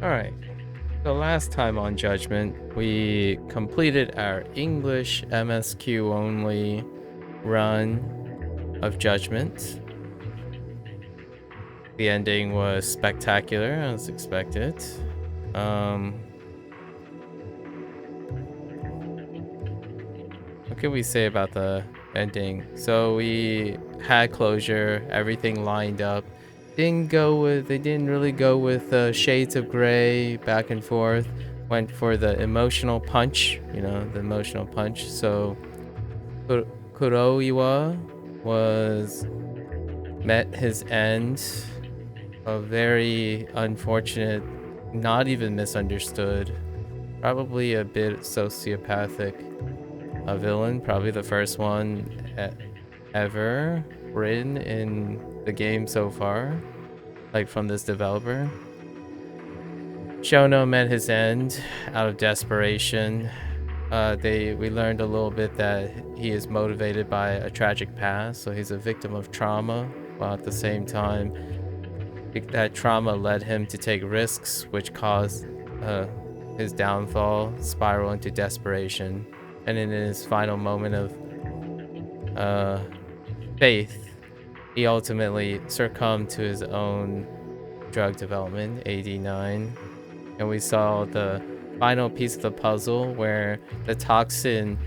Alright, so last time on Judgment, we completed our English MSQ only run of Judgment. The ending was spectacular, as expected. What can we say about the ending? So we had closure, everything lined up. They didn't really go with shades of gray back and forth. Went for the emotional punch, the emotional punch. So Kuroiwa was met his end. A very unfortunate, not even misunderstood, probably a bit sociopathic a villain, probably the first one ever written in the game so far, like from this developer. Shono met his end out of desperation. We learned a little bit that he is motivated by a tragic past, so he's a victim of trauma, while at the same time, that trauma led him to take risks, which caused his downfall, spiral into desperation. And in his final moment of faith, he ultimately succumbed to his own drug development, AD9. And we saw the final piece of the puzzle where the toxin,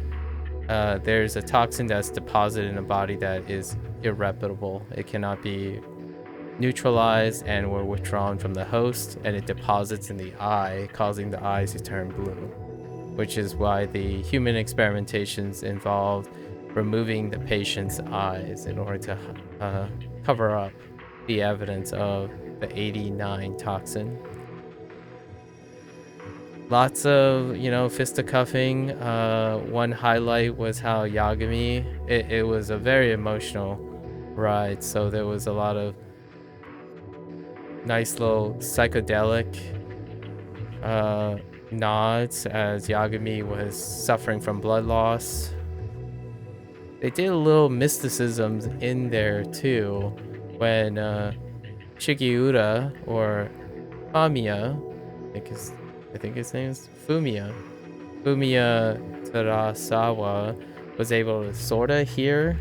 there's a toxin that's deposited in a body that is irreparable. It cannot be neutralized and were withdrawn from the host, and it deposits in the eye, causing the eyes to turn blue, which is why the human experimentations involved removing the patient's eyes in order to cover up the evidence of the 89 toxin. Lots of, fisticuffing. One highlight was how Yagami, it was a very emotional ride, so there was a lot of nice little psychedelic nods as Yagami was suffering from blood loss. They did a little mysticism in there too when Shigeura, or Famiya, I think his name is Fumiya Terasawa, was able to sorta hear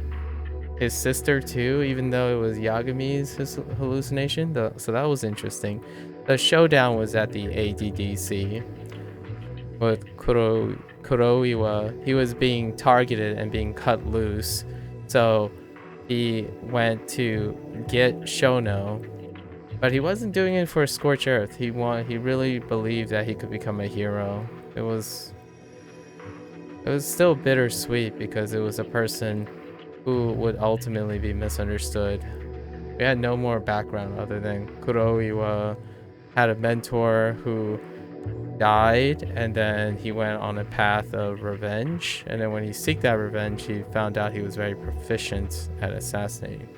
his sister too, even though it was Yagami's hallucination. So that was interesting. The showdown was at the ADDC with Kuroiwa. He was being targeted and being cut loose, so he went to get Shono, but he wasn't doing it for scorched earth. He really believed that he could become a hero. It was still bittersweet because it was a person who would ultimately be misunderstood. We had no more background other than Kuroiwa had a mentor who died, and then he went on a path of revenge, and then when he seeked that revenge, he found out he was very proficient at assassinating.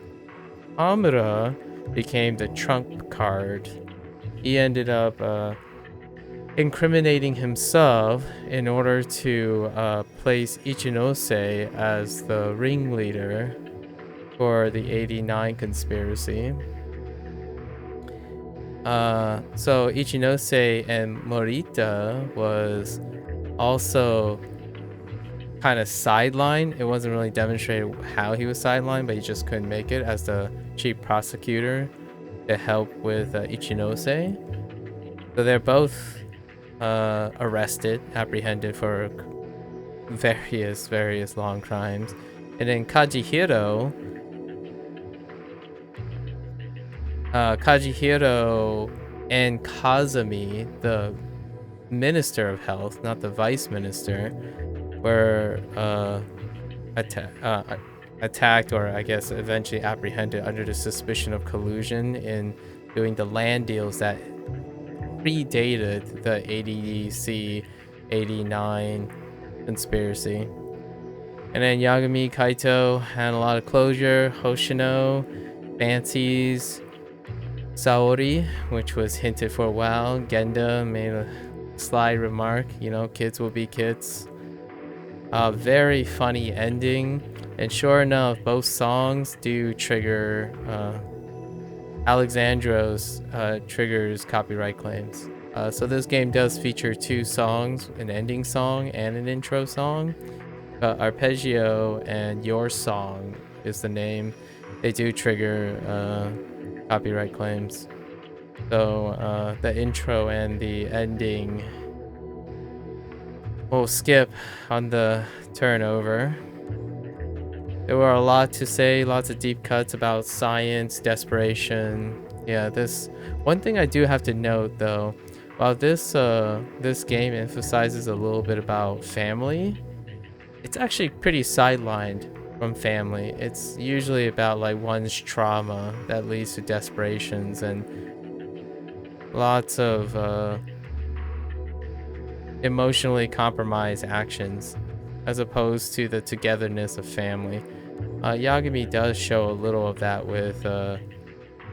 Amura became the trump card. He ended up incriminating himself in order to place Ichinose as the ringleader for the 89 conspiracy. So Ichinose and Morita was also kind of sidelined. It wasn't really demonstrated how he was sidelined, but he just couldn't make it as the chief prosecutor to help with Ichinose. So they're both arrested, apprehended for various long crimes. And then Kajihiro and Kazumi, the Minister of Health, not the Vice Minister, were attacked, or I guess eventually apprehended under the suspicion of collusion in doing the land deals that predated the ADC 89 conspiracy. And then Yagami Kaito had a lot of closure. Hoshino fancies Saori, which was hinted for a while. Genda made a sly remark, kids will be kids. Very funny ending, and sure enough, both songs do trigger Alexandros triggers copyright claims. So this game does feature 2 songs, an ending song and an intro song. Arpeggio and Your Song is the name. They do trigger copyright claims. So the intro and the ending we'll skip on the turnover. There were a lot to say, lots of deep cuts about science, desperation. Yeah, this one thing I do have to note though, while this game emphasizes a little bit about family, it's actually pretty sidelined from family. It's usually about like one's trauma that leads to desperations and lots of emotionally compromised actions as opposed to the togetherness of family. Yagami does show a little of that with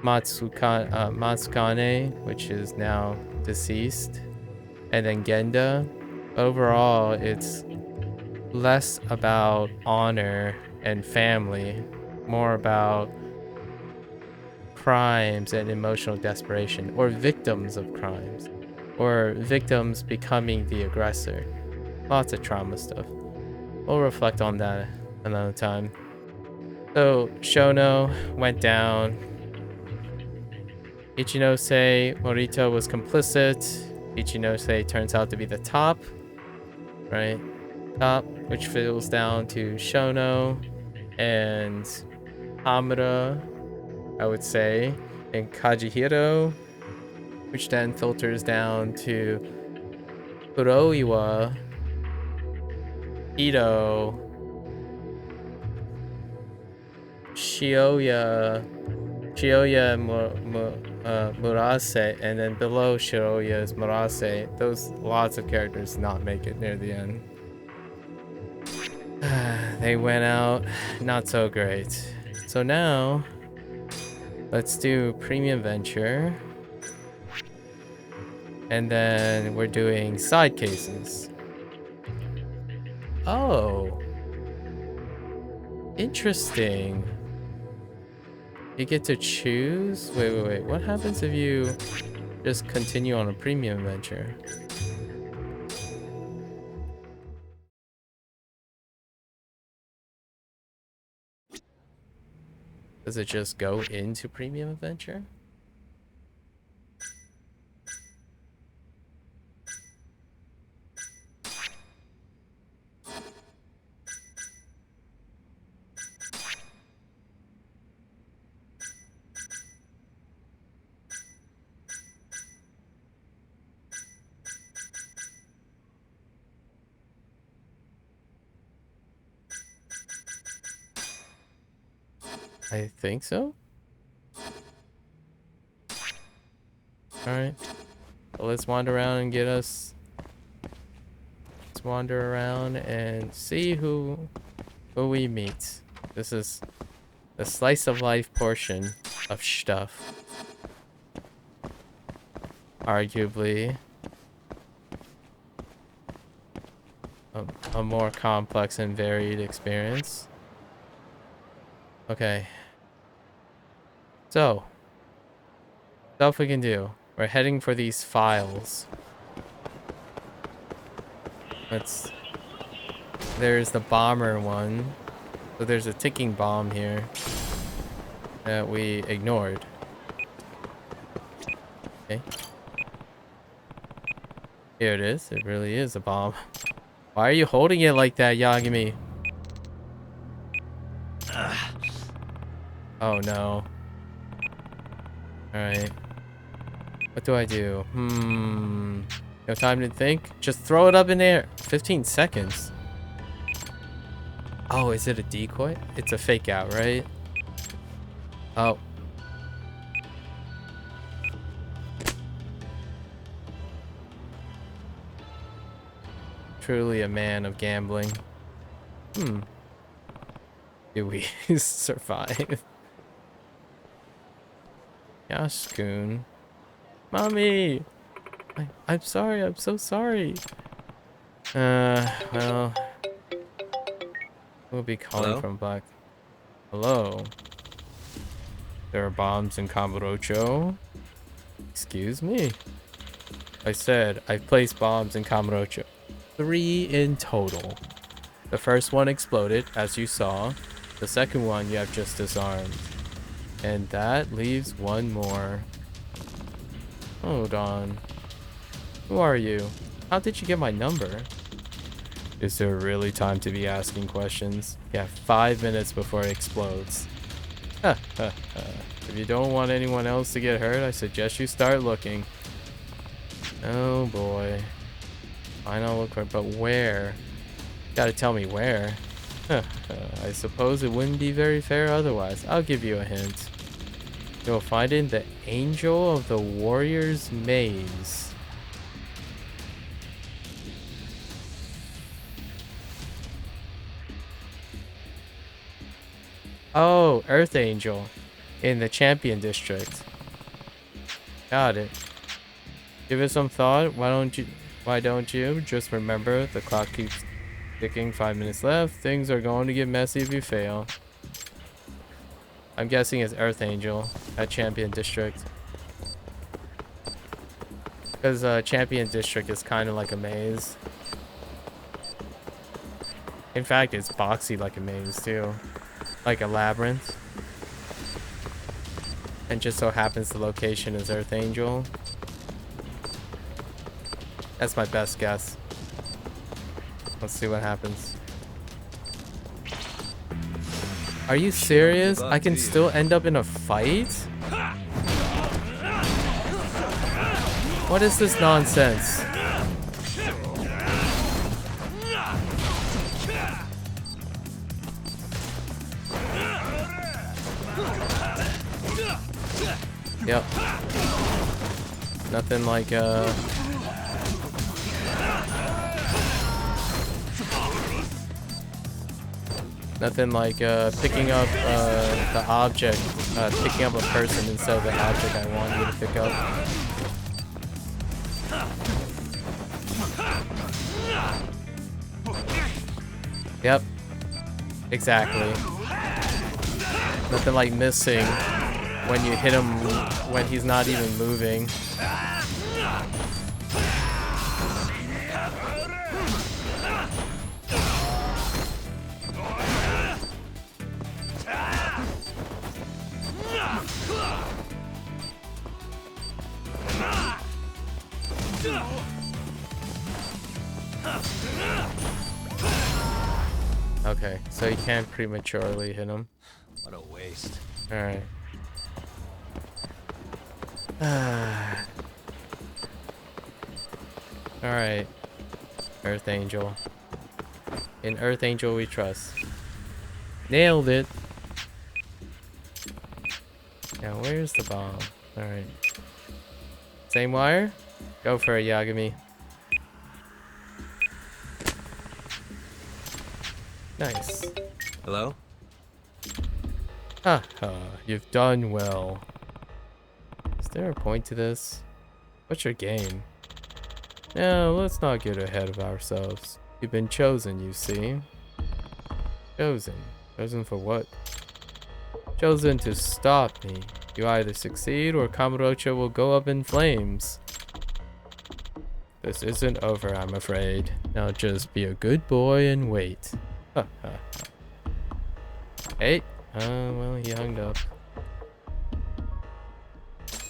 Matsukane, which is now deceased, and then Genda. Overall, it's less about honor and family, more about crimes and emotional desperation, or victims of crimes, or victims becoming the aggressor. Lots of trauma stuff. We'll reflect on that another time. So Shono went down. Ichinose Morita was complicit. Ichinose turns out to be the top, right? Top, which fills down to Shono and Hamura, I would say, and Kajihiro, which then filters down to Kuroiwa, Ito, Shioya, Murase, and then below Shioya is Murase. Those lots of characters did not make it near the end. They went out not so great. So now let's do Premium Venture. And then we're doing side cases. Oh. Interesting. You get to choose? Wait. What happens if you just continue on a Premium Venture? Does it just go into Premium Adventure? I think so. Alright. Well, let's wander around and get us... Let's wander around and see who we meet. This is the slice of life portion of stuff. Arguably a more complex and varied experience. Okay. So, stuff we can do. We're heading for these files. There's the bomber one. So there's a ticking bomb here that we ignored. Okay. Here it is. It really is a bomb. Why are you holding it like that, Yagami? Oh no. Alright. What do I do? No time to think? Just throw it up in there. 15 seconds. Oh, is it a decoy? It's a fake out, right? Oh. Truly a man of gambling. Do we survive? Yashkun. Mommy! I'm sorry, I'm so sorry. Well... We'll be calling from back. Hello? There are bombs in Kamurocho? Excuse me? I said I placed bombs in Kamurocho. 3 in total. The first one exploded, as you saw. The second one you have just disarmed. And that leaves one more. Hold on. Who are you? How did you get my number? Is there really time to be asking questions? Yeah, 5 minutes before it explodes. If you don't want anyone else to get hurt, I suggest you start looking. Oh boy. Fine, I'll look for it, but where? You gotta tell me where. I suppose it wouldn't be very fair otherwise. I'll give you a hint. You'll find it in the Angel of the Warrior's Maze. Oh, Earth Angel in the Champion District. Got it. Give it some thought. Why don't you just remember the clock keeps ticking. 5 minutes left. Things are going to get messy if you fail. I'm guessing it's Earth Angel at Champion District. Because Champion District is kind of like a maze. In fact, it's boxy like a maze too. Like a labyrinth. And just so happens the location is Earth Angel. That's my best guess. Let's see what happens. Are you serious? I can still end up in a fight? What is this nonsense? Yep. Nothing like nothing like picking up the object, picking up a person instead of the object I want you to pick up. Yep. Exactly. Nothing like missing when you hit him when he's not even moving. Okay, so you can't prematurely hit him. What a waste. Alright. Alright. Earth Angel. In Earth Angel we trust. Nailed it! Now where's the bomb? Alright. Same wire? Go for it, Yagami. Nice. Hello? Haha, you've done well. Is there a point to this? What's your game? No, let's not get ahead of ourselves. You've been chosen, you see. Chosen? Chosen for what? Chosen to stop me. You either succeed or Kamurocho will go up in flames. This isn't over, I'm afraid. Now just be a good boy and wait. Hey. Well, he hung up.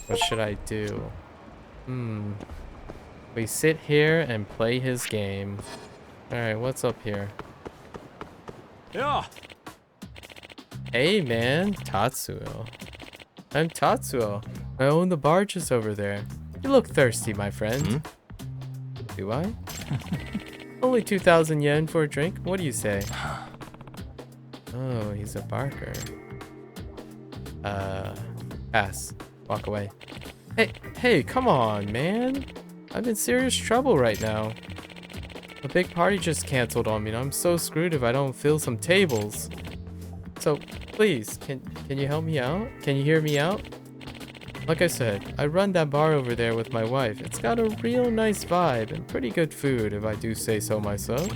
What should I do? We sit here and play his game. Alright, what's up here? Yeah. Hey, man. Tatsuo. I'm Tatsuo. I own the barges over there. You look thirsty, my friend. Do I? Only 2,000 yen for a drink? What do you say? Oh, he's a barker. Pass. Walk away. Hey, come on, man. I'm in serious trouble right now. A big party just canceled on me and I'm so screwed if I don't fill some tables. So, please, can you help me out? Can you hear me out? Like I said, I run that bar over there with my wife. It's got a real nice vibe and pretty good food, if I do say so myself.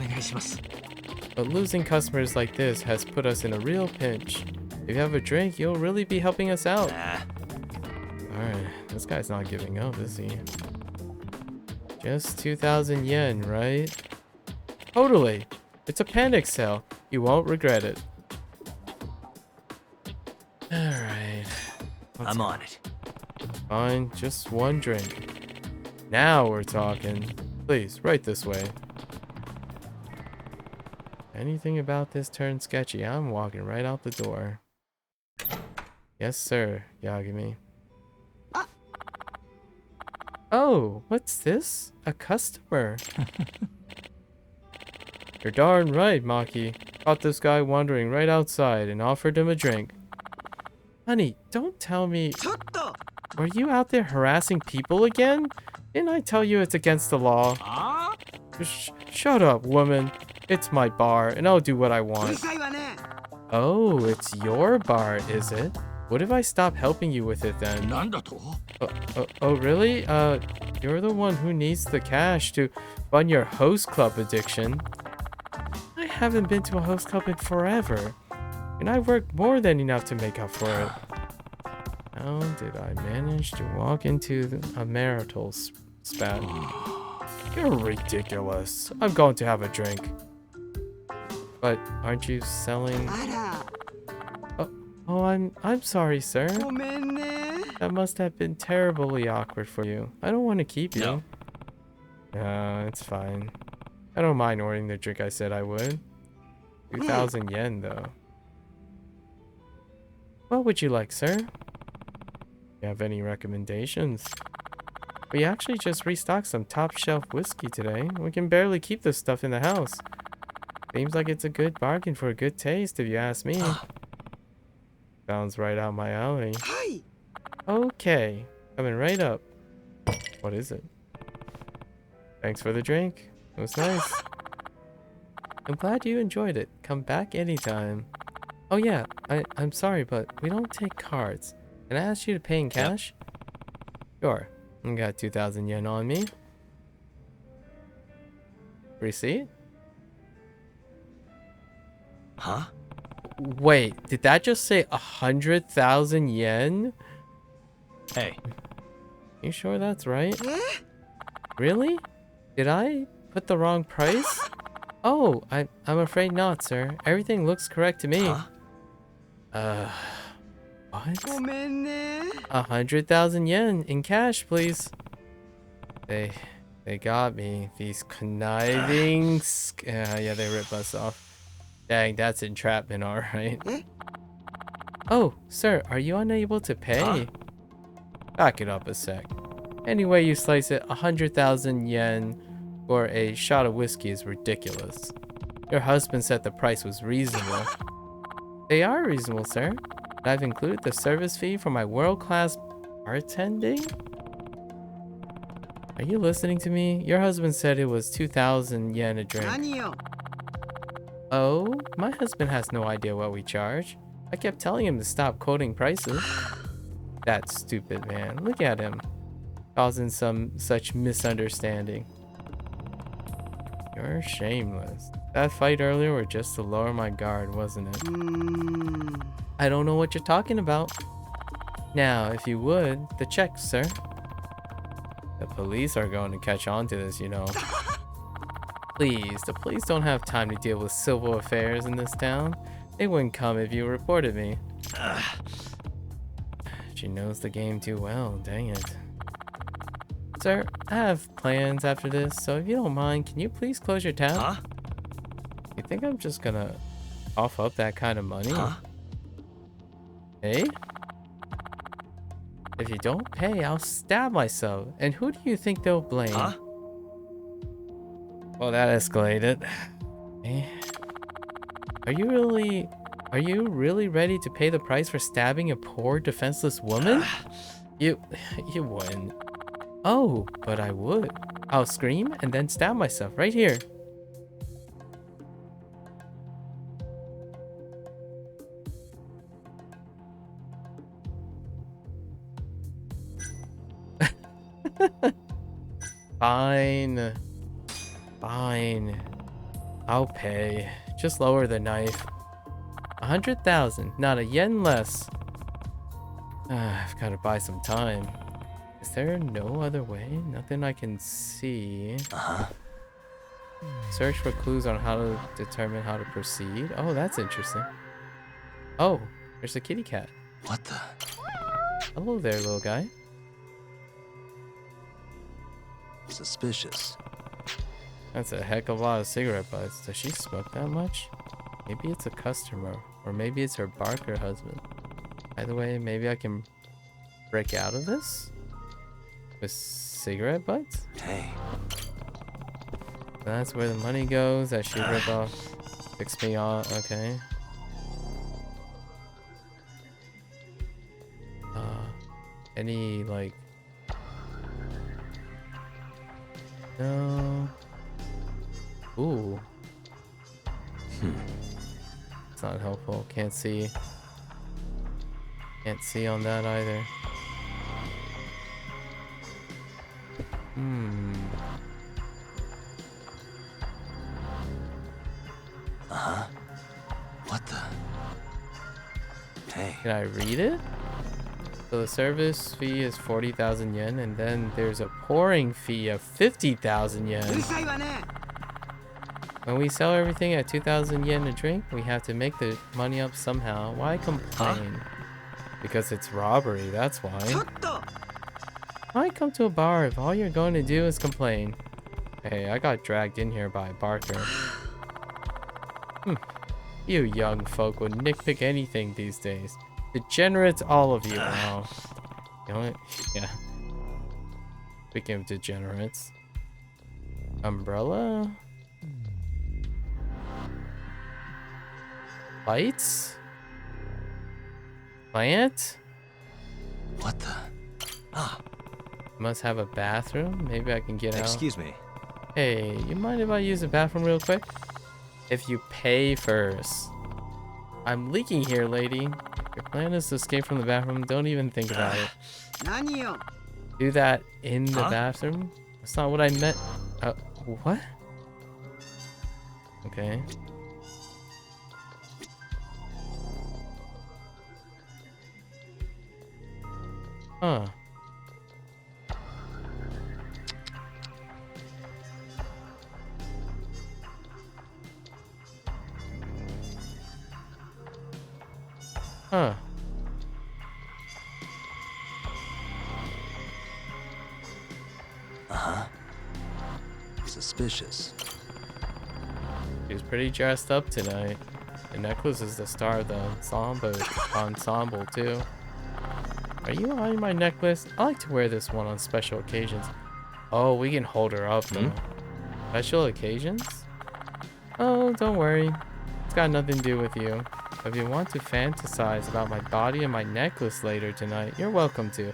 But losing customers like this has put us in a real pinch. If you have a drink, you'll really be helping us out. Alright, this guy's not giving up, is he? Just 2,000 yen, right? Totally. It's a panic sale. You won't regret it. Alright. I'm on it. Fine, just one drink. Now we're talking. Please, right this way. Anything about this turned sketchy, I'm walking right out the door. Yes, sir, Yagami. Oh, what's this? A customer. You're darn right, Maki. Caught this guy wandering right outside and offered him a drink. Honey, don't tell me... Were you out there harassing people again? Didn't I tell you it's against the law? Shut up, woman. It's my bar, and I'll do what I want. Oh, it's your bar, is it? What if I stop helping you with it then? Oh, really? You're the one who needs the cash to fund your host club addiction. I haven't been to a host club in forever, and I've worked more than enough to make up for it. How did I manage to walk into a marital spat? You're ridiculous. I'm going to have a drink. But aren't you selling? Oh, I'm sorry, sir. That must have been terribly awkward for you. I don't want to keep you. No, it's fine. I don't mind ordering the drink I said I would. 2,000 yen, though. What would you like, sir? You have any recommendations? We actually just restocked some top shelf whiskey today. We can barely keep this stuff in the house. Seems like it's a good bargain for a good taste, if you ask me. Sounds right out my alley. Okay, coming right up. What is it? Thanks for the drink. It was nice. I'm glad you enjoyed it. Come back anytime. Oh yeah, I'm sorry, but we don't take cards. Can I ask you to pay in cash? Sure. I got 2,000 yen on me. Receipt? Huh? Wait, did that just say 100,000 yen? Hey. You sure that's right? Really? Did I put the wrong price? Oh, I'm afraid not, sir. Everything looks correct to me. Huh? What? 100,000 yen in cash, please. They got me. These conniving yeah, they ripped us off. Dang, that's entrapment, alright. Oh, sir, are you unable to pay? Huh? Back it up a sec. Any way you slice it, 100,000 yen for a shot of whiskey is ridiculous. Your husband said the price was reasonable. They are reasonable, sir. I've included the service fee for my world-class bartending? Are you listening to me? Your husband said it was 2,000 yen a drink. Oh, my husband has no idea what we charge. I kept telling him to stop quoting prices. That stupid man. Look at him. Causing some such misunderstanding. You're shameless. That fight earlier was just to lower my guard, wasn't it? I don't know what you're talking about. Now, if you would, the check, sir. The police are going to catch on to this, you know. Please, the police don't have time to deal with civil affairs in this town. They wouldn't come if you reported me. She knows the game too well, dang it. Sir, I have plans after this, so if you don't mind, can you please close your tab? Huh? You think I'm just gonna cough up that kind of money? Huh? Hey? If you don't pay, I'll stab myself. And who do you think they'll blame? Huh? Well, that escalated. Eh? Are you really ready to pay the price for stabbing a poor defenseless woman? You wouldn't. Oh, but I would. I'll scream and then stab myself right here. Fine. Fine. I'll pay. Just lower the knife. 100,000, not a yen less. I've got to buy some time. Is there no other way? Nothing I can see. Uh-huh. Search for clues on how to determine how to proceed. Oh, that's interesting. Oh, there's a kitty cat. What the? Hello there, little guy. Suspicious. That's a heck of a lot of cigarette butts. Does she smoke that much? Maybe it's a customer, or maybe it's her barker husband. Either way, maybe I can break out of this with cigarette butts. Hey. That's where the money goes. That she rip off. Fix me on. Okay. Any like? No. Ooh. It's not helpful. Can't see. Can't see on that either. Uh-huh. What the? Hey. Can I read it? So the service fee is 40,000 yen, and then there's a pouring fee of 50,000 yen. When we sell everything at 2,000 yen a drink, we have to make the money up somehow. Why complain? Because it's robbery, that's why. Why come to a bar if all you're going to do is complain? Hey, I got dragged in here by Barker. You young folk would nitpick anything these days. Degenerates, all of you. Wow. You know what? Yeah. Speaking of degenerates. Umbrella? Lights? Plant? What the? Ah. Must have a bathroom. Maybe I can get out. Excuse me. Hey, you mind if I use the bathroom real quick? If you pay first. I'm leaking here, lady. If your plan is to escape from the bathroom, don't even think about it. Do that in the bathroom? That's not what I meant. What? Okay. Huh. Huh. Uh-huh. Suspicious. She's pretty dressed up tonight. The necklace is the star of the ensemble too. Are you eyeing my necklace? I like to wear this one on special occasions. Oh, we can hold her up though. Special occasions? Oh, don't worry. It's got nothing to do with you. If you want to fantasize about my body and my necklace later tonight, you're welcome to.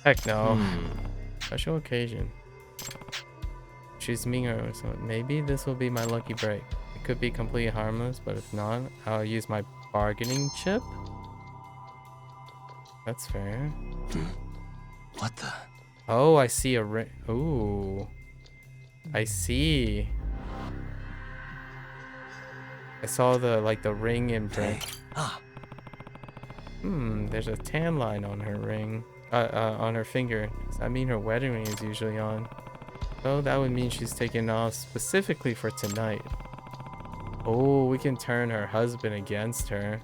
Heck no. Special occasion. She's mean or something. Maybe this will be my lucky break. It could be completely harmless, but if not, I'll use my bargaining chip. That's fair. What the? Oh, I see a ring. Ooh. I see. I saw the ring imprint. There's a tan line on her ring. On her finger. Does that mean her wedding ring is usually on? Oh, that would mean she's taken off specifically for tonight. Oh, we can turn her husband against her.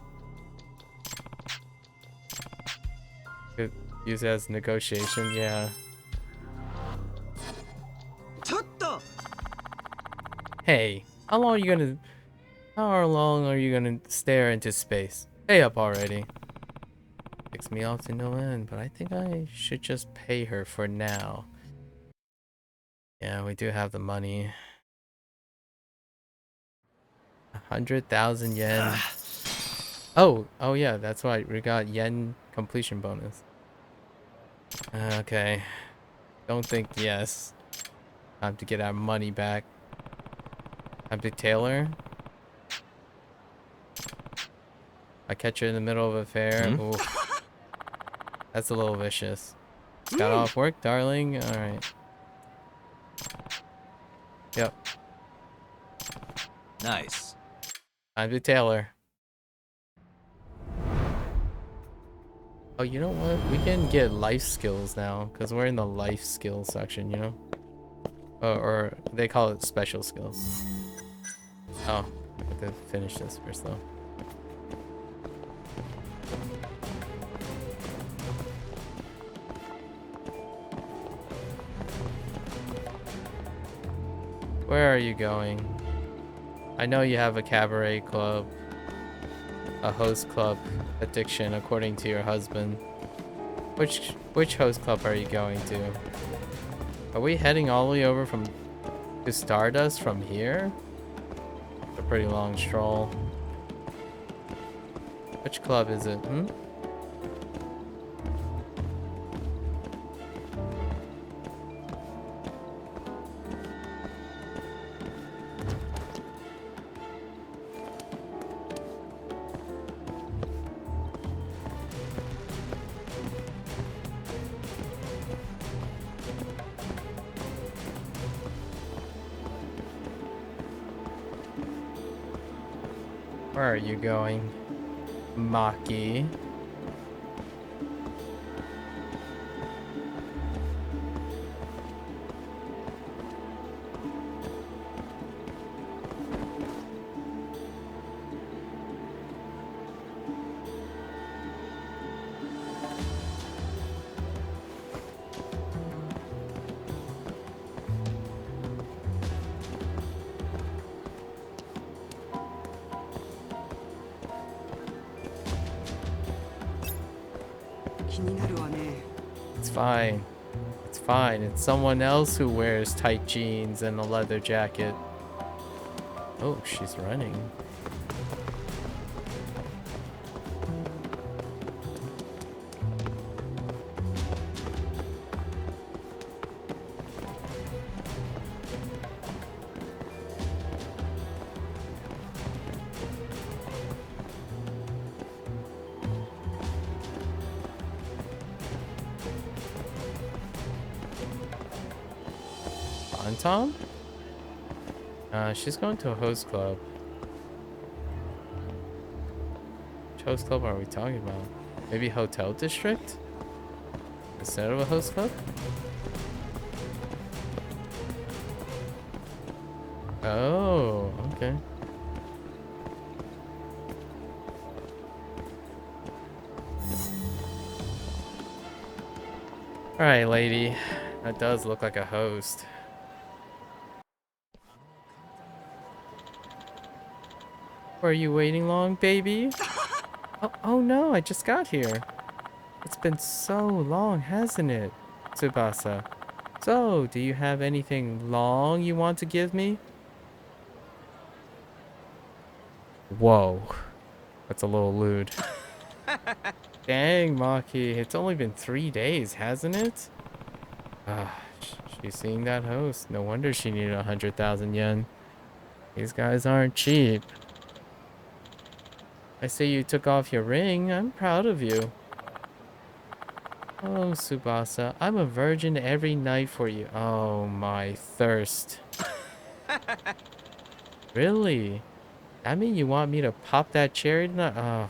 Could use it as negotiation, yeah. Hey, how long are you gonna stare into space? Pay up already. Picks me off to no end, but I think I should just pay her for now. Yeah, we do have the money. 100,000 yen. Oh yeah, that's why we got yen completion bonus. Okay. Don't think yes. Time to get our money back. Time to tailor. I catch her in the middle of a fair. Ooh. That's a little vicious. Got off work, darling? Alright. Yep. Nice. Time to tailor. Oh, you know what? We can get life skills now because we're in the life skills section, you know? Or they call it special skills. Oh, I have to finish this first though. Where are you going? I know you have a cabaret club, a host club addiction according to your husband. Which host club are you going to? Are we heading all the way over to Stardust from here? A pretty long stroll. Which club is it? Hmm? Where are you going, Maki? It's fine. It's fine. It's someone else who wears tight jeans and a leather jacket. Oh, she's running. Tom? She's going to a host club. Which host club are we talking about? Maybe Hotel District? Instead of a host club? Oh, okay. Alright, lady. That does look like a host. Are you waiting long, baby? Oh no, I just got here. It's been so long, hasn't it, Tsubasa? So, do you have anything long you want to give me? Whoa. That's a little lewd. Dang, Maki. It's only been 3 days, hasn't it? She's seeing that host. No wonder she needed 100,000 yen. These guys aren't cheap. I say you took off your ring. I'm proud of you. Oh, Tsubasa, I'm a virgin every night for you. Oh, my thirst. Really? I mean, you want me to pop that cherry tonight? Oh.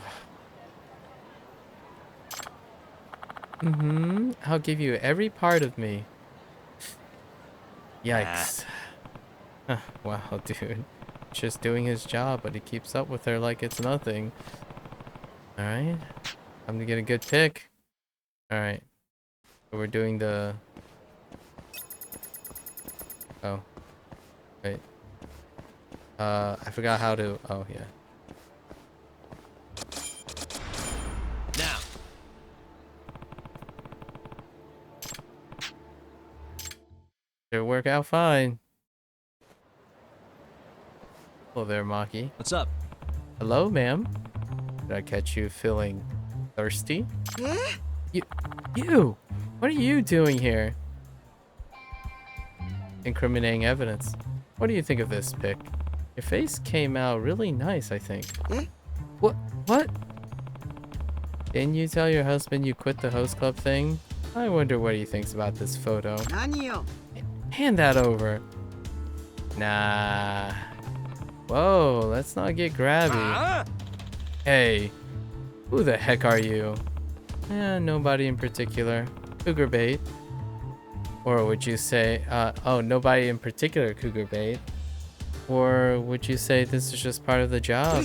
I'll give you every part of me. Yikes. Wow, dude. Just doing his job, but he keeps up with her like it's nothing. Alright. I'm gonna get a good pick. Alright. So we're doing the... Oh. Wait. I forgot how to... Oh, yeah. Now. It'll work out fine. Hello there, Maki. What's up? Hello, ma'am. Did I catch you feeling thirsty? You! What are you doing here? Incriminating evidence. What do you think of this pic? Your face came out really nice, I think. What? Didn't you tell your husband you quit the host club thing? I wonder what he thinks about this photo. Hand that over. Nah. Whoa, let's not get grabby. Hey, who the heck are you? Nobody in particular. Cougar bait. Or would you say, oh, nobody in particular cougar bait? Or would you say this is just part of the job?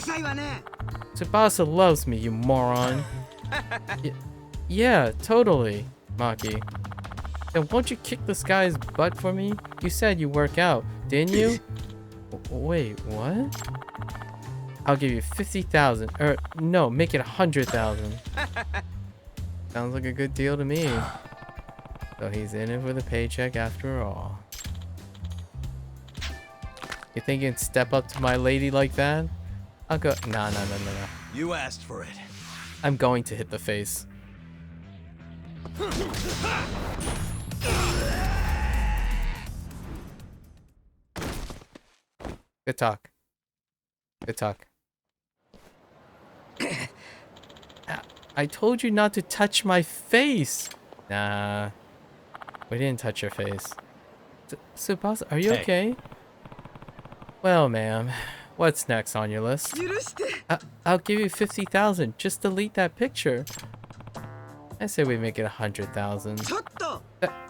Tsubasa loves me, you moron. Yeah, totally, Maki. Then won't you kick this guy's butt for me? You said you work out, didn't you? Wait, what? I'll give you 50,000. Or, no, make it 100,000. Sounds like a good deal to me. So he's in it for the paycheck after all. You think you can step up to my lady like that? I'll go. No. You asked for it. I'm going to hit the face. Good talk. Good talk. I told you not to touch my face. Nah. We didn't touch your face. Tsubasa, are you okay? Well, ma'am, what's next on your list? I'll give you 50,000. Just delete that picture. I say we make it 100,000.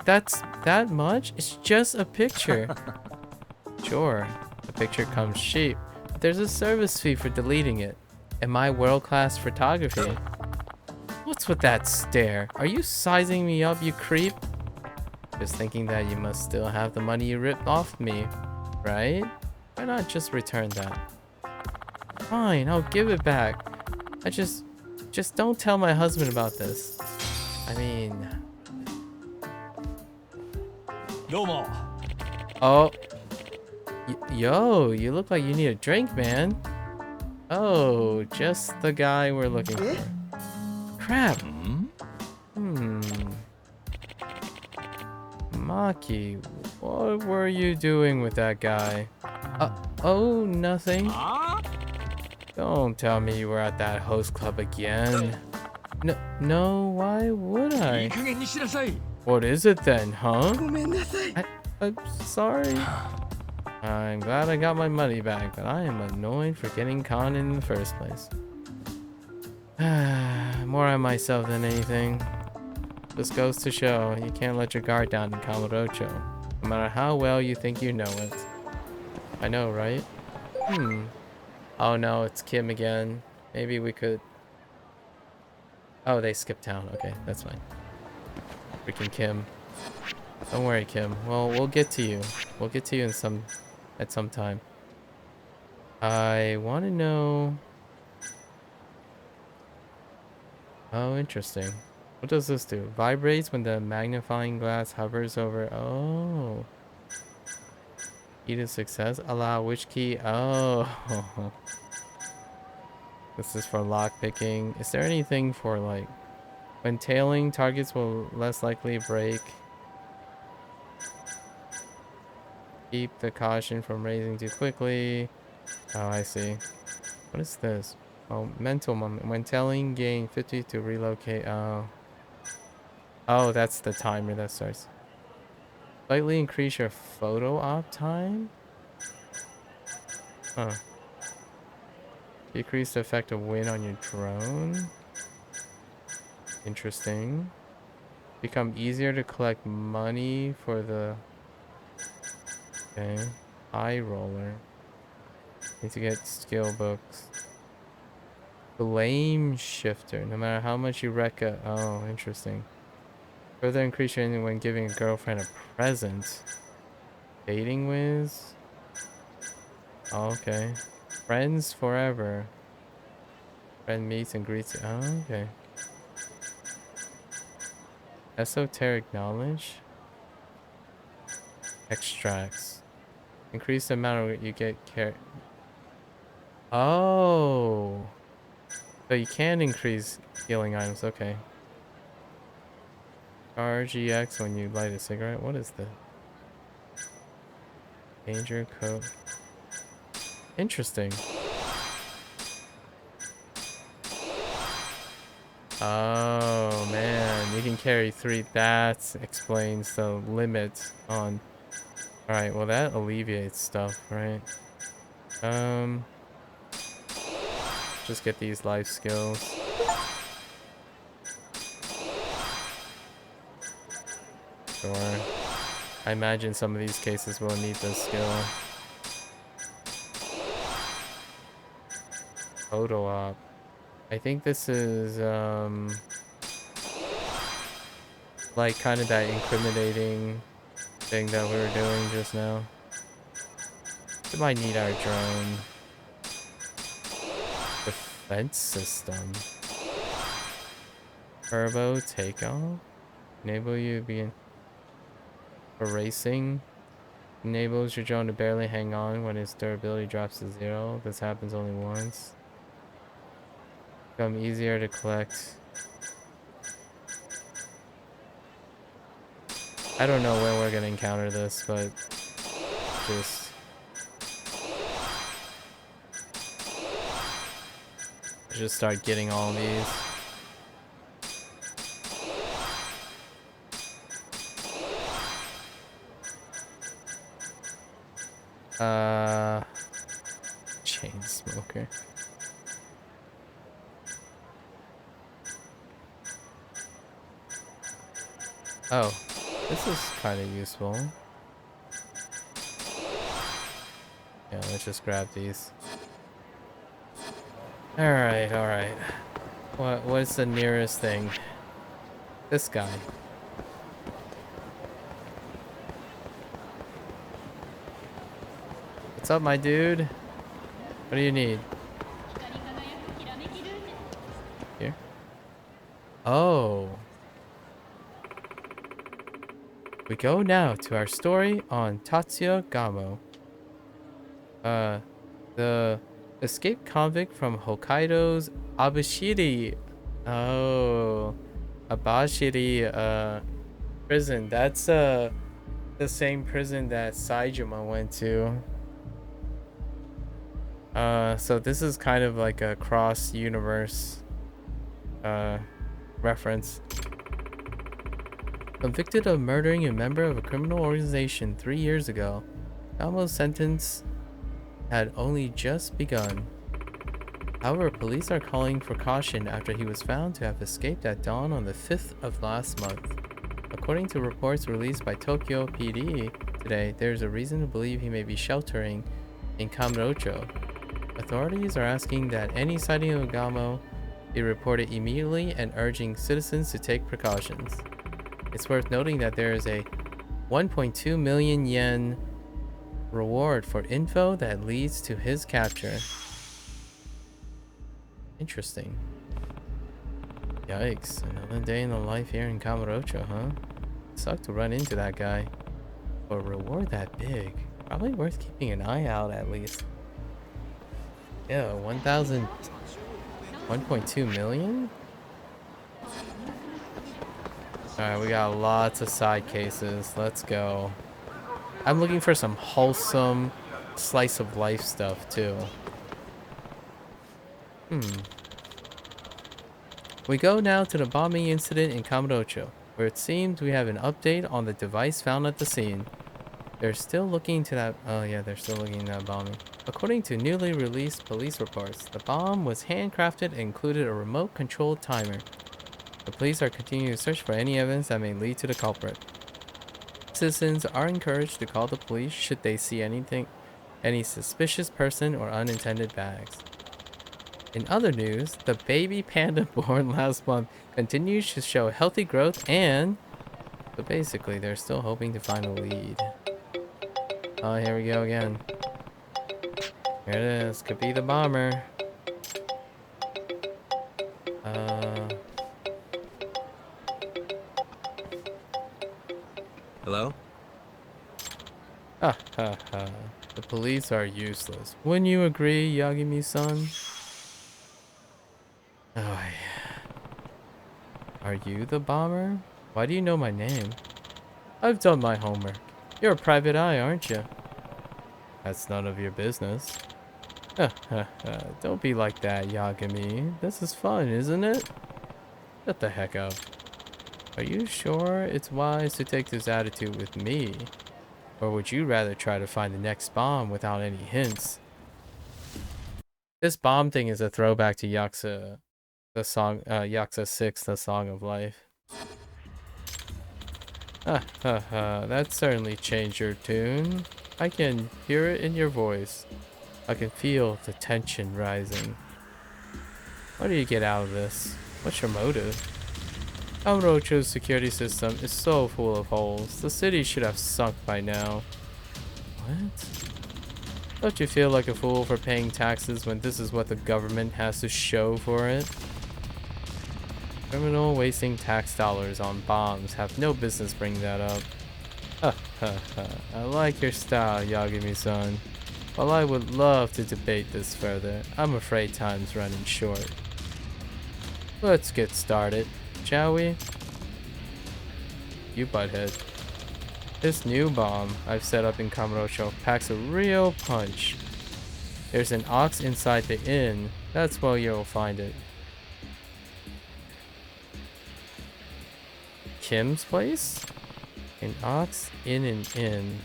That's that much? It's just a picture. Sure, the picture comes cheap. But there's a service fee for deleting it. And my world-class photography. What's with that stare? Are you sizing me up, you creep? Just thinking that you must still have the money you ripped off me, right? Why not just return that? Fine, I'll give it back. I just don't tell my husband about this. I mean... Domo. Oh. Yo, you look like you need a drink, man. Oh, just the guy we're looking for. Crap. Maki, what were you doing with that guy? Oh, nothing. Don't tell me you were at that host club again. No, why would I? What is it then, huh? I'm sorry. I'm glad I got my money back, but I am annoyed for getting conned in the first place. More on myself than anything. This goes to show you can't let your guard down in Kamurocho, no matter how well you think you know it. I know, right? Oh no, it's Kim again. Maybe we could... Oh, they skipped town. Okay, that's fine. Freaking Kim. Don't worry, Kim. Well, we'll get to you. We'll get to you at some time. I want to know... Oh, interesting. What does this do? Vibrates when the magnifying glass hovers over... Oh. Key to success. Allow which key? Oh. This is for lockpicking. Is there anything for, like... When tailing, targets will less likely break. Keep the caution from raising too quickly. Oh, I see. What is this? Oh, mental moment. When tailing, gain 50 to relocate. Oh. Oh, that's the timer that starts. Slightly increase your photo op time? Huh. Decrease the effect of wind on your drone? Interesting. Become easier to collect money for the... Okay. Eye roller. Need to get skill books. Blame shifter. No matter how much you wreck a... Oh, interesting. Further increase your when giving a girlfriend a present. Dating whiz. Oh, okay. Friends forever. Friend meets and greets. Oh, okay. Esoteric knowledge. Extracts. Increase the amount of you get Oh. So you can increase healing items. Okay. RGX when you light a cigarette. What is the danger code? Interesting. Oh man, you can carry 3. That explains the limit on. All right, well that alleviates stuff, right? Just get these life skills. sure. I imagine some of these cases will need this skill. Photo op. I think this is like kind of that incriminating thing that we were doing just now. We might need our drone. Defense system. Turbo takeoff. Enable you to be in for racing. Enables your drone to barely hang on when its durability drops to 0. This happens only once. Become easier to collect. I don't know when we're gonna encounter this, but just start getting all of these. Chain smoker. Oh, this is kind of useful. Yeah, let's just grab these. Alright, alright. What's the nearest thing? This guy. What's up, my dude? What do you need? Here? Oh. We go now to our story on Tatsuya Gamo. The escaped convict from Hokkaido's Abashiri. Oh. Abashiri, prison. That's, the same prison that Saijima went to. So this is kind of like a cross-universe, reference. Convicted of murdering a member of a criminal organization 3 years ago, Gamo's sentence had only just begun. However, police are calling for caution after he was found to have escaped at dawn on the 5th of last month. According to reports released by Tokyo PD today, there is a reason to believe he may be sheltering in Kamurocho. Authorities are asking that any sighting of Gamo be reported immediately and urging citizens to take precautions. It's worth noting that there is a 1.2 million yen reward for info that leads to his capture. Interesting. Yikes, another day in the life here in Kamurocho, huh? Sucked to run into that guy. For a reward that big, probably worth keeping an eye out at least. Yeah, 1.2 million? Alright, we got lots of side cases. Let's go. I'm looking for some wholesome slice of life stuff too. We go now to the bombing incident in Kamurocho, where it seems we have an update on the device found at the scene. They're still looking into that. Oh yeah, they're still looking into that bombing. According to newly released police reports, the bomb was handcrafted and included a remote-controlled timer. The police are continuing to search for any evidence that may lead to the culprit. Citizens are encouraged to call the police should they see any suspicious person or unintended bags. In other news, the baby panda born last month continues to show healthy growth but basically they're still hoping to find a lead. Oh, here we go again. Here it is. Could be the bomber. Hello? Ha ha ha. The police are useless. Wouldn't you agree, Yagami-san? Oh, yeah. Are you the bomber? Why do you know my name? I've done my homework. You're a private eye, aren't you? That's none of your business. Don't be like that, Yagami. This is fun, isn't it? Shut the heck up. Are you sure it's wise to take this attitude with me? Or would you rather try to find the next bomb without any hints? This bomb thing is a throwback to Yakuza, the song, Yakuza 6, The Song of Life. Ha ha ha, that certainly changed your tune. I can hear it in your voice. I can feel the tension rising. What do you get out of this? What's your motive? Kamurocho's security system is so full of holes. The city should have sunk by now. What? Don't you feel like a fool for paying taxes when this is what the government has to show for it? Criminal wasting tax dollars on bombs have no business bringing that up. Ha ha ha. I like your style, Yagami-san. While I would love to debate this further, I'm afraid time's running short. Let's get started, shall we? You butthead. This new bomb I've set up in Kamurocho packs a real punch. There's an ox inside the inn. That's where you'll find it. Kim's place? An ox in an inn.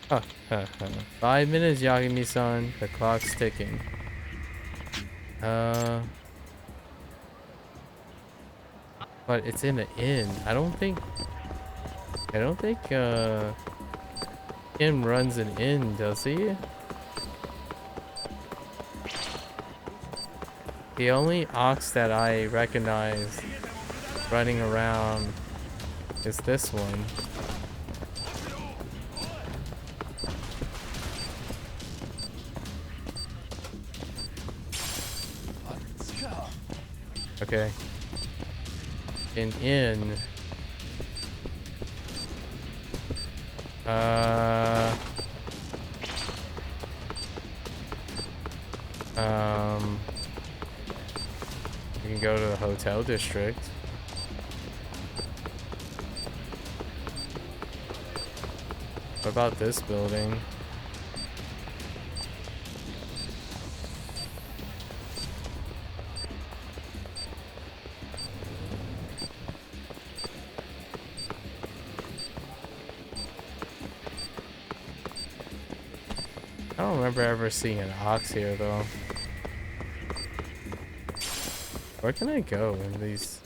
Ha ha ha. 5 minutes, Yagami-san. The clock's ticking. But it's in an inn. I don't think Kim runs an inn, does he? The only ox that I recognize running around is this one. Okay. An inn. We can go to the hotel district. What about this building? I don't remember ever seeing an ox here though. Where can I go in these?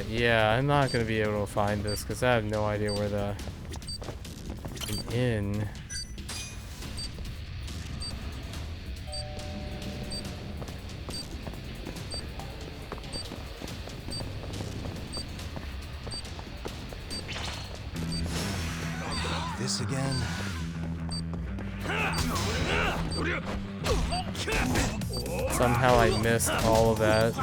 Yeah, I'm not gonna be able to find this because I have no idea where the inn. This again? Somehow I missed all of that.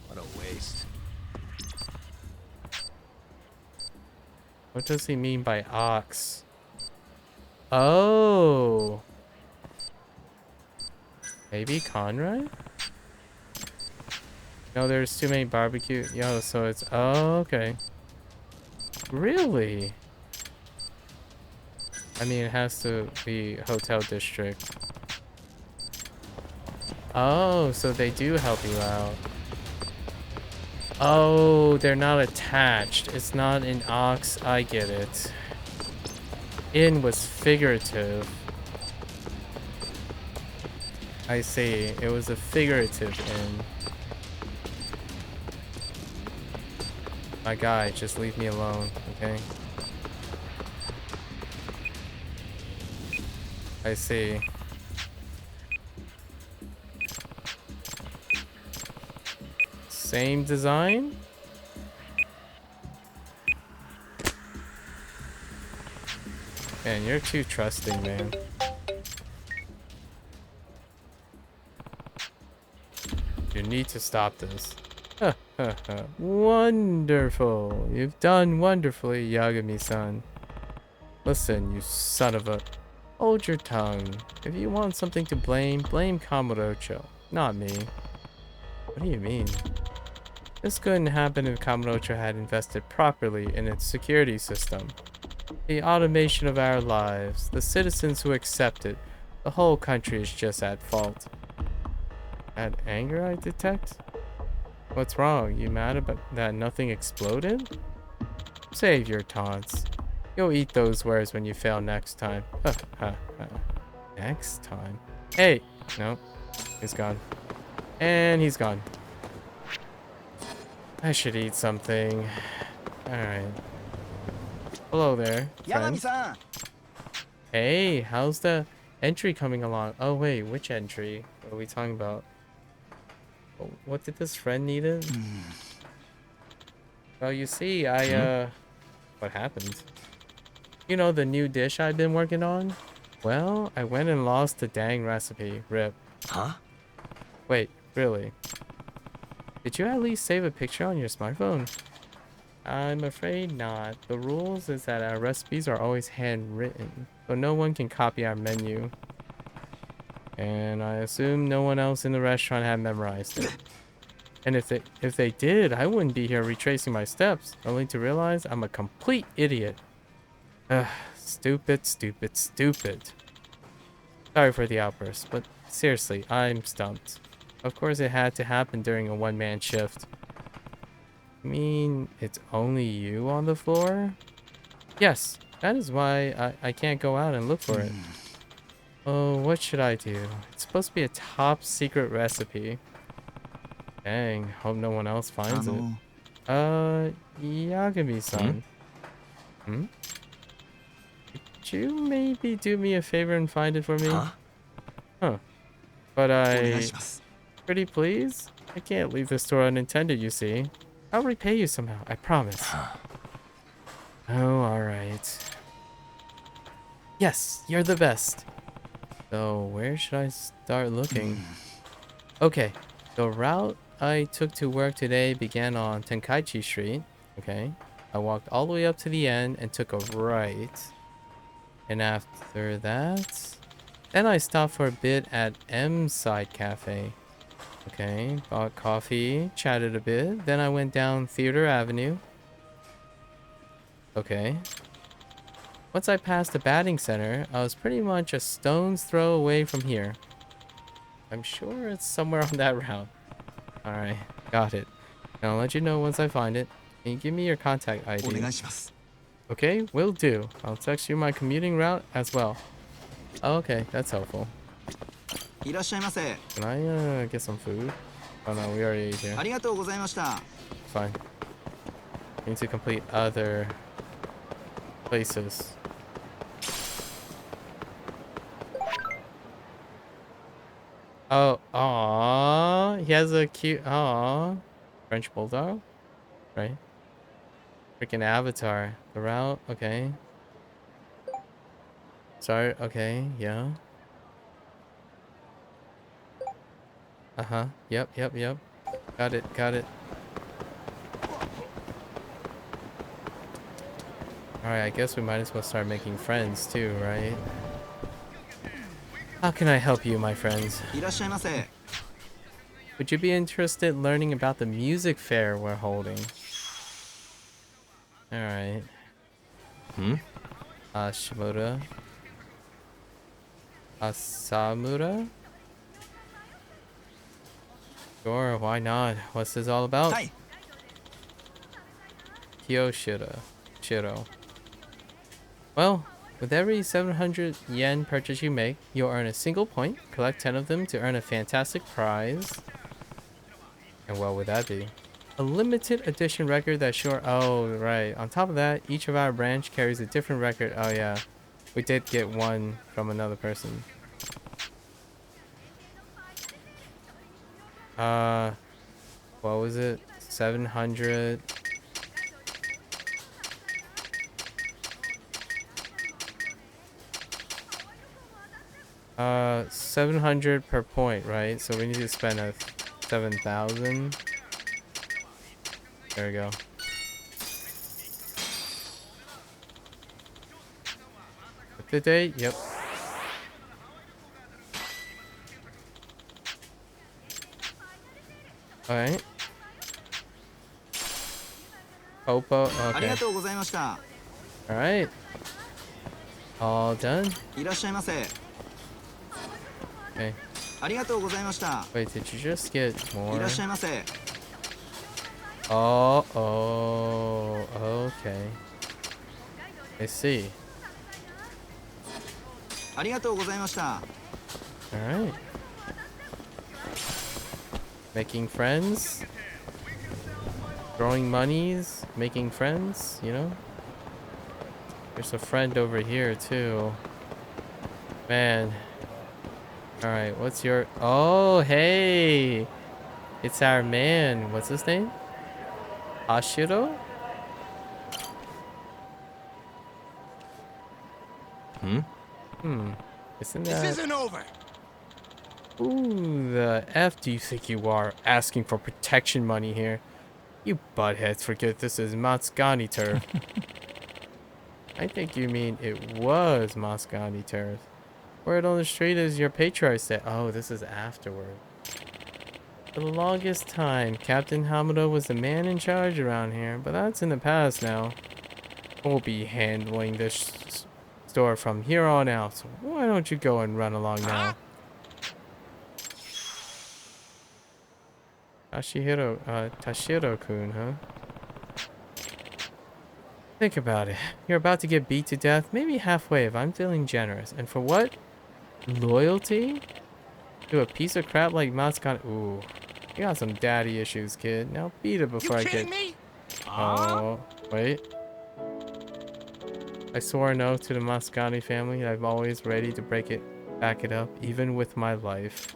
What a waste. What does he mean by ox? Oh. Maybe Conrad? No, there's too many barbecue. Yo, so it's... Oh, okay. Really? I mean, it has to be hotel district. Oh, so they do help you out. Oh, they're not attached. It's not an ox. I get it. In was figurative. I see. It was a figurative in. My guy, just leave me alone, okay? I see. Same design? Man, you're too trusting, man. You need to stop this. Wonderful. You've done wonderfully, Yagami-san. Listen, you son of a... Hold your tongue. If you want something to blame, blame Kamurocho, not me. What do you mean? This couldn't happen if Kamurocho had invested properly in its security system. The automation of our lives, the citizens who accept it, the whole country is just at fault. That anger I detect? What's wrong? You mad about that nothing exploded? Save your taunts. You'll eat those words when you fail next time. Next time? Hey! No, he's gone. And he's gone. I should eat something. Alright. Hello there, friend. Yagami-san! Hey, how's the entry coming along? Oh wait, which entry? What are we talking about? What did this friend needed? Well, you see, what happened? You know the new dish I've been working on? Well, I went and lost the dang recipe. Rip. Huh? Wait, really? Did you at least save a picture on your smartphone? I'm afraid not. The rules is that our recipes are always handwritten, so no one can copy our menu. And I assume no one else in the restaurant had memorized it. And if they did, I wouldn't be here retracing my steps, only to realize I'm a complete idiot. Ugh, stupid, stupid, stupid. Sorry for the outburst, but seriously, I'm stumped. Of course it had to happen during a one-man shift. You mean it's only you on the floor? Yes, that is why I can't go out and look for it. Oh, what should I do? It's supposed to be a top secret recipe. Dang, hope no one else finds it. Yagami-san. Hmm? Could you maybe do me a favor and find it for me? Huh. But pretty please? I can't leave the store unattended, you see. I'll repay you somehow, I promise. Oh, alright. Yes, you're the best. So, where should I start looking? Okay, the route I took to work today began on Tenkaichi Street. Okay. I walked all the way up to the end and took a right. And after that, then I stopped for a bit at M Side Cafe. Okay, bought coffee, chatted a bit. Then I went down Theater Avenue. Okay. Once I passed the batting center, I was pretty much a stone's throw away from here. I'm sure it's somewhere on that route. Alright, got it. I'll let you know once I find it. Can you give me your contact ID? Okay, will do. I'll text you my commuting route as well. Oh, okay, that's helpful. Can I get some food? Oh no, we already ate here. Fine. I need to complete other places. Oh, aww. He has a cute, aww. French bulldog? Right? Freaking avatar. The route, okay. Sorry, okay, yeah. Uh-huh, yep. Got it. Alright, I guess we might as well start making friends too, right? How can I help you, my friends? Would you be interested in learning about the music fair we're holding? Alright. Ashimura. Asamura? Sure, why not? What's this all about? Shiro. Well, with every 700 yen purchase you make, you'll earn a single point. Collect 10 of them to earn a fantastic prize. And what would that be? A limited edition record that sure... Oh, right. On top of that, each of our branch carries a different record. Oh, yeah. We did get one from another person. What was it? 700... 700 per point, right? So we need to spend a 7,000. There we go. Up to date? Yep. Alright. Popo. あり Okay. がとうございました。 All right. All done. いらっしゃいませ。 Okay. ありがとうございました。 Wait, did you just get い more? らっしゃいませ。 Oh, oh, okay. I see. ありがとうございました。 All right. Making friends, throwing monies, making friends, you know? There's a friend over here too. Man. All right, what's your... Oh, hey! It's our man. What's his name? Hashiro? Hmm. Isn't This that... isn't over. Who the F do you think you are asking for protection money here? You buttheads forget this is Matsugani turf. I think you mean it was Matsugani turf. Word on the street is your patriarch said. Oh, this is afterward. For the longest time, Captain Hamada was the man in charge around here, but that's in the past now. We'll be handling this store from here on out, so why don't you go and run along now? Tashiro-kun, huh? Think about it. You're about to get beat to death, maybe halfway if I'm feeling generous. And for what? Loyalty? To a piece of crap like Matsukane? Ooh. You got some daddy issues, kid. Now beat it before I get... Me? Oh, wait. I swore an oath to the Matsukane family. I'm always ready to back it up, even with my life.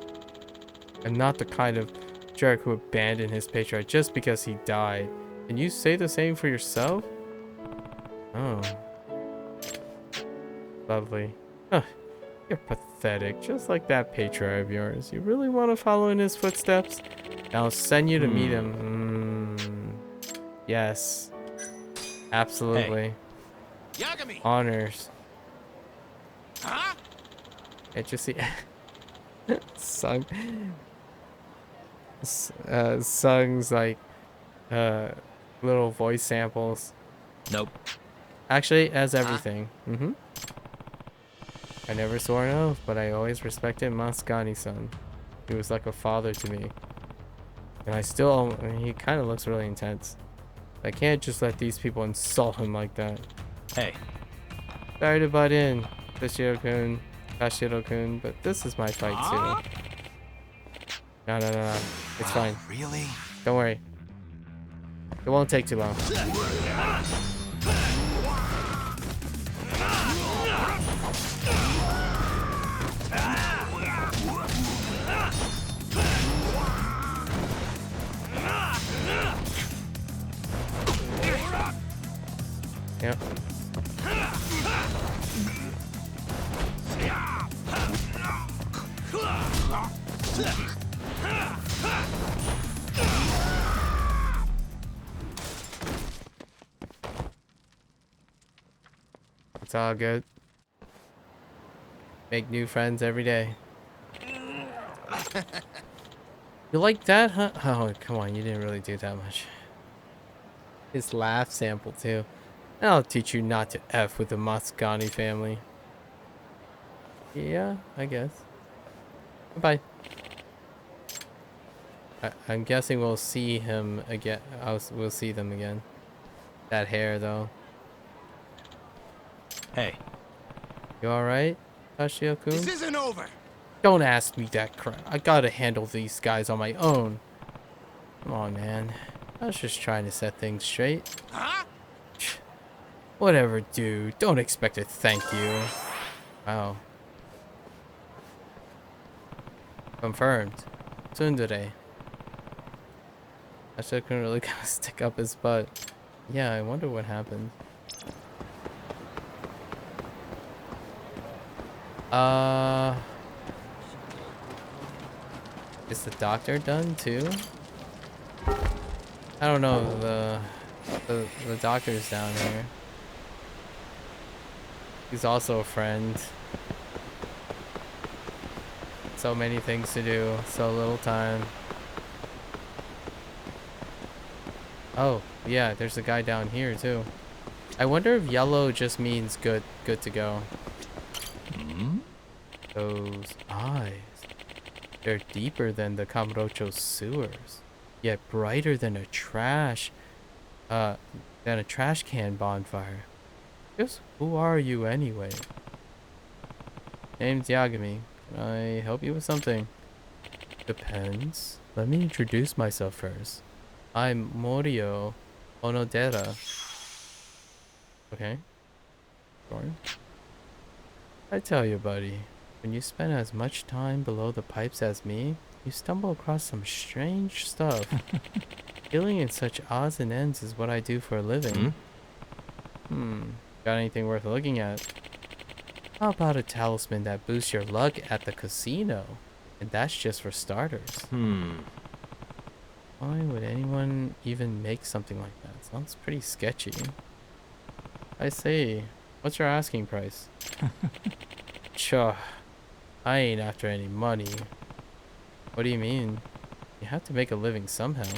I'm not the kind of jerk who abandoned his patriarch just because he died. Can you say the same for yourself? Oh. Lovely. Huh. You're pathetic, just like that patriarch of yours. You really want to follow in his footsteps? I'll send you to meet him. Yes. Absolutely. Hey. Yagami. Honors. Huh? Can't you see? Sung. Sung's like little voice samples. Nope. Actually, as everything. I never swore an oath, but I always respected Matsugane-san. He was like a father to me. And he kind of looks really intense. I can't just let these people insult him like that. Hey. Sorry to butt in, Tashiro-kun, but this is my fight too. No. It's fine. Really? Don't worry. It won't take too long. Yep. It's all good. Make new friends every day. You like that, huh? Oh, come on. You didn't really do that much. His laugh sample, too. I'll teach you not to F with the Matsugane family. Yeah, I guess. Bye. I'm guessing we'll see him again. We'll see them again. That hair, though. Hey. You alright, Tashio-kun? This isn't over. Don't ask me that crap. I gotta handle these guys on my own. Come on, man. I was just trying to set things straight. Huh? Whatever, dude. Don't expect a thank you. Wow. Confirmed. Tsundere. I should couldn't really kind of stick up his butt. Yeah, I wonder what happened. Is the doctor done too? I don't know. The doctor's down here. He's also a friend. So many things to do, so little time. Oh, yeah, there's a guy down here too. I wonder if yellow just means good to go. Those eyes. They're deeper than the Kamurocho sewers, yet brighter than uh, a trash can bonfire. Just who are you anyway? Name's Yagami. Can I help you with something? Depends. Let me introduce myself first. I'm Morio Onodera. Okay. Sure. I tell you, buddy, when you spend as much time below the pipes as me, you stumble across some strange stuff. Dealing in such odds and ends is what I do for a living. Got anything worth looking at? How about a talisman that boosts your luck at the casino? And that's just for starters. Why would anyone even make something like that? Sounds pretty sketchy. I see. What's your asking price? Sure. I ain't after any money. What do you mean? You have to make a living somehow.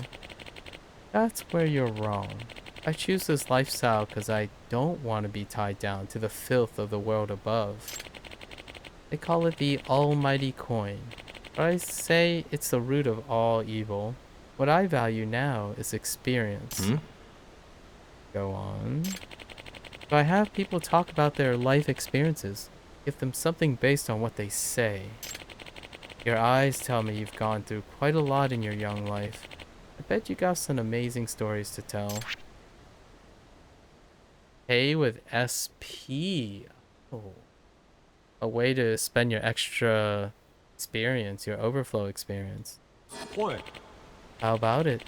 That's where you're wrong. I choose this lifestyle because I don't want to be tied down to the filth of the world above. They call it the almighty coin, but I say it's the root of all evil. What I value now is experience. Go on. So I have people talk about their life experiences. Give them something based on what they say. Your eyes tell me you've gone through quite a lot in your young life. I bet you got some amazing stories to tell. Pay with SP. Oh. A way to spend your extra experience, your overflow experience. What? How about it?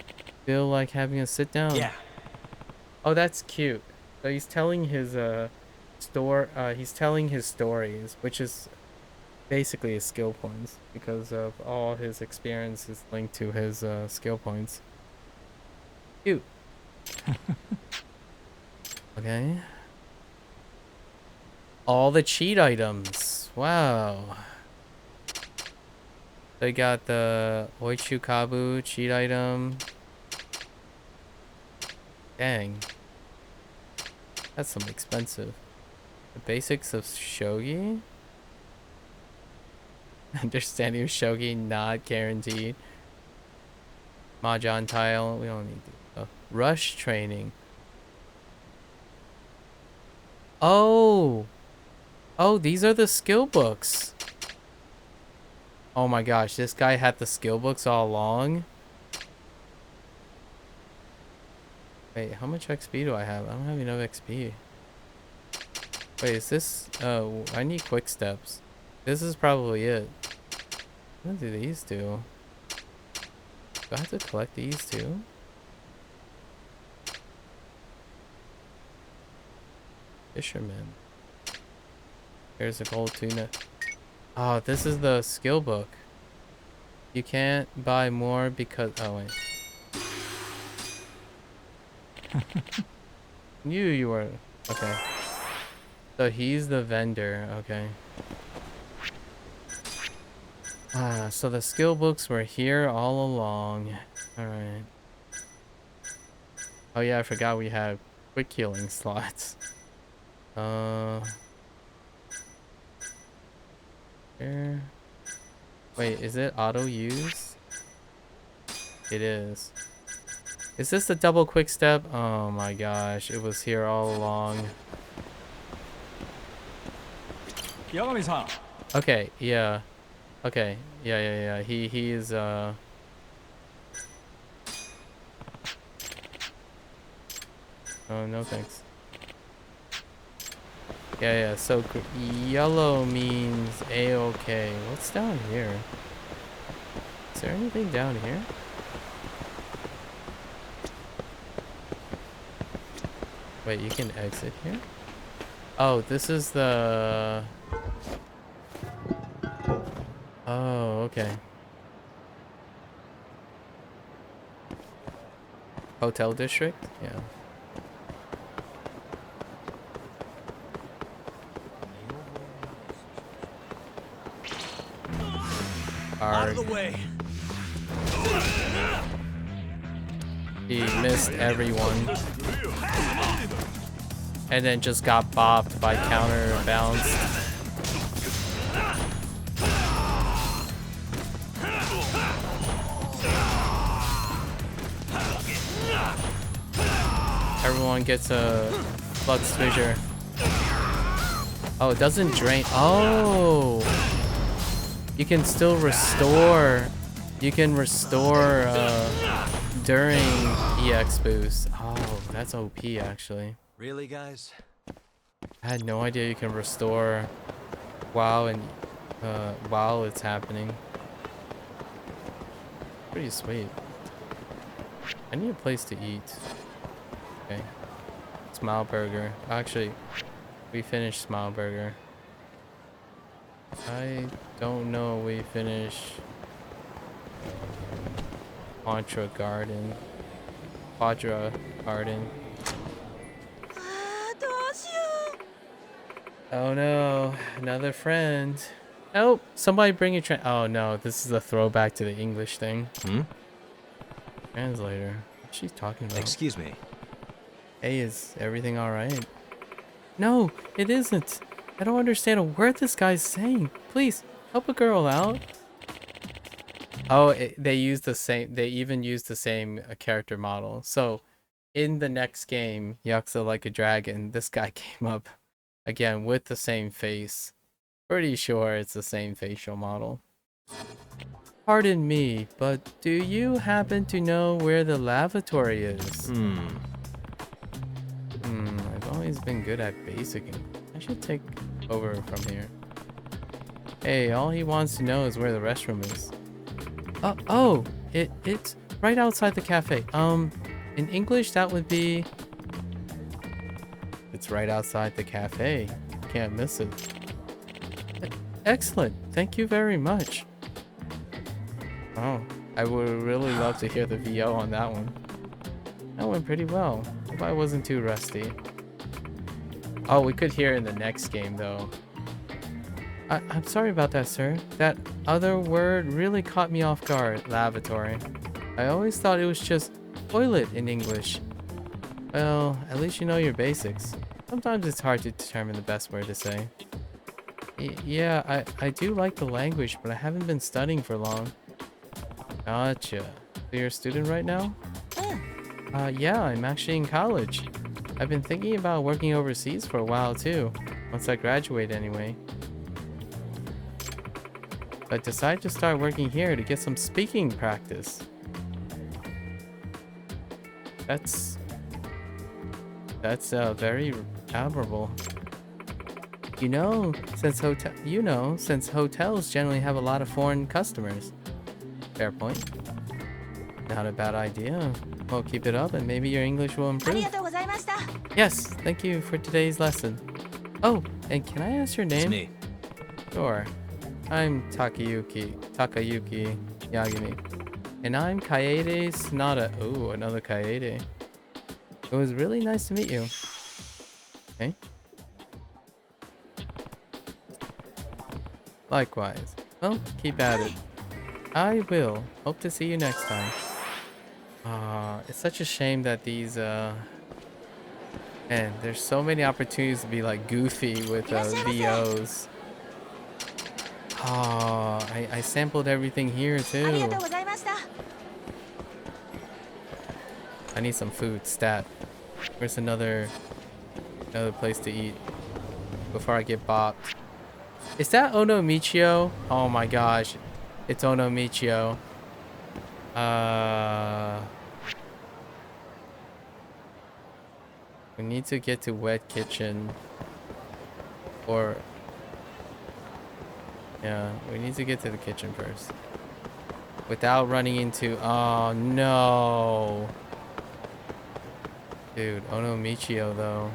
Feel like having a sit down? Yeah. Oh, that's cute. So he's telling his he's telling his stories, which is basically his skill points, because of all his experience is linked to his skill points. Cute. Okay. All the cheat items. Wow. They got the Oichukabu cheat item. Dang. That's some expensive. The basics of shogi? Understanding of shogi not guaranteed. Mahjong tile. We don't need to. Rush training. Oh! Oh, these are the skill books. Oh my gosh, this guy had the skill books all along. Wait, how much XP do I have? I don't have enough XP. Wait, is this... Oh, I need quick steps. This is probably it. What do these do? Do I have to collect these too? Fisherman. Here's a gold tuna. Oh, this is the skill book. You can't buy more because... Oh, wait. Knew you were... Okay. So he's the vendor. Okay. Ah, so the skill books were here all along. Alright. Oh yeah, I forgot we had quick healing slots. Here. Wait, is it auto use? It is. Is this the double quick step? Oh my gosh, it was here all along. Yagami-san. Okay, yeah. Okay, yeah. He is Oh, no thanks. Yeah, so yellow means A-okay. What's down here? Is there anything down here? Wait, you can exit here? Oh, this is the... Oh, okay. Hotel district? Yeah. Out of the way. He missed everyone. And then just got bopped by counterbalance. Everyone gets a flux fissure. Oh, it doesn't drain. Oh, you can still restore. You can restore during EX boost. Oh, that's OP actually. Really, guys? I had no idea you can restore while while it's happening. Pretty sweet. I need a place to eat. Okay. Smile Burger. Actually, we finished Smile Burger. I don't know we finished Quadra Garden. Oh no, another friend. Oh, somebody bring a oh no, this is a throwback to the English thing. Translator. What's she talking about? Excuse me. Hey, is everything alright? No, it isn't. I don't understand a word this guy's saying. Please, help a girl out. Oh, they use the same. They even use the same character model. So, in the next game, Yakuza Like a Dragon, this guy came up again with the same face. Pretty sure it's the same facial model. Pardon me, but do you happen to know where the lavatory is? I've always been good at basicing. I should take over from here. Hey, all he wants to know is where the restroom is. Oh, it's right outside the cafe. In English that would be... It's right outside the cafe. Can't miss it. Excellent. Thank you very much. Oh, I would really love to hear the VO on that one. That went pretty well. Hope I wasn't too rusty. Oh, we could hear in the next game though. I'm sorry about that, sir. That other word really caught me off guard. Lavatory. I always thought it was just toilet in English. Well, at least you know your basics. Sometimes it's hard to determine the best word to say. Yeah, I do like the language, but I haven't been studying for long. Gotcha. So you're a student right now? Yeah, I'm actually in college. I've been thinking about working overseas for a while too. Once I graduate anyway. I decided to start working here to get some speaking practice. That's very admirable. You know, since hotels generally have a lot of foreign customers. Fair point. Not a bad idea. Well, keep it up and maybe your English will improve. Yes, thank you for today's lesson. Oh, and can I ask your name? It's me. Sure. I'm Takayuki Yagami. And I'm Kaede Sonata. Ooh, another Kaede. It was really nice to meet you. Okay. Likewise. Well, keep at it. I will. Hope to see you next time. It's such a shame that these, man, there's so many opportunities to be like goofy with VOs. I sampled everything here too. I need some food, stat. Where's another place to eat before I get bopped? Is that Ono Michio? Oh my gosh. It's Ono Michio. We need to get to Wet Kitchen. Or... yeah, we need to get to the kitchen first. Without running into... oh no! Dude, Ono Michio though.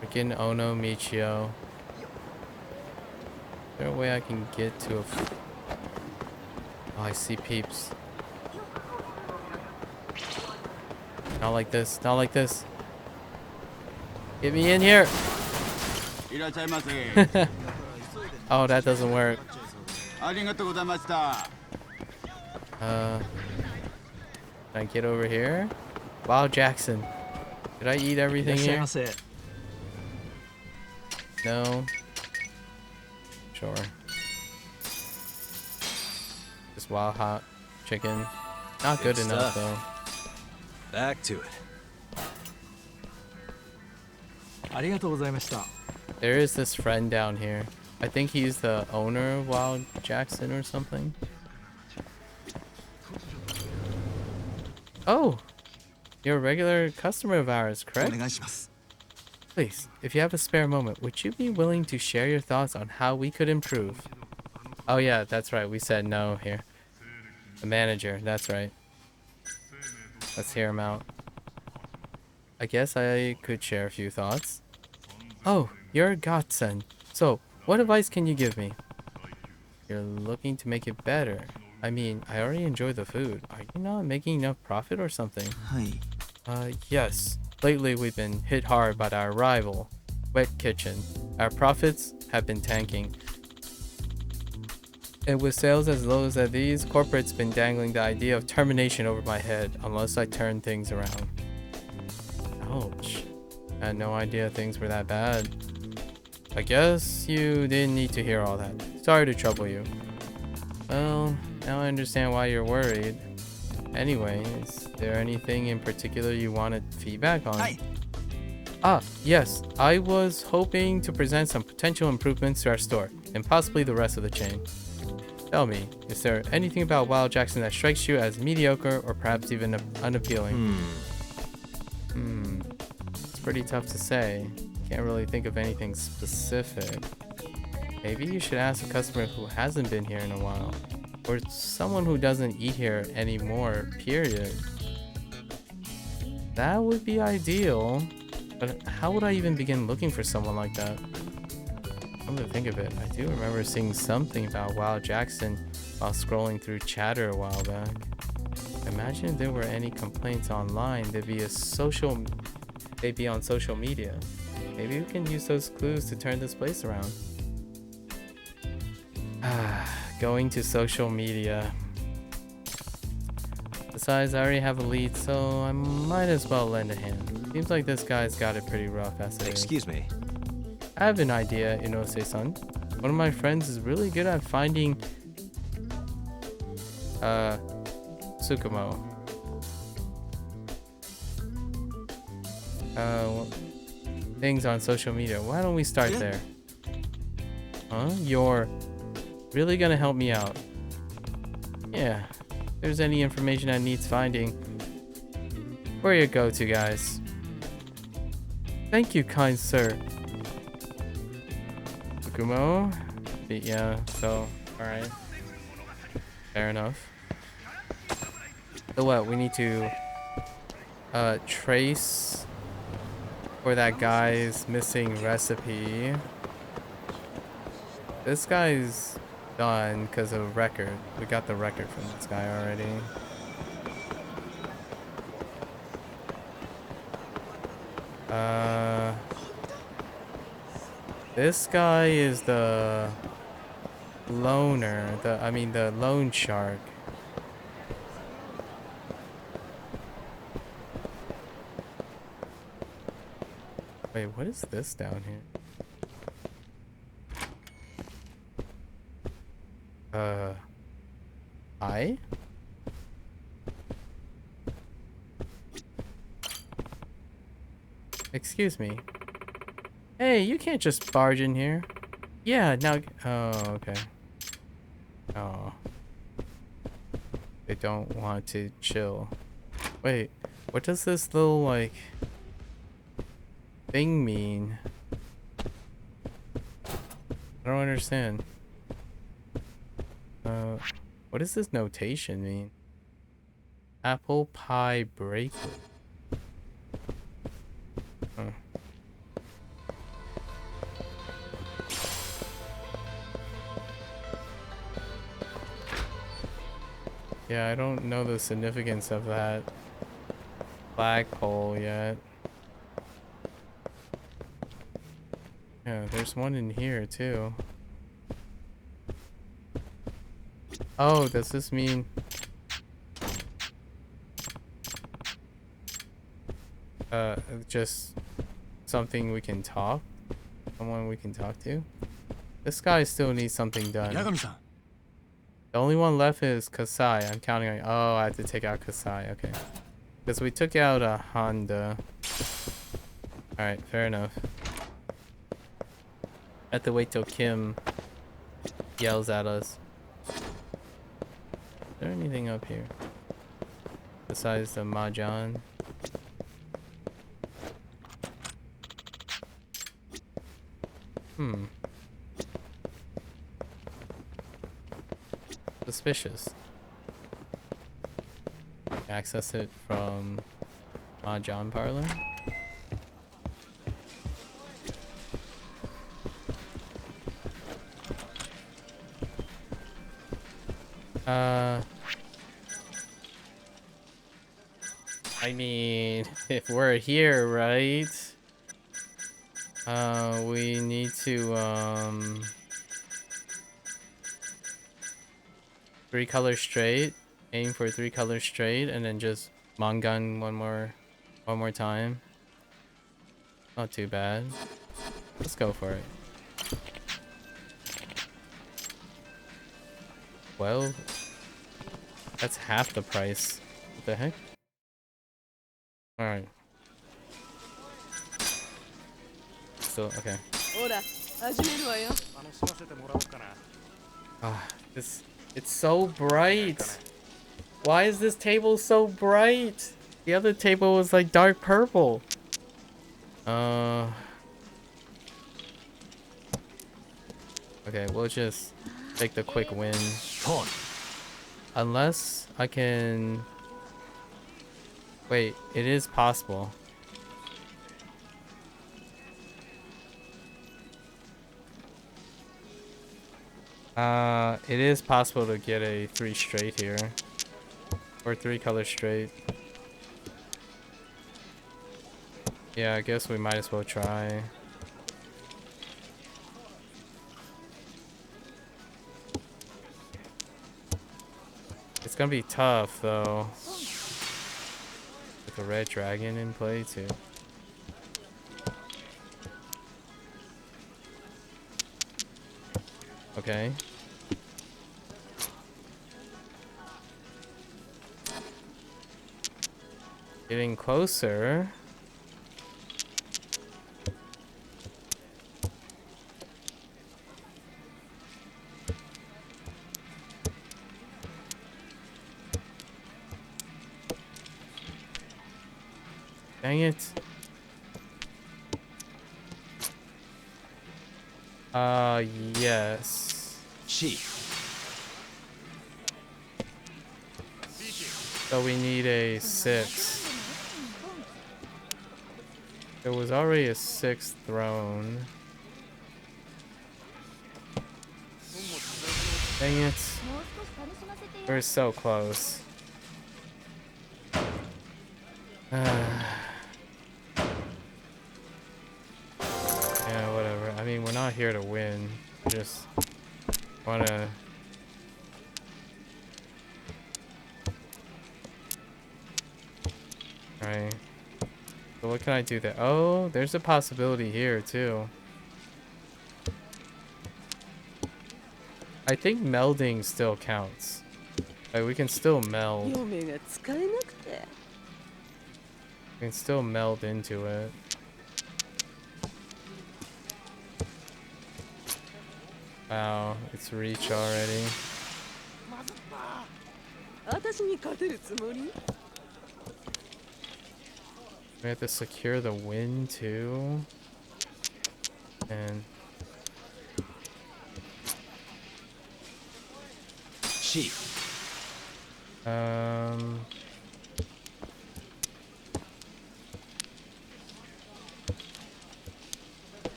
Freaking Ono Michio. Is there a way I can get to a... oh, I see peeps. Not like this, not like this. Get me in here! Oh, that doesn't work. Can I get over here? Wow, Jackson. Did I eat いらっ everything しゃい here? ませ。 No. Sure. Just wild hot chicken. Not good Good enough stuff. though. Back to it. ありがとうございました。 There is this friend down here. I think he's the owner of Wild Jackson or something. Oh! You're a regular customer of ours, お correct? 願いします。 Please, if you have a spare moment, would you be willing to share your thoughts on how we could improve? Oh yeah, that's right. We said no here. The manager, that's right. Let's hear him out. I guess I could share a few thoughts. Oh, you're a godsend. So, what advice can you give me? You're looking to make it better. I mean, I already enjoy the food. Are you not making enough profit or something? はい。 Yes. Lately we've been hit hard by our rival, Wet Kitchen. Our profits have been tanking. And with sales as low as these, corporate's been dangling the idea of termination over my head unless I turn things around. Ouch. I had no idea things were that bad. I guess you didn't need to hear all that. Sorry to trouble you. Well, now I understand why you're worried. Anyway, is there anything in particular you wanted feedback on? はい。 Ah, yes. I was hoping to present some potential improvements to our store, and possibly the rest of the chain. Tell me, is there anything about Wild Jackson that strikes you as mediocre or perhaps even unappealing? It's pretty tough to say. Can't really think of anything specific. Maybe you should ask a customer who hasn't been here in a while. Or someone who doesn't eat here anymore, period. That would be ideal. But how would I even begin looking for someone like that? Come to think of it, I do remember seeing something about Wild Jackson while scrolling through chatter a while back. Imagine if there were any complaints online, they'd be on social media. Maybe we can use those clues to turn this place around. Going to social media. Besides, I already have a lead, so I might as well lend a hand. Seems like this guy's got it pretty rough as it is. Excuse me. I have an idea, Inose-san. One of my friends is really good at finding Tsukumo. Things on social media. Why don't we start there? Huh? You're really gonna help me out? Yeah. If there's any information that needs finding, where you go to, guys? Thank you, kind sir. Tsukumo? Yeah, so, alright. Fair enough. So what, we need to trace for that guy's missing recipe. This guy's done because of record. We got the record from this guy already. This guy is the loner, the loan shark. Wait, what is this down here? Hi? Excuse me. Hey, you can't just barge in here. Yeah, now... Oh, okay. Oh. They don't want to chill. Wait, what does this little, like... thing mean? I don't understand. What does this notation mean? Apple pie bracelet. Huh. Yeah, I don't know the significance of that flagpole yet. Yeah, there's one in here too. Oh, does this mean... Just something we can talk. Someone we can talk to. This guy still needs something done. Yagami-san. The only one left is Kasai. I'm counting on. Oh, I have to take out Kasai. Okay. Because we took out a Honda. Alright, fair enough. I have to wait till Kim yells at us. Is there anything up here? Besides the Mahjong? Suspicious. Access it from Mahjong Parlor? I mean, if we're here, right? We need to, 3 colors straight. Aim for 3 colors straight, and then just Mangan one more time. Not too bad. Let's go for it. Well, that's half the price. What the heck? Alright. Still, okay. Ah, it's so bright. Why is this table so bright? The other table was like dark purple. Okay, we'll just take the quick win. Unless I can... Wait, it is possible. It is possible to get a 3 straight here. Or 3 colors straight. Yeah, I guess we might as well try. It's gonna be tough though. With the red dragon in play too. Okay. Getting closer. Dang it. Yes. She. So we need a 6. There was already a 6th throne. Dang it. We're so close. Yeah, whatever. I mean, we're not here to win. We just wanna... Alright. So what can I do there? Oh, there's a possibility here too. I think melding still counts. Like, we can still meld. We can still meld into it. Wow, it's reach already. We have to secure the win too. And She.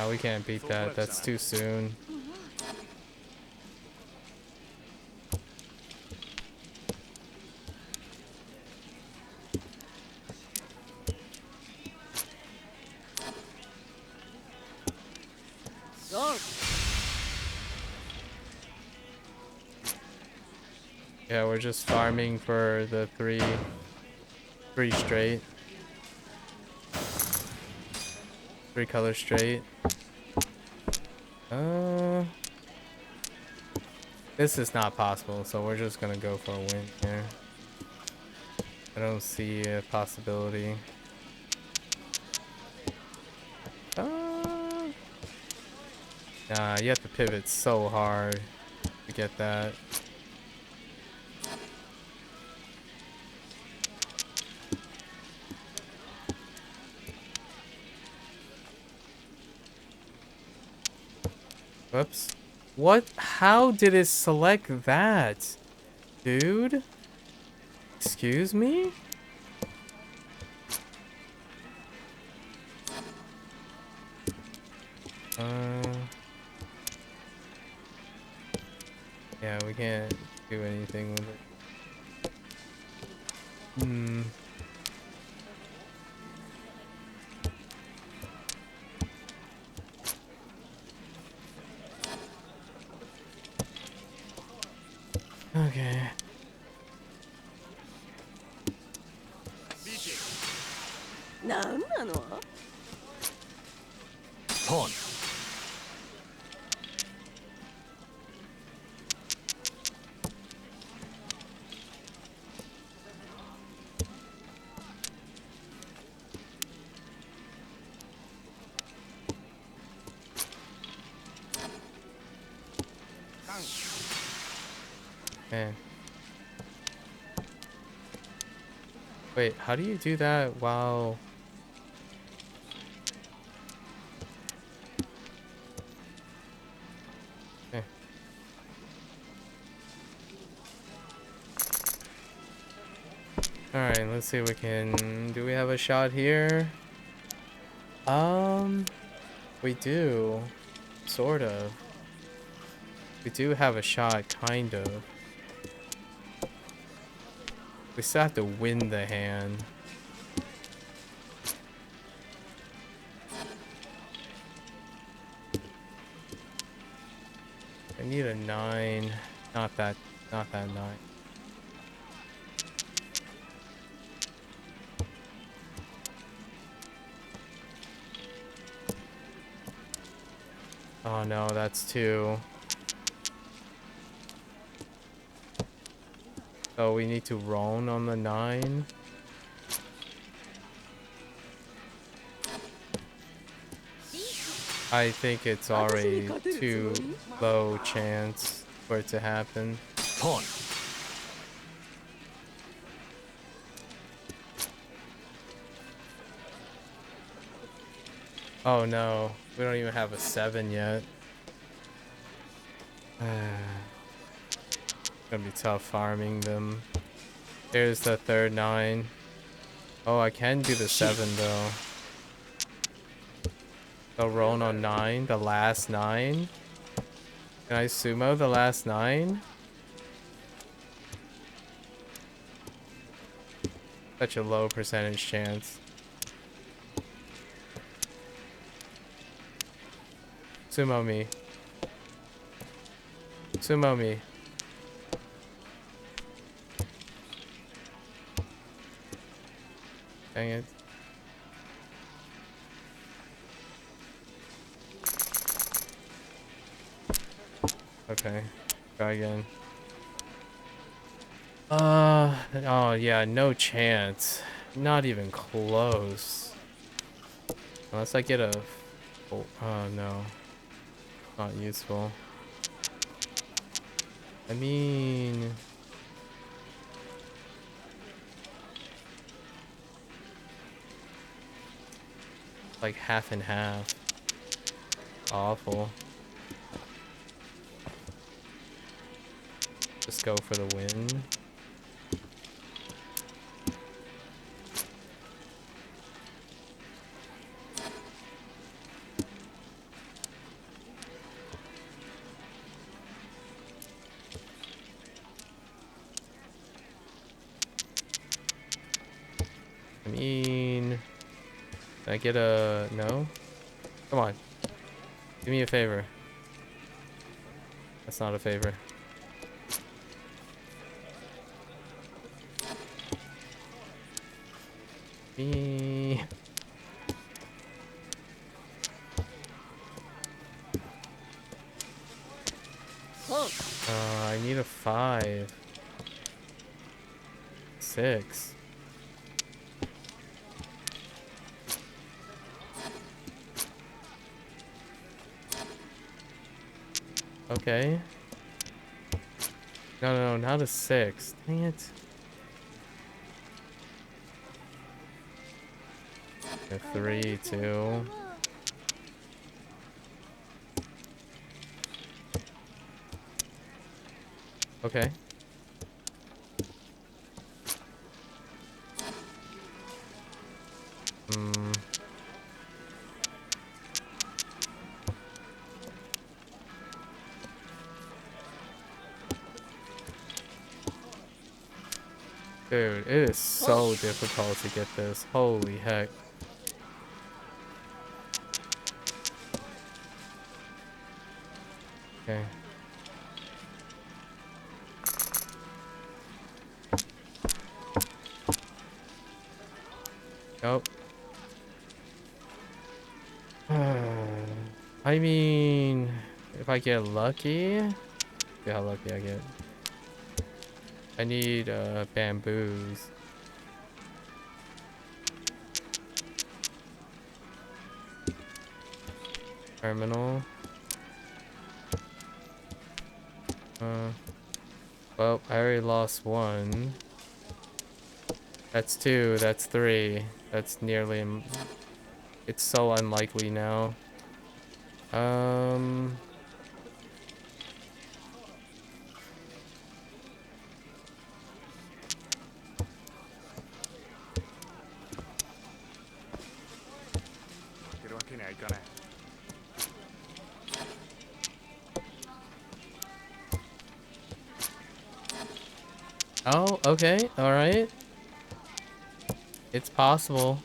We can't beat that. That's too soon. Yeah, we're just farming for the three straight. 3 colors straight. This is not possible, so we're just gonna go for a win here. I don't see a possibility. Nah, you have to pivot so hard to get that. Whoops. What? How did it select that? Dude? Excuse me? Yeah, we can't do anything with it. Hmm. Okay. Pawn. Man. Wait, how do you do that while... Okay. Alright, let's see if we can... Do we have a shot here? We do. Sort of. We do have a shot, kind of. We still have to win the hand. I need a 9. Not that 9. Oh no, that's 2. So we need to roll on the 9. I think it's already too low chance for it to happen. Pawn. Oh no, we don't even have a 7 yet. Gonna be tough farming them. There's the third 9. Oh, I can do the 7 though. So rolling on 9, the last 9. Can I sumo the last 9? Such a low percentage chance. Sumo me. Sumo me. Dang it. Okay. Try again. Oh yeah, no chance. Not even close. Unless I get a... Oh no. Not useful. I mean... Like half and half. Awful. Just go for the win. I mean... Can I get a... No? Come on. Do me a favor. That's not a favor. 5. 6. Okay. No, not a 6. Dang it. A 3, 2. Okay. Dude, it is so difficult to get this. Holy heck. Okay. Nope. I mean, if I get lucky, see how lucky I get. I need bamboos. Terminal. Well, I already lost 1. That's 2. That's 3. That's nearly. It's so unlikely now. Oh, okay. All right. It's possible.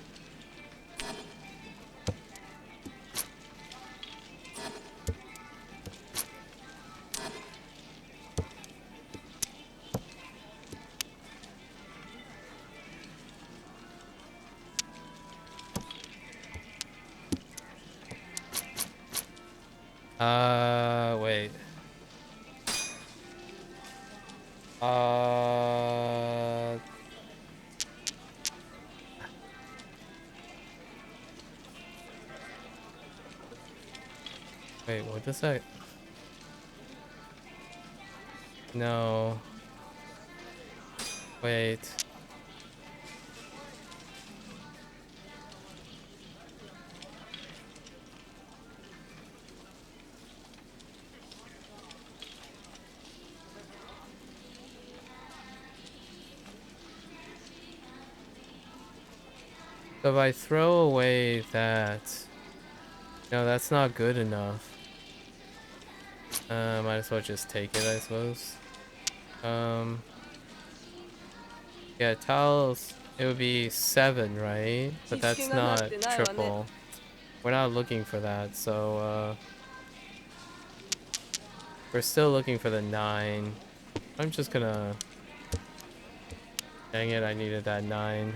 Wait. Wait, what does that? No. Wait. So if I throw away that, no, that's not good enough. Might as well just take it, I suppose. Yeah, tiles, it would be 7, right? But that's not triple. We're not looking for that, so, we're still looking for the 9. I'm just gonna... Dang it, I needed that 9.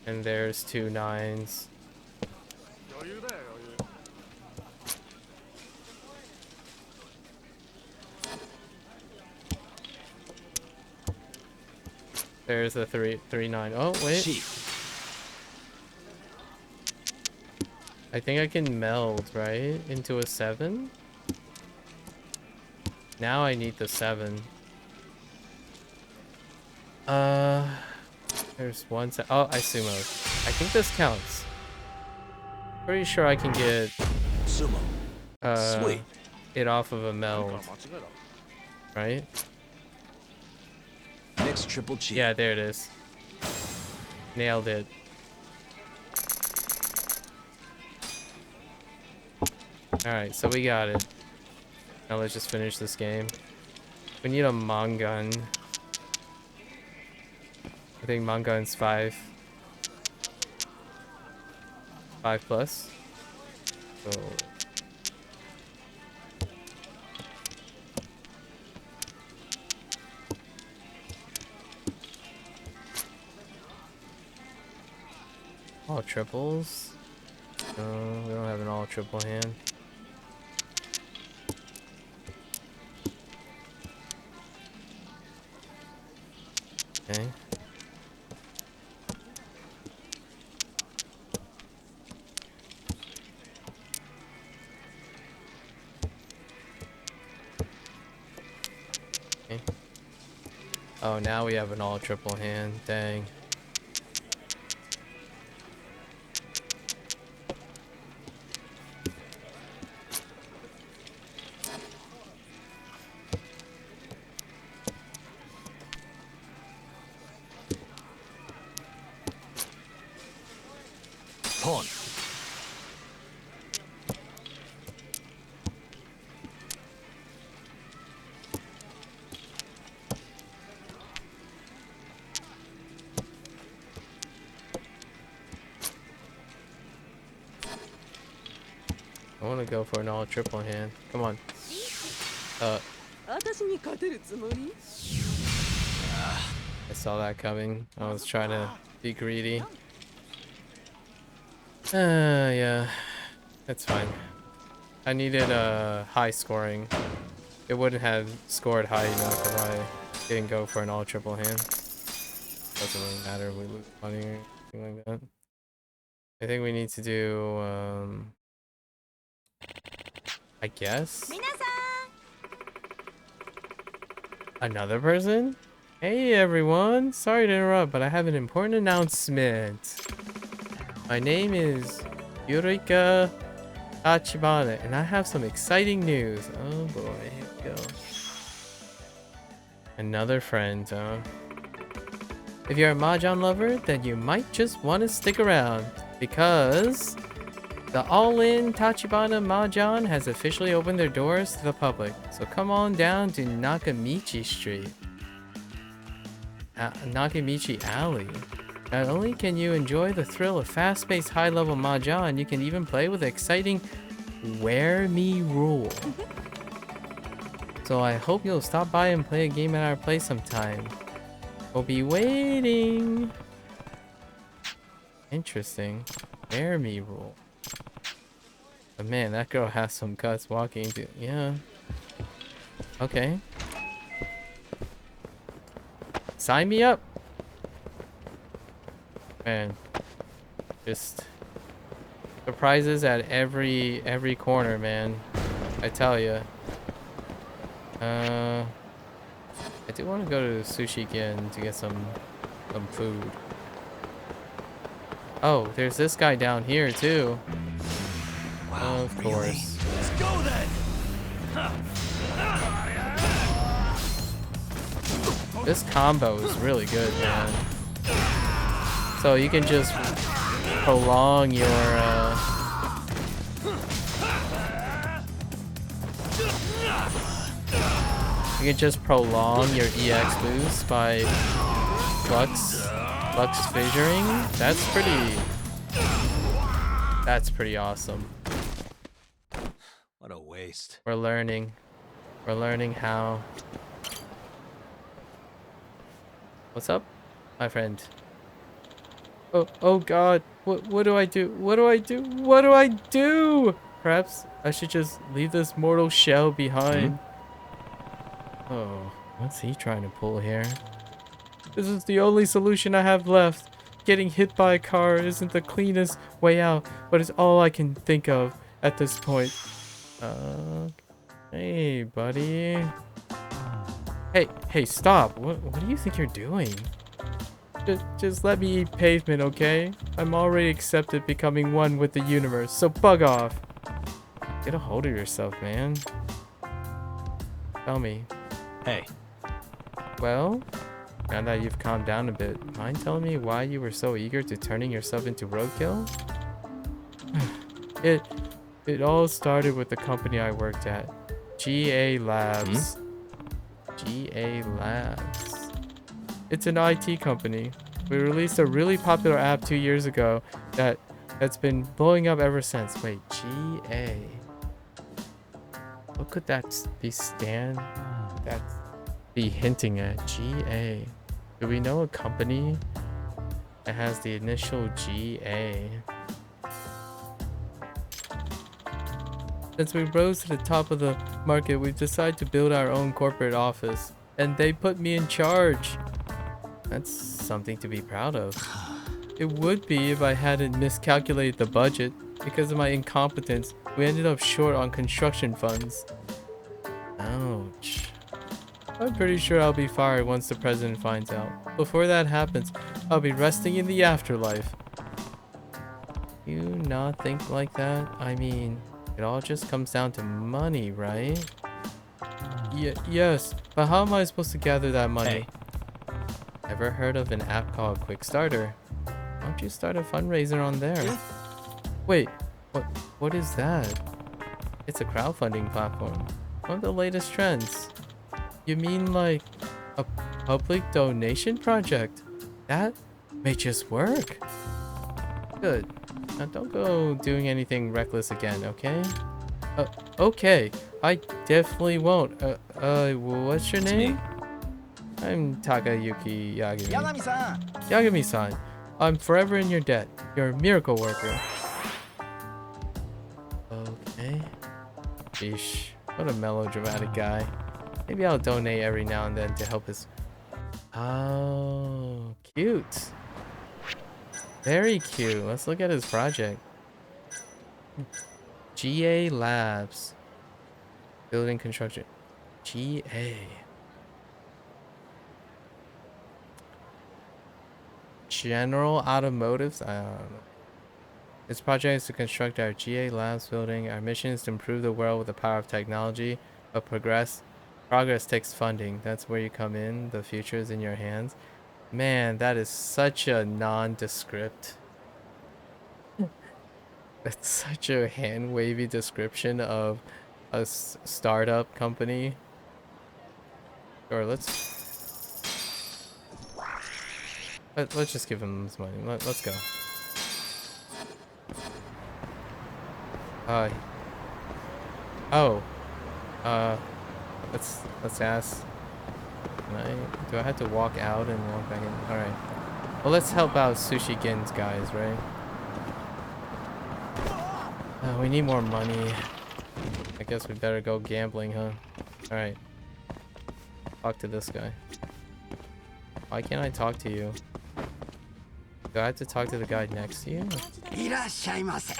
And there's 2 9s. There's a 3 9. Oh, wait. Sheep. I think I can meld, right? Into a 7? Now I need the 7. There's one set. Oh, I sumo. I think this counts. Pretty sure I can get Sumo. Sweet. it off of a meld. Right? Next triple cheat. Yeah, there it is. Nailed it. Alright, so we got it. Now let's just finish this game. We need a Mongun. I think Mongun's 5. 5 plus. So... all triples. No, we don't have an all triple hand. Okay. Okay. Oh, now we have an all triple hand. Dang. Pawn. I want to go for an all triple hand. Come on. 私に勝てるつもり？ I saw that coming. I was trying to be greedy. Yeah. That's fine. I needed a high scoring. It wouldn't have scored high enough if I didn't go for an all triple hand. Doesn't really matter if we lose money or anything like that. I think we need to do, I guess? 皆さ Another person? Hey everyone! Sorry to interrupt, but I have an important announcement. My name is Yurika Tachibana, and I have some exciting news. Oh boy, here we go. Another friend, huh? If you're a Mahjong lover, then you might just want to stick around, because the all-in Tachibana Mahjong has officially opened their doors to the public. So come on down to Nakamichi Street. Nakamichi Alley. Not only can you enjoy the thrill of fast-paced high-level Mahjong, you can even play with the exciting Wear Me rule. So I hope you'll stop by and play a game at our place sometime. We'll be waiting. Interesting. Wear Me rule. But man, that girl has some guts walking into... Yeah. Okay. Sign me up. Man. Just... surprises at every corner, man. I tell ya. I do want to go to Sushi Gen to get some food. Oh, there's this guy down here too. Wow, Of really? course. Let's go then. This combo is really good, man. So you can just prolong your EX boost by flux fissuring. That's pretty awesome. What a waste. We're learning how. What's up, my friend? Oh God! What do I do? What do I do? What do I do? Perhaps I should just leave this mortal shell behind. Oh, what's he trying to pull here? This is the only solution I have left. Getting hit by a car isn't the cleanest way out, but it's all I can think of at this point. Hey, buddy. Hey, stop. What do you think you're doing? Just let me eat pavement, okay? I'm already accepted becoming one with the universe, so bug off. Get a hold of yourself, man. Tell me. Hey. Well, now that you've calmed down a bit, mind telling me why you were so eager to turning yourself into roadkill? It all started with the company I worked at, GA Labs. GA Labs. It's an IT company. We released a really popular app 2 years ago that's been blowing up ever since. Wait, GA. What could that be hinting at? GA. Do we know a company that has the initial GA? Since we rose to the top of the market, we've decided to build our own corporate office. And they put me in charge. That's something to be proud of. It would be if I hadn't miscalculated the budget. Because of my incompetence, we ended up short on construction funds. Ouch. I'm pretty sure I'll be fired once the president finds out. Before that happens, I'll be resting in the afterlife. You not think like that? I mean, it all just comes down to money, right? Yes, but how am I supposed to gather that money? Hey. Ever heard of an app called Quickstarter? Why don't you start a fundraiser on there? Wait, what is that? It's a crowdfunding platform. One of the latest trends. You mean like a public donation project? That may just work. Good. Now don't go doing anything reckless again, okay? Okay. I definitely won't. What's your name? I'm Takayuki Yagami. 八神さん Yagami-san, I'm forever in your debt. You're a miracle worker. Okay. Sheesh. What a melodramatic guy. Maybe I'll donate every now and then to help his... Oh, cute. Very cute. Let's look at his project. GA Labs. Building construction. GA. General Automotives? I don't know. This project is to construct our GA Labs building. Our mission is to improve the world with the power of technology, but progress takes funding. That's where you come in. The future is in your hands. Man, that is such a nondescript. That's such a hand-wavy description of a startup company. Or let's just give him this money. Let's go. Let's ask. Do I have to walk out and walk back in? All right. Well, let's help out Sushi Gin's guys, right? We need more money. I guess we better go gambling, huh? All right. Talk to this guy. Why can't I talk to you? Do I have to talk to the guy next to you? いらっしゃいませ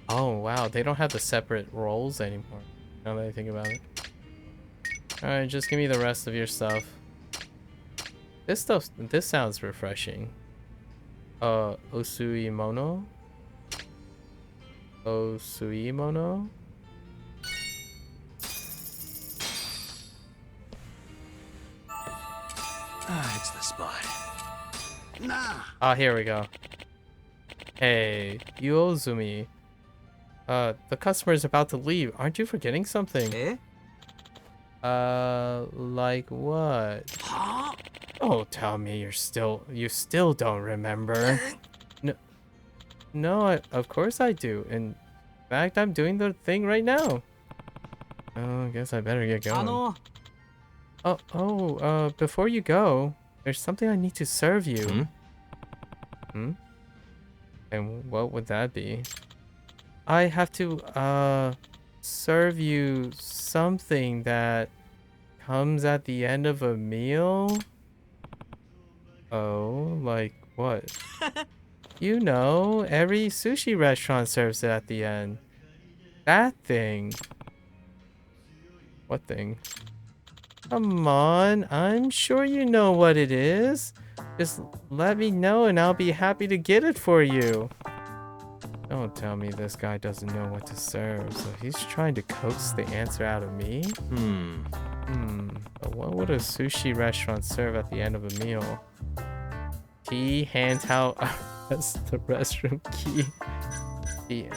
Oh, wow. They don't have the separate roles anymore. Now that I think about it. Alright, just give me the rest of your stuff. This sounds refreshing. Osuimono? Osuimono? It's the spot. なあ Ah, here we go. Hey, Yuozumi. The customer is about to leave. Aren't you forgetting something? え Like what? は Oh, tell me you still don't remember. No, of course I do. In fact, I'm doing the thing right now. Oh, I guess I better get あ going. の Before you go, there's something I need to serve you. Hmm? And what would that be? I have to, serve you something that comes at the end of a meal? Oh, like what? You know, every sushi restaurant serves it at the end. That thing. What thing? Come on, I'm sure you know what it is. Just let me know and I'll be happy to get it for you. Don't tell me this guy doesn't know what to serve, so he's trying to coax the answer out of me? But what would a sushi restaurant serve at the end of a meal? Tea, hand towel, that's the restroom key. Tea,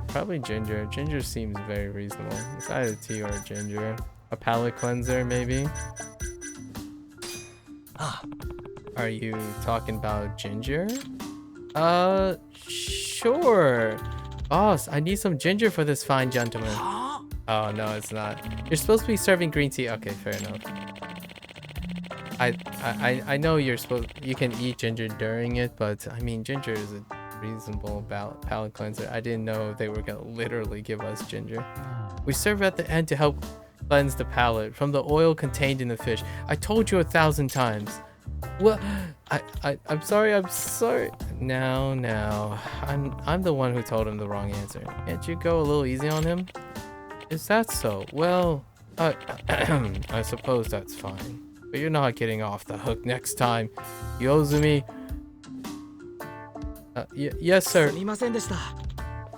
probably ginger. Ginger seems very reasonable. It's either tea or ginger. A palate cleanser, maybe? Are you talking about ginger? Sure. Boss, I need some ginger for this fine gentleman. Oh, no, it's not. You're supposed to be serving green tea. Okay, fair enough. I know you can eat ginger during it, but I mean, ginger is a reasonable about palate cleanser. I didn't know they were gonna literally give us ginger. We serve at the end to help cleanse the palate from the oil contained in the fish. I told you 1,000 times. Well, I'm sorry. I'm sorry. Now, I'm the one who told him the wrong answer. Can't you go a little easy on him? Is that so? Well, I suppose that's fine. But you're not getting off the hook next time. Yozumi. Yes, sir. すみませんでした。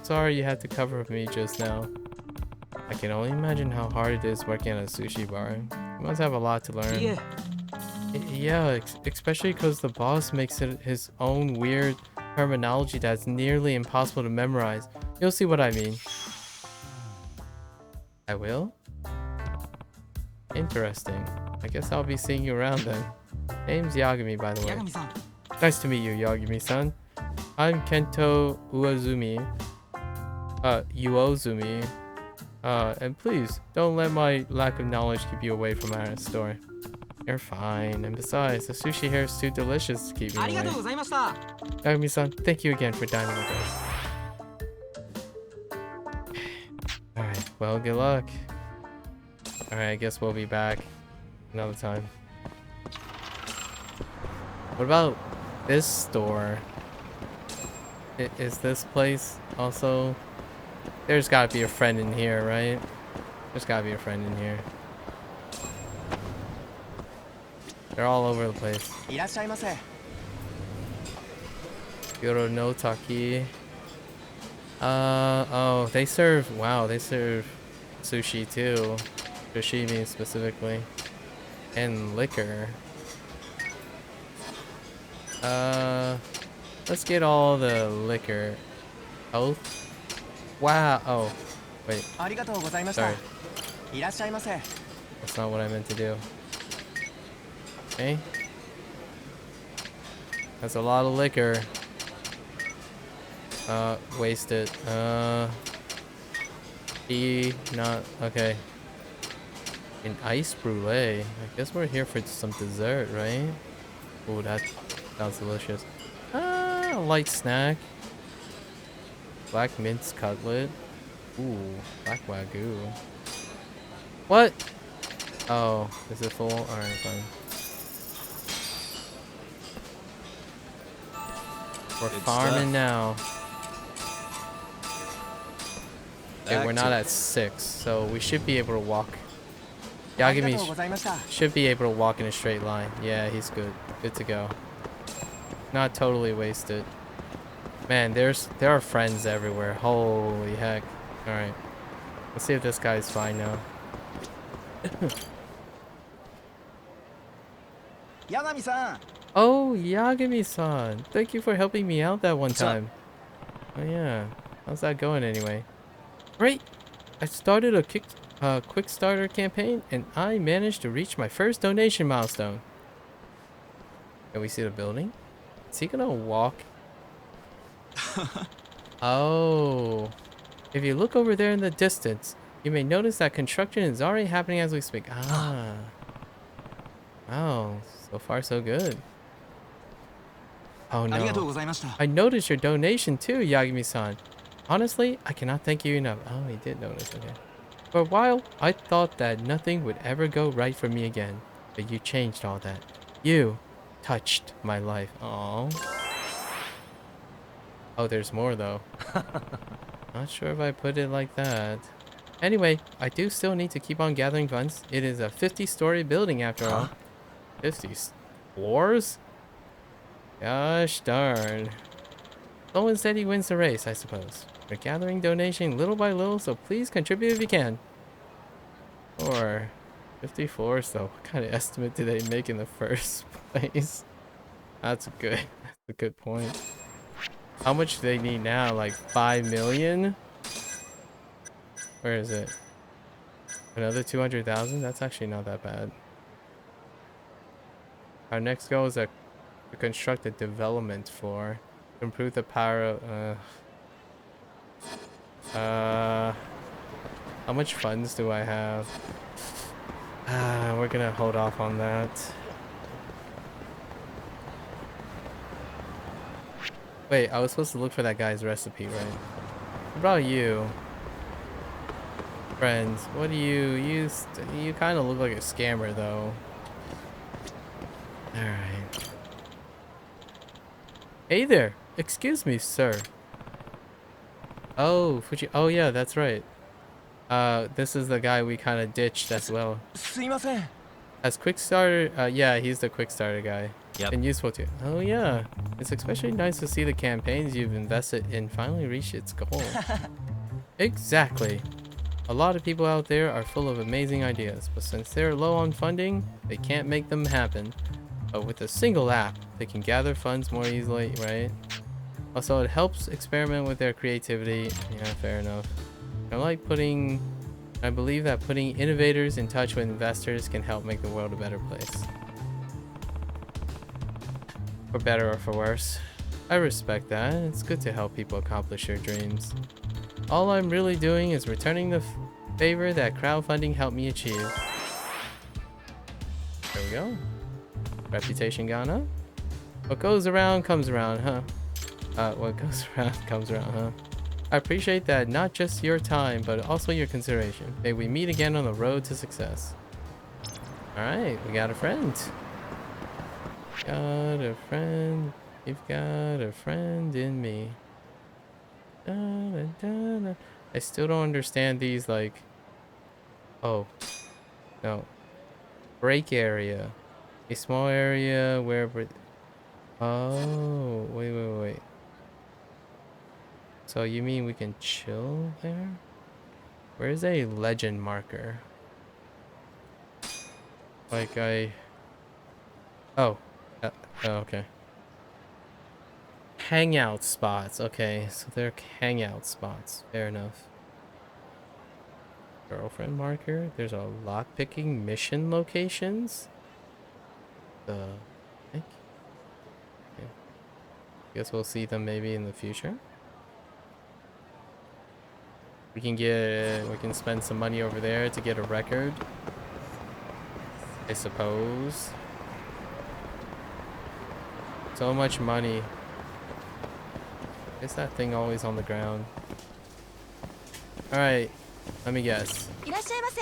Sorry you had to cover me just now. I can only imagine how hard it is working at a sushi bar. You must have a lot to learn. いえ、 Yeah, especially because the boss makes it his own weird terminology that's nearly impossible to memorize. You'll see what I mean. I will? Interesting. I guess I'll be seeing you around then. Name's Yagami, by the way. 八神さん。 Nice to meet you, Yagami-san. I'm Kento Uozumi. Uozumi. And please, don't let my lack of knowledge keep you away from our store. You're fine. And besides, the sushi here is too delicious to keep me ありがとう away. ございました。 Yagami-san, thank you again for dining with us. Alright, well, good luck. Alright, I guess we'll be back another time. What about this store? Is this place also... There's gotta be a friend in here, right? There's gotta be a friend in here. They're all over the place. いらっしゃいませ。 Yoro no Taki. Oh, they serve, wow, they serve sushi too. Sashimi specifically. And liquor. Let's get all the liquor. Oh. Wow, oh. Wait, ありがとうございました。 sorry. いらっしゃいませ。 That's not what I meant to do. Okay. That's a lot of liquor. Waste it. Not okay. An ice brulee. I guess we're here for some dessert, right? Oh, that sounds delicious. A light snack. Black mince cutlet. Ooh, black wagyu. What? Oh, is it full? Alright, fine. We're Good farming stuff. now. Okay, Back we're not to- at 6, so we should be able to walk. ありがとう Yagami ございました。 should be able to walk in a straight line. Yeah, he's good. Good to go. Not totally wasted. Man, there are friends everywhere. Holy heck. Alright. Let's see if this guy's fine now. 八神さん。 Oh, Yagami-san. Thank you for helping me out that one What's up? time. Oh yeah. How's that going anyway? Great. I started a quick starter campaign and I managed to reach my first donation milestone. Can we see the building? Is he gonna walk? Oh. If you look over there in the distance, you may notice that construction is already happening as we speak. Ah. Wow. So far so good. Oh ありがとう no. ございました。 I noticed your donation too, Yagami-san. Honestly, I cannot thank you enough. Oh, he did notice, okay. For a while, I thought that nothing would ever go right for me again. But you changed all that. You touched my life. Aww. Oh, there's more though. Not sure if I put it like that. Anyway, I do still need to keep on gathering funds. It is a 50-story building after all. 50 floors? Gosh darn. Someone said he wins the race, I suppose. We're gathering donation little by little, so please contribute if you can. Or 50 floors though. What kind of estimate did they make in the first place? That's good. That's a good point. How much do they need now? Like 5 million? Where is it? Another 200,000? That's actually not that bad. Our next goal is to construct a development floor to improve the power of how much funds do I have? We're gonna hold off on that. Wait, I was supposed to look for that guy's recipe, right? What about you? Friends, what do you kind of look like a scammer, though. Alright. Hey there! Excuse me, sir. Oh, Fuji. Oh, yeah, that's right. This is the guy we kind of ditched as well. すいません As quick starter, yeah, he's the quick starter guy. Yep. And useful too. Oh yeah, it's especially nice to see the campaigns you've invested in finally reach its goal. Exactly. A lot of people out there are full of amazing ideas, but since they're low on funding, they can't make them happen. But with a single app, they can gather funds more easily, right? Also, it helps experiment with their creativity. Yeah, fair enough. I believe that putting innovators in touch with investors can help make the world a better place. For better or for worse. I respect that. It's good to help people accomplish their dreams. All I'm really doing is returning the favor that crowdfunding helped me achieve. There we go. Reputation gone up. What goes around comes around, huh? What goes around comes around, huh? I appreciate that, not just your time, but also your consideration. May we meet again on the road to success. Alright, we got a friend. Got a friend. You've got a friend in me. Da, da, da, da. I still don't understand these, like... Oh. No. Break area. A small area where... Oh, wait. So you mean we can chill there? Where's a legend marker? Like Oh. Oh, okay. Hangout spots. Okay, so they're hangout spots. Fair enough. Girlfriend marker. There's a lockpicking mission locations. The heck? Okay. Guess we'll see them maybe in the future. We can spend some money over there to get a record, I suppose. So much money. Is that thing always on the ground? Alright, let me guess. いらっしゃいませ。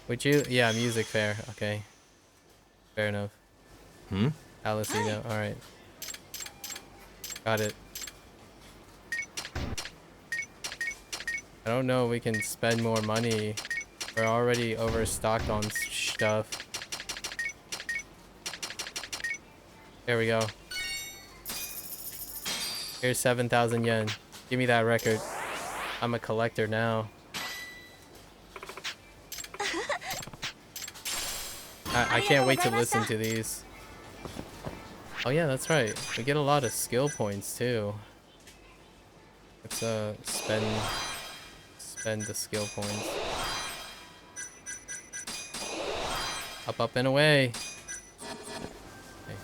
Would you? Yeah, music fair. Okay. Fair enough. Hmm? Alicino. Alright. Got it. I don't know if we can spend more money. We're already overstocked on stuff. There we go. Here's 7,000 yen. Give me that record. I'm a collector now. I can't wait to listen to these. Oh yeah, that's right. We get a lot of skill points too. Let's spend the skill points. Up and away. Okay.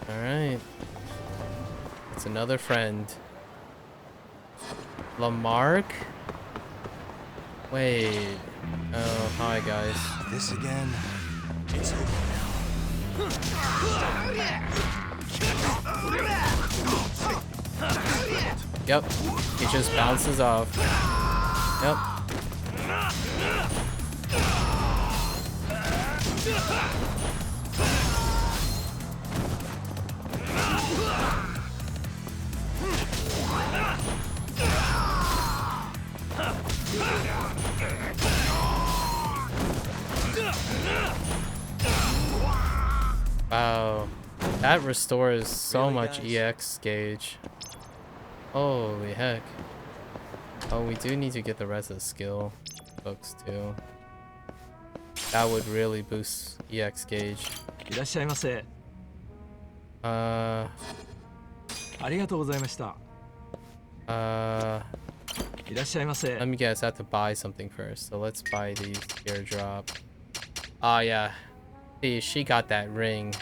Alright. It's another friend. Lamarck? Wait. Oh, hi guys. This again. It's over Yep. He just bounces off. Yep. Wow. That restores so Really, much guys? EX gauge. Holy heck. Oh, we do need to get the rest of the skill books too. That would really boost EX gauge. いらっしゃいませ。 Uh, ありがとうございました。 いらっしゃいませ。 let me guess, I have to buy something first. So let's buy these teardrop. Oh yeah. See, she got that ring.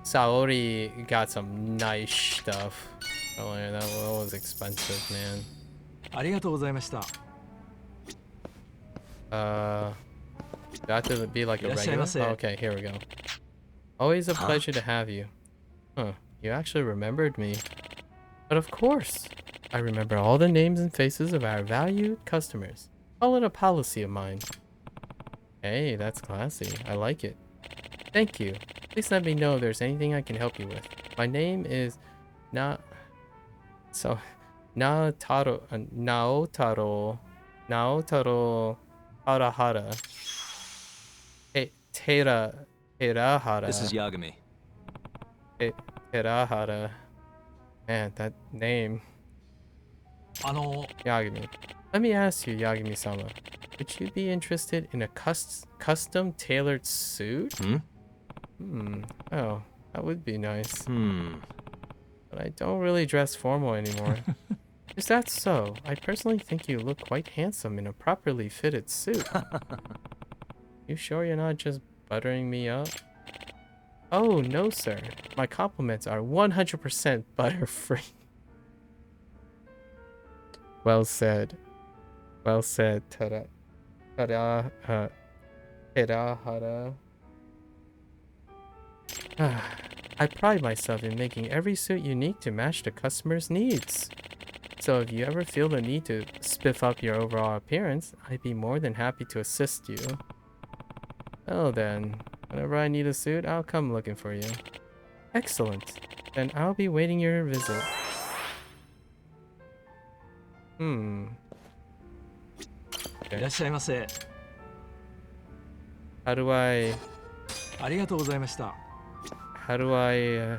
Saori got some nice stuff. Oh yeah, that was expensive, man. ありがとうございました。 Do I have to be like a regular? Oh, okay, here we go. Always a pleasure to have you. Huh. you actually remembered me. But of course, I remember all the names and faces of our valued customers. Call it a policy of mine. Hey, that's classy. I like it. Thank you. Please let me know if there's anything I can help you with. My name is Naotaro Harahara. Terahara. This is Yagami. Terahara. Man, that name. あの Yagami. Let me ask you, Yagami-sama. Would you be interested in a custom tailored suit? Oh, that would be nice. But I don't really dress formal anymore. Is that so? I personally think you look quite handsome in a properly fitted suit. You sure you're not just buttering me up? Oh, no, sir. My compliments are 100% butter-free. Well said. Well said, Terahara. I pride myself in making every suit unique to match the customer's needs. So if you ever feel the need to spiff up your overall appearance, I'd be more than happy to assist you. Well then, whenever I need a suit, I'll come looking for you. Excellent. Then I'll be waiting your visit. Okay. いらっしゃいませ。 How do I... ありがとうございました。 How do I...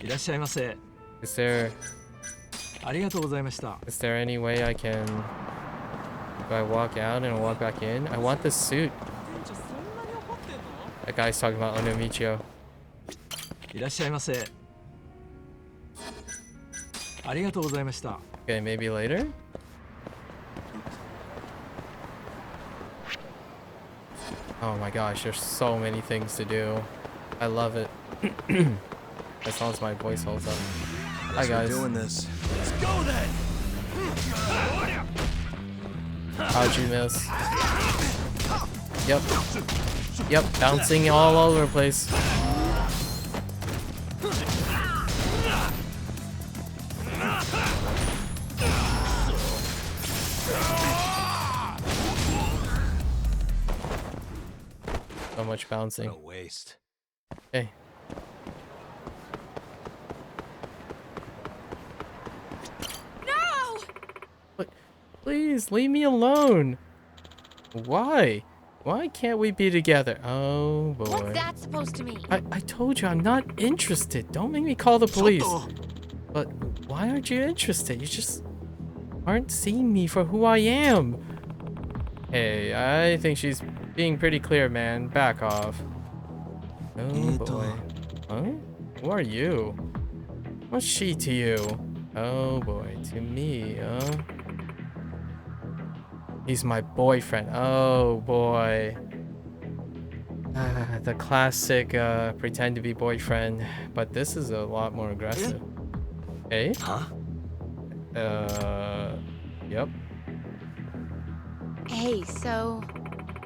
いらっしゃいませ。 is there... ありがとうございました。 Is there any way I can... Do I walk out and walk back in? I want the suit. That guy's talking about Onomichio. いらっしゃいませ。ありがとうございました。 Okay, maybe later? Oh my gosh, there's so many things to do. I love it. As long as my voice holds up. Hi guys. We're doing this. Let's go then. How'd you miss? Yep. Yep, bouncing all over the place. So much bouncing. What a waste. Okay. No! Please leave me alone. Why? Why can't we be together? Oh boy. What's that supposed to mean? I told you I'm not interested. Don't make me call the police. But why aren't you interested? You just aren't seeing me for who I am. Hey, I think she's being pretty clear, man. Back off. Oh boy. Huh? Who are you? What's she to you? Oh boy, to me, huh? He's my boyfriend. Oh boy. The classic pretend to be boyfriend, but this is a lot more aggressive. Hey? Huh? Yep. Hey, so...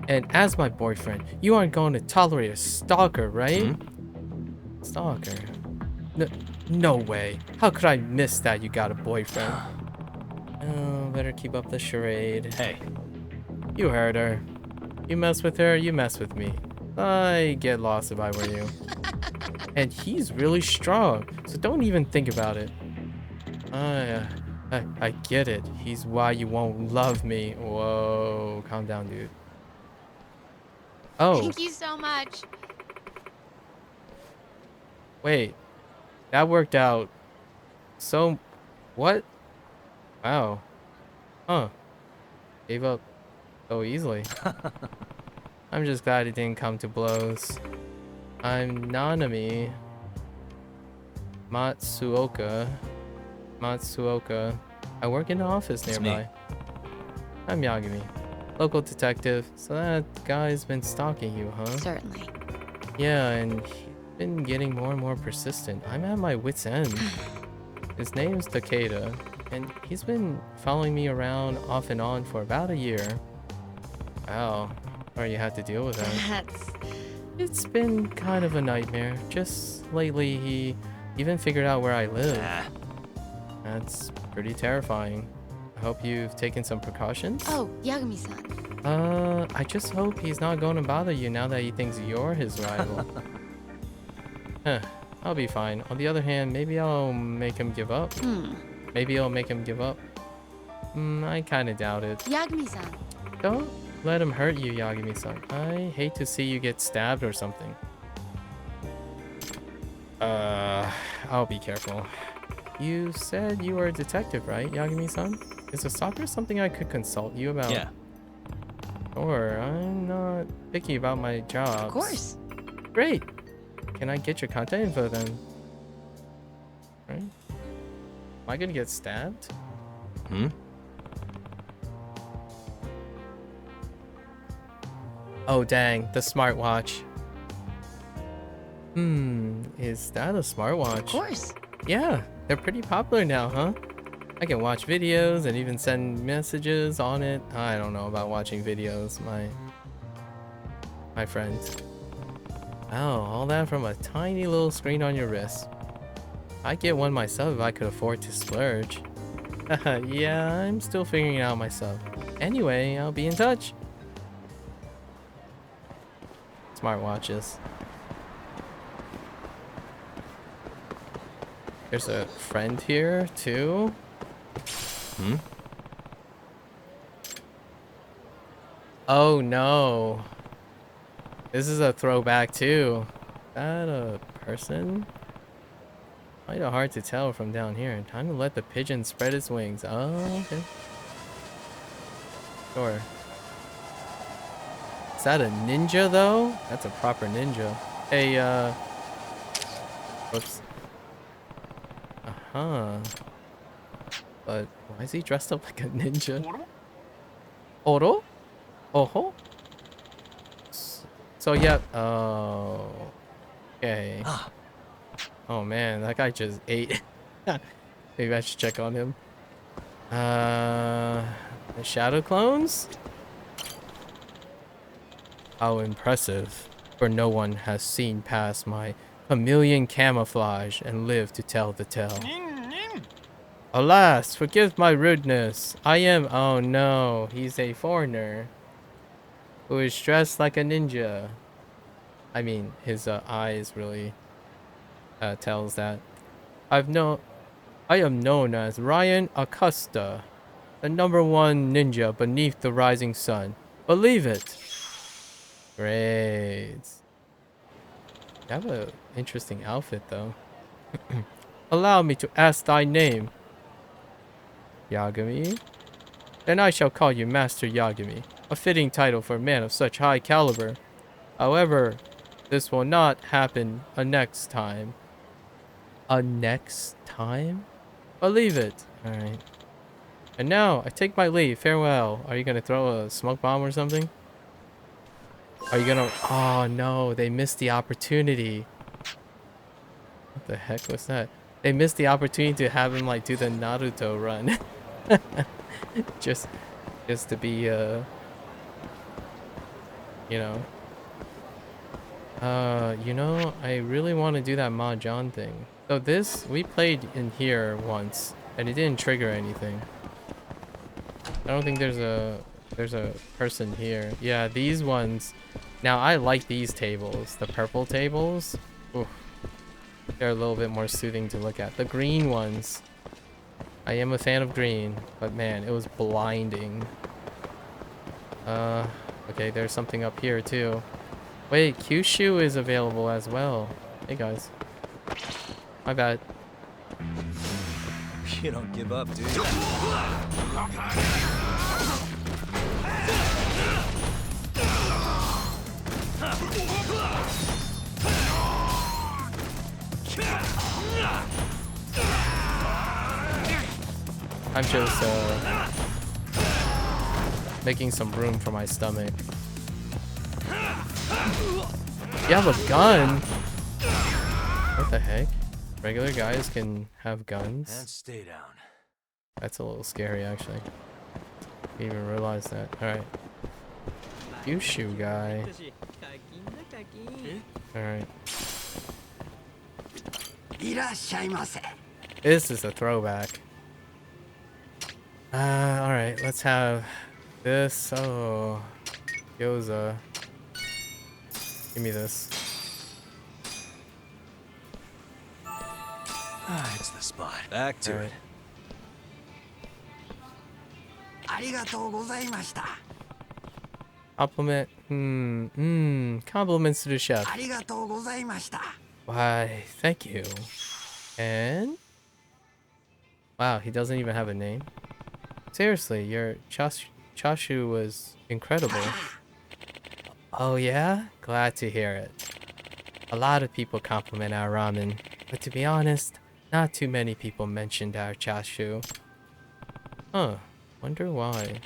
And as my boyfriend, you aren't going to tolerate a stalker, right? Stalker? No way. How could I miss that you got a boyfriend? Oh, better keep up the charade. Hey. You heard her. You mess with her, you mess with me. I'd get lost if I were you. And he's really strong, so don't even think about it. I get it. He's why you won't love me. Whoa, calm down, dude. Oh, Thank you so much. wait. That worked out. So, what? Wow. Huh. Gave up so easily. I'm just glad it didn't come to blows. I'm Nanami Matsuoka. I work in an office It's me. nearby. I'm Yagami, local detective. So that guy's been stalking you, huh? Certainly. Yeah, and he's been getting more and more persistent. I'm at my wit's end. His name's Takeda, and he's been following me around off and on for about a year. Wow, sorry you had to deal with that. That's It's been kind of a nightmare. Just lately, he even figured out where I live. Nah. That's pretty terrifying. I hope you've taken some precautions. Oh, Yagami-san. I just hope he's not going to bother you now that he thinks you're his rival. Huh, I'll be fine. On the other hand, maybe I'll make him give up. Maybe I'll make him give up. I kind of doubt it. Yagami-san. Don't let him hurt you, Yagami-san. I hate to see you get stabbed or something. I'll be careful. You said you were a detective, right, Yagami-san? Is a soccer something I could consult you about? Yeah. Sure, I'm not picky about my jobs. Of course. Great. Can I get your contact info then? Right? Am I gonna get stabbed? Hmm? Oh dang, the smartwatch. Is that a smartwatch? Of course. Yeah, they're pretty popular now, huh? I can watch videos and even send messages on it. I don't know about watching videos, my friends. Oh, all that from a tiny little screen on your wrist. I'd get one myself if I could afford to splurge. Yeah, I'm still figuring it out myself. Anyway, I'll be in touch. Smartwatches. There's a friend here too. Oh no. This is a throwback too. Is that a person? Kind of hard to tell from down here. Time to let the pigeon spread its wings. Oh, okay. Sure. Is that a ninja though? That's a proper ninja. Hey, whoops. Uh-huh. But why is he dressed up like a ninja? Oro? Oho? So yeah, oh, okay. Oh man, that guy just ate. Maybe I should check on him. The shadow clones? How impressive, for no one has seen past my chameleon camouflage and lived to tell the tale. Alas, forgive my rudeness. I am, oh no, he's a foreigner who is dressed like a ninja. I mean, his eyes really tells that. I am known as Ryan Acosta, the #1 ninja beneath the rising sun. Believe it. Great. You have an interesting outfit though. Allow me to ask thy name. Yagami? Then I shall call you Master Yagami, a fitting title for a man of such high caliber. However, this will not happen a next time. A next time? Believe it. Alright. And now, I take my leave. Farewell. Are you gonna throw a smoke bomb or something? Are you gonna... Oh no, they missed the opportunity. What the heck was that? They missed the opportunity to have him like do the Naruto run. just to be you know, I really want to do that mahjong thing. So this, we played in here once and it didn't trigger anything. I don't think there's a person here. Yeah, these ones. Now I like these tables, the purple tables. Oof. They're a little bit more soothing to look at. The green ones, I am a fan of green, but man, it was blinding. Okay, there's something up here too. Wait, Kyushu is available as well. Hey guys. My bad. You don't give up, do you? I'm just making some room for my stomach. You have a gun? What the heck? Regular guys can have guns? And stay down. That's a little scary actually. Didn't even realize that. Alright. You shoe guy. Alright. いらっしゃいませ。 This is a throwback. Alright, let's have this. Oh, gyoza. Give me this. Ah, it's the spot. Back to Alright. it. ありがとうございました。 Compliment. Compliments to the chef. ありがとうございました。 Why, thank you. And wow, he doesn't even have a name. Seriously, your chashu was incredible. Oh yeah? Glad to hear it. A lot of people compliment our ramen, but to be honest, not too many people mentioned our chashu. Huh, wonder why.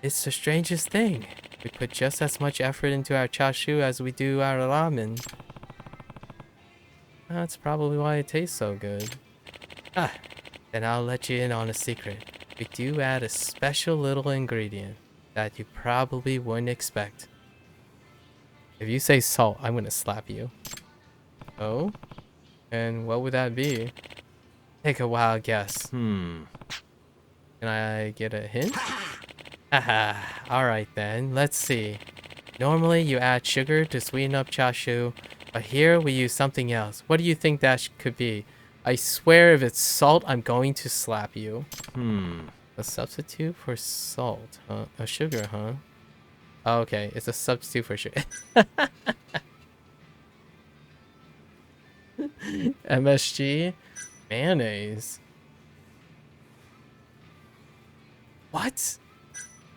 It's the strangest thing. We put just as much effort into our chashu as we do our ramen. That's probably why it tastes so good. Ah, then I'll let you in on a secret. We do add a special little ingredient that you probably wouldn't expect. If you say salt, I'm gonna slap you. Oh? And what would that be? Take a wild guess. Can I get a hint? Haha, alright then, let's see. Normally you add sugar to sweeten up chashu, but here we use something else. What do you think that could be? I swear if it's salt, I'm going to slap you. A substitute for salt, huh? Sugar, huh? Oh, okay, it's a substitute for sugar. MSG? Mayonnaise. What?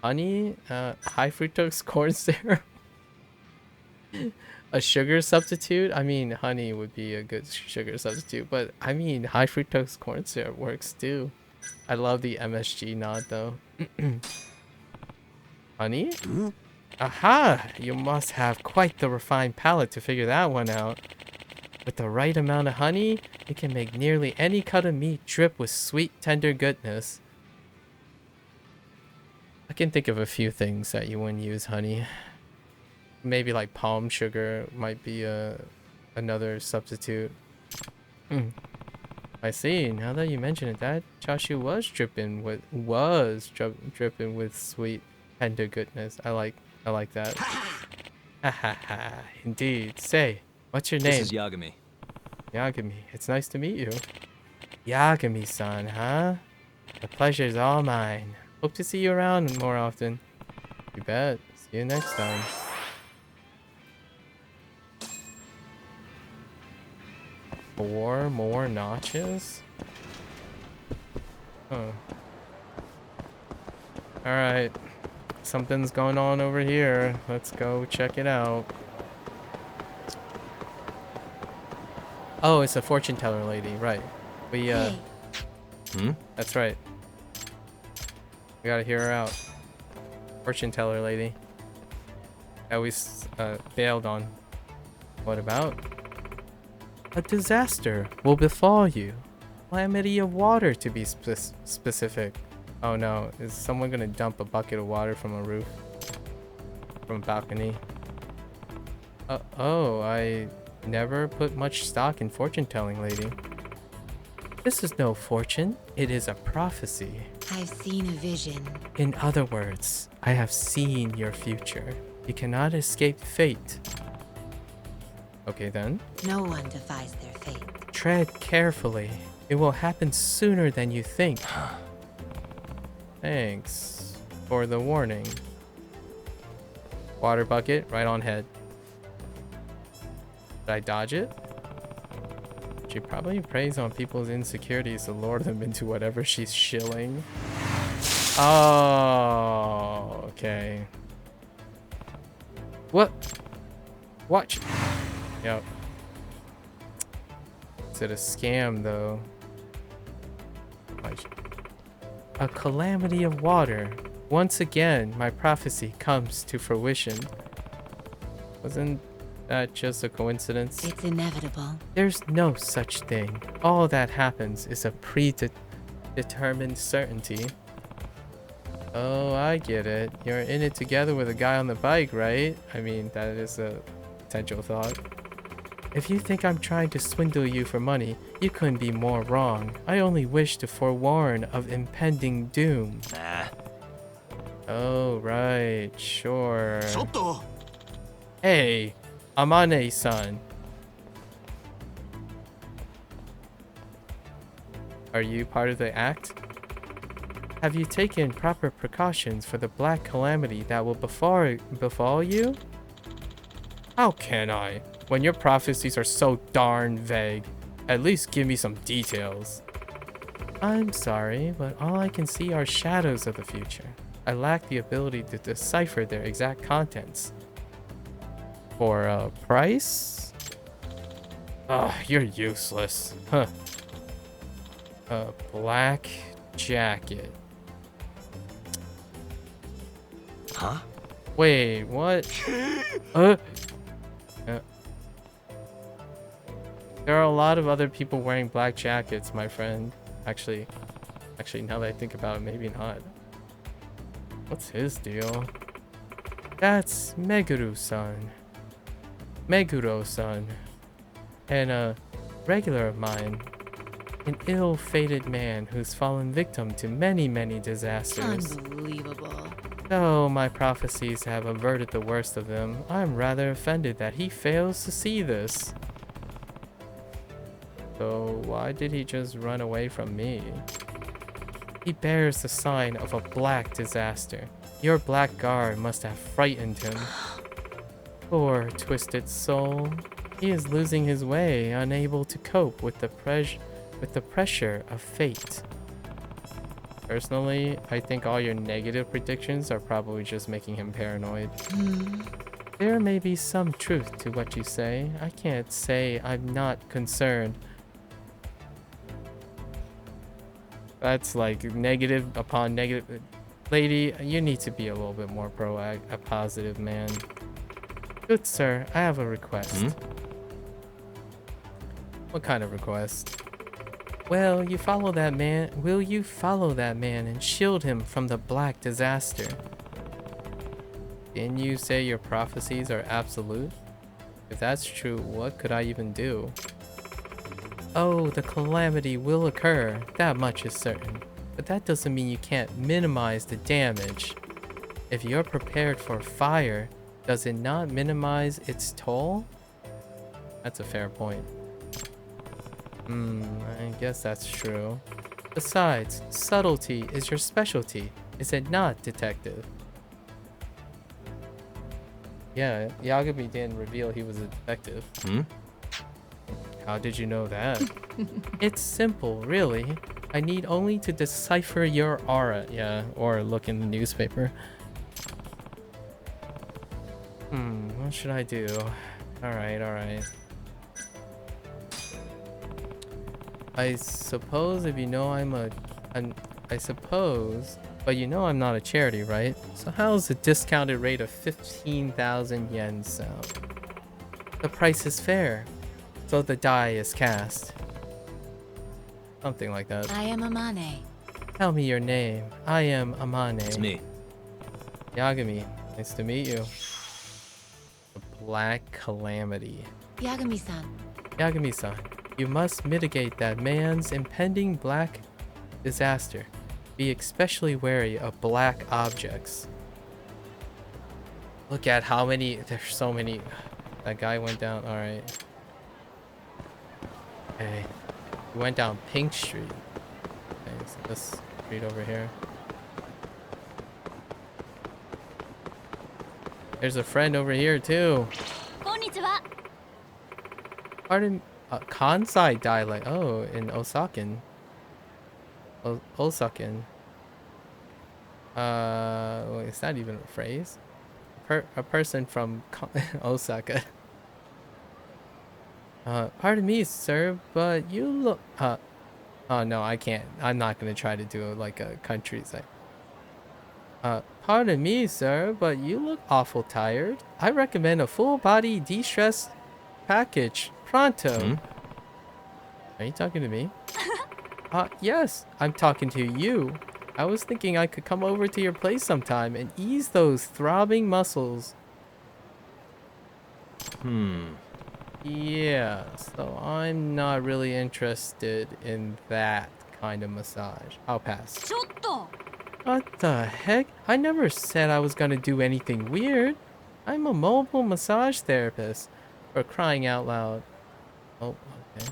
Honey? High fructose corn syrup? A sugar substitute? I mean, honey would be a good sugar substitute, but I mean, high fructose corn syrup works too. I love the MSG nod though. Honey? Aha! You must have quite the refined palate to figure that one out. With the right amount of honey, you can make nearly any cut of meat drip with sweet, tender goodness. I can think of a few things that you wouldn't use honey. Maybe like palm sugar might be another substitute. I see. Now that you mention it, that chashu was dripping with sweet, tender goodness. I like that. Ha ha ha. Indeed. Say, what's your name? This is Yagami. Yagami. It's nice to meet you. Yagami-san, huh? The pleasure's all mine. Hope to see you around more often. You bet. See you next time. Four more notches? Huh. Alright. Something's going on over here. Let's go check it out. Oh, it's a fortune teller lady, right. We, Hey, That's right. We gotta hear her out. Fortune teller lady. That we failed on. What about? A disaster will befall you. Calamity of water to be specific. Oh no, is someone gonna dump a bucket of water from a roof? From a balcony? Oh, I never put much stock in fortune telling, lady. This is no fortune, it is a prophecy. I've seen a vision. In other words, I have seen your future. You cannot escape fate. Okay then. No one defies their fate. Tread carefully. It will happen sooner than you think. Thanks for the warning. Water bucket, right on head. Did I dodge it? She probably preys on people's insecurities to lure them into whatever she's shilling. Oh, okay. What? Watch. Yep. Is it a scam though? A calamity of water. Once again, my prophecy comes to fruition. Wasn't that just a coincidence? It's inevitable. There's no such thing. All that happens is a predetermined certainty. Oh, I get it. You're in it together with a guy on the bike, right? I mean, that is a potential thought. If you think I'm trying to swindle you for money, you couldn't be more wrong. I only wish to forewarn of impending doom. Nah. Oh, right, sure. ちょっと Hey, Amane-san. Are you part of the act? Have you taken proper precautions for the black calamity that will befall you? How can I, when your prophecies are so darn vague? At least give me some details. I'm sorry, but all I can see are shadows of the future. I lack the ability to decipher their exact contents. For a price? Ugh, you're useless. Huh. A black jacket. Huh? Wait, what? Uh, there are a lot of other people wearing black jackets, my friend. Actually, now that I think about it, maybe not. What's his deal? That's Meguru-san. Meguro-san. And a regular of mine. An ill-fated man who's fallen victim to many, many disasters. Unbelievable. Though my prophecies have averted the worst of them, I'm rather offended that he fails to see this. So why did he just run away from me? He bears the sign of a black disaster. Your black guard must have frightened him. Poor twisted soul. He is losing his way, unable to cope with the pressure of fate. Personally, I think all your negative predictions are probably just making him paranoid. There may be some truth to what you say. I can't say I'm not concerned. That's like negative upon negative. Lady, you need to be a little bit more a positive man. Good sir, I have a request. What kind of request? Well, will you follow that man and shield him from the black disaster? Didn't you say your prophecies are absolute? If that's true, what could I even do? Oh, the calamity will occur, that much is certain. But that doesn't mean you can't minimize the damage. If you're prepared for fire, does it not minimize its toll? That's a fair point. I guess that's true. Besides, subtlety is your specialty, is it not, detective? Yeah, Yagami didn't reveal he was a detective. How did you know that? It's simple, really. I need only to decipher your aura. Yeah, or look in the newspaper. What should I do? Alright. I suppose if you know but you know I'm not a charity, right? So how's the discounted rate of 15,000 yen sound? The price is fair, so the die is cast. Something like that. I am Amane. Tell me your name. I am Amane. It's me. Yagami. Nice to meet you. The Black Calamity. Yagami-san. Yagami-san, you must mitigate that man's impending black disaster. Be especially wary of black objects. Look at how many, there's so many. That guy went down, alright. Okay. He went down Pink Street. Okay, so this street over here. There's a friend over here too. Konnichiwa. Pardon, Kansai dialect. Oh, in Osakan. Osakan. Is that even a phrase? A person from Osaka. Pardon me, sir, but you look. Oh no, I can't. I'm not gonna try to do like a country thing. Pardon me, sir, but you look awful tired. I recommend a full-body de-stress package. Pronto. Are you talking to me? Yes, I'm talking to you. I was thinking I could come over to your place sometime and ease those throbbing muscles. Yeah, so I'm not really interested in that kind of massage. I'll pass. ちょっと What the heck? I never said I was gonna do anything weird. I'm a mobile massage therapist. For crying out loud. Oh, okay.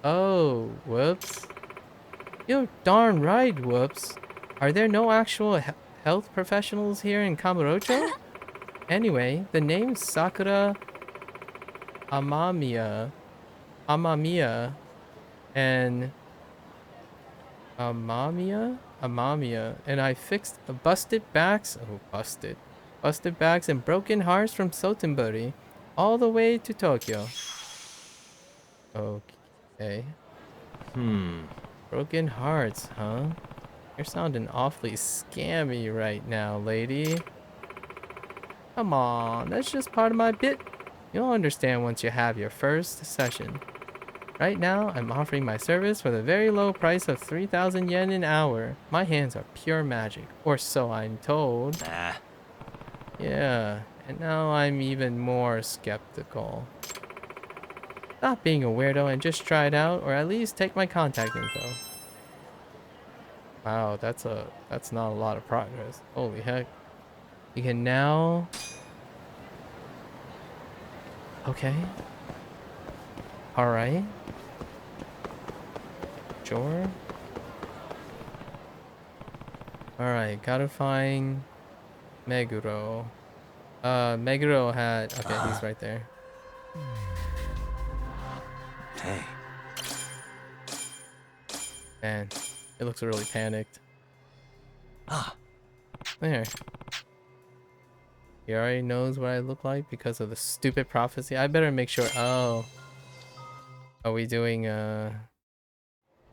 Oh, whoops. You're darn right, whoops. Are there no actual health professionals here in Kamurocho? Anyway, the name Sakura Amamiya, and Amamiya, and I fixed busted backs. Oh, busted backs and broken hearts from Sotenburi, all the way to Tokyo. Okay. Broken hearts, huh? You're sounding awfully scammy right now, lady. Come on, that's just part of my bit. You'll understand once you have your first session. Right now, I'm offering my service for the very low price of 3,000 yen an hour. My hands are pure magic, or so I'm told. Nah. Yeah, and now I'm even more skeptical. Stop being a weirdo and just try it out, or at least take my contact info. Wow, that's not a lot of progress. Holy heck. You can now... Okay. Alright. Sure. Alright, gotta find Meguro. Meguro had... Okay, he's right there. Hey. Man, it looks really panicked. Ah. There. He already knows what I look like because of the stupid prophecy. I better make sure... Oh. Are we doing,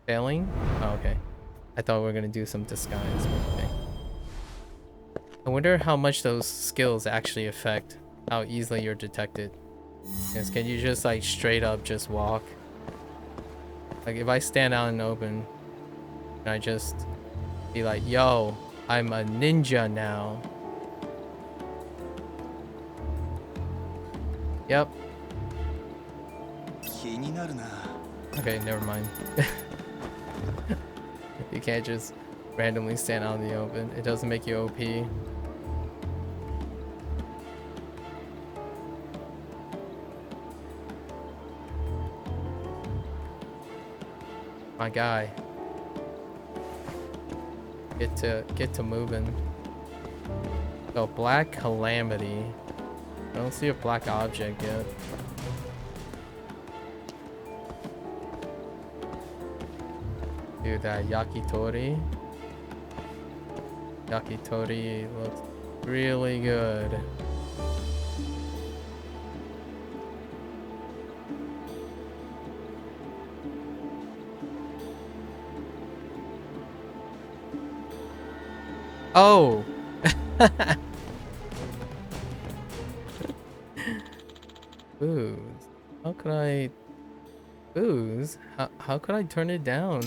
failing? Oh, okay. I thought we were gonna do some disguise. Okay. I wonder how much those skills actually affect how easily you're detected. Yes, can you just, like, straight up just walk? Like, if I stand out in the open, can I just be like, yo, I'm a ninja now. Yep. Okay, never mind. You can't just randomly stand out in the open. It doesn't make you OP. My guy. Get to moving. So black calamity. I don't see a black object yet. Dude, that yakitori. Yakitori looks really good. Oh! Booze. How could I... Booze? How could I turn it down?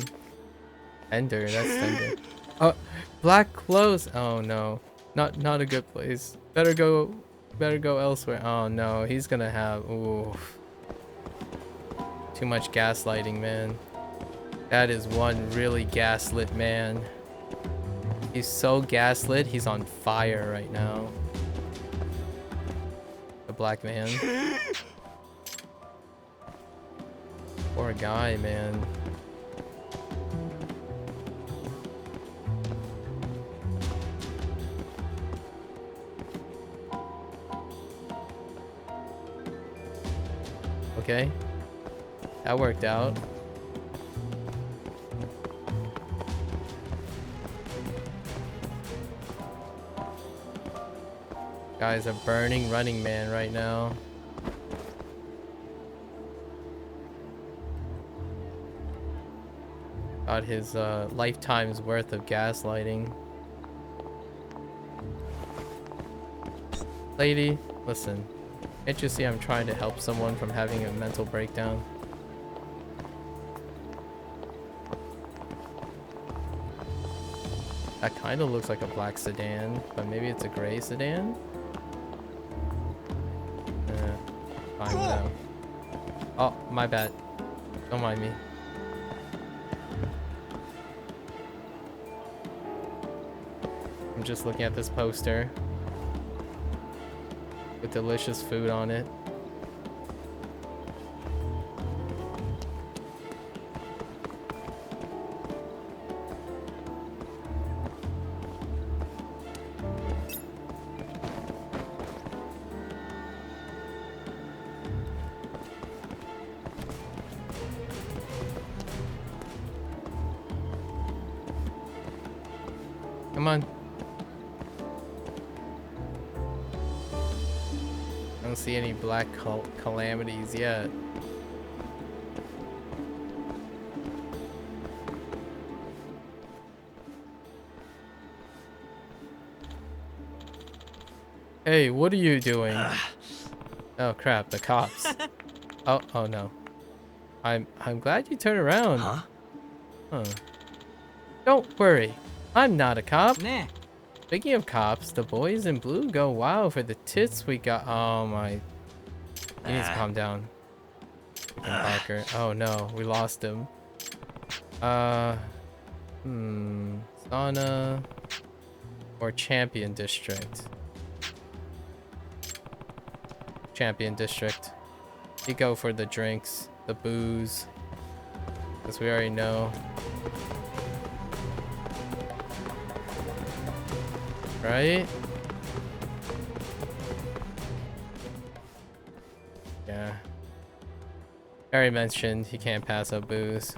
Tender, that's tender. Oh, black clothes. Oh no. Not a good place. Better go elsewhere. Oh no, he's gonna have... Ooh. Too much gaslighting, man. That is one really gaslit man. He's so gaslit, he's on fire right now. The black man. Poor guy, man. Okay. That worked out. Guy's a burning running man right now. Got his lifetime's worth of gaslighting. Lady, listen. Can't you see I'm trying to help someone from having a mental breakdown? That kind of looks like a black sedan, but maybe it's a gray sedan? fine now. Oh, my bad. Don't mind me. I'm just looking at this poster with delicious food on it. Come on. I don't see any black calamities yet. Hey, what are you doing? Oh crap, the cops. Oh no. I'm glad you turned around. Huh. Don't worry. I'm not a cop. Ne. Speaking of cops, the boys in blue go wow for the tits we got. Oh my. You need to calm down. Parker. Oh no, we lost him. Sauna or Champion District? Champion District. You go for the drinks, the booze, because we already know. Right? Yeah. I already mentioned he can't pass up booze.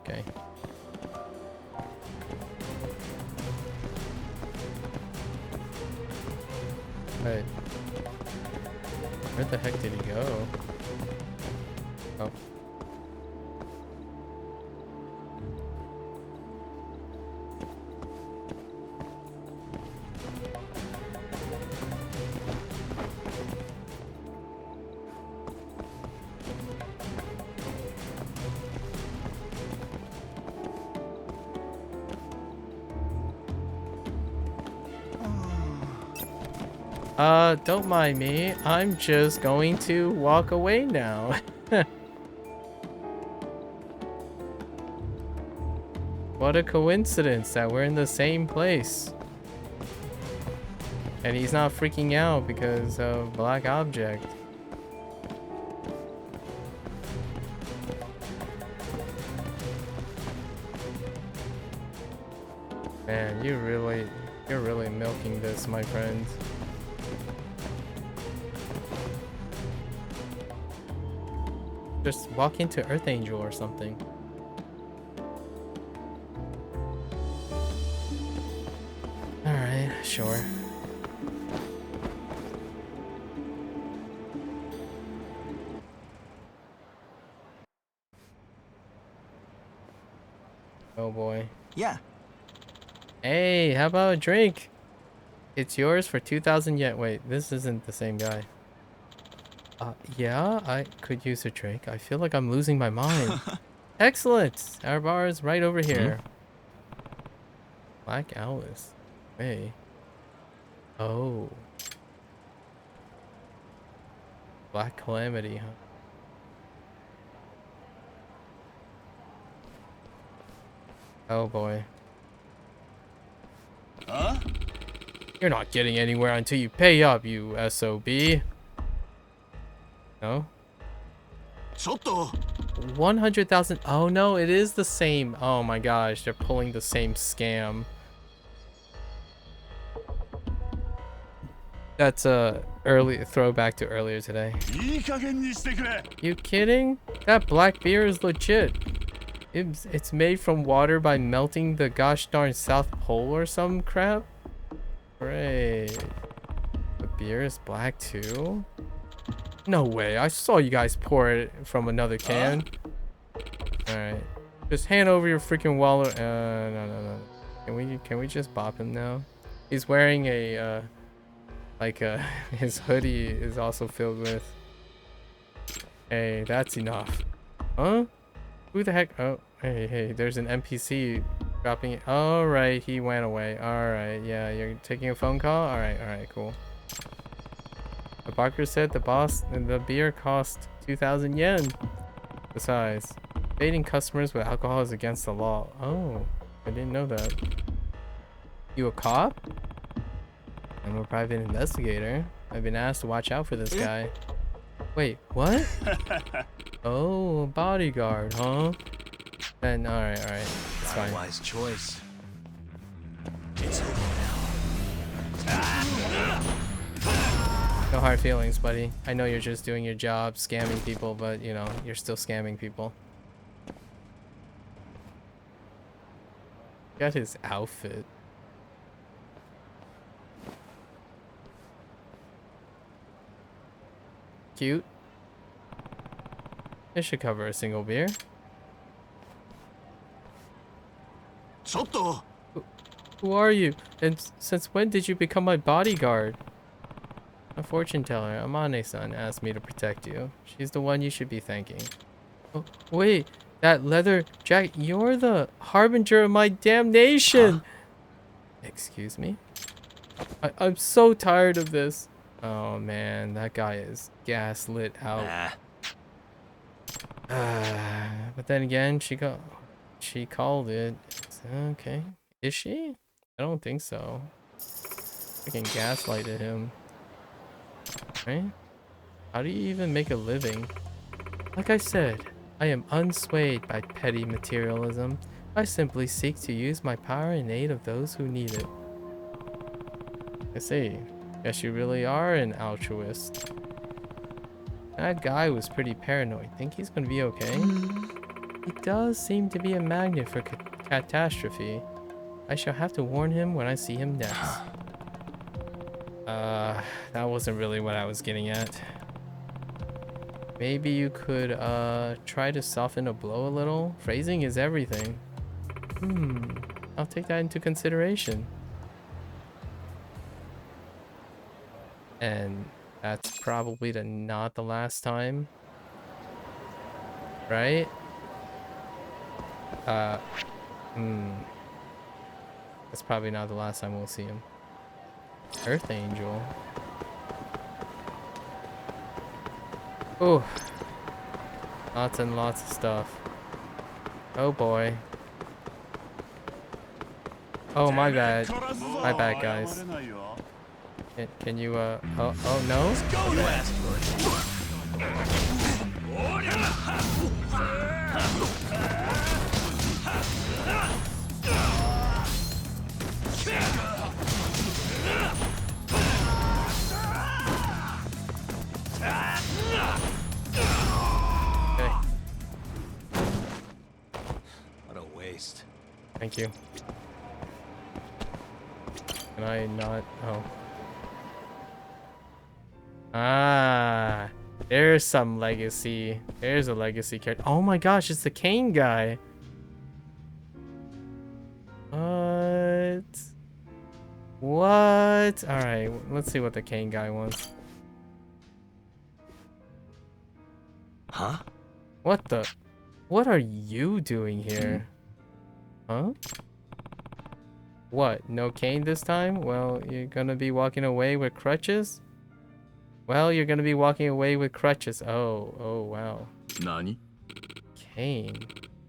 Okay. Right. Where the heck did he go? Oh. Don't mind me. I'm just going to walk away now. What a coincidence that we're in the same place. And he's not freaking out because of Black Object. Man, you're really milking this, my friend. Just walk into Earth Angel or something. Alright, sure. Oh boy. Yeah. Hey, how about a drink? It's yours for 2,000 yen. Wait, this isn't the same guy. Yeah, I could use a drink. I feel like I'm losing my mind. Excellent! Our bar is right over here. Black Alice. Hey. Oh. Black Calamity, huh? Oh boy. Huh? You're not getting anywhere until you pay up, you SOB. No? ちょっと 100,000. Oh no, it is the same. Oh my gosh, they're pulling the same scam. That's a early throwback to earlier today. いい加減にしてくれ You kidding? That black beer is legit. It's made from water by melting the gosh darn South Pole or some crap. Great. The beer is black too? No way. I saw you guys pour it from another can. Alright. Just hand over your freaking wallet. No. Can we just bop him now? He's wearing a his hoodie is also filled with. Hey, that's enough. Huh? Who the heck? Oh, hey, there's an NPC Dropping it. All right, he went away. All right, yeah, you're taking a phone call. All right, cool. The barker said the beer cost 2,000 yen. Besides, baiting customers with alcohol is against the law. Oh, I didn't know that. You a cop? I'm a private investigator. I've been asked to watch out for this guy. Wait, what? Oh, bodyguard, huh? Then, alright, it's fine. Wise choice. It's over now. No hard feelings, buddy. I know you're just doing your job, scamming people, but, you know, you're still scamming people. Got his outfit. Cute. This should cover a single beer. ちょっと Who are you? And since when did you become my bodyguard? A fortune teller, Amane-san, asked me to protect you. She's the one you should be thanking. Oh, wait, that leather jacket. You're the harbinger of my damnation! Excuse me? I'm so tired of this. Oh man, that guy is gaslit out. But then again, she called it. Okay. Is she? I don't think so. Freaking gaslighted him. Right? How do you even make a living? Like I said, I am unswayed by petty materialism. I simply seek to use my power in aid of those who need it. I see. Guess you really are an altruist. That guy was pretty paranoid. Think he's gonna be okay? He does seem to be a magnet for catastrophe. I shall have to warn him when I see him next. That wasn't really what I was getting at. Maybe you could, try to soften a blow a little? Phrasing is everything. I'll take that into consideration. And that's probably not the last time. Right? That's probably not the last time we'll see him. Earth Angel. Oh. Lots and lots of stuff. Oh boy. Oh, my bad. My bad, guys. Can you, oh no? Okay. What a waste. Thank you. Can I not? Oh. Ah, there's some legacy. There's a legacy character. Oh my gosh, it's the Kane guy. What? What? All right, let's see what the Kane guy wants. Huh? What the? What are you doing here? Huh? What? No Kane this time? Well, you're gonna be walking away with crutches? Well, you're gonna be walking away with crutches. Oh, wow. Nani? Kane.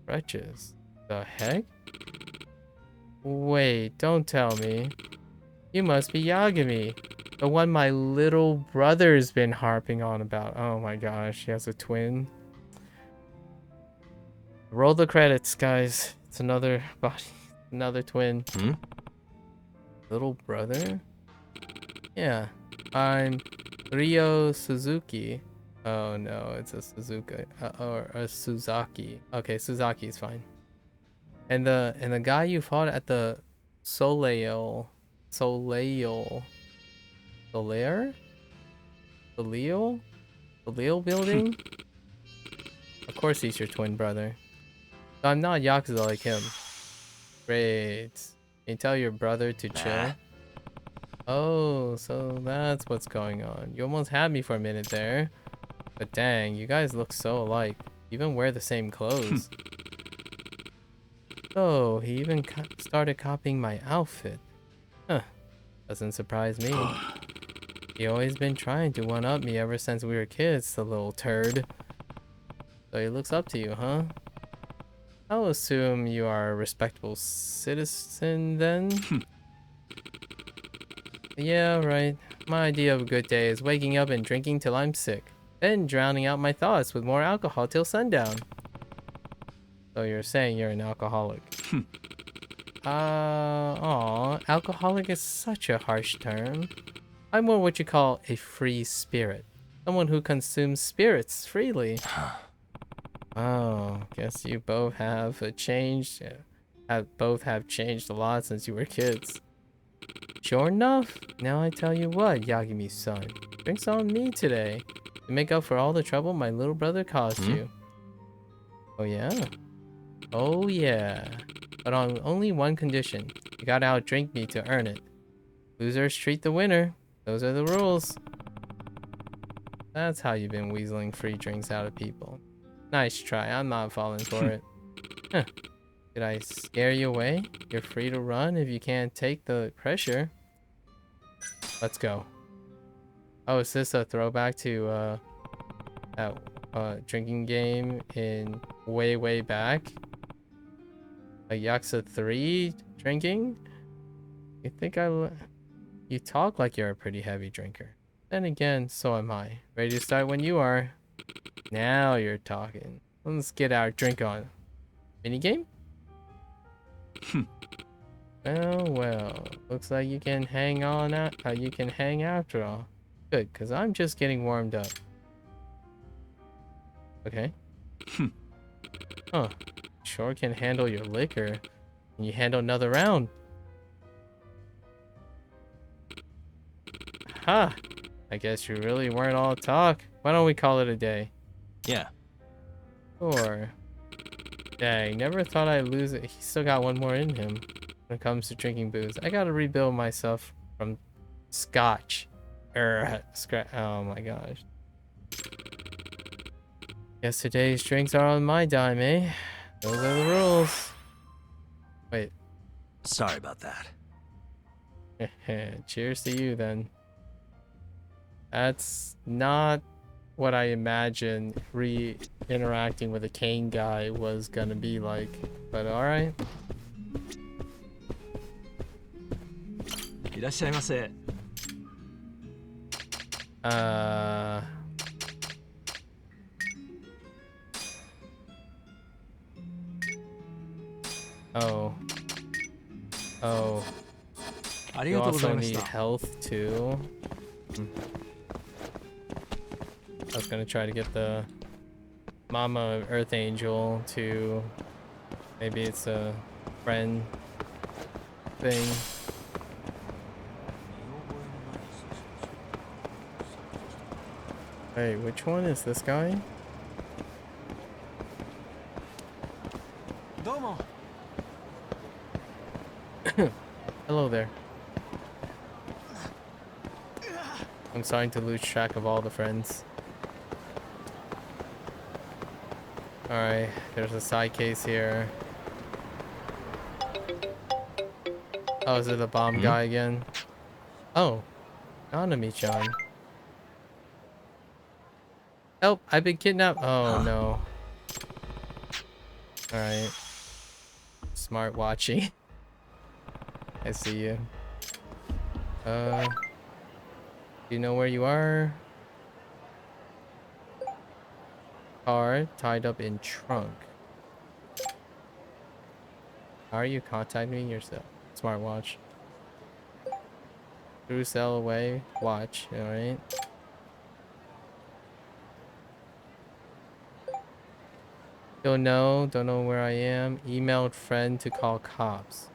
Crutches. The heck? Wait, don't tell me. You must be Yagami. The one my little brother's been harping on about. Oh my gosh, he has a twin. Roll the credits, guys. It's another body. Another twin. Little brother? Yeah. I'm Ryo Suzuki. Oh no, it's a Suzuki or a Suzaki. Okay, Suzaki is fine. And the guy you fought at the Soleil building? Of course he's your twin brother. So I'm not Yakuza like him. Great. Can you tell your brother to chill? Oh, so that's what's going on. You almost had me for a minute there. But dang, you guys look so alike. You even wear the same clothes. Oh, he even started copying my outfit. Huh. Doesn't surprise me. He always been trying to one-up me ever since we were kids, the little turd. So he looks up to you, huh? I'll assume you are a respectable citizen then? Yeah, right. My idea of a good day is waking up and drinking till I'm sick, then drowning out my thoughts with more alcohol till sundown. So you're saying you're an alcoholic? Alcoholic is such a harsh term. I'm more what you call a free spirit. Someone who consumes spirits freely. Oh, guess you both have changed. Both have changed a lot since you were kids. Sure enough, now I tell you what, Yagami-san. Drinks on me today to make up for all the trouble my little brother caused you. Oh yeah? Oh yeah. But on only one condition. You gotta outdrink me to earn it. Losers treat the winner. Those are the rules. That's how you've been weaseling free drinks out of people. Nice try. I'm not falling for it. Huh. Did I scare you away? You're free to run if you can't take the pressure. Let's go. Oh, is this a throwback to that drinking game in way back? Like Yakuza 3 drinking? You think you talk like you're a pretty heavy drinker. Then again, so am I. Ready to start when you are. Now you're talking. Let's get our drink on. Minigame? Well. Looks like you can hang on out. You can hang after all. Good, because I'm just getting warmed up. Okay. Huh. Sure can handle your liquor. Can you handle another round? Ha! I guess you really weren't all talk. Why don't we call it a day? Yeah. Sure. Dang, never thought I'd lose it. He still got one more in him when it comes to drinking booze. I gotta rebuild myself from scotch. Oh my gosh. Guess today's drinks are on my dime, eh? Those are the rules. Wait. Sorry about that. Cheers to you then. That's not what I imagined interacting with a cane guy was gonna be like, but alright. いらっしゃいませ。Oh. Oh. あり You がとうござ also いまし need た。 health too. I was gonna try to get the Mama Earth Angel to maybe it's a friend thing. Hey, which one is this guy? どうも。 Hello there. I'm starting to lose track of all the friends. Alright, there's a side case here. Oh, is it the bomb guy again? Oh, Nanami-chan. Help, I've been kidnapped. Oh no. Alright. Smart watching. I see you. Do you know where you are? Car tied up in trunk. How are you contacting yourself? Smartwatch. Through cell away. Watch. Alright. Don't know where I am. Emailed friend to call cops.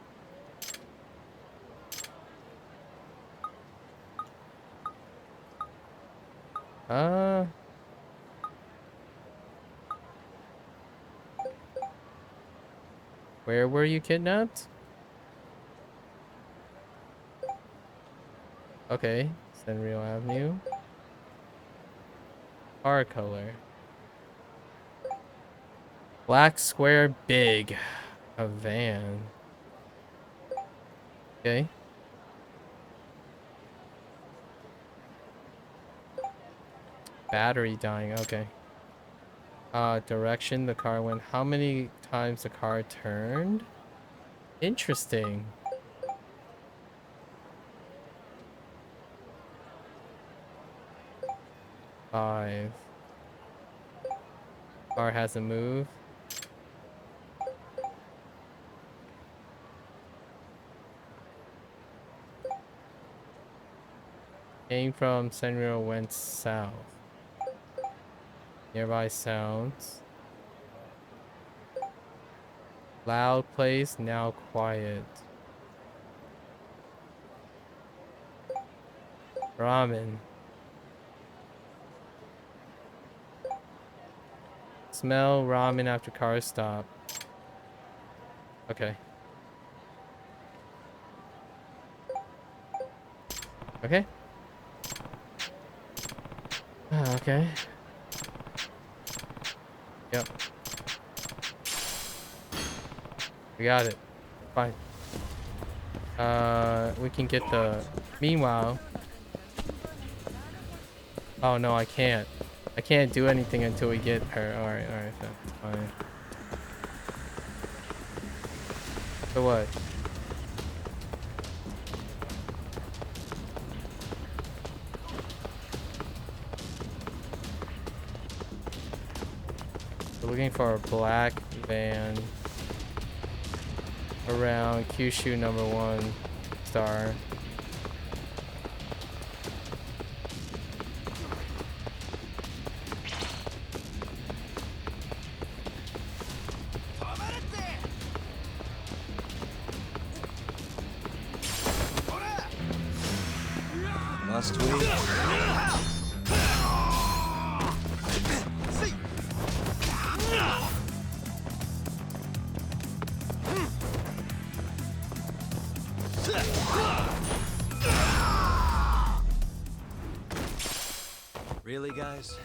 Where were you kidnapped? Okay, Senrio Avenue. Car color. Black square big. A van. Okay. Battery dying. Okay. Direction the car went. How many times the car turned? Interesting. Five. Car hasn't moved. Came from Senrio, went south. Nearby sounds. Loud place, now quiet. Ramen. Smell ramen after car stop. Okay. Okay. Okay. Yep. We got it. Fine. We can get the... Meanwhile... Oh, no, I can't. I can't do anything until we get her. Alright, that's fine. So what? We're looking for a black van around Kyushu number 1 star. Must we? Really, guys?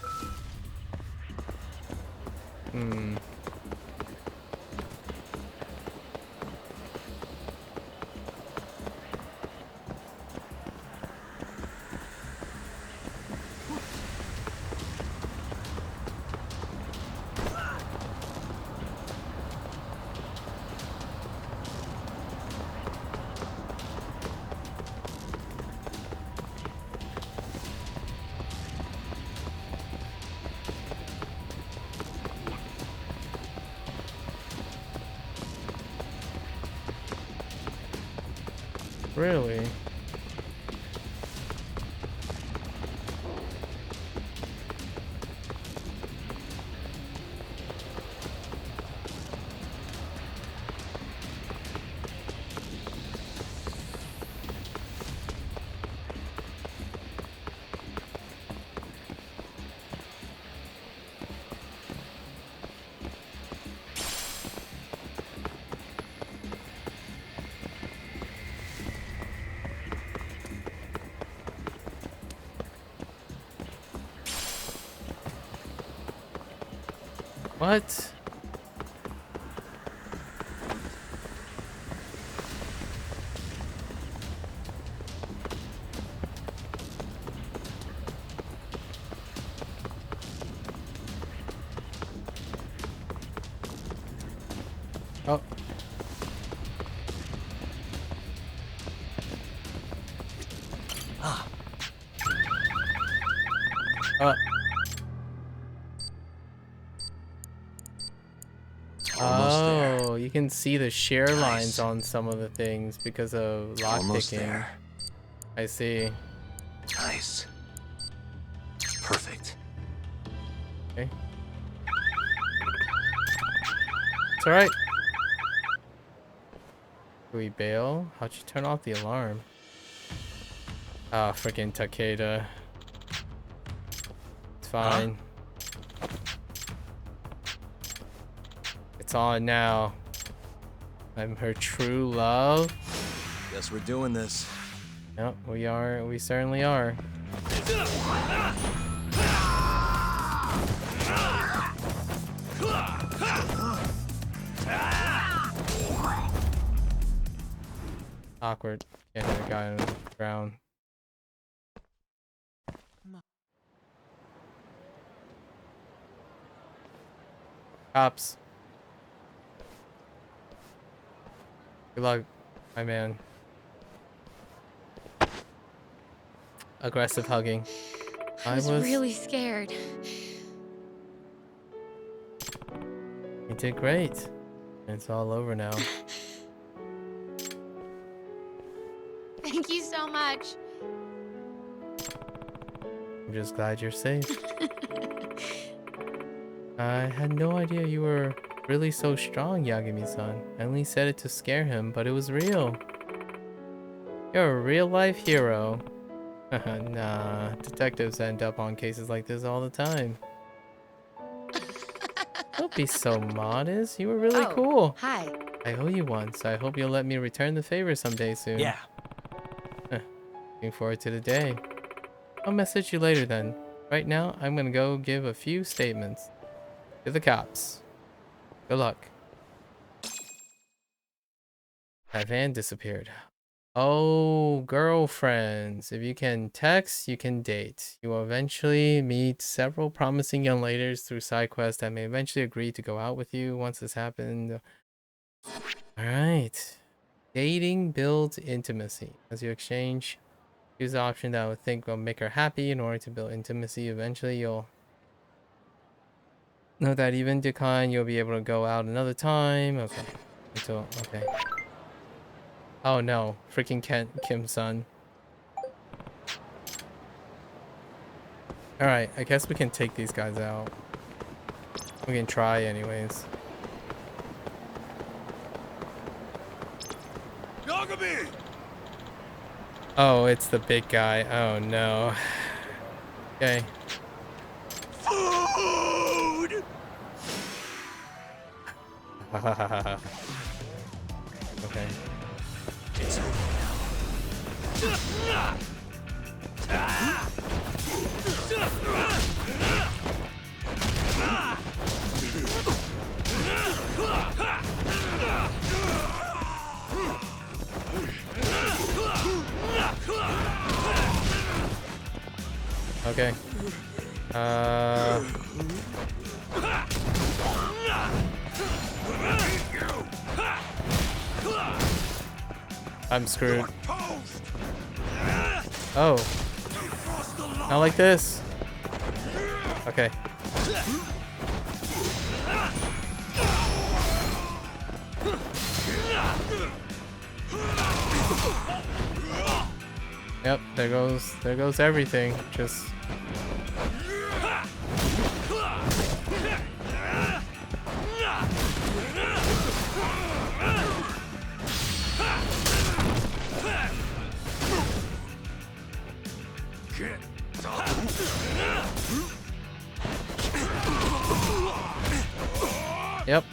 Really? What? Oh. Almost there. Oh, you can see the shear lines Nice. on some of the things because of Almost lockpicking. there. I see. Nice. Perfect. Okay. It's alright. Do we bail? How'd you turn off the alarm? Ah, freaking Takeda. It's fine. It's on now. I'm her true love. Guess we're doing this. Yep, we are. We certainly are. Awkward. Can't hit a guy on the ground. Cops. Good luck, my man. Aggressive hugging. I was really scared. You did great. It's all over now. Thank you so much. I'm just glad you're safe. I had no idea you were really so strong, Yagami-san. I only said it to scare him, but it was real. You're a real-life hero. Nah, detectives end up on cases like this all the time. Don't be so modest. You were really cool. Hi. I owe you one, so I hope you'll let me return the favor someday soon. Yeah. Looking forward to the day. I'll message you later then. Right now, I'm gonna go give a few statements to the cops. Good luck. That van disappeared. Oh, girlfriends. If you can text, you can date. You will eventually meet several promising young ladies through side quests that may eventually agree to go out with you once this happened. Alright. Dating builds intimacy. As you exchange, choose the option that I would think will make her happy. In order to build intimacy, eventually you'll know that even decline, you'll be able to go out another time. Okay. Okay. Oh no, freaking Kim-san. Alright, I guess we can take these guys out. We can try anyways. Yagami! Oh, it's the big guy. Oh no. Okay. Food! Okay. It's over now. Okay. I'm screwed. Oh. Not like this. Okay. Yep, there goes everything. Just Yep.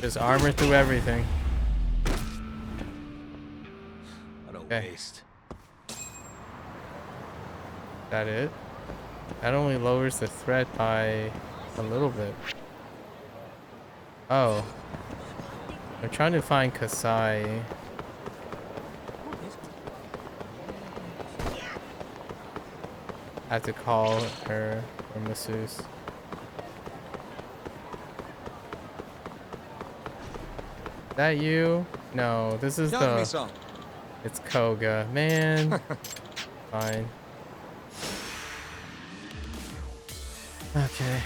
Just armor through everything. What a Okay. waste. That it? That only lowers the threat by a little bit. Oh. I'm trying to find Kasai. I have to call her or masseuse. Is that you? No, this is the... Yagami-san. It's Koga. Man. Fine. Okay.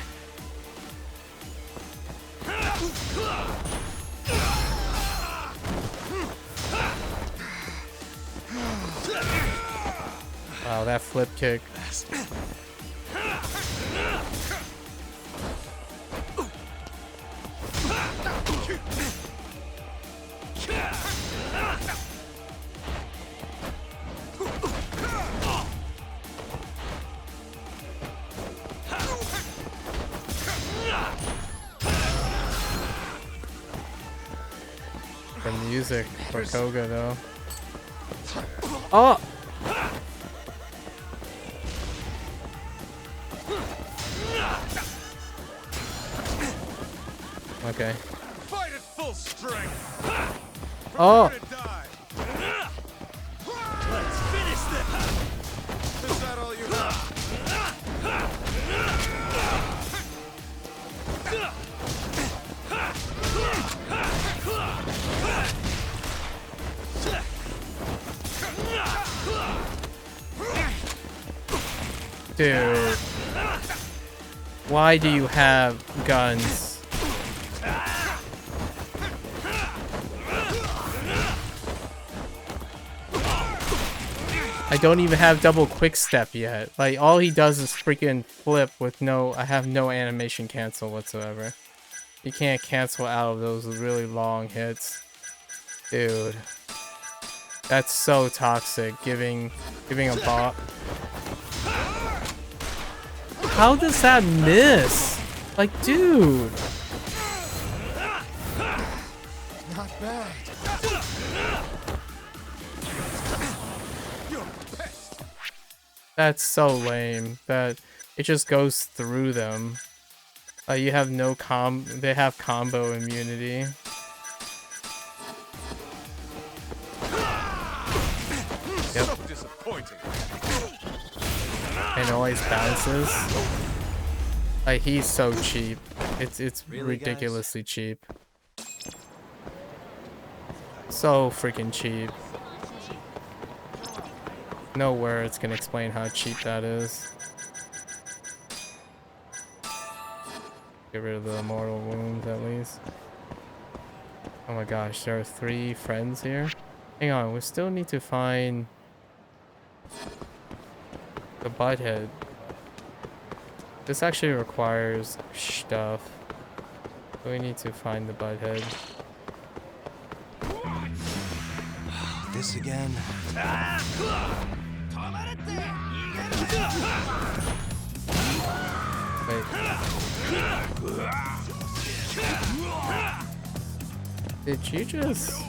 Wow, that flip kick. The music for Koga though. Oh! Okay. Fight at full strength. Oh! Prepare to die. Dude. Why do you have guns? I don't even have double quick step yet. Like, all he does is freaking flip with no... I have no animation cancel whatsoever. You can't cancel out of those really long hits. Dude. That's so toxic, giving a bot. How does that miss? Like, dude. Not bad. That's so lame that it just goes through them. You have no they have combo immunity. Yep. So disappointing. And always bounces. Like, he's so cheap. It's Really, ridiculously cheap. So freaking cheap. No words can explain how cheap that is. Get rid of the mortal wounds at least. Oh my gosh, there are 3 friends here. Hang on, we still need to find the butthead. This actually requires stuff. So we need to find the butthead. This again. Wait. Did you just...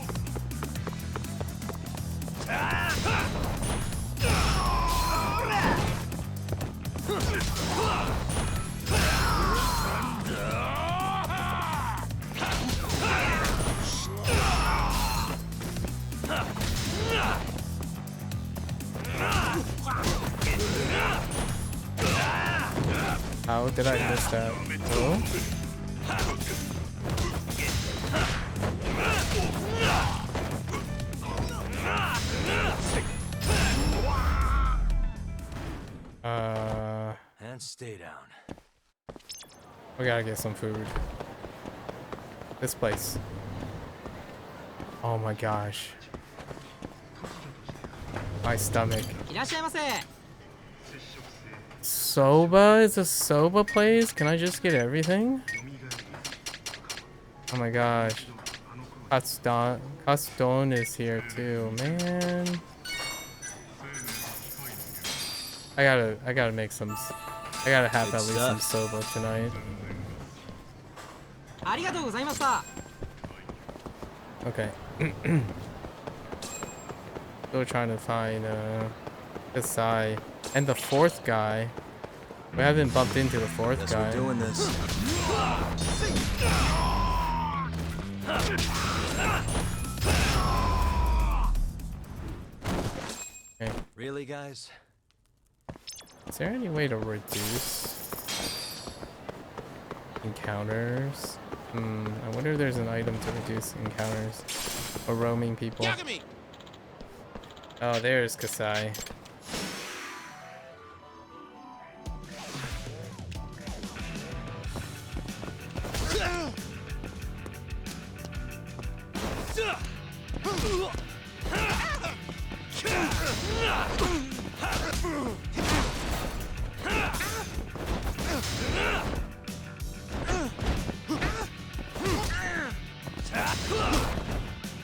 How did I miss that? Oh? And stay down. We gotta get some food. This place. Oh my gosh. My stomach. いらっしゃいませ。 Soba is a soba place? Can I just get everything? Oh my gosh. Katsudon is here too, man. I gotta make some. I gotta have at least some soba tonight. ありがとうございました。 Okay. Still trying to find this guy and the 4th guy. We haven't bumped into the 4th Guess guy. we're doing this. Okay. Really, guys? Is there any way to reduce encounters? I wonder if there's an item to reduce encounters or roaming people. Oh, there's Kasai.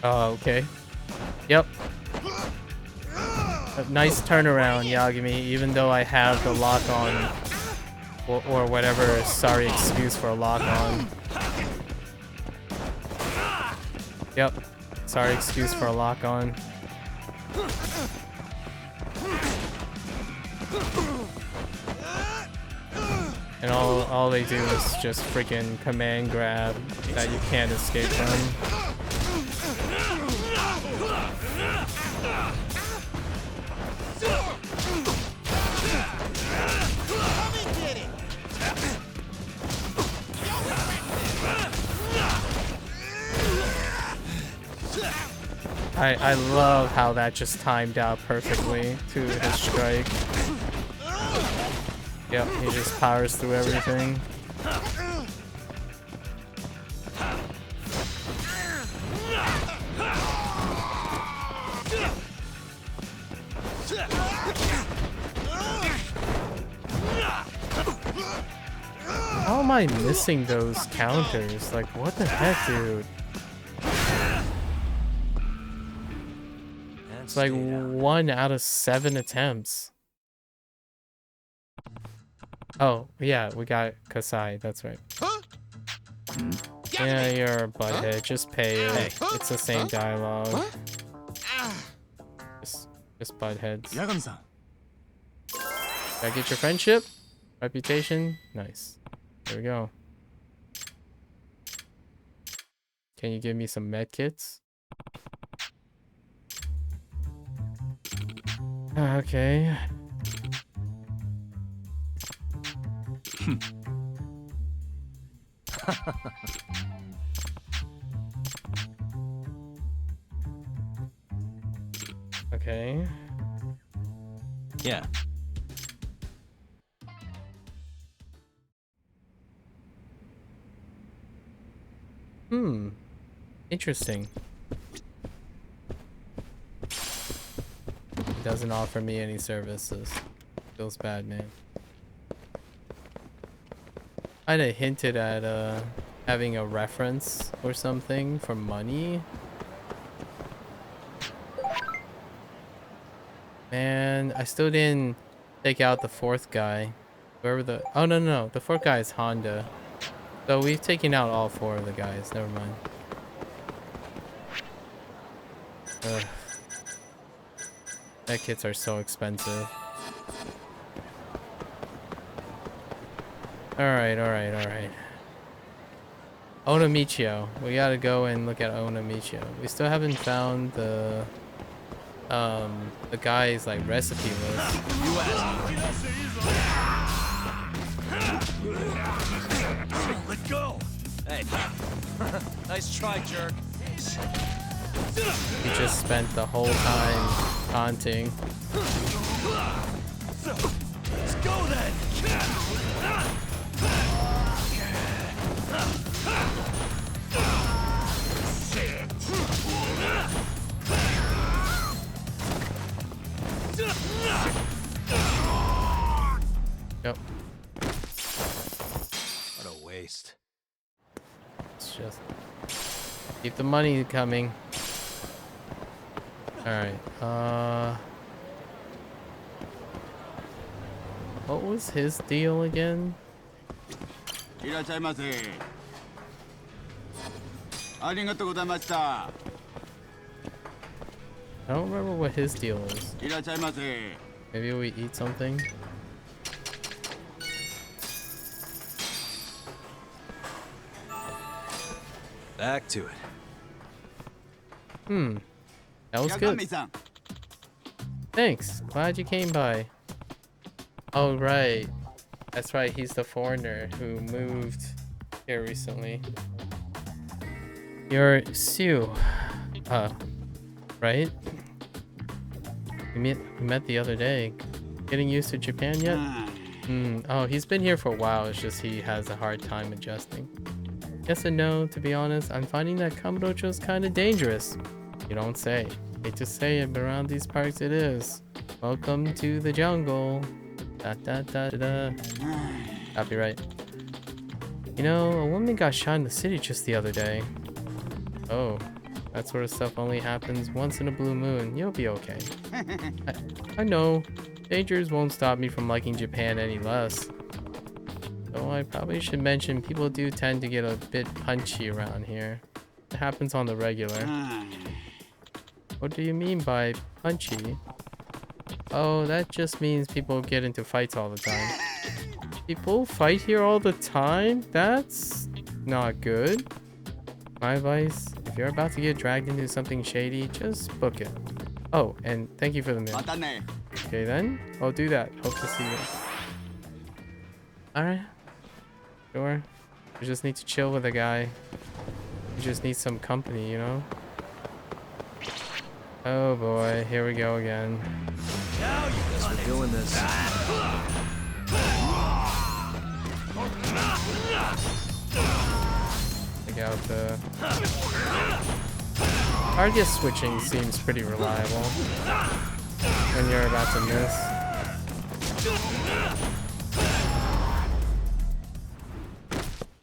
Oh, okay. Yep. A nice turnaround, Yagami, even though I have the lock on or whatever sorry excuse for a lock on. Yep. Sorry excuse for a lock on. And all they do is just freaking command grab that you can't escape from. I love how that just timed out perfectly to his strike. Yep, he just powers through everything. How am I missing those counters? Like, what the heck, dude? It's like 1 out of 7 attempts. Oh, yeah, we got Kasai, that's right. Yeah, you're a butthead, just pay it. It's the same dialogue. Just buttheads. Yagami-san. Gotta get your friendship? Reputation? Nice. There we go. Can you give me some med kits? Okay. Okay. Yeah. Interesting. Doesn't offer me any services. Feels bad, man. I'd have hinted at having a reference or something for money. Man, I still didn't take out the 4th guy. Whoever the... Oh, no. The 4th guy is Honda. So we've taken out all 4 of the guys. Never mind. Ugh. Med kits are so expensive. Alright. Onamichio. We gotta go and look at Onamichio. We still haven't found the guy's like recipe list. Let go. Hey. Nice try, jerk. He just spent the whole time taunting. Let's go then. Yep. What a waste. It's just keep the money coming. Alright, what was his deal again? I don't remember what his deal is. Maybe we eat something? Back to it. That was good. Thanks. Glad you came by. Oh, right. That's right. He's the foreigner who moved here recently. You're Sue. Right? We met the other day. Getting used to Japan yet? Oh, he's been here for a while. It's just he has a hard time adjusting. Yes and no, to be honest. I'm finding that Kamurocho's kind of dangerous. You don't say. Hate to say it, but around these parts it is. Welcome to the jungle. Copyright. You know, a woman got shot in the city just the other day. Oh, that sort of stuff only happens once in a blue moon. You'll be okay. I know. Dangers won't stop me from liking Japan any less. Though I probably should mention people do tend to get a bit punchy around here. It happens on the regular. What do you mean by punchy? Oh, that just means people get into fights all the time. People fight here all the time? That's not good. My advice, if you're about to get dragged into something shady, just book it. Oh, and thank you for the meal. Okay then, I'll do that. Hope to see you. Alright. Sure. We just need to chill with a guy. We just need some company, you know? Oh boy, here we go again. Now you guys are doing this. Take out the target switching seems pretty reliable when you're about to miss.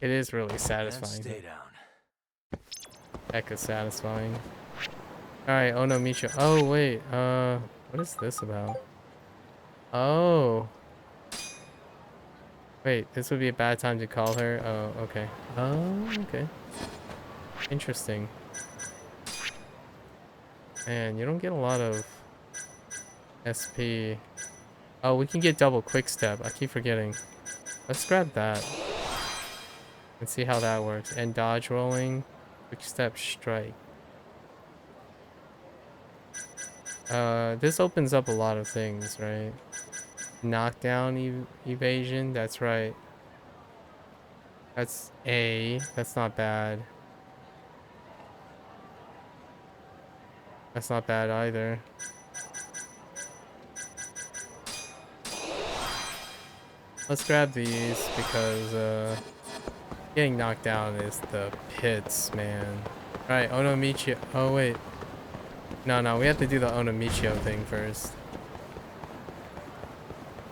It is really And satisfying. stay down. Heck is satisfying. Alright, Onomichi. Oh wait, what is this about? Oh. Wait, this would be a bad time to call her. Oh, okay. Oh, okay. Interesting. Man, you don't get a lot of SP. Oh, we can get double quick step. I keep forgetting. Let's grab that and see how that works. And dodge rolling, quick step strike. This opens up a lot of things, right? Knockdown evasion, that's right. That's A. That's not bad. That's not bad either. Let's grab these because getting knocked down is the pits, man. Alright, Onomichi. Oh wait. No, we have to do the Onomichio thing first.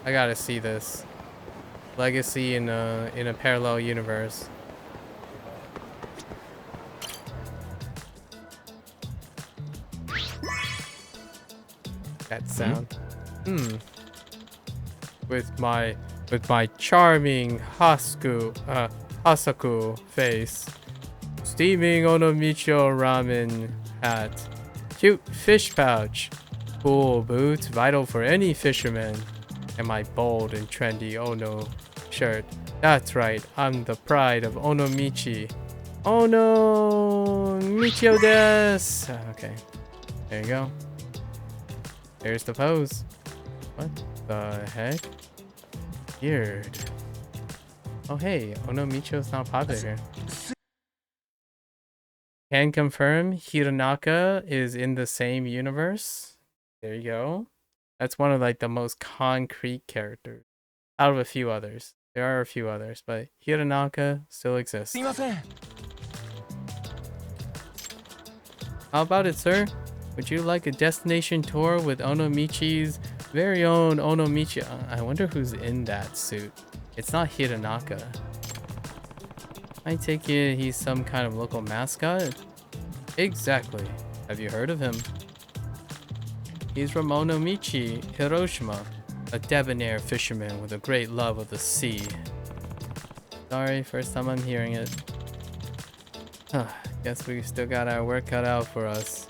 I gotta see this. Legacy in a parallel universe. That sound. With my charming Hasaku face. Steaming Onomichio ramen hat. Cute fish pouch. Cool boots, vital for any fisherman. And my bold and trendy Ono shirt. That's right, I'm the pride of Onomichi. Onomichio desu! Okay, there you go. There's the pose. What the heck? Weird. Oh hey, Onomichio's not popular here. Can confirm Hironaka is in the same universe. There you go. That's one of like the most concrete characters out of a few others. There are a few others, but Hironaka still exists. How about it, sir? Would you like a destination tour with Onomichi's very own Onomichi? I wonder who's in that suit. It's not Hironaka. I take it he's some kind of local mascot? Exactly. Have you heard of him? He's from Onomichi, Hiroshima, a debonair fisherman with a great love of the sea. Sorry, first time I'm hearing it. Guess we still got our work cut out for us.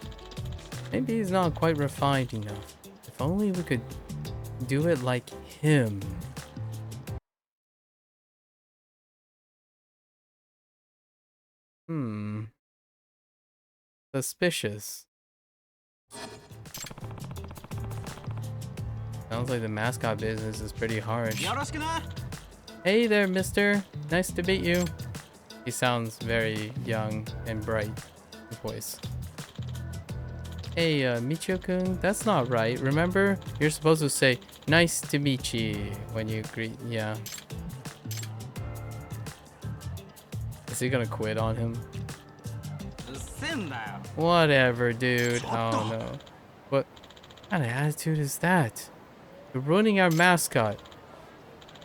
Maybe he's not quite refined enough. If only we could do it like him. Suspicious. Sounds like the mascot business is pretty harsh. Hey there, mister. Nice to meet you. He sounds very young and bright in voice. Hey, Michio-kun, that's not right. Remember, you're supposed to say, nice to meet you when you greet, yeah. Is he gonna quit on him? Whatever, dude. Oh no. What kind of attitude is that? You're ruining our mascot.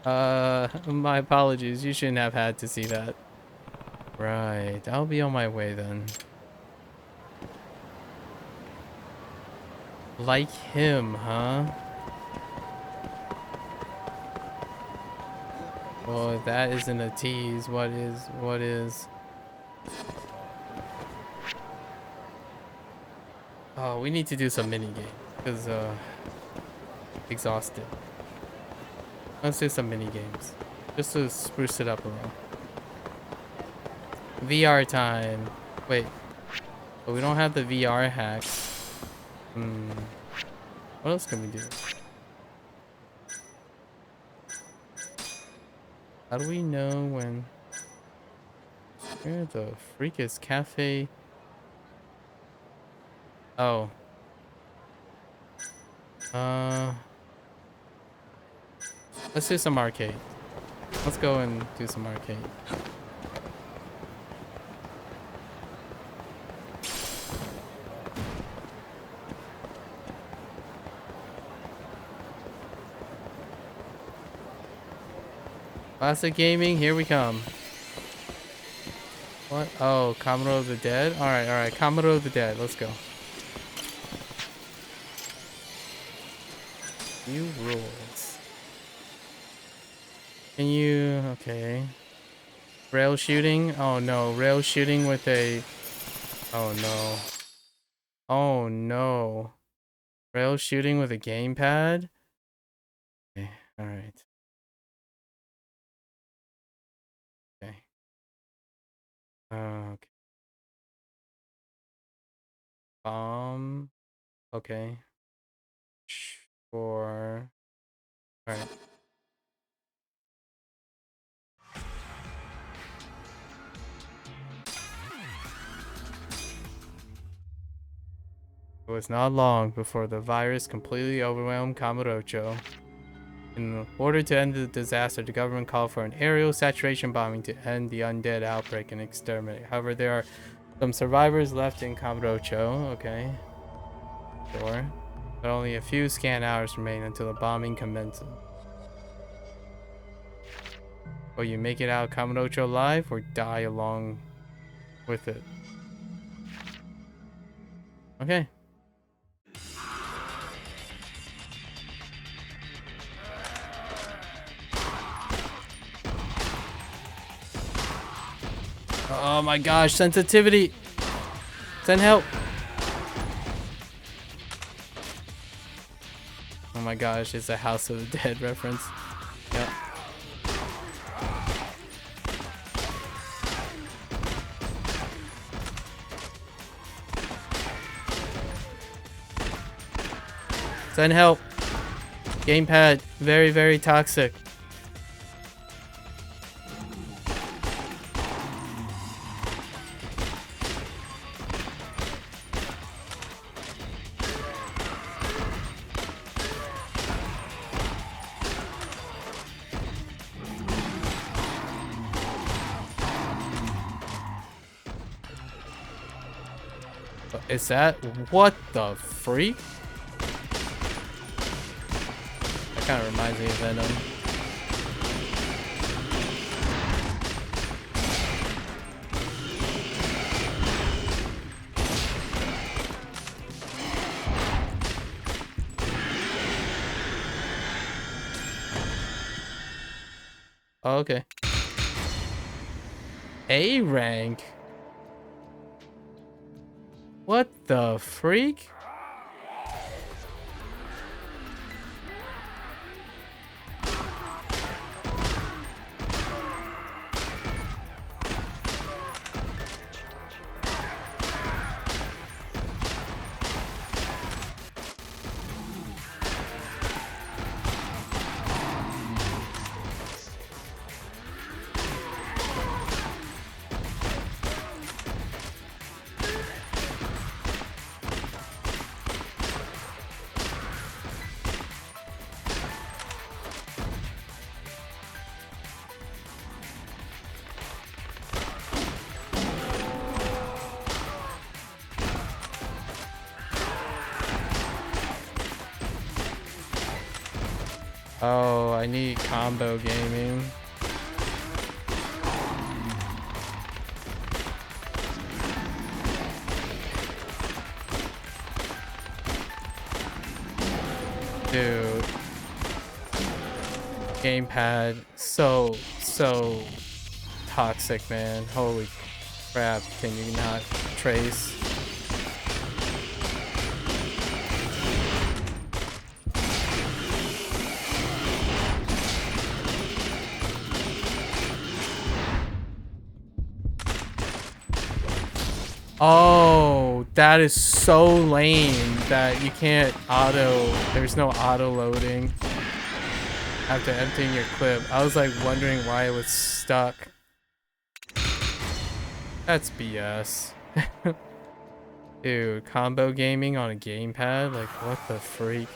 My apologies. You shouldn't have had to see that. Right. I'll be on my way then. Like him, huh? Well, if that isn't a tease, what is? What is? Oh, we need to do some mini game because exhausted. Let's do some mini games just to spruce it up a little. VR time. Wait, but we don't have the VR hacks. What else can we do? How do we know when? Where the freak is cafe? Oh. Let's do some arcade. Let's go and do some arcade. Classic gaming, here we come. What? Oh, Commodore of the Dead? Alright, Commodore of the Dead, let's go. You rules. Can you... okay. Rail shooting? Oh no, rail shooting with a... oh no. Oh no. Rail shooting with a gamepad? Okay, alright. Okay. Okay. Bomb. Okay. Sure. Alright. It was not long before the virus completely overwhelmed Kamurocho. In order to end the disaster, the government called for an aerial saturation bombing to end the undead outbreak and exterminate. However, there are some survivors left in Kamurocho. Okay. Sure. But only a few scan hours remain until the bombing commences. Will you make it out of Kamurocho alive or die along with it? Okay. Oh my gosh, sensitivity! Send help! Oh my gosh, it's a House of the Dead reference. Yep. Send help! Gamepad, very, very toxic. Is that what the freak? That kind of reminds me of Venom. Oh, okay. A rank. What the freak? Oh, I need combo gaming. Dude. Gamepad, so toxic, man. Holy crap, can you not trace? Oh, that is so lame that you can't there's no auto loading after emptying your clip. I was like wondering why it was stuck. That's BS. Dude, combo gaming on a gamepad? Like, what the freak?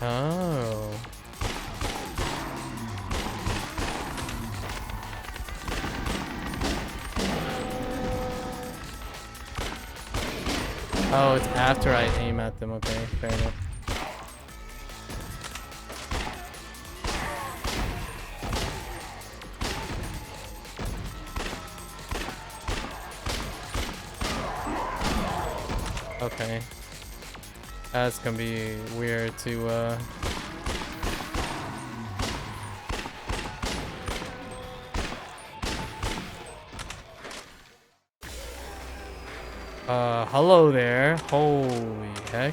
Oh. Oh, it's after I aim at them. Okay, fair enough. Okay. That's gonna be weird to hello there. Holy heck.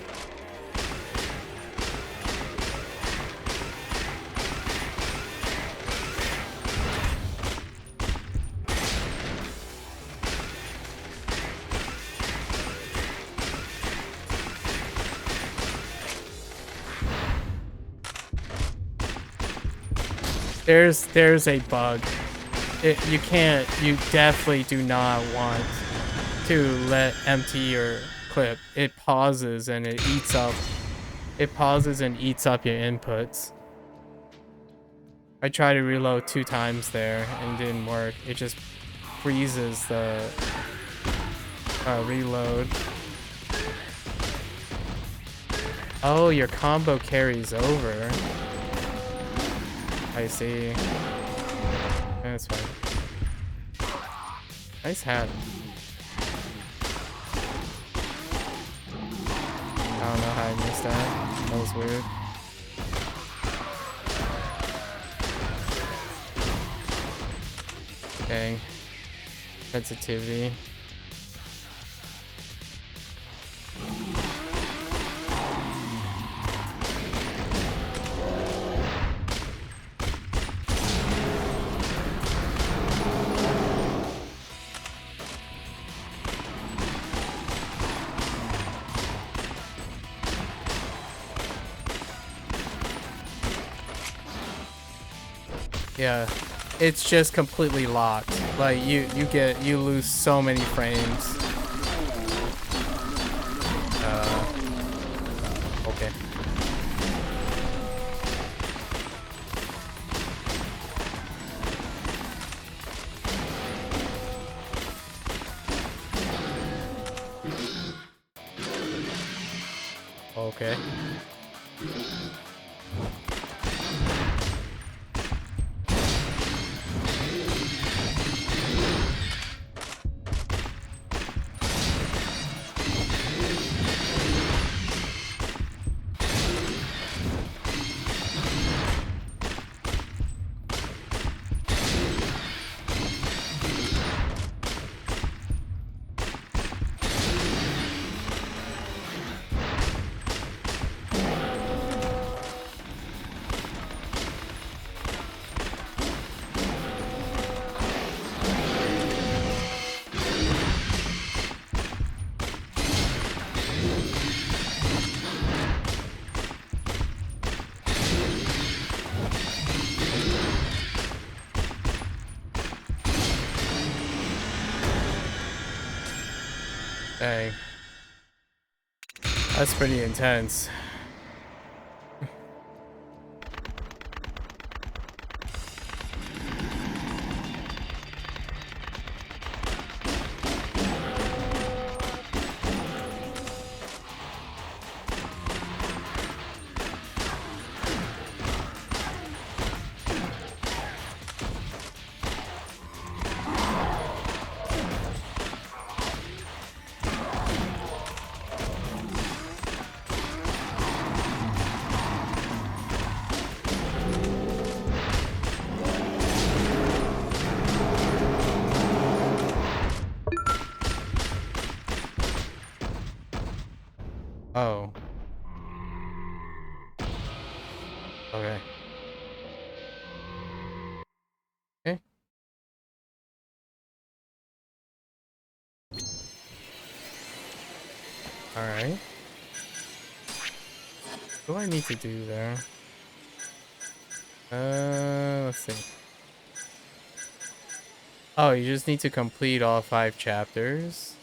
There's a bug. You definitely do not want to let empty your clip. It pauses and it eats up your inputs. I tried to reload 2 times there and it didn't work. It just freezes the reload. Oh, your combo carries over. I see. That's fine. Nice hat. I don't know how I missed that. That was weird. Okay. Sensitivity. Yeah, it's just completely locked. Like you lose so many frames. Okay. Okay. Dang. That's pretty intense. Oh. Okay. Okay. All right. What do I need to do there? Let's see. Oh, you just need to complete all 5 chapters.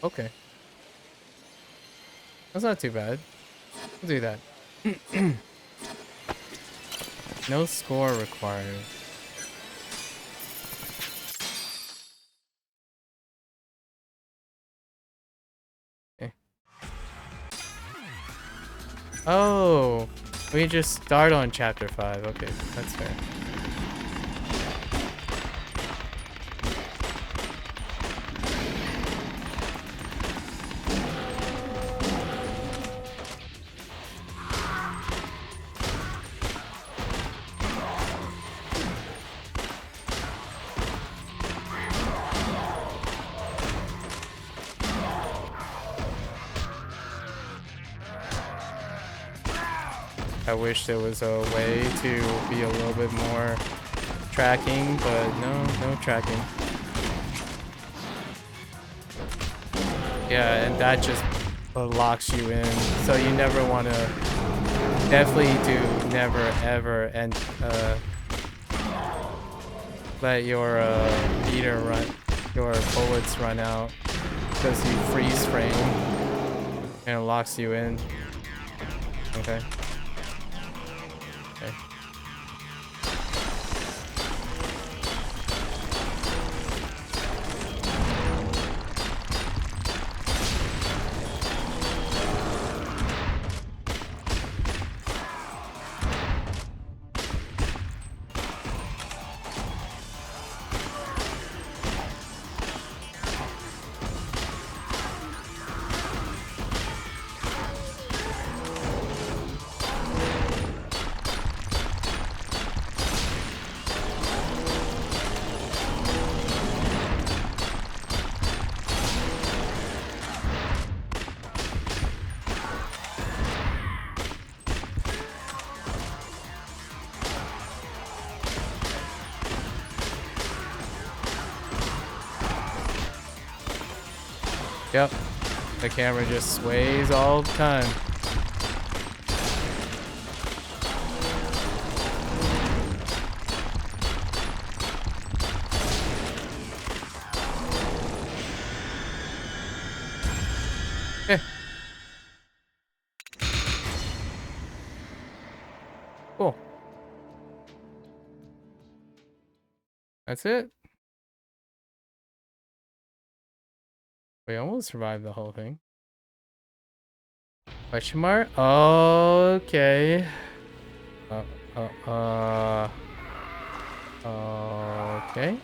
Okay. That's not too bad. We'll do that. No score required. Okay. Oh, we just start on chapter 5. Okay, that's fair. I wish there was a way to be a little bit more tracking, but no tracking. Yeah, and that just locks you in. So you never want to, definitely do never ever and let your meter run, your bullets run out because you freeze frame and it locks you in. Okay. Okay. Yep, the camera just sways all the time. Eh. Cool. That's it. We almost survived the whole thing. Question mark? Okay. Okay. Okay.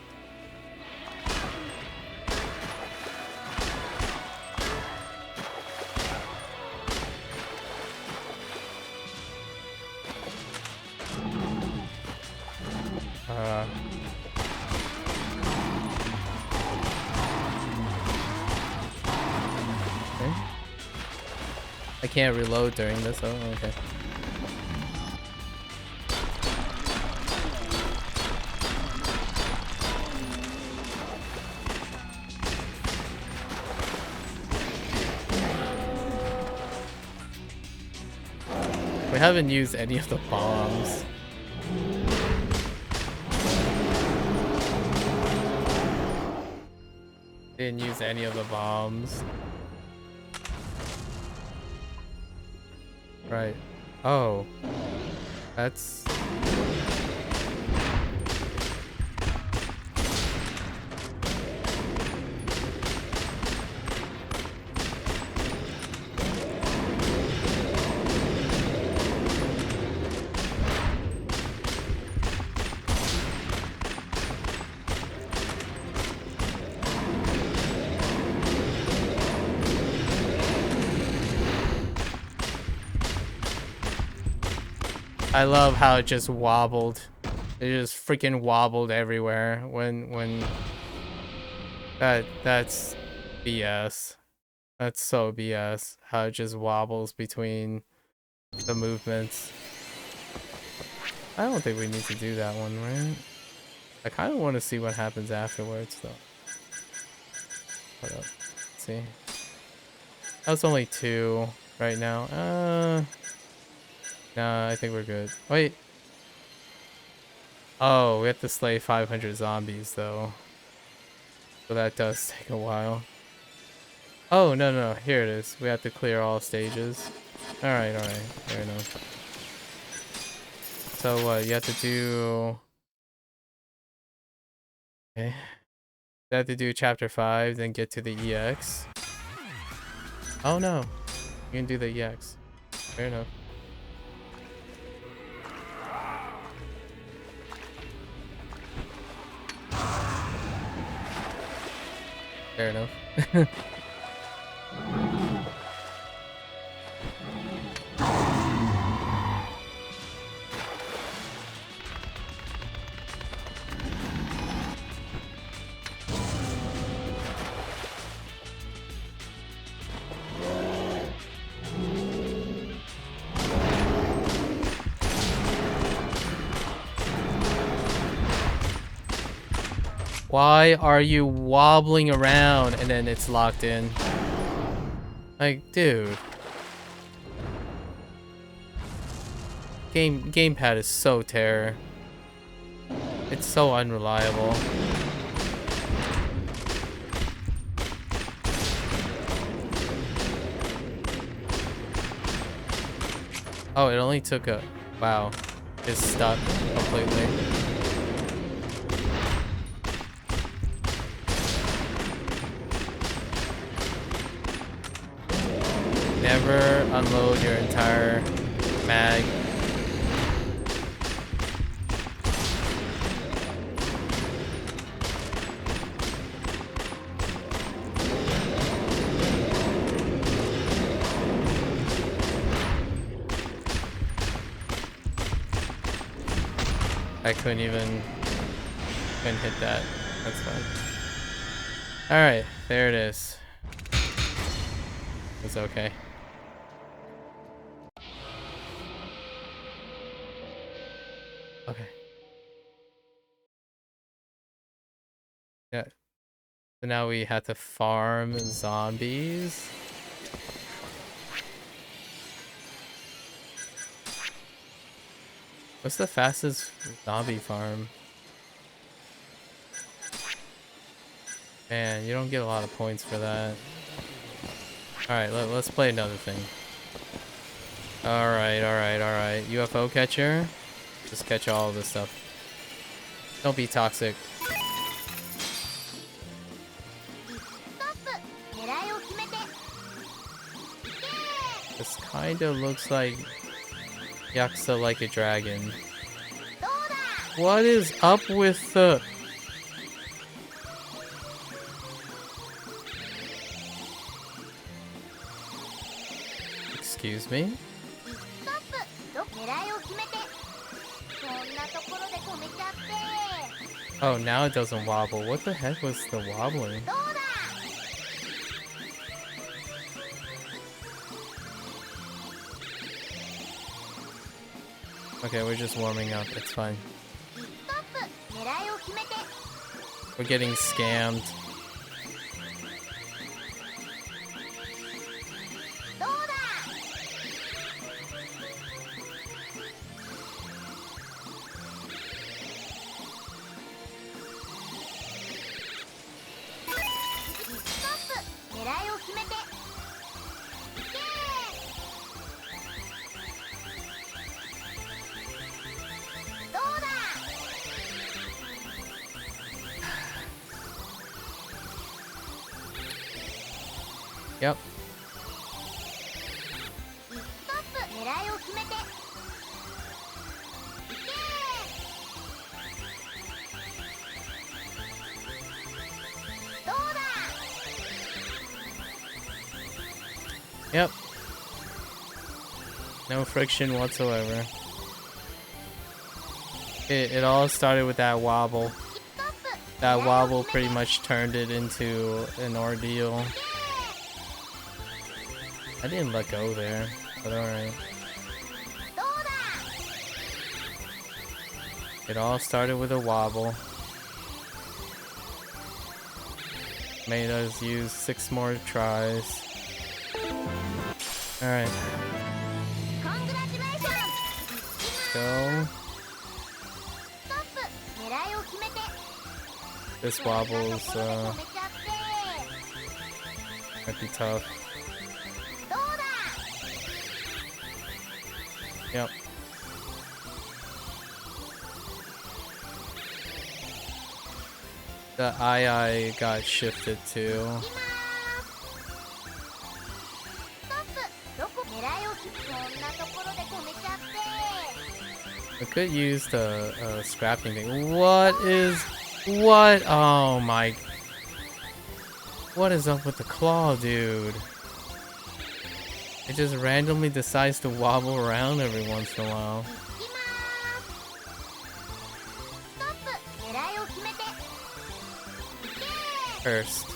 I can't reload during this. Oh, okay. We haven't used any of the bombs. Didn't use any of the bombs. Right. Oh. That's... I love how it just wobbled. It just freaking wobbled everywhere when that's BS. That's so BS. How it just wobbles between the movements. I don't think we need to do that one, right? I kind of want to see what happens afterwards, though. Hold up. Let's see. That's only 2 right now. Nah, I think we're good. Wait. Oh, we have to slay 500 zombies, though. So that does take a while. Oh, no. Here it is. We have to clear all stages. Alright, fair enough. So what, you have to do... Okay. You have to do chapter 5, then get to the EX. Oh no, you can do the EX. Fair enough. Fair enough. Why are you wobbling around and then it's locked in? Like, dude. Gamepad is so terror. It's so unreliable. Oh, it only took a... Wow. It's stuck completely. Never unload your entire mag. I couldn't hit that. That's fine. Alright, there it is. It's okay. Okay. Yeah. So now we have to farm zombies. What's the fastest zombie farm? Man, you don't get a lot of points for that. Alright, let's play another thing. Alright. UFO catcher. Just catch all of this stuff. Don't be toxic. This kinda looks like Yakuza Like a Dragon. What is up with the... Excuse me? Oh, now it doesn't wobble. What the heck was the wobbling? Okay, we're just warming up. It's fine. We're getting scammed. Yep. Yep. No friction whatsoever. It all started with that wobble. That wobble pretty much turned it into an ordeal. I didn't let go there, but alright. It all started with a wobble. Made us use 6 more tries. Alright. Go. This wobble's might be tough. Yep. The II got shifted too. I could use the scrapping thing. What? Oh my. What is up with the claw, dude? It just randomly decides to wobble around every once in a while. First.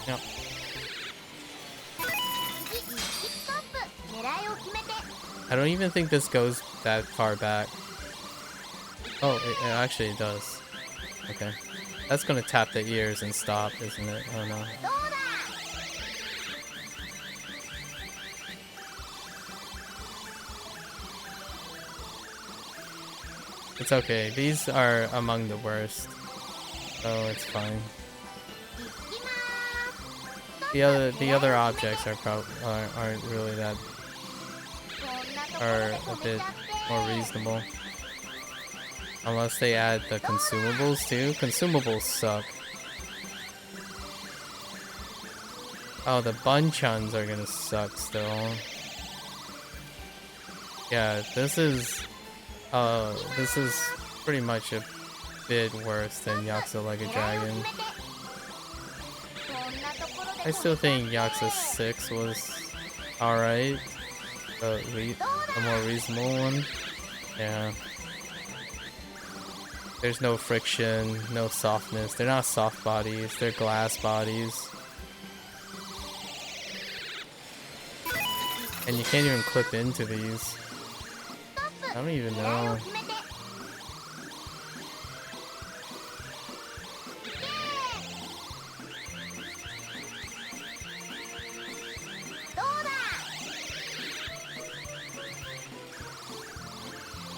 Yep. I don't even think this goes that far back. Oh, it actually does. Okay. That's gonna tap the ears and stop, isn't it? Oh no. It's okay. These are among the worst. So it's fine. The other objects aren't really that are a bit more reasonable. Unless they add the consumables too. Consumables suck. Oh, the bunchuns are gonna suck still. Yeah, this is pretty much a bit worse than Yakuza Like a Dragon. I still think Yakuza 6 was alright. The more reasonable one. Yeah. There's no friction, no softness. They're not soft bodies, they're glass bodies. And you can't even clip into these. I don't even know.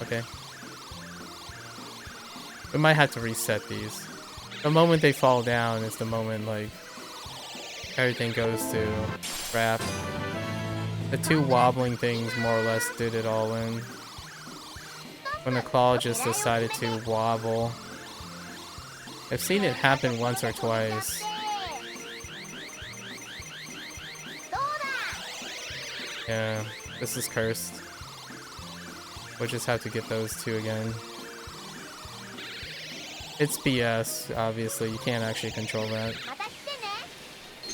Okay. We might have to reset these. The moment they fall down is the moment, like, everything goes to crap. The two wobbling things more or less did it all in. When the claw just decided to wobble. I've seen it happen once or twice. Yeah, this is cursed. We'll just have to get those two again. It's BS, obviously. You can't actually control that.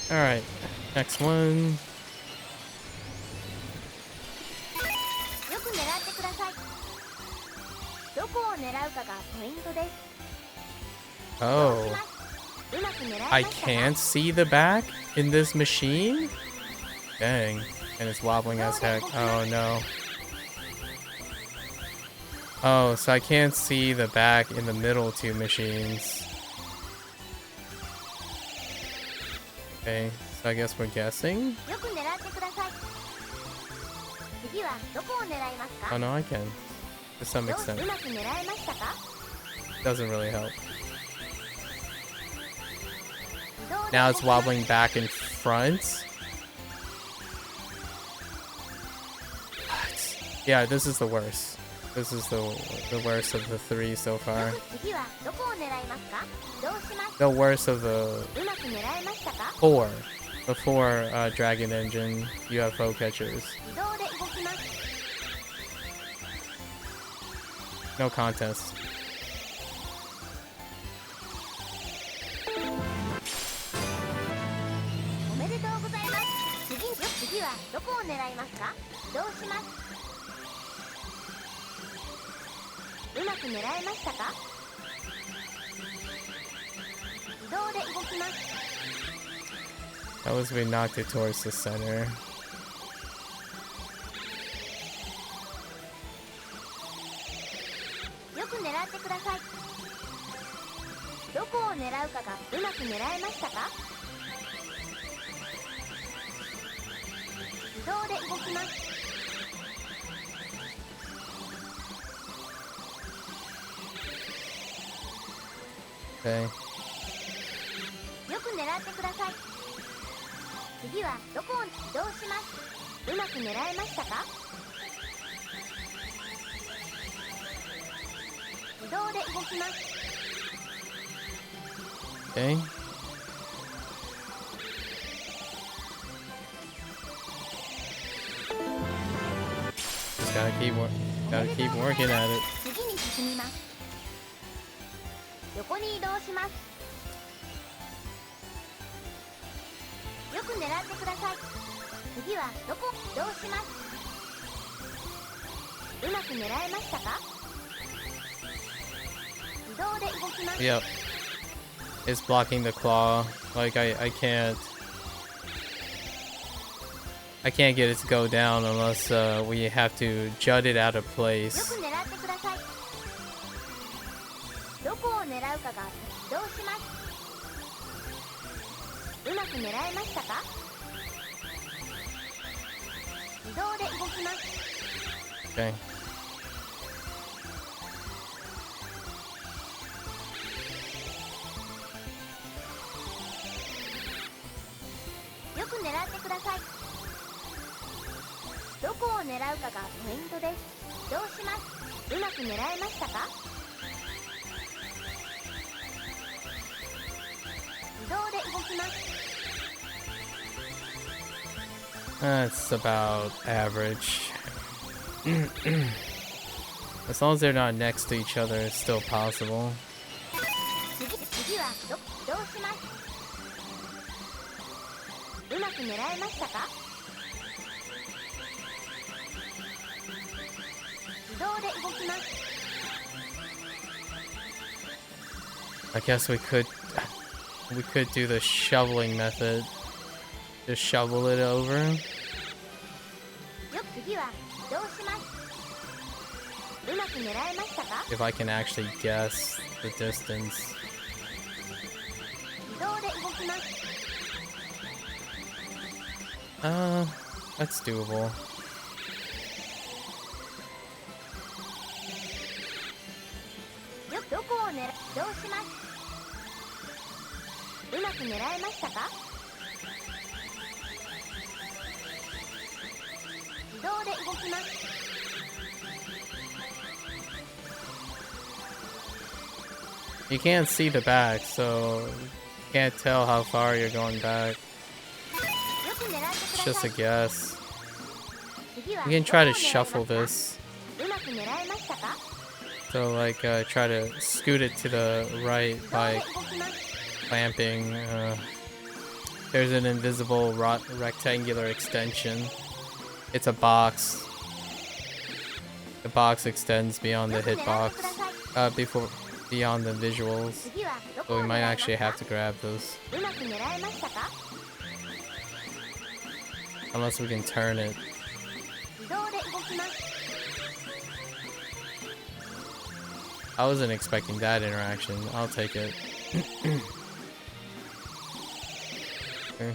Alright, next one. Oh. I can't see the back in this machine? Dang. And it's wobbling as heck. Oh no. Oh, so I can't see the back in the middle two machines. Okay, so I guess we're guessing? Oh no, I can. To some extent. Doesn't really help. Now it's wobbling back in front. What? Yeah, this is the worst. This is the worst of the three so far. The worst of the four. The four Dragon Engine UFO catchers. No contest. That was we knocked it towards the center. Okay. よく狙ってください。次はどこを移動します。うまく狙えましたか？自動で動きます。 Okay. Just gotta keep working at it. 次に進みます。横に移動します。よく狙ってください。次はどこ移動します。うまく狙えましたか？自動で動きます。 Yep. It's blocking the claw. Like I can't get it to go down unless we have to jut it out of よ place. く狙ってください。どこを狙うかが移動します。うまく狙えましたか？自動で動きます。 Okay. よく狙ってください。どこを狙うかがポイントです。移動します。うまく狙えましたか？自動で動きます。 That's about average. As long as they're not next to each other, it's still possible. 次は移動します。うまく狙えましたか？自動で動きます。 I guess we could do the shoveling method. Just shovel it over. 次は移動します。うまく狙えましたか？ If I can actually guess the distance. 自動で動きます。 That's doable. どこを狙移動します。うまく狙えましたか？自動で動きます。 You can't see the back, so you can't tell how far you're going back. よく狙って It's くだ just さ a い。 guess. 次は You can ど try こ to を狙います shuffle か？ this. うまく狙えましたか？ So like try to scoot it to the right 自動で by 動きます。 clamping. There's an invisible rectangular extension. It's a box. The box extends beyond the よく狙ってくだ hitbox. さい。 Beyond the visuals. 次はどこ So を we 狙 might いま actually す have か？ to grab those. うまく狙えましたか？ Unless we can turn it. 自動で動きます。 I wasn't expecting that interaction. I'll take it. Okay.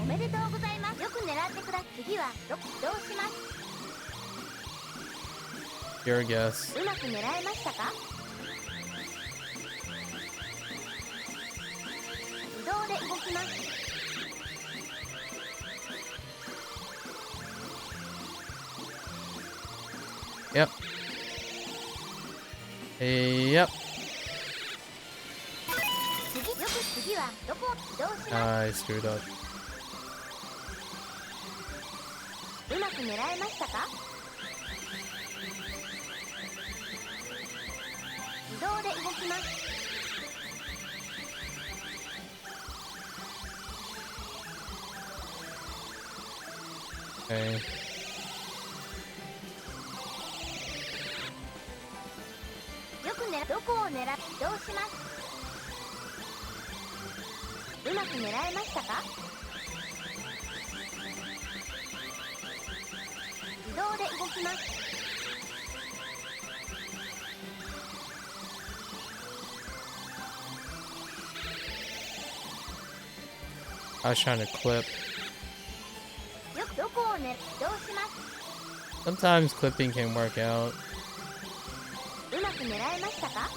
おめでとうございます。よく狙ってください。次はどうします。 Your guess. うまく狙えましたか？自動で動きます。 Yep. Yep. 次はどこ移動します。 I screwed up. うまく狙えましたか？自動で動きます。 Okay. どこを狙い移動します。うまく狙えましたか？自動で動きます。 I was trying to clip. どこを移動します。 Sometimes clipping can work out. うまく狙狙えましたか？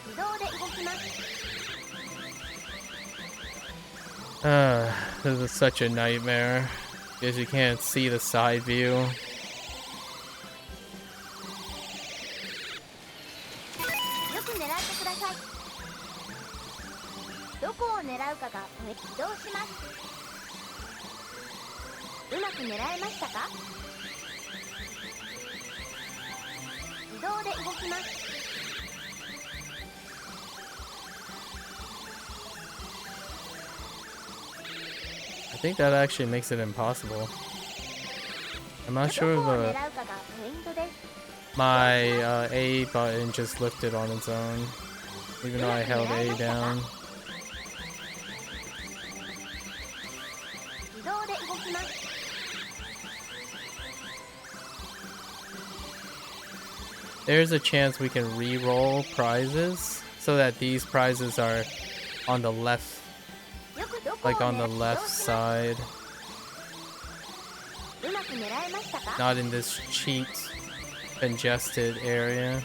自動で動きます。This is such a nightmare because you can't see the side view. よく狙ってください。どこを狙うかが移動します。うまく狙えましたか？自動で動きます。I think that actually makes it impossible. I'm not sure どこを狙 if うかがポイントです。 my A button just lifted on its own, even though I held A down. 自動で動きます。 There's a chance we can re-roll prizes so that these prizes are on the left, よくどこを like on 狙 the う left side, うまく狙えましたか？ not in this cheat congested area.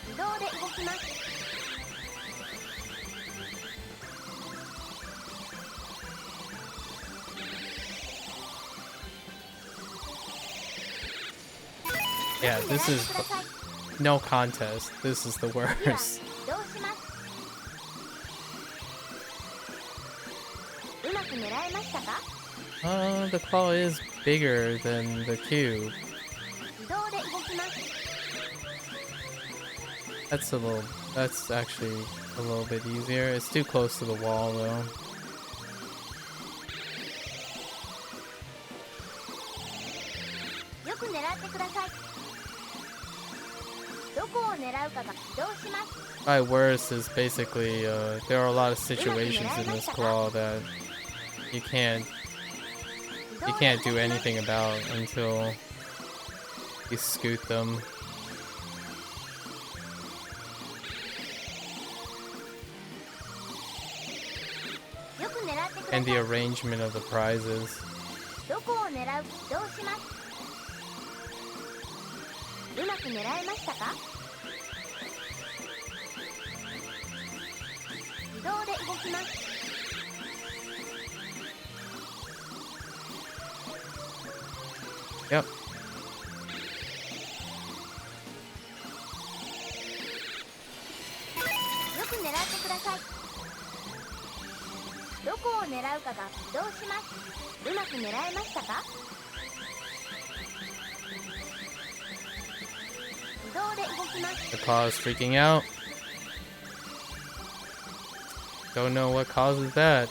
自動で動きます。 Yeah, this is no contest. This is the 次は worst. 移動します。うまく狙えましたか？ The claw is bigger than the cube. 自動で動きます。 That's actually a little bit easier. It's too close to the wall though. よく狙ってください。どこを狙うかが移動します。 My worst is basically there are a lot of situations in this claw that you can't do anything about until you scoot them. よく狙ってくださ And い。 the arrangement of the prizes. どこを狙う？移動します。うまく狙えましたか？自動で動きます。 Yep. よく狙ってください。どこを狙うかが移動します。うまく狙えましたか？自動で動きます。 The claw is freaking out. Don't know what causes that.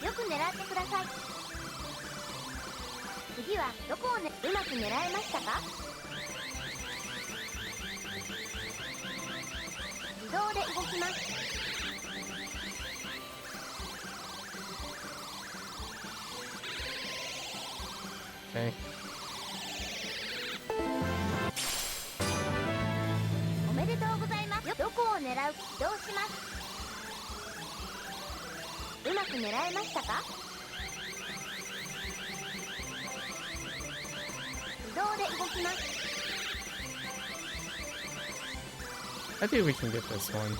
よく狙ってください。次はどこをうまく狙えましたか？自動で動きます。 Okay. おめでとうございます。どこを狙う？移動します。うまく狙えましたか？自動で動きます。 I think we can get this one.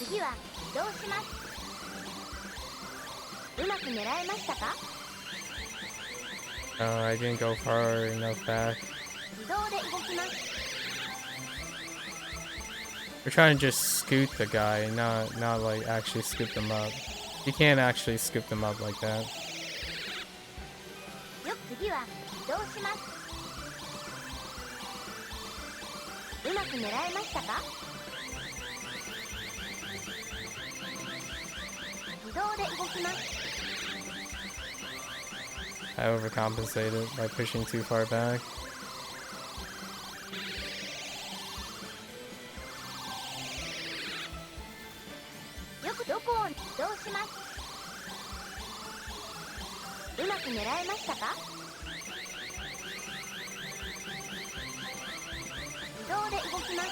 次は移動します。うまく狙えましたか？ No, I didn't go far enough back. 自動で動きます。 We're trying to just scoot the guy, not like actually scoop them up. You can't actually scoop them up like that. 次は移動します。うまく狙えましたか？自動で動きます。 I overcompensated by pushing too far back. よくどこを移動します。うまく狙えましたか？自動で動きます。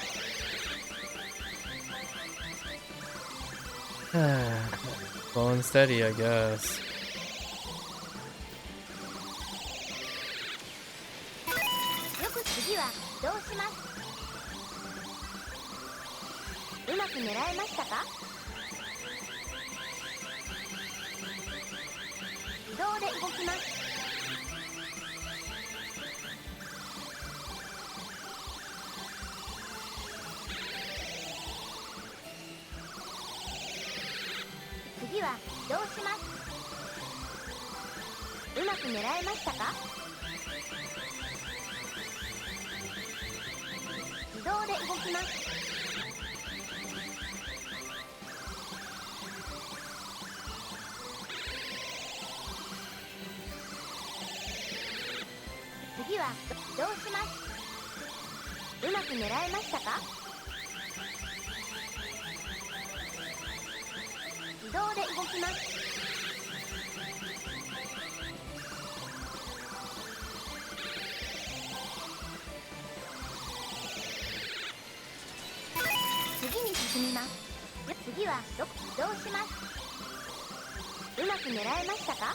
Slow and steady, I guess. よく次はどうします。うまく狙えましたか。自動で動きます。次はどうします。うまく狙えましたか。自動で動きます。次はどうします。うまく狙えましたか。自動で動きます。次に進みます。次はどうします。うまく狙えましたか。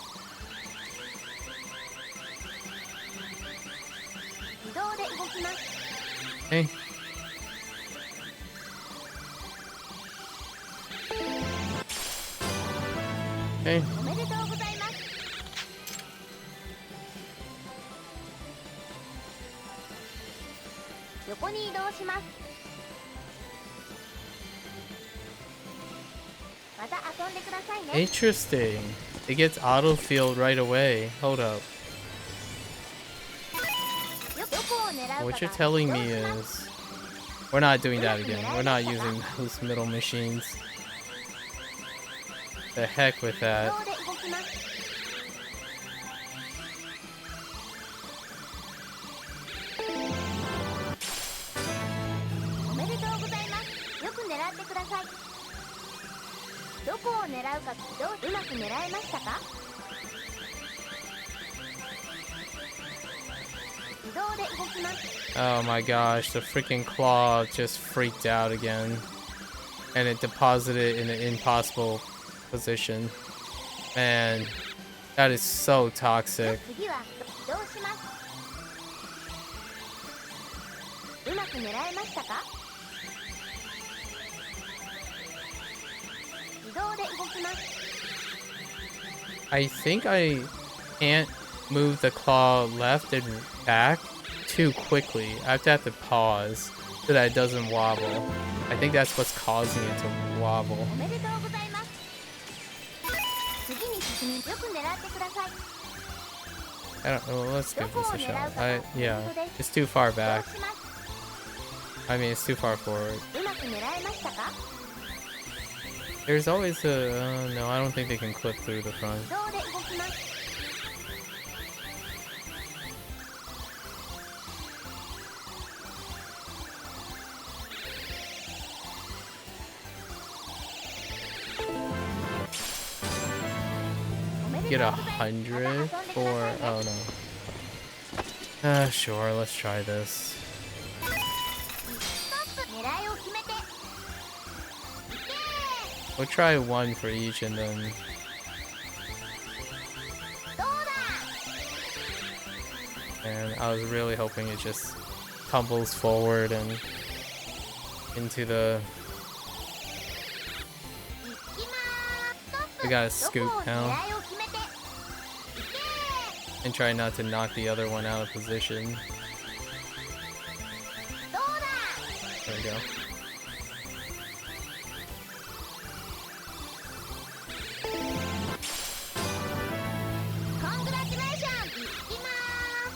自動で動きます。Hey. Hey. おめでとうございます。横に移動します。また遊んでくださいね。 Interesting. It gets auto-filled right away. Hold up. どこを狙うかが What you're telling me どうします。 is we're not doing that again. We're not using those middle machines. The heck with 自 that. 動で動きます。おめでとうございます。よく狙ってください。どこを狙うかうまく狙えましたか。自動で動きます。 Oh my gosh, the freaking claw just freaked out again. And it deposited in an impossible position. Man, that is so toxic. 次はどうします。うまく狙えましたか。自動で動きます。 I think I can't move the claw left and back too quickly. I have to pause so that it doesn't wobble. I think that's what's causing it to wobble. おめでとうございます。次に進み、よく狙ってください。 I don't know. Let's ど give こを this a 狙う shot. かが Yeah, ポイントです。 it's too far どう back. します。 I mean, it's too far forward. うまく狙えましたか。 There's always a... no, I don't think they can clip through the front. 自動で動きます。 おめで Get とうございます。 100 また遊んでく for... ださいね。 oh no. Sure, let's try this. ストップ。狙いを決めて。いけ We'll try one for each and then... ー。どうだ。 and I was really hoping it just tumbles forward and into the... いきまーす。ストップ。 We gotta scoop どこを now 狙いを決めて。いけ and try not to knock the other one out of position. ー。どうだ。 There we go. Congratulations! いきまーす。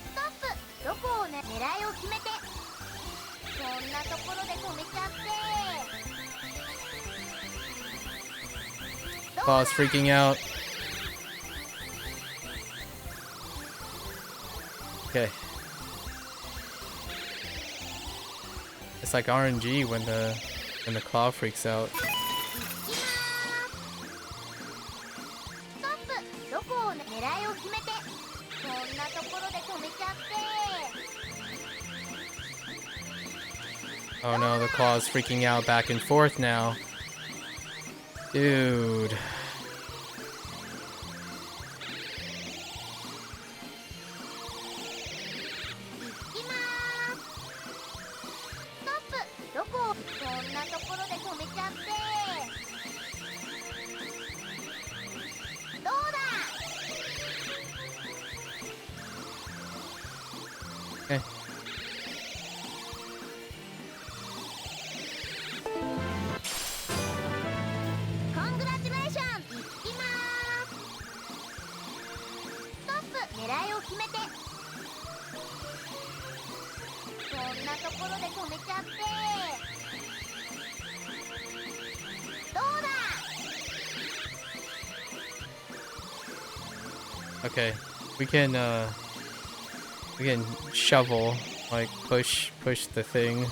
ストップ。どこをね、狙いを決めて。そんなところで止めちゃって。どうだ。 Claw's freaking out. Okay. It's like RNG when the claw freaks out. いきまーす。ストップ。どこをね、狙いを決めて。そんなところで止めちゃって。Oh no, the claw's freaking out back and forth now. Dude. きまーす。ストップ。どこ？こんなところで止めちゃって。どうだ？ Okay. Congratulations! 行きまーす。ストップ。狙いを決めて。こんなところで止めちゃって。どうだ？ Okay. We can shovel, like push the thing. ス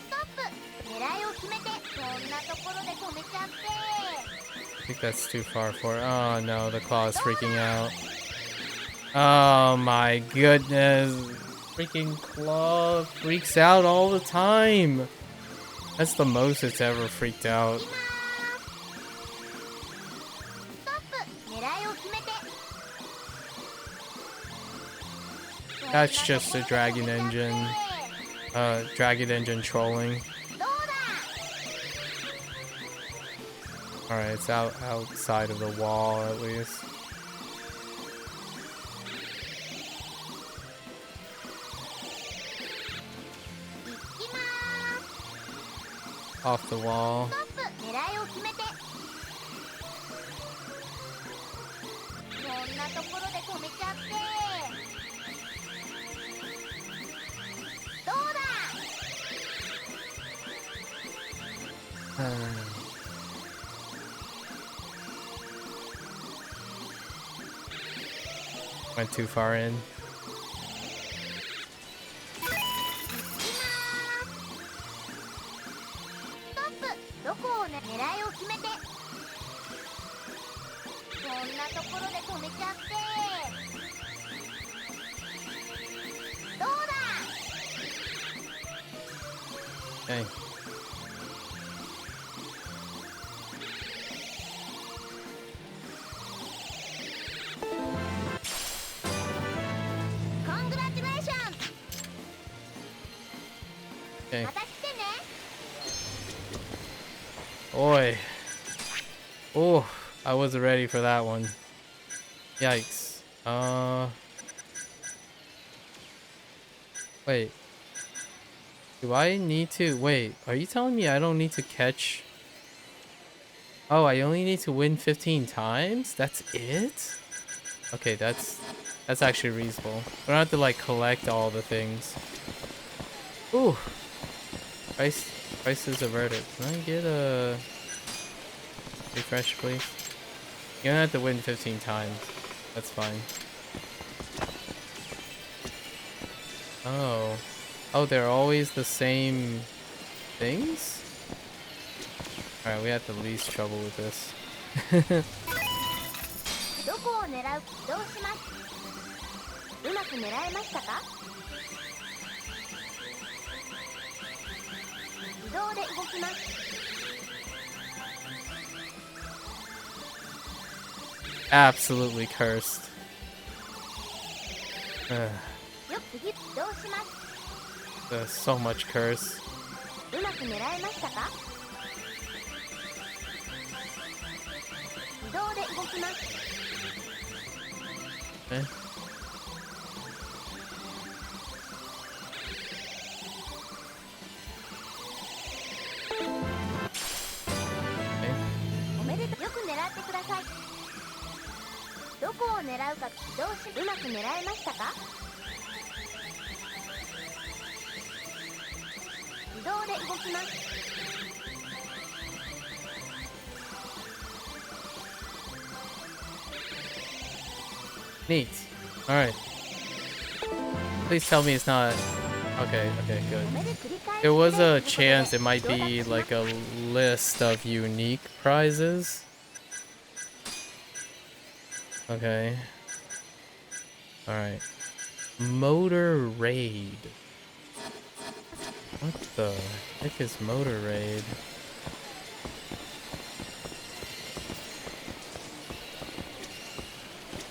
トップ。狙いを決めて。こんなところで止めちゃって。 I think that's too far for it. Oh no, the claw is freaking out. Oh my goodness. Freaking claw freaks out all the time. That's the most it's ever freaked out. ストップ。狙いを決めて。 That's just a dragon engine. Dragon engine trolling. どうだ？ Alright, it's outside of the wall at least. Off the wall. ストップ。狙いを決めて。こんなところで止めちゃって。どうだ？ Went too far in. ストップ。どこをね、狙いを決めて。こんなところで止めちゃって。どうだ？ Okay. Congratulations! Okay. また来てね。 Oi. Oh, I wasn't ready for that one. Yikes. Wait. Do I need to... Wait, are you telling me I don't need to catch... Oh, I only need to win 15 times? That's it? Okay, that's actually reasonable. We don't have to, like, collect all the things. Ooh. Price is averted. Can I get a... refresh, please? You don't have to win 15 times. That's fine. Oh. Oh, they're always the same things? Alright, we had the least trouble with this. どこを狙う？どうします？うまく狙えましたか？自動で動きます。 Absolutely cursed. よく次どうします？ There's so much curse. うまく狙えましたか？自動で動きます。 Okay. Okay. おめでとう。よく狙ってください。どこを狙うか、どうしうまく狙えましたか？自動で動きます。 Neat. Alright. Please tell me it's not... Okay, okay, good. おめで繰り返し There was という a ことで chance it might どうだ be like a list of unique prizes. Okay. Alright. Motor Raid. What the heck is Motor Raid?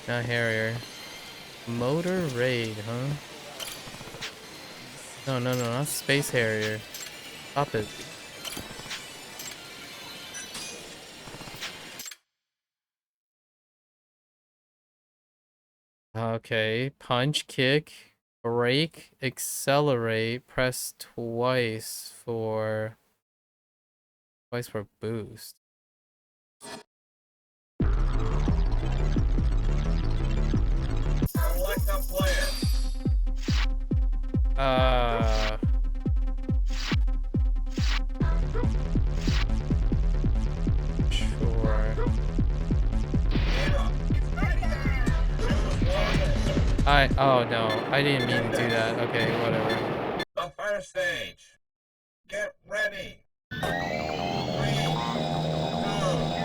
Not Harrier. Motor Raid, huh? No, no, no, not Space Harrier. Stop it. Okay, punch, kick, brake, accelerate, press twice for boost. Select a player. Sure. Hero. Oh no, I didn't mean to do that. Okay, whatever. The first stage. Get ready. 3, 2, 1, go!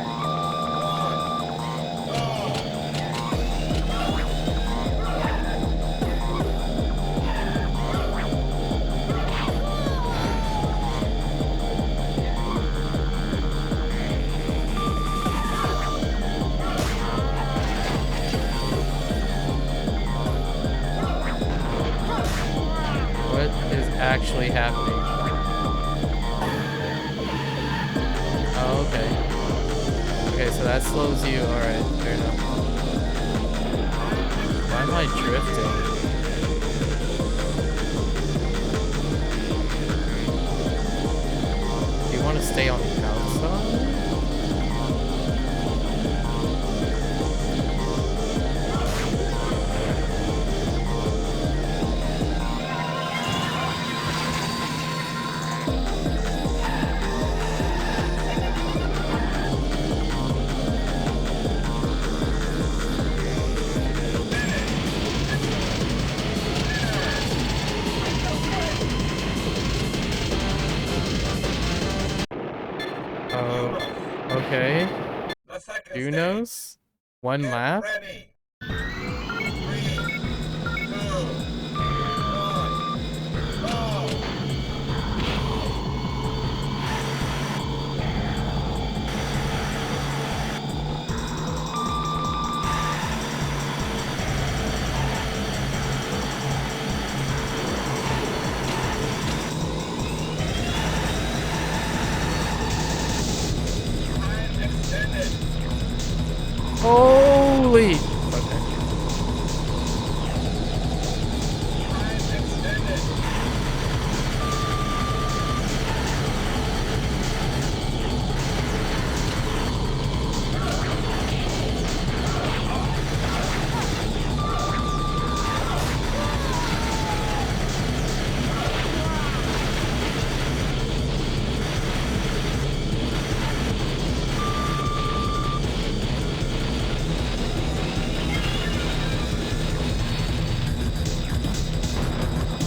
What is actually happening? Oh, okay. Okay, so that slows you. Alright, fair enough. Why am I drifting? Do you want to stay on the outside? Okay. The second Junos? One stage. Get lap? ready. 3, 2, 1, go! Time extended. Holy! Okay. Time extended.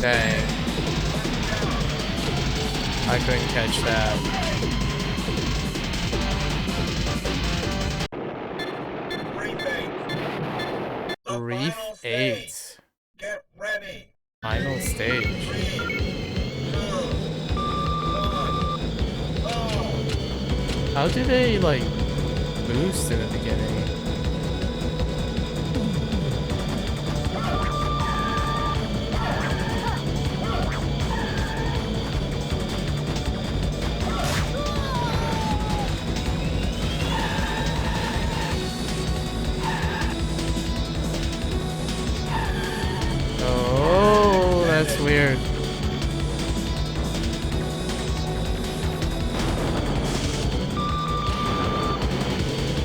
Dang. I couldn't catch that. Brief 8. The Reef final stage. 8. Get ready. Final 3, stage. 2, 1, go! How do they, like, boost in the beginning? Oh, that's weird.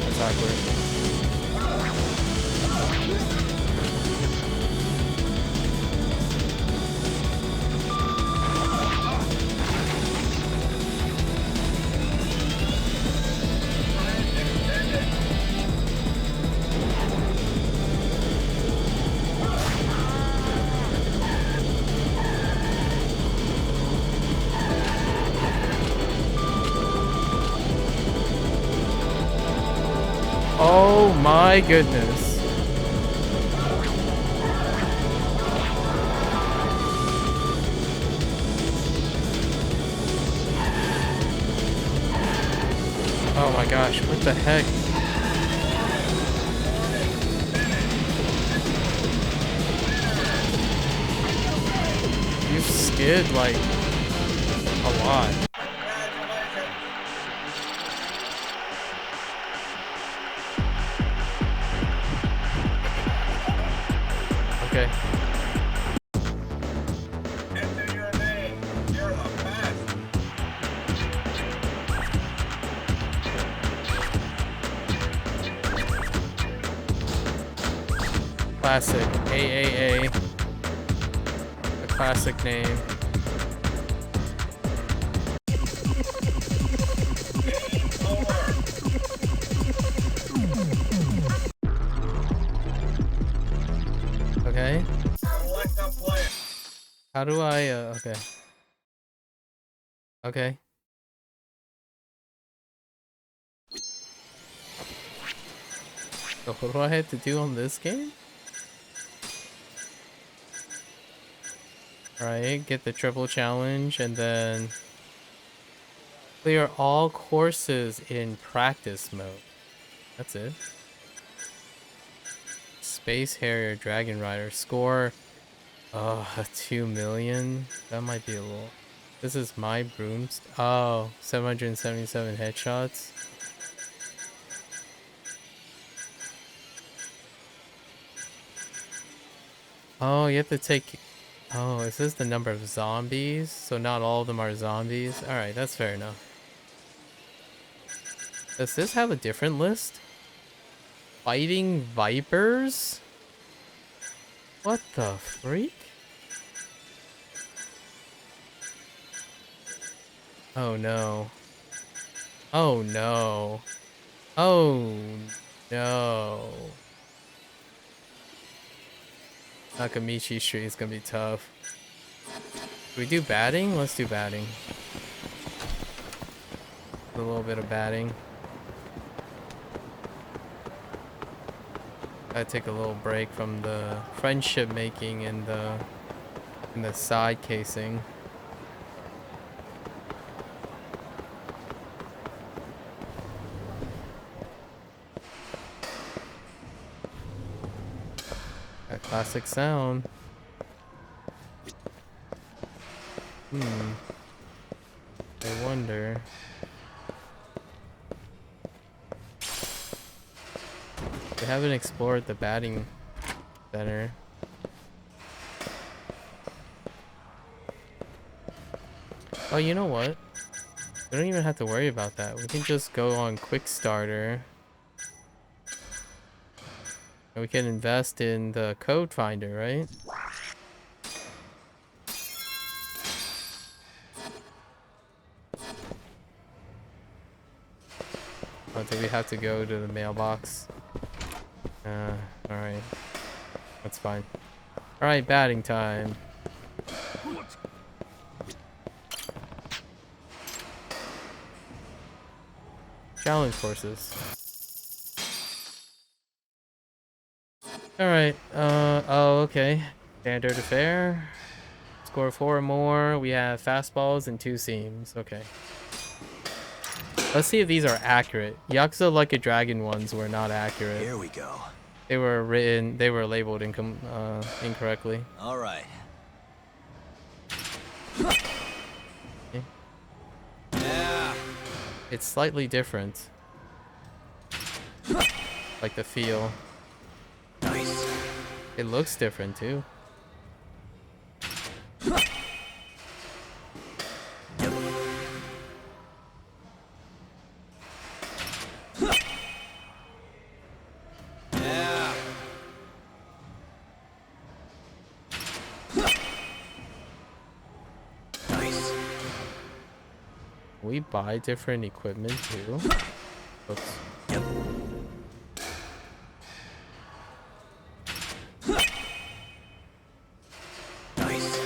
That's awkward. Oh my goodness. What the heck? You skid like a lot. Okay. Enter your name. You're a pass. Classic. AAA. A classic name. Game over. Okay. Select a player. How do I, okay. Okay. So what do I have to do on this game? Alright, get the triple challenge and then clear all courses in practice mode. That's it. Space Harrier Dragon Rider. Score 2 million. That might be a little. This is my broomstick. Oh, 777 headshots. Oh, you have to take. Oh, is this the number of zombies? So not all of them are zombies. All right, that's fair enough. Does this have a different list? Fighting vipers? What the freak? Oh no. Oh no. Oh no. Nakamichi Street is gonna be tough. Do we do batting? Let's do batting. A little bit of batting. I take a little break from the friendship making and the side casing. That classic sound. I wonder. We haven't explored the batting center. Oh, you know what? We don't even have to worry about that. We can just go on Quick Starter. And we can invest in the code finder, right? Oh, do we have to go to the mailbox? Alright. That's fine. Alright, batting time. Challenge courses. Alright, oh, okay. Standard affair. Score 4 or more. We have fastballs and 2 seams. Okay. Let's see if these are accurate. Yakuza Like a Dragon ones were not accurate. Here we go. They were labeled incorrectly. All right. Okay. Yeah. It's slightly different. Like the feel. Nice. It looks different too. Yeah. Nice. We buy different equipment too. Oops. Yep. Nice.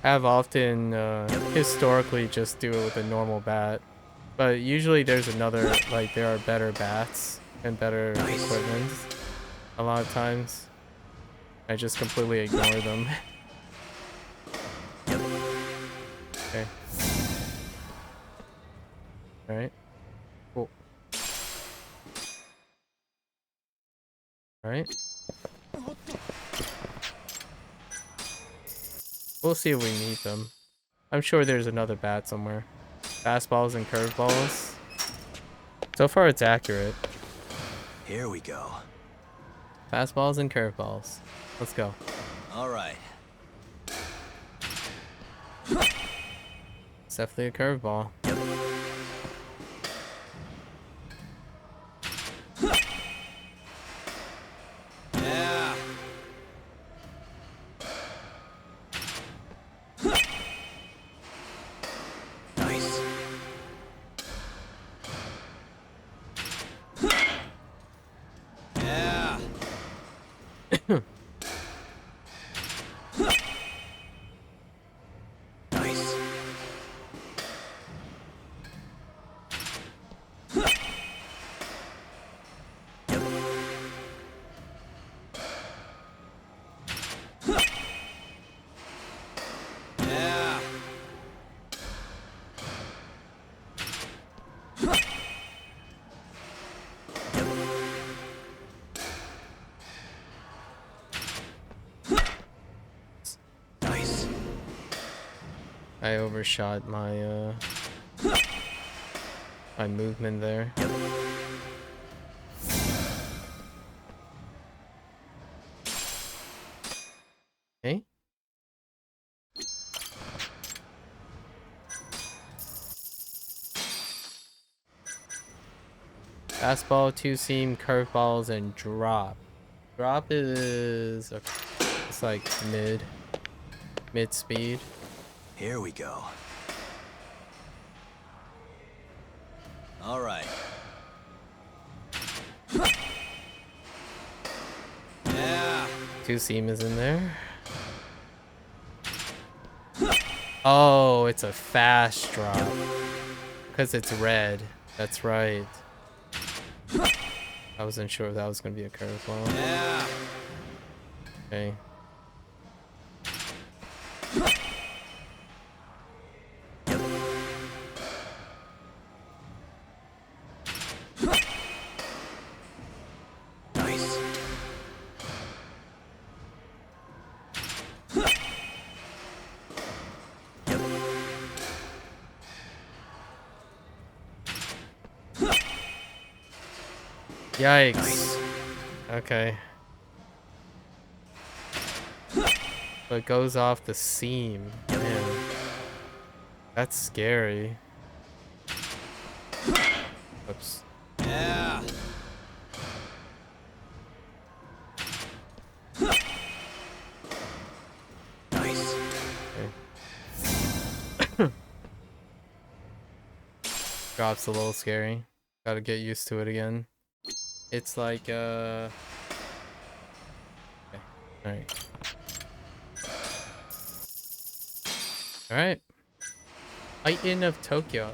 Have often historically just do it with a normal bat, but usually there's another, like there are better bats and better equipment. A lot of times I just completely ignore them. Okay. All right. Cool. All right. We'll see if we need them. I'm sure there's another bat somewhere. Fastballs and curveballs. So far, it's accurate. Here we go. Fastballs and curveballs. Let's go. All right. It's definitely a curveball. Yeah. Nice. Yeah. Nice. Yeah. Nice. I overshot my my movement there. Okay. Fastball, two seam, curveballs, and drop. Drop is it's like mid speed. Here we go. All right. Yeah. Two seam is in there. Oh, it's a fast drop because it's red. That's right. I wasn't sure if that was gonna be a curveball. Yeah. Okay. Nice. Yikes. Okay. But it goes off the seam. Man. That's scary. Oops. Yeah. Nice. Okay. Drop's a little scary. Gotta get used to it again. It's like, okay. Alright. Alright. Titan of Tokyo.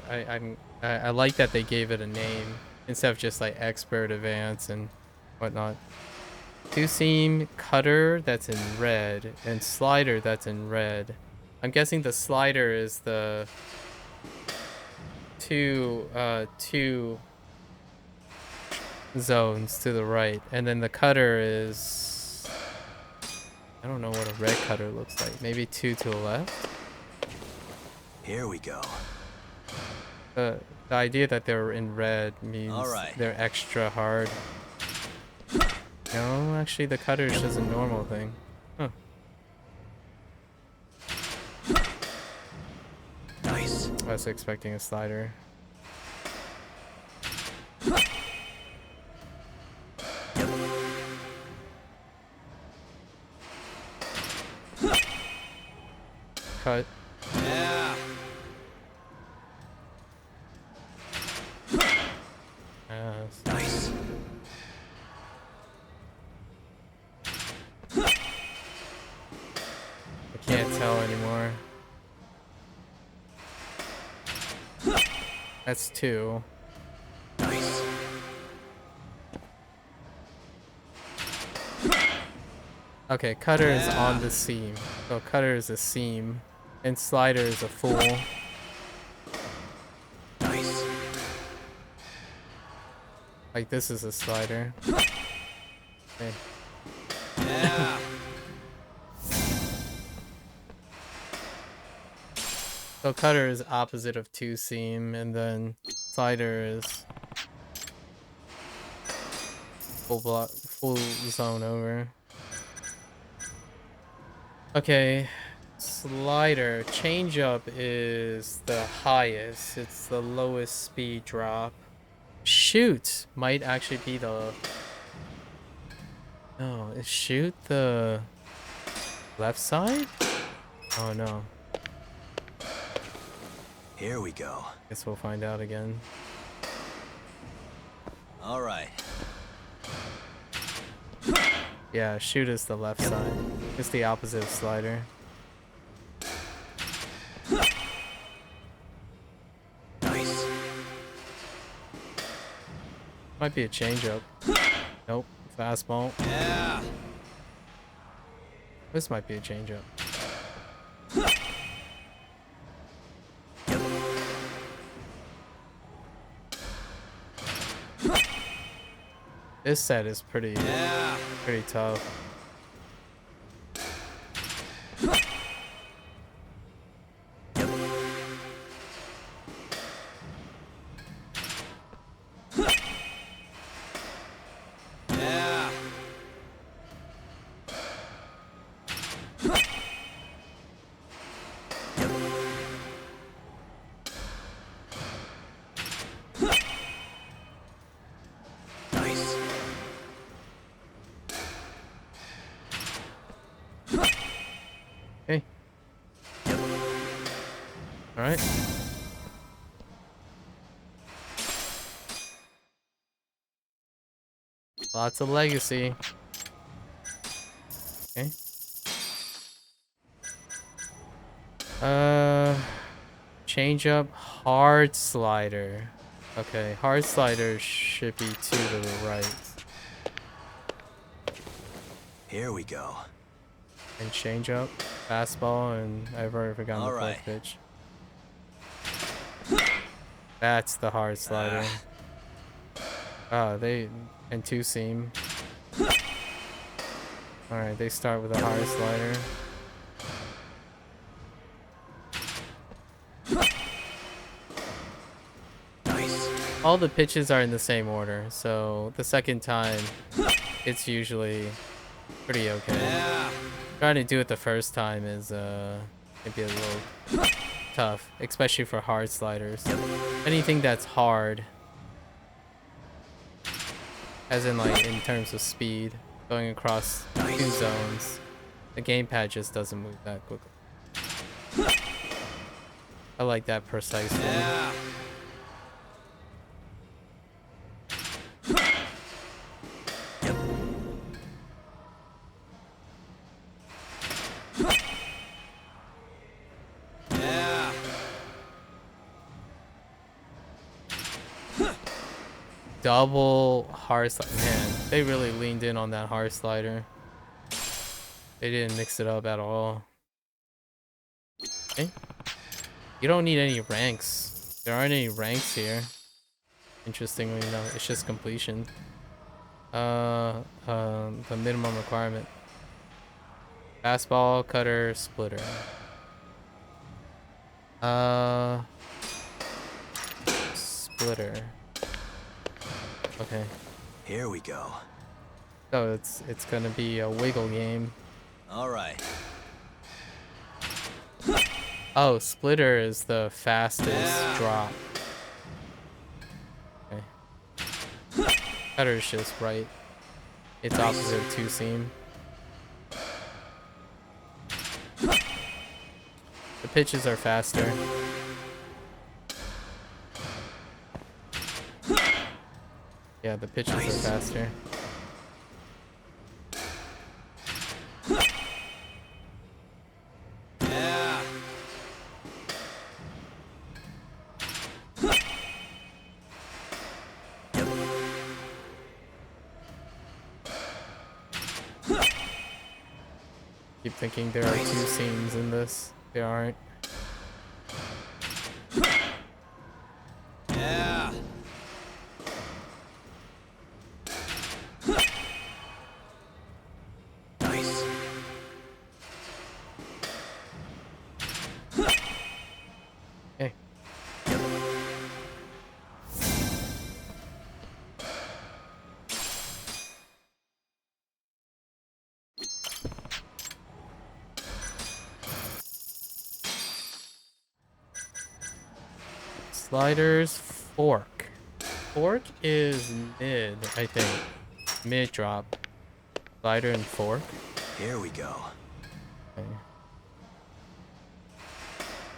I like that they gave it a name instead of just like expert, advanced, and whatnot. Two seam cutter that's in red and slider that's in red. I'm guessing the slider is the two zones to the right, and then the cutter is, I don't know what a red cutter looks like. Maybe two to the left. Here we go. The idea that they're in red means Alright. they're extra hard. No, actually the cutter is just a normal thing. Huh. Nice. I was expecting a slider. Cut. Yeah. Yes. Nice. I can't tell anymore. That's two. Nice. Okay, cutter is on the seam. So cutter is a seam, and slider is a full. Nice. Like this is a slider. Okay. Yeah. So cutter is opposite of two seam, and then slider is full zone over. Okay, slider change up is the highest. It's the lowest speed drop. Shoot might actually be the. No, is shoot the left side? Oh no. Here we go. Guess we'll find out again. All right. Yeah, shoot is the left side. It's the opposite of slider. Nice. Might be a changeup. Nope. Fastball. Yeah. This might be a changeup. This set is pretty tough. Yeah. Nice. Okay. All right. Lots of legacy. Okay. Change up hard slider. Okay, hard slider should be to the right. Here we go. And change up fastball, and I've already forgotten the Alright. fourth pitch. That's the hard slider. They and two seam. Alright, they start with a hard slider. Nice. All the pitches are in the same order, so the second time it's usually pretty okay. Yeah. Trying to do it the first time is maybe a little tough, especially for hard sliders. Anything that's hard, as in like in terms of speed, going across two zones, the gamepad just doesn't move that quickly. I like that precisely. Yeah. Yeah. Double hard slider. Man, they really leaned in on that hard slider. They didn't mix it up at all. Okay. You don't need any ranks. There aren't any ranks here. Interestingly enough, it's just completion. The minimum requirement. Fastball, cutter, splitter. Splitter. Okay. Here we go. So it's gonna be a wiggle game. All right. Oh, splitter is the fastest drop. Okay. Cutter is just right. It's opposite of two seam. The pitches are faster. Yeah, the pitches are faster. Yeah. Keep thinking there are two seams in this. There aren't. Yeah. Sliders, fork. Fork is mid, I think. Mid drop. Slider and fork. Here we go. Okay.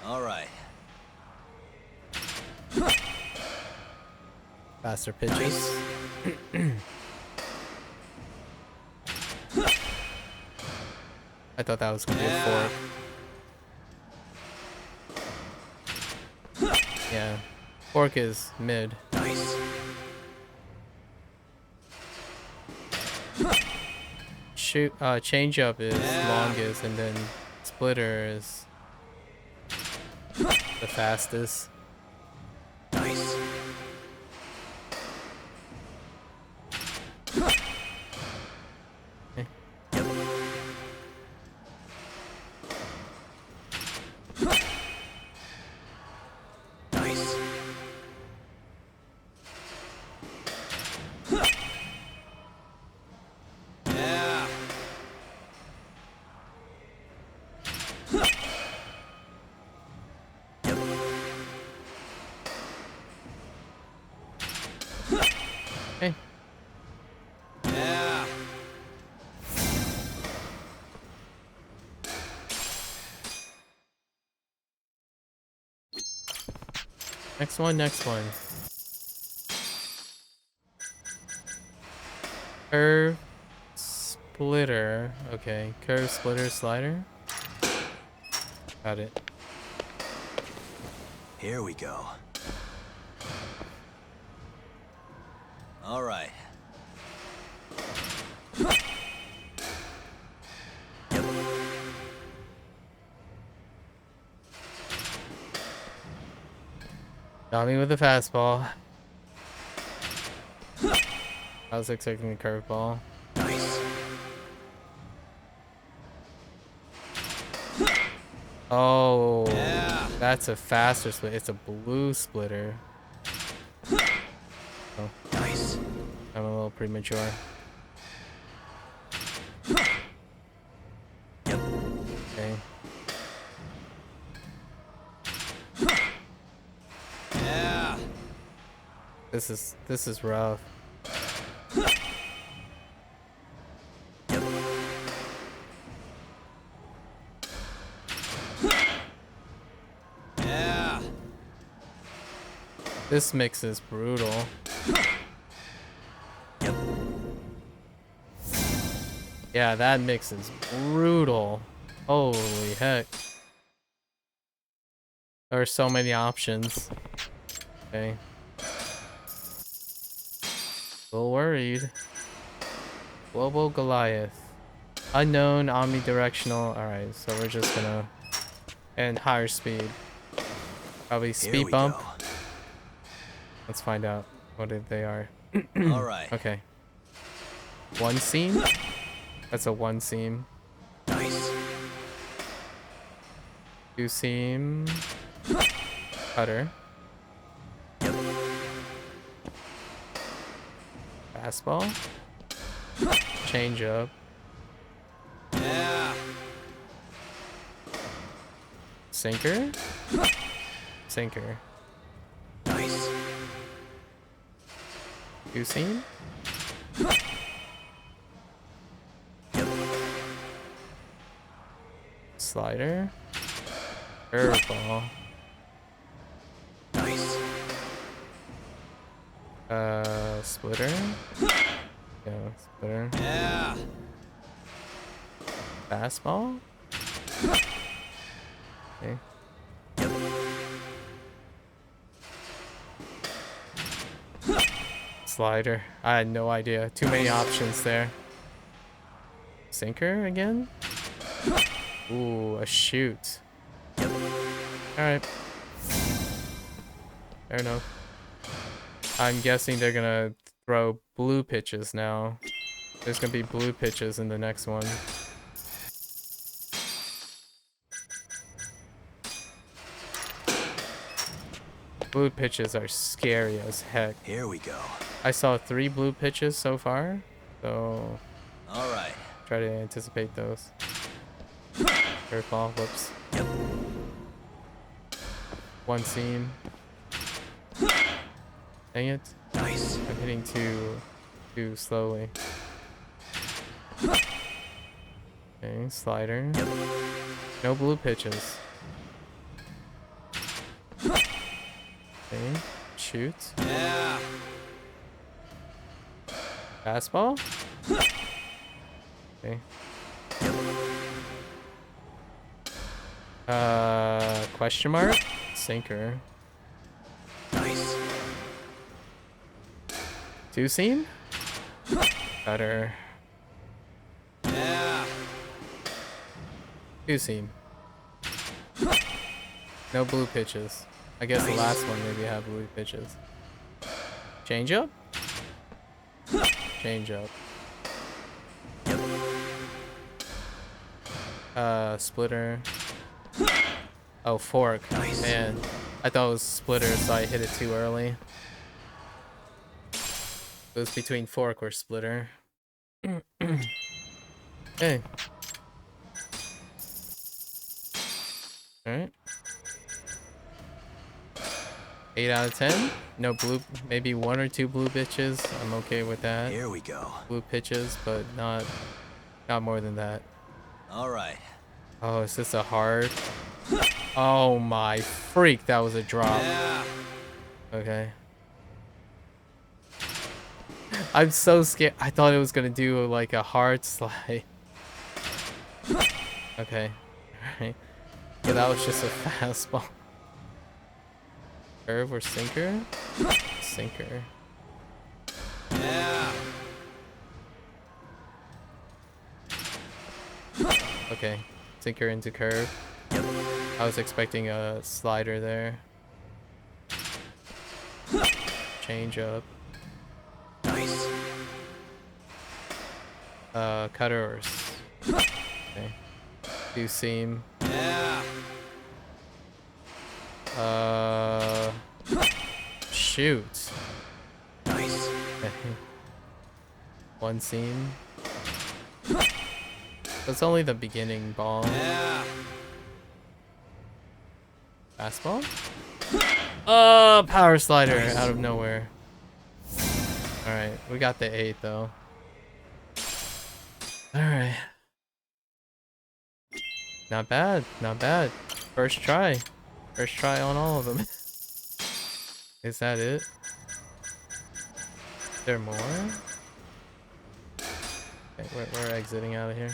All right. Faster pitches. I thought that was gonna be a fork. Yeah. Fork is mid. Nice. Shoot, change up is longest, and then splitter is the fastest. Nice. Okay. Nice. Yeah. Okay. Yeah. Next one, next one. Curve splitter. Okay, curve splitter slider. Got it. Here we go. All right. Got me with the fastball. I was expecting the curveball. Nice. Oh, Yeah. that's a faster split. It's a blue splitter. Oh, Nice. I'm a little premature. Okay. Yeah. This is rough. Yeah. This mix is brutal. Yeah, that mix is brutal. Holy heck. There are so many options. Okay. A little worried. Global Goliath. Unknown, omnidirectional. Alright, so we're just gonna... And higher speed. Probably Here speed we bump. go. Let's find out what they are. All right. Okay. One seam? That's a one seam. Nice. Two seam. Cutter. Fastball. Change up. Yeah. Sinker. Sinker. Nice. Two seam. Slider. Curveball. Nice. Splitter. Yeah, splitter. Yeah. Fastball. Okay. Slider. I had no idea. Too many options there. Sinker again? Ooh, a shoot. Alright. Fair enough. I'm guessing they're gonna throw blue pitches now. There's gonna be blue pitches in the next one. Blue pitches are scary as heck. Here we go. I saw 3 blue pitches so far, so All right. try to anticipate those. Curveball, whoops. One seam. Dang it. Nice. I'm hitting too slowly. Okay, slider. No blue pitches. Okay, shoot. Yeah. Fastball? Okay. Question mark? Sinker. Nice. Two seam? Better. Yeah. Two seam. No blue pitches. I guess the last one maybe had blue pitches. Change up? Change up. Splitter. Oh, fork. Nice. Man, I thought it was splitter, so I hit it too early. It was between fork or splitter. Okay. Alright. 8 out of 10. No blue, maybe 1 or 2 blue pitches. I'm okay with that. Here we go. Blue pitches, but not more than that. All right. Oh, is this a hard? Oh my freak, that was a drop. Yeah. Okay. I'm so scared. I thought it was gonna do like a hard slide. Okay. Alright. But that was just a fastball. Curve or sinker? Sinker. Yeah. Okay. Sinker into curve. I was expecting a slider there. Change up. Nice. Cutter or okay. Two seam. Yeah. Shoot. Nice. One seam. That's only the beginning ball. Yeah. Fastball? Power slider out of nowhere. Alright, we got the 8 though. Alright. Not bad, not bad. First try. First try on all of them. Is that it? Is there more? Okay, we're exiting out of here.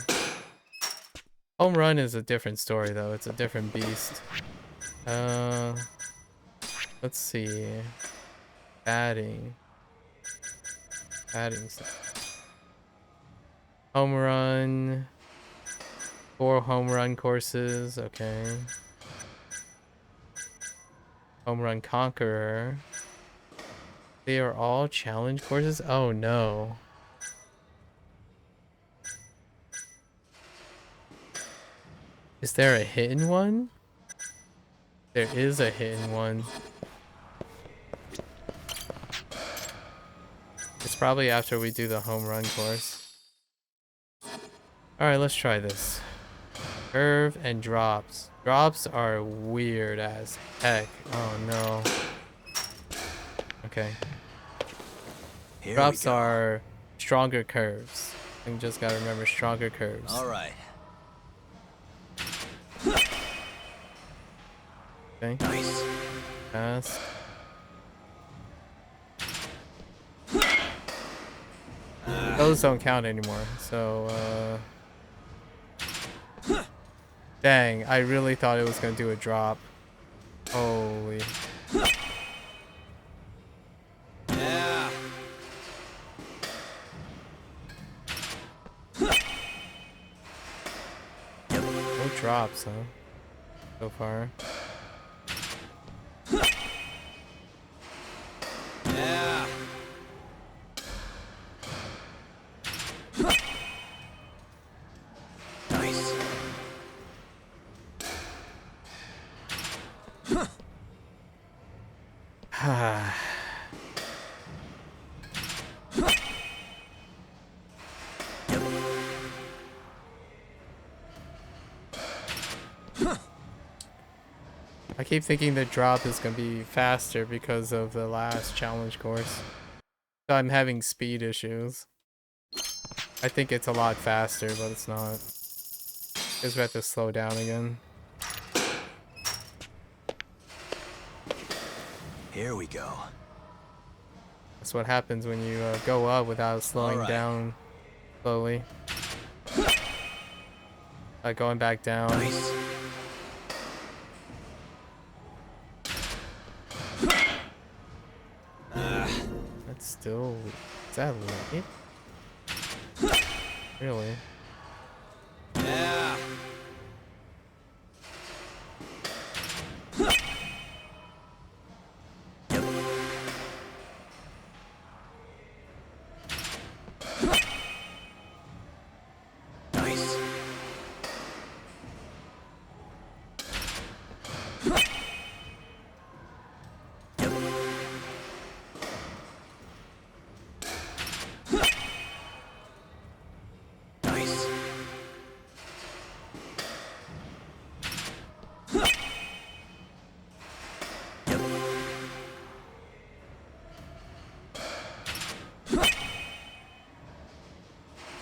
Home run is a different story though. It's a different beast. Let's see. Batting. Home run. 4 home run courses. Okay. Home run conqueror. They are all challenge courses? Oh no. Is there a hidden one? There is a hidden one. It's probably after we do the home run course. Alright, let's try this. Curve and drops. Drops are weird as heck. Oh no. Okay. Here Drops we go. are stronger curves. You just gotta remember stronger curves. All right. Okay. Nice. Fast. Those don't count anymore, so dang, I really thought it was gonna do a drop. Holy. Yeah. No drops, huh? So far. Yeah. Nice. I keep thinking the drop is gonna be faster because of the last challenge course. So I'm having speed issues. I think it's a lot faster, but it's not. Because we have to slow down again. Here we go. That's what happens when you go up without slowing down slowly. Going back down. Nice. That's still... Is that late? Really? Yeah. Nice. Nice.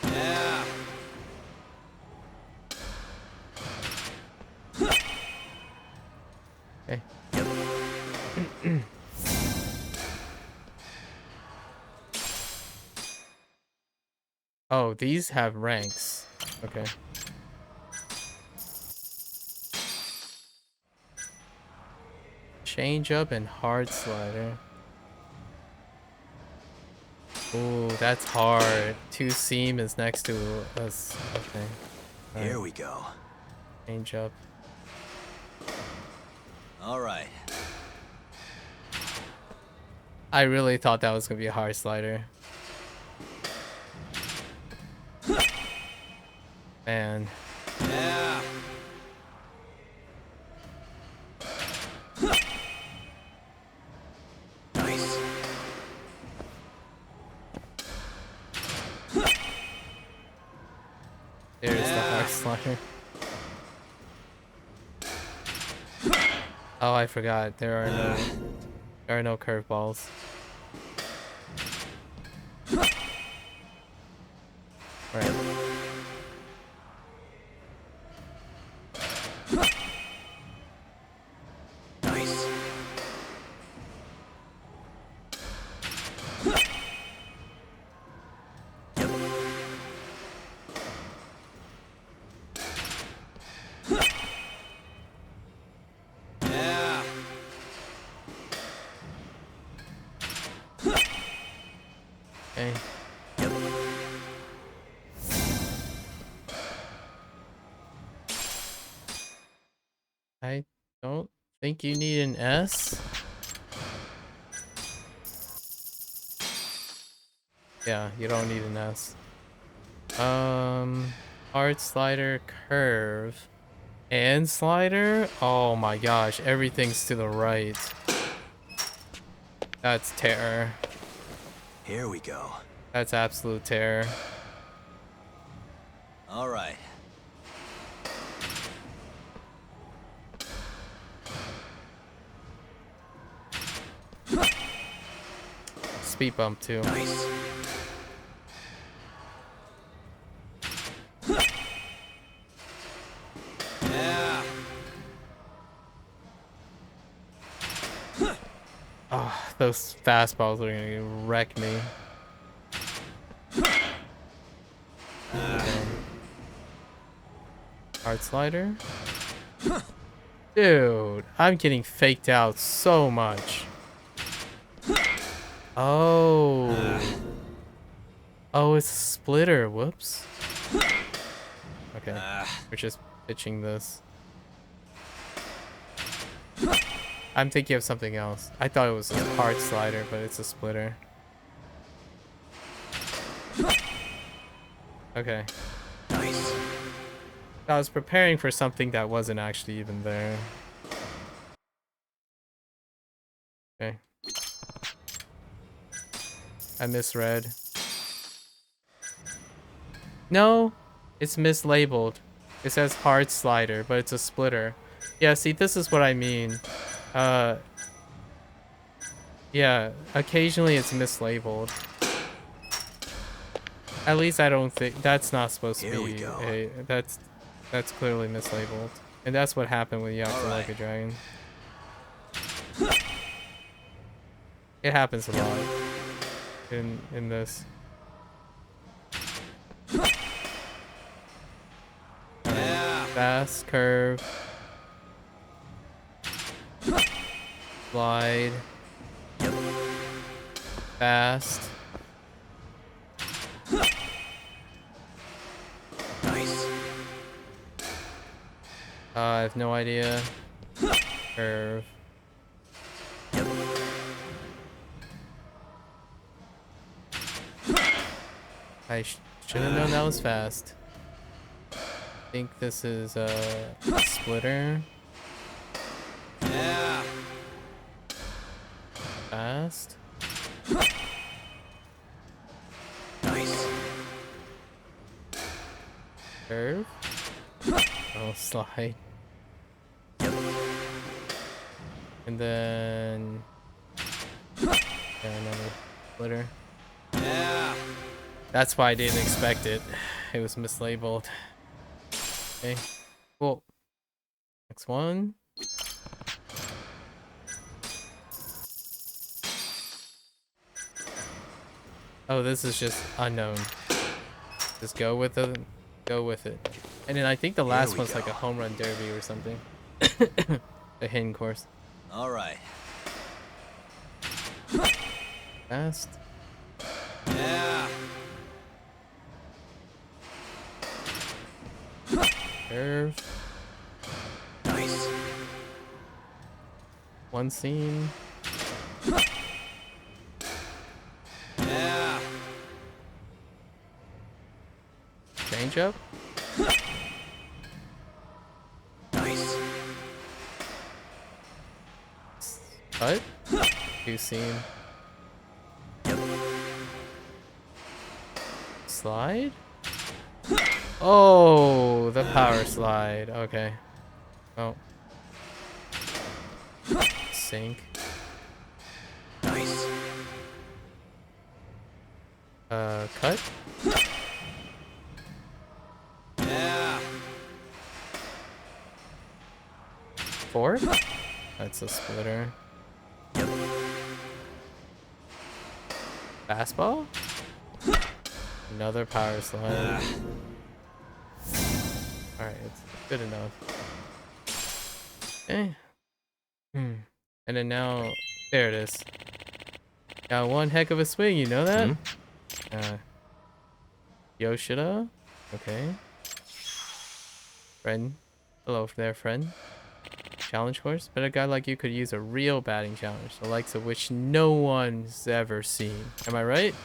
Yeah. Okay. Oh, these have ranks. Okay. Change up and hard slider. Ooh, that's hard. 2 seam is next to us. Okay. Here we go. Change up. All right. I really thought that was gonna be a hard slider. Man. Yeah. Nice. There's the hard slider. Oh, I forgot. There are no curveballs. Right. Nice. Yeah. Okay. I don't think you need an S. Yeah, you don't need an S. Hard slider, curve, and slider? Oh my gosh, everything's to the right. That's terror. Here we go. That's absolute terror. All right. Speed bump too. Nice. Yeah. Oh, those fastballs are gonna wreck me. Hard slider. Dude, I'm getting faked out so much. Oh. Oh, it's a splitter. Whoops. Okay. We're just pitching this. I'm thinking of something else. I thought it was a hard slider, but it's a splitter. Okay. Nice. I was preparing for something that wasn't actually even there. Okay. I misread. No, it's mislabeled. It says hard slider, but it's a splitter. Yeah, see, this is what I mean. Yeah, occasionally it's mislabeled. At least I don't think that's not supposed to Here we be go. that's clearly mislabeled. And that's what happened with Yakuza All Like a right. Dragon. It happens a lot in this. Yeah. Fast curve. Slide. Fast. Nice. I have no idea. Curve. I should have known that was fast. I think this is a splitter. Yeah. Fast. Nice. Curve. Oh, slide. And then yeah, another splitter. Yeah. That's why I didn't expect it. It was mislabeled. Okay, cool. Next one. Oh, this is just unknown. Just go with it. Go with it. And then I think the last we one's like go. a home run derby or something. A hidden course. All right. Fast. Yeah. Curve. Nice. One scene. Yeah. Change up. Nice. Cut. Two scene. Slide. Oh, the power slide. Okay. Oh. Sink. Nice. Cut. Yeah. Four. That's a splitter. Fastball. Another power slide. Alright, it's good enough. Okay. And then now, there it is. Got one heck of a swing, you know that? Yoshida. Okay. Friend. Hello there, friend. Challenge course? But a guy like you could use a real batting challenge, the likes of which no one's ever seen. Am I right?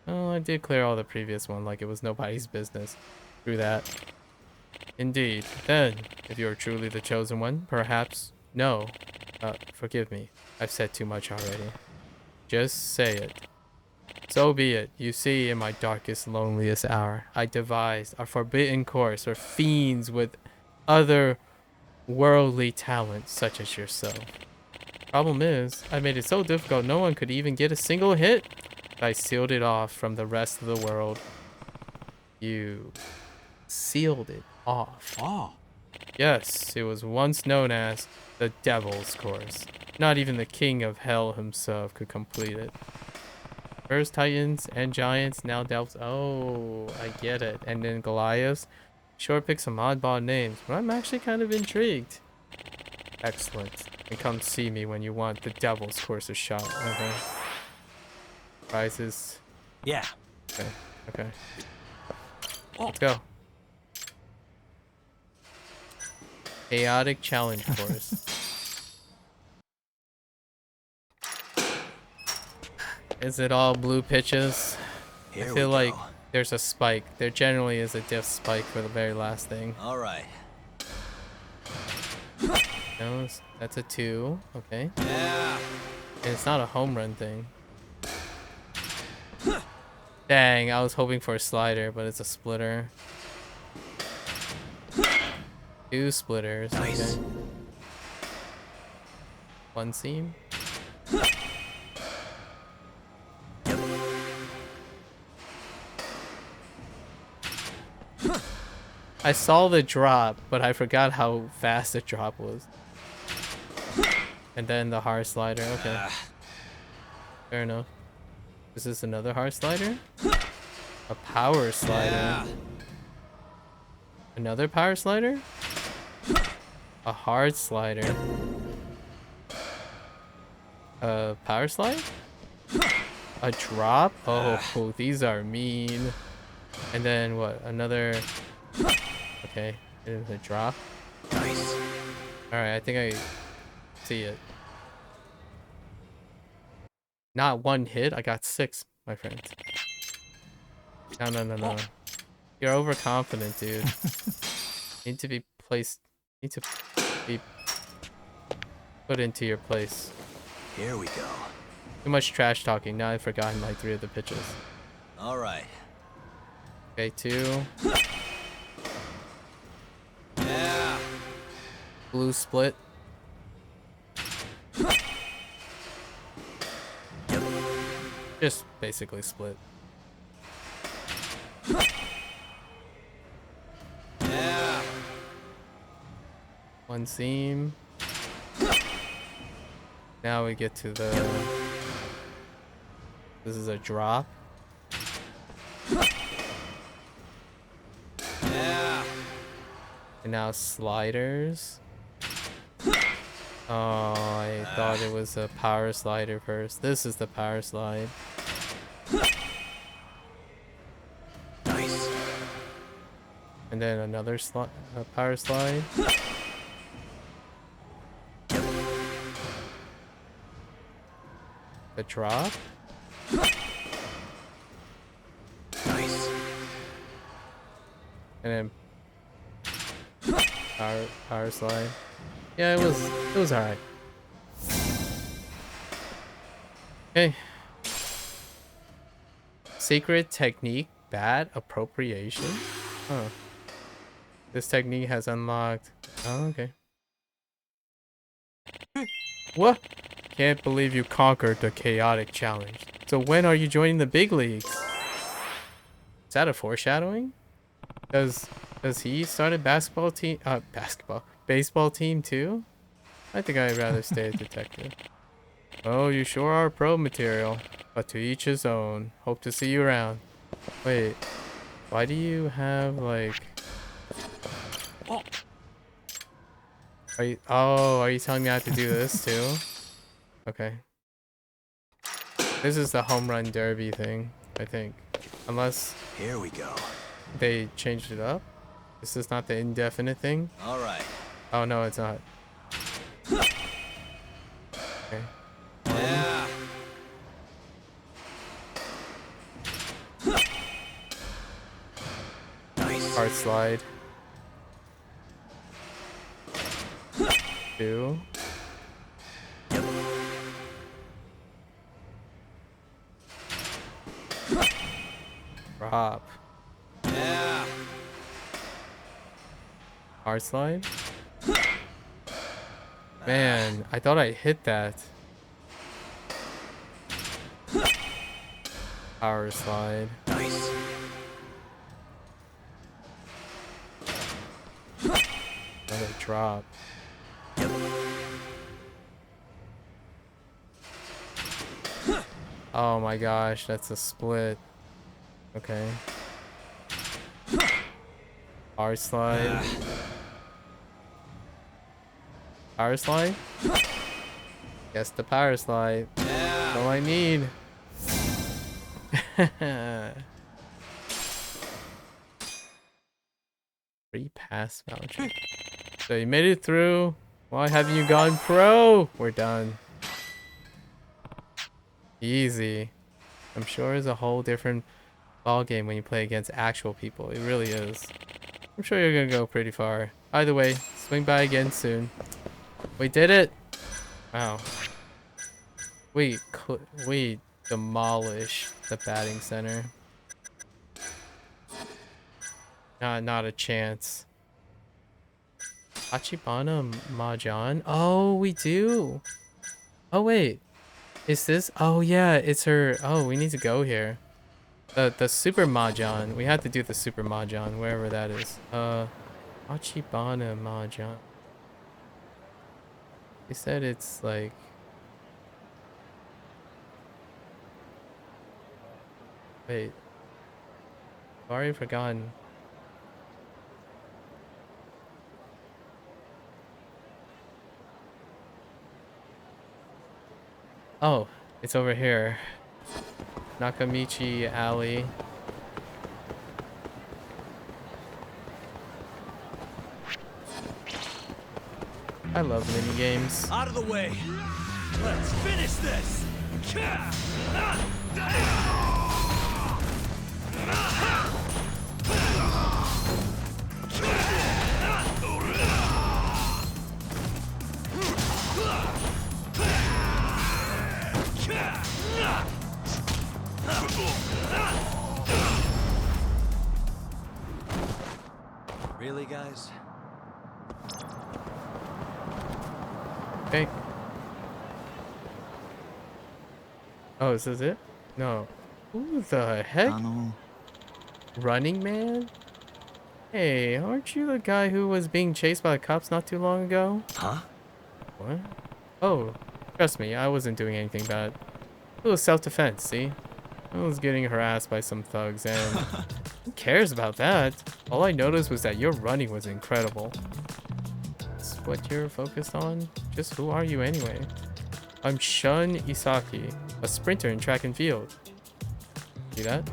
Oh, I did clear all the previous one like it was nobody's business. Through that. Indeed. Then, if you are truly the chosen one, perhaps... No. Forgive me. I've said too much already. Just say it. So be it. You see, in my darkest, loneliest hour, I devised a forbidden course for fiends with other worldly talents such as yourself. Problem is, I made it so difficult no one could even get a single hit. I sealed it off from the rest of the world. You sealed it off. Oh. Yes, it was once known as the Devil's Course. Not even the King of Hell himself could complete it. First Titans and Giants, now Devils. Oh, I get it. And then Goliaths. Sure pick some oddball names, but I'm actually kind of intrigued. Excellent. And come see me when you want the Devil's Course a shot. Okay. Prizes. Yeah. Okay. Okay. Oh. Let's go. Chaotic Challenge Course. Is it all blue pitches? Here I we feel like go. there's a spike. There generally is a diff spike for the very last thing. All right. No, that's a 2. Okay. Yeah. And it's not a home run thing. Dang, I was hoping for a slider, but it's a splitter. 2 splitters. Nice. Okay. One seam. I saw the drop, but I forgot how fast the drop was. And then the hard slider. Okay. Fair enough. Is this another hard slider? A power slider. Yeah. Another power slider? A hard slider. A power slide? A drop? Oh, these are mean. And then what? Another... Okay, it is a drop. Nice. Alright, I think I see it. Not one hit, I got 6, my friends. No. You're overconfident, dude. Need to be placed... Need to be put into your place. Here we go. Too much trash talking. Now I've forgotten like 3 of the pitches. All right. Okay, 2. Yeah. Blue split. Just basically split. Yeah. One seam. Now we get to the... This is a drop. Yeah. And now sliders. Oh, I thought it was a power slider first. This is the power slide. Nice. And then another power slide. The drop. Nice. And then power slide. Yeah, it was alright. Okay. Secret technique, bad appropriation. Oh. This technique has unlocked. Oh, okay. What? Can't believe you conquered the chaotic challenge. So when are you joining the big leagues? Is that a foreshadowing? Does he start a baseball team too? I think I'd rather stay a detective. Oh, you sure are pro material, but to each his own. Hope to see you around. Wait, why do you have like... Are you telling me I have to do this too? Okay. This is the home run derby thing, I think. Unless Here we go. they changed it up. This is not the indefinite thing. All right. Oh no, it's not. Okay. Yeah. Nice. Hard slide. 2. Drop. Yeah. Hard slide. Man, I thought I hit that. Power slide. Nice. Another drop. Oh my gosh, that's a split. Okay. Power slide. Power slide? Guess the power slide. That's all I need. Free pass voucher. So you made it through. Why haven't you gone pro? We're done. Easy. I'm sure it's a whole different ball game when you play against actual people. It really is. I'm sure you're gonna go pretty far. Either way, swing by again soon. We did it! Wow. We demolished the batting center. Not a chance. Hachibana Mahjong? Oh, we do! Oh wait, is this? Oh yeah, it's her. Oh, we need to go here. The super mahjong. We had to do the super mahjong wherever that is. Achibana mahjong. They said it's like. Wait. I've already forgotten. Oh, it's over here. Nakamichi Alley. I love mini games. Out of the way. Let's finish this. Really, guys? Okay. Oh, is this it? No. Who the heck? Running Man? Hey, aren't you the guy who was being chased by the cops not too long ago? Huh? What? Oh, trust me, I wasn't doing anything bad. It was self-defense, see? I was getting harassed by some thugs, and who cares about that? All I noticed was that your running was incredible. That's what you're focused on? Just who are you anyway? I'm Shun Isaki, a sprinter in track and field. See that?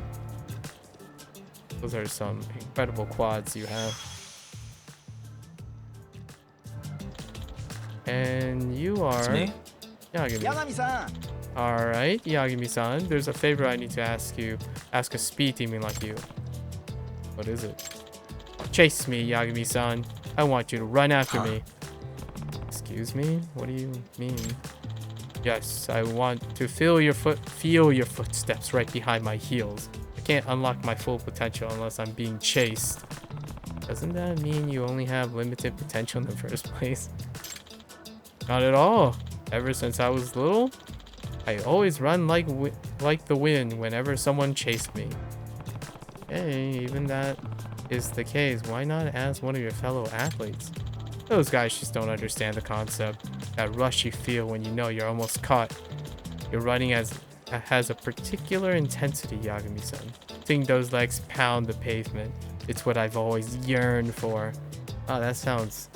Those are some incredible quads you have. And you are... me. Yagami. Alright, Yagami-san. There's a favor I need to ask you. Ask a speed demon like you. What is it? Chase me, Yagami-san. I want you to run after me. Excuse me? What do you mean? Yes, I want to feel your footsteps right behind my heels. I can't unlock my full potential unless I'm being chased. Doesn't that mean you only have limited potential in the first place? Not at all. Ever since I was little, I always run like the wind whenever someone chased me. Hey, even that is the case, why not ask one of your fellow athletes? Those guys just don't understand the concept. That rush you feel when you know you're almost caught. Your running has a particular intensity, Yagami-san. Seeing those legs pound the pavement. It's what I've always yearned for. Oh, that sounds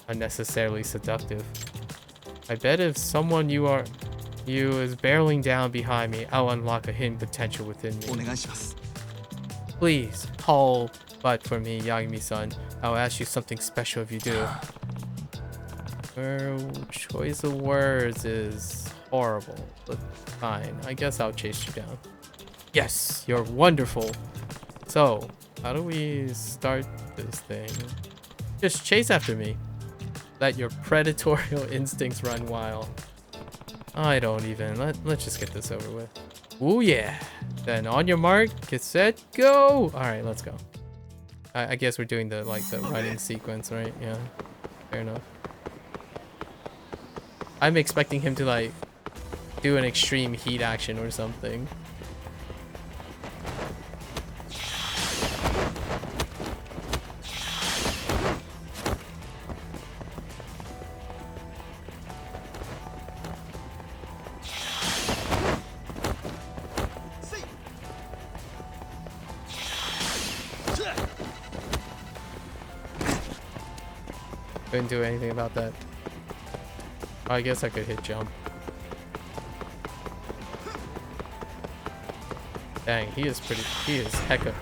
unnecessarily seductive. I bet if someone you is barreling down behind me, I'll unlock a hidden potential within me. Please, hold butt for me, Yagami-san. I'll ask you something special if you do. Your choice of words is horrible, but fine. I guess I'll chase you down. Yes, you're wonderful. So, how do we start this thing? Just chase after me. Let your predatorial instincts run wild. I don't even. Let's just get this over with. Ooh yeah. Then on your mark, get set, go. All right, let's go. I guess we're doing the running sequence, right? Yeah. Fair enough. I'm expecting him to do an extreme heat action or something. Couldn't do anything about that. Oh, I guess I could hit jump. Dang, he is hecka.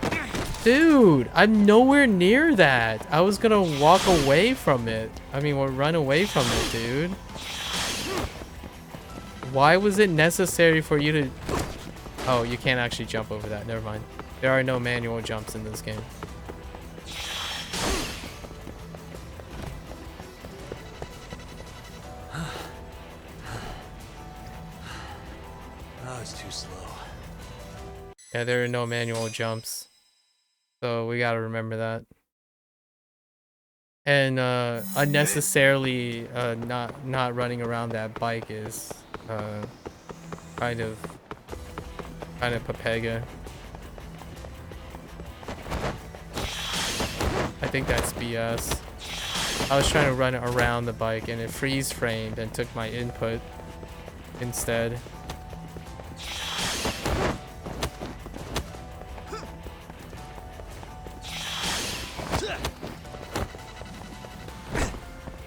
Dude, I'm nowhere near that. I was gonna walk away from it. I mean, we'll run away from it, dude. Why was it necessary for you to... Oh, you can't actually jump over that. Never mind. There are no manual jumps in this game. Oh, it's too slow. Yeah, there are no manual jumps. So we gotta remember that. And unnecessarily not running around that bike is kind of papega. I think that's BS. I was trying to run around the bike and it freeze framed and took my input instead.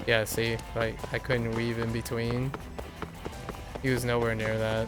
Yeah, see, like I couldn't weave in between. He was nowhere near that.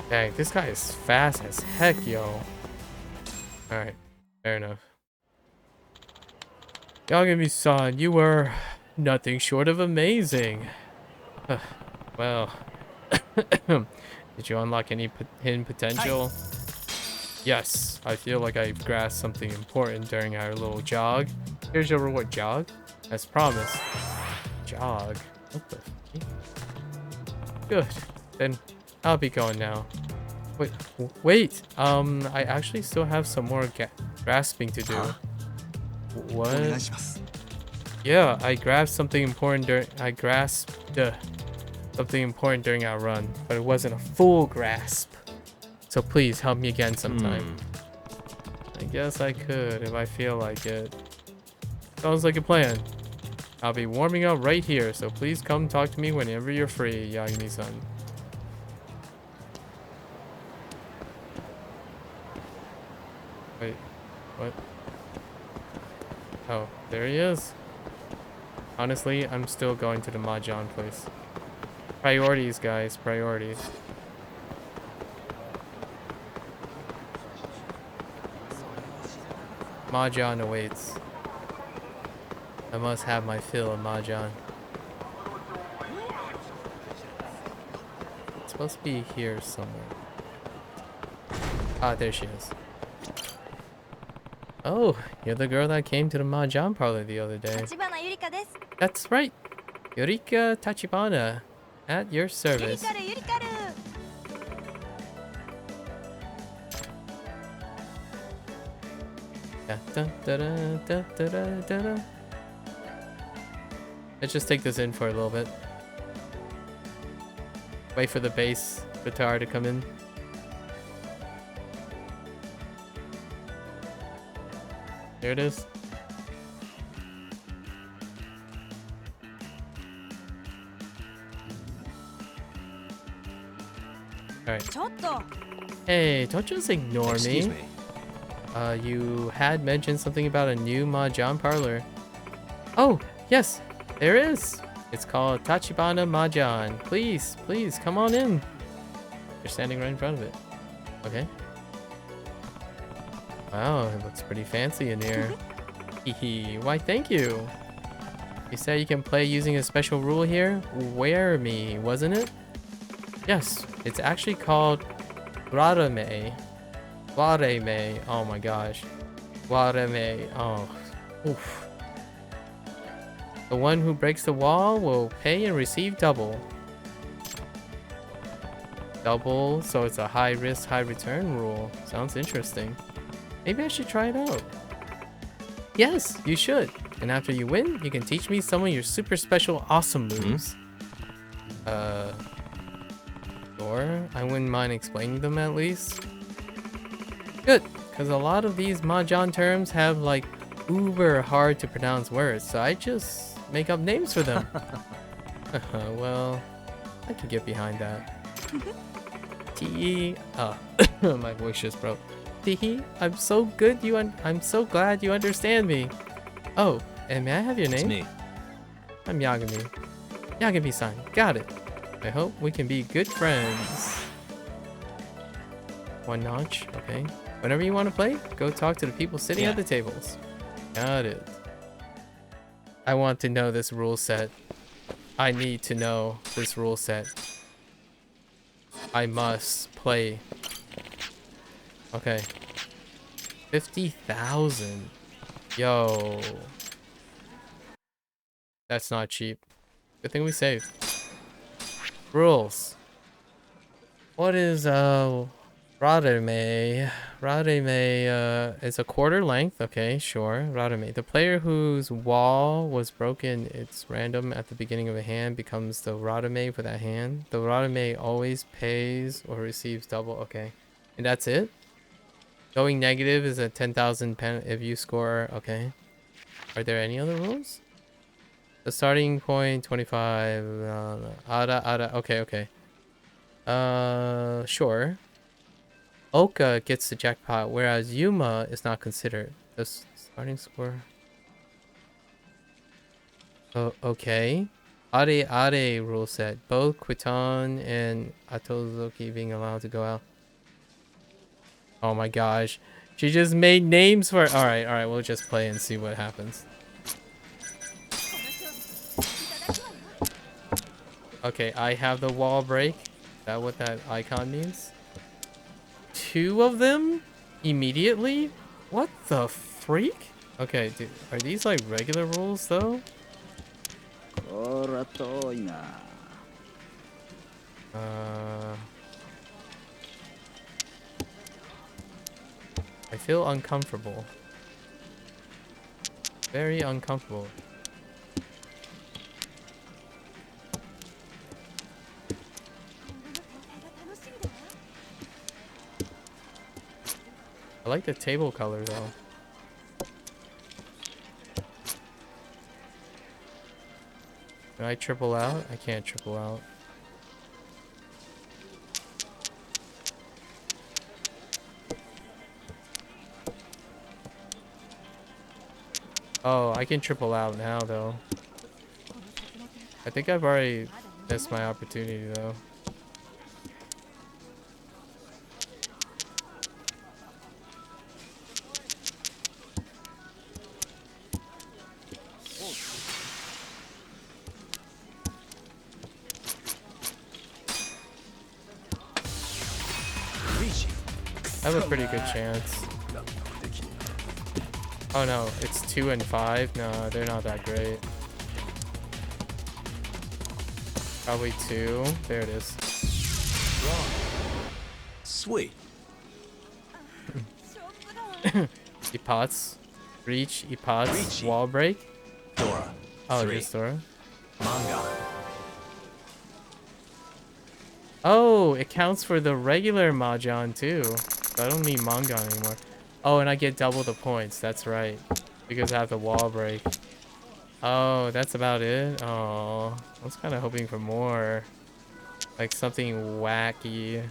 Dang, this guy is fast as heck, yo. Alright, fair enough. Yagami-san, you were nothing short of amazing. Well, did you unlock any hidden potential? Yes, I feel like I grasped something important during our little jog. Here's your reward, jog. As promised. Jog? What the f***? Good. Then I'll be going now. Wait. I actually still have some more grasping to do. What? Yeah, I grasped something important during. I grasped something important during our run, but it wasn't a full grasp. So please help me again sometime. I guess I could if I feel like it. Sounds like a plan. I'll be warming up right here, so please come talk to me whenever you're free, Yagami-san. Wait, what? Oh, there he is. Honestly, I'm still going to the Mahjong place. Priorities, guys, priorities. Mahjong awaits. I must have my fill of Mahjong. It's supposed to be here somewhere. Ah, there she is. Oh, you're the girl that came to the Mahjong parlor the other day. That's right. Yurika Tachibana. At your service. Let's just take this in for a little bit. Wait for the bass guitar to come in. There it is. Alright. Hey, don't just ignore Excuse me. me. You had mentioned something about a new Mahjong parlor. Oh, yes, there is. It's called Tachibana Mahjong. Please, please, come on in. You're standing right in front of it. Okay. Wow, it looks pretty fancy in here. Hehe, why thank you. You said you can play using a special rule here? Wear me, wasn't it? Yes, it's actually called Warame. Warame, oh my gosh. Warame, oh. Oof. The one who breaks the wall will pay and receive double. Double, so it's a high risk, high return rule. Sounds interesting. Maybe I should try it out. Yes, you should. And after you win, you can teach me some of your super special awesome moves. Sure, I wouldn't mind explaining them at least. Good, because a lot of these Mahjong terms have like uber hard to pronounce words, so I just make up names for them. Well, I can get behind that. T. My voice just broke. T. I'm so good. I'm so glad you understand me. Oh, and may I have your name? It's me. I'm Yagami. Yagami-san, got it. I hope we can be good friends. One notch, okay. Whenever you want to play, go talk to the people sitting at the tables. Got it. I want to know this rule set. I need to know this rule set. I must play. Okay. 50,000. Yo. That's not cheap. Good thing we saved. Rules. What is Radame? Radame is a quarter length. Okay, sure. Radame. The player whose wall was broken, it's random at the beginning of a hand, becomes the Radame for that hand. The Radame always pays or receives double. Okay. And that's it? Going negative is a 10,000 pen if you score. Okay. Are there any other rules? The starting point 25. Ada. Okay. Sure. Oka gets the jackpot, whereas Yuma is not considered. The starting score. Oh, okay. Are rule set. Both Quiton and Atozuki being allowed to go out. Oh my gosh. She just made names for it. Alright, we'll just play and see what happens. Okay, I have the wall break. Is that what that icon means? 2 of them? Immediately? What the freak? Okay, dude, are these like regular rules though? I feel uncomfortable. Very uncomfortable. I like the table color though. Can I triple out? I can't triple out. Oh, I can triple out now though. I think I've already missed my opportunity though. I have a pretty good chance. Oh no, it's 2 and 5. No, they're not that great. Probably 2. There it is. Sweet. Epots. Reach, Epots, Reach. wall break. Dora. Oh, 3. just Dora. Manga. Oh, it counts for the regular Mahjong too. So I don't need manga anymore. Oh, and I get double the points. That's right. Because I have the wall break. Oh, that's about it? Oh, I was kind of hoping for more. Like something wacky.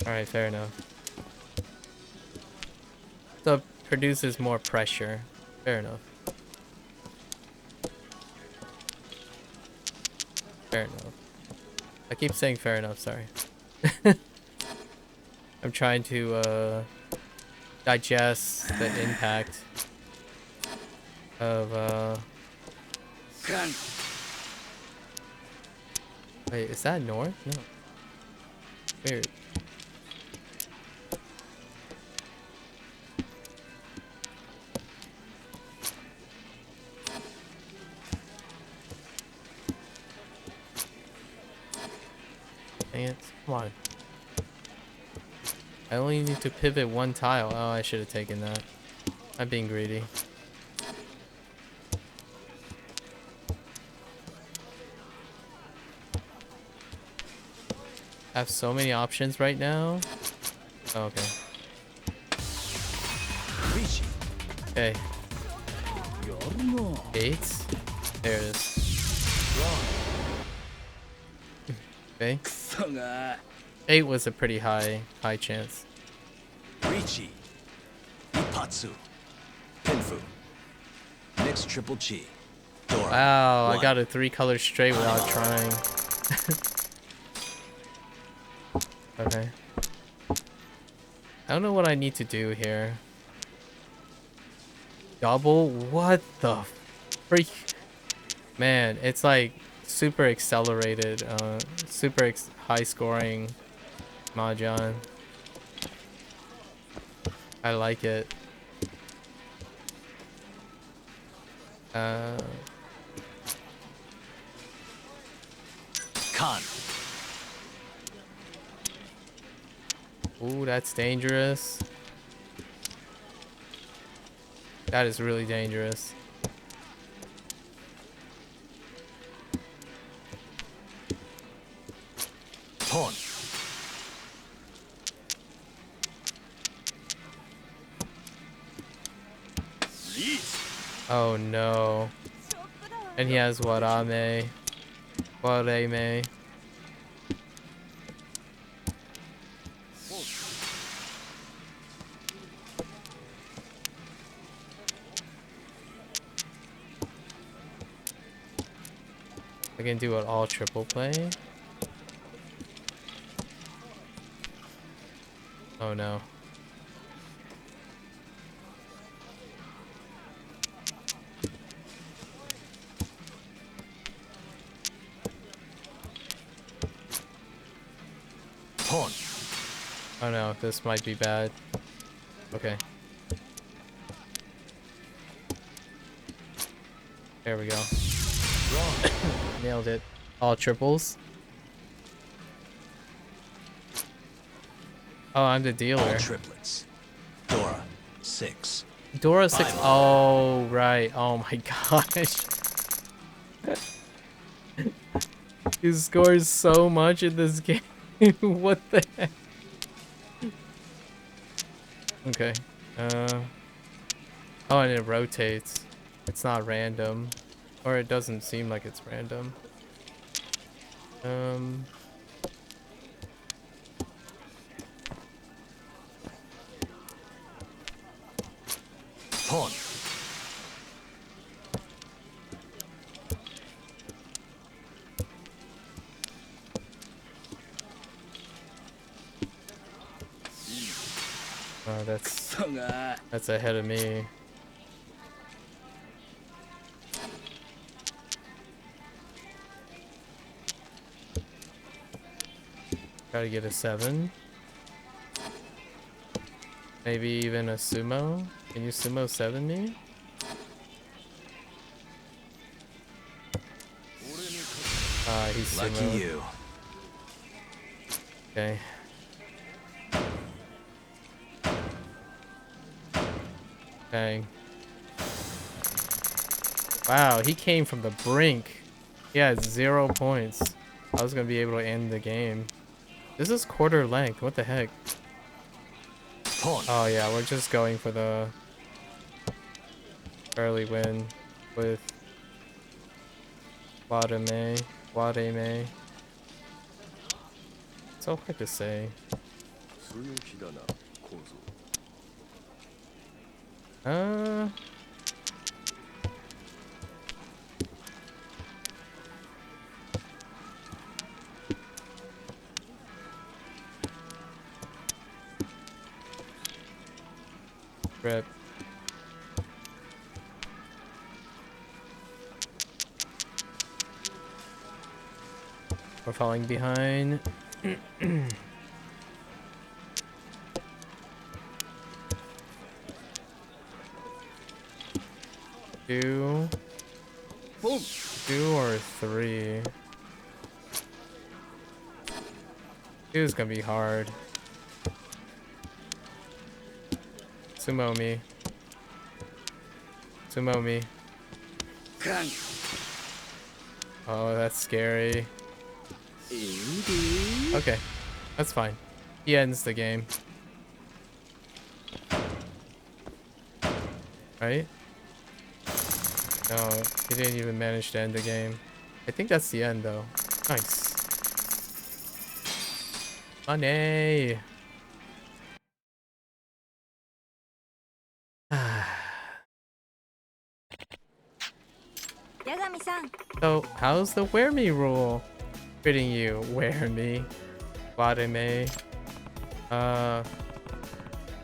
Alright, fair enough. So it produces more pressure. Fair enough. Fair enough. I keep saying fair enough, sorry. I'm trying to digest the impact of wait, is that north? No. Weird. Dang it. Come on. I only need to pivot 1 tile. Oh, I should have taken that. I'm being greedy. I have so many options right now. Oh, okay. Okay. 8. There it is. Okay. 8 was a pretty high chance. Richi. Ipatsu. Pinfu. Mixed triple chi. Dora. Wow, I 1. got a 3 colors straight without trying. Okay. I don't know what I need to do here. Double? What the freak? Man, it's like super accelerated, super high scoring Mahjong. I like it. Uh, Con. ooh, that's dangerous. That is really dangerous. Ton. Release. Oh no. And he has Warame. Warame. I can do an all triple play. Oh no. Ton. Oh no, this might be bad. Okay. There we go. Nailed it. All triples. Oh, I'm the All dealer. triplets. Dora. 6. Dora 6. Five. Oh, right. Oh my gosh. He scores so much in this game. What the heck? Okay. Oh, and it rotates. It's not random. Or it doesn't seem like it's random. Ton. Oh, that's ahead of me. Gotta get a 7. Maybe even a sumo. Can you sumo 7 me? He's Lucky sumo. you. Okay. Dang. Wow, he came from the brink. He had 0 points. I was gonna be able to end the game. This is quarter length. What the heck? Ton. Oh yeah, we're just going for the early win with Wadame. Wadame. So hard to say. Uh, Rip. We're falling behind. Two. 2 or 3. 2 is gonna be hard. Sumo me. Sumo me. Oh, that's scary. Okay, that's fine. He ends the game. Right? No, he didn't even manage to end the game. I think that's the end though. Nice. Money! So, how's the wear me rule fitting you? Wear me. Wareme.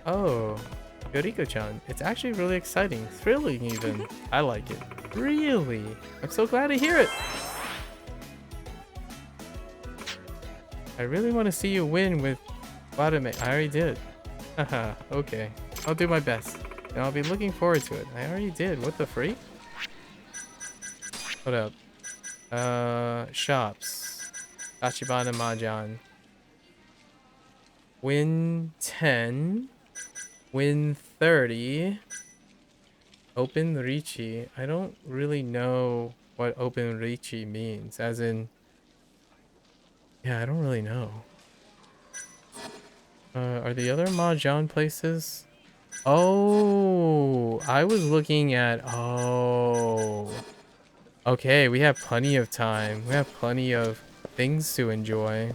Oh. Yoriko-chan. It's actually really exciting. Thrilling, even. I like it. Really? I'm so glad to hear it. I really want to see you win with Wareme. I already did. Haha, okay. I'll do my best. And I'll be looking forward to it. I already did. What the freak? Hold up. Shops. Tachibana Mahjong. Win 10. Win 30. Open Richi. I don't really know what Open Richi means. As in... Yeah, I don't really know. Are the other Mahjong places? Oh, I was looking at... Oh. Okay, we have plenty of time. We have plenty of things to enjoy.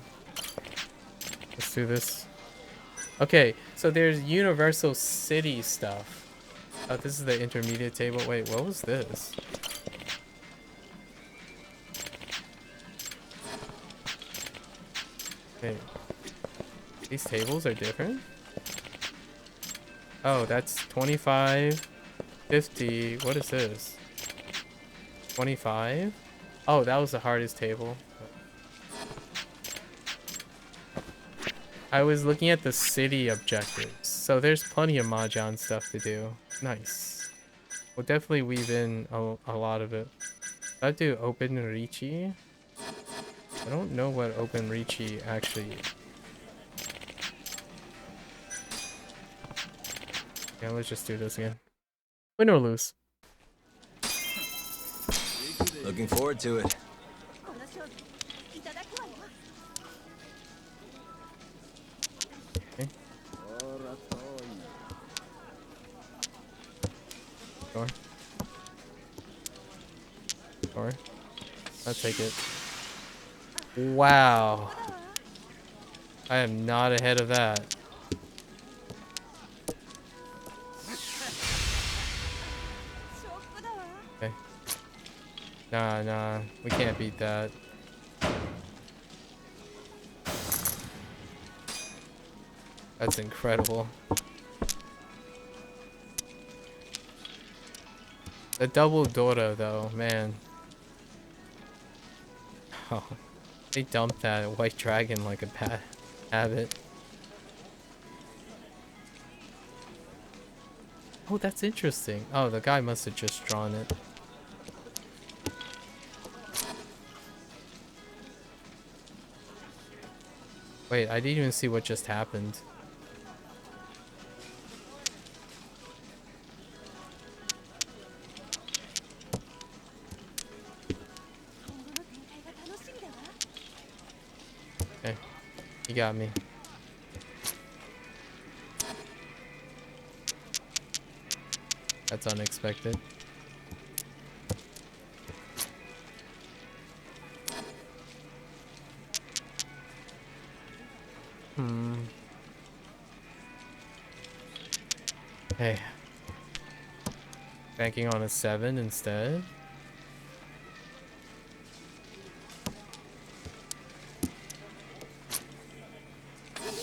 Let's do this. Okay, so there's Universal City stuff. Oh, this is the intermediate table. Wait, what was this? Wait. These tables are different? Oh, that's 25, 50. What is this? 25? Oh, that was the hardest table. I was looking at the city objectives. So there's plenty of Mahjong stuff to do. Nice. We'll definitely weave in a lot of it. I'll do Open Richi. I don't know what Open Richi actually... Yeah, let's just do this again. Win or lose. Looking forward to it. Okay. Sure. Sure. I'll take it. Wow. I am not ahead of that. Okay. Nah, we can't beat that. That's incredible. The double Dora though, man. Oh, they dumped that white dragon like a bad habit. Oh, that's interesting. Oh, the guy must have just drawn it. Wait, I didn't even see what just happened. Okay, you got me. That's unexpected. Hey. Banking on a 7 instead.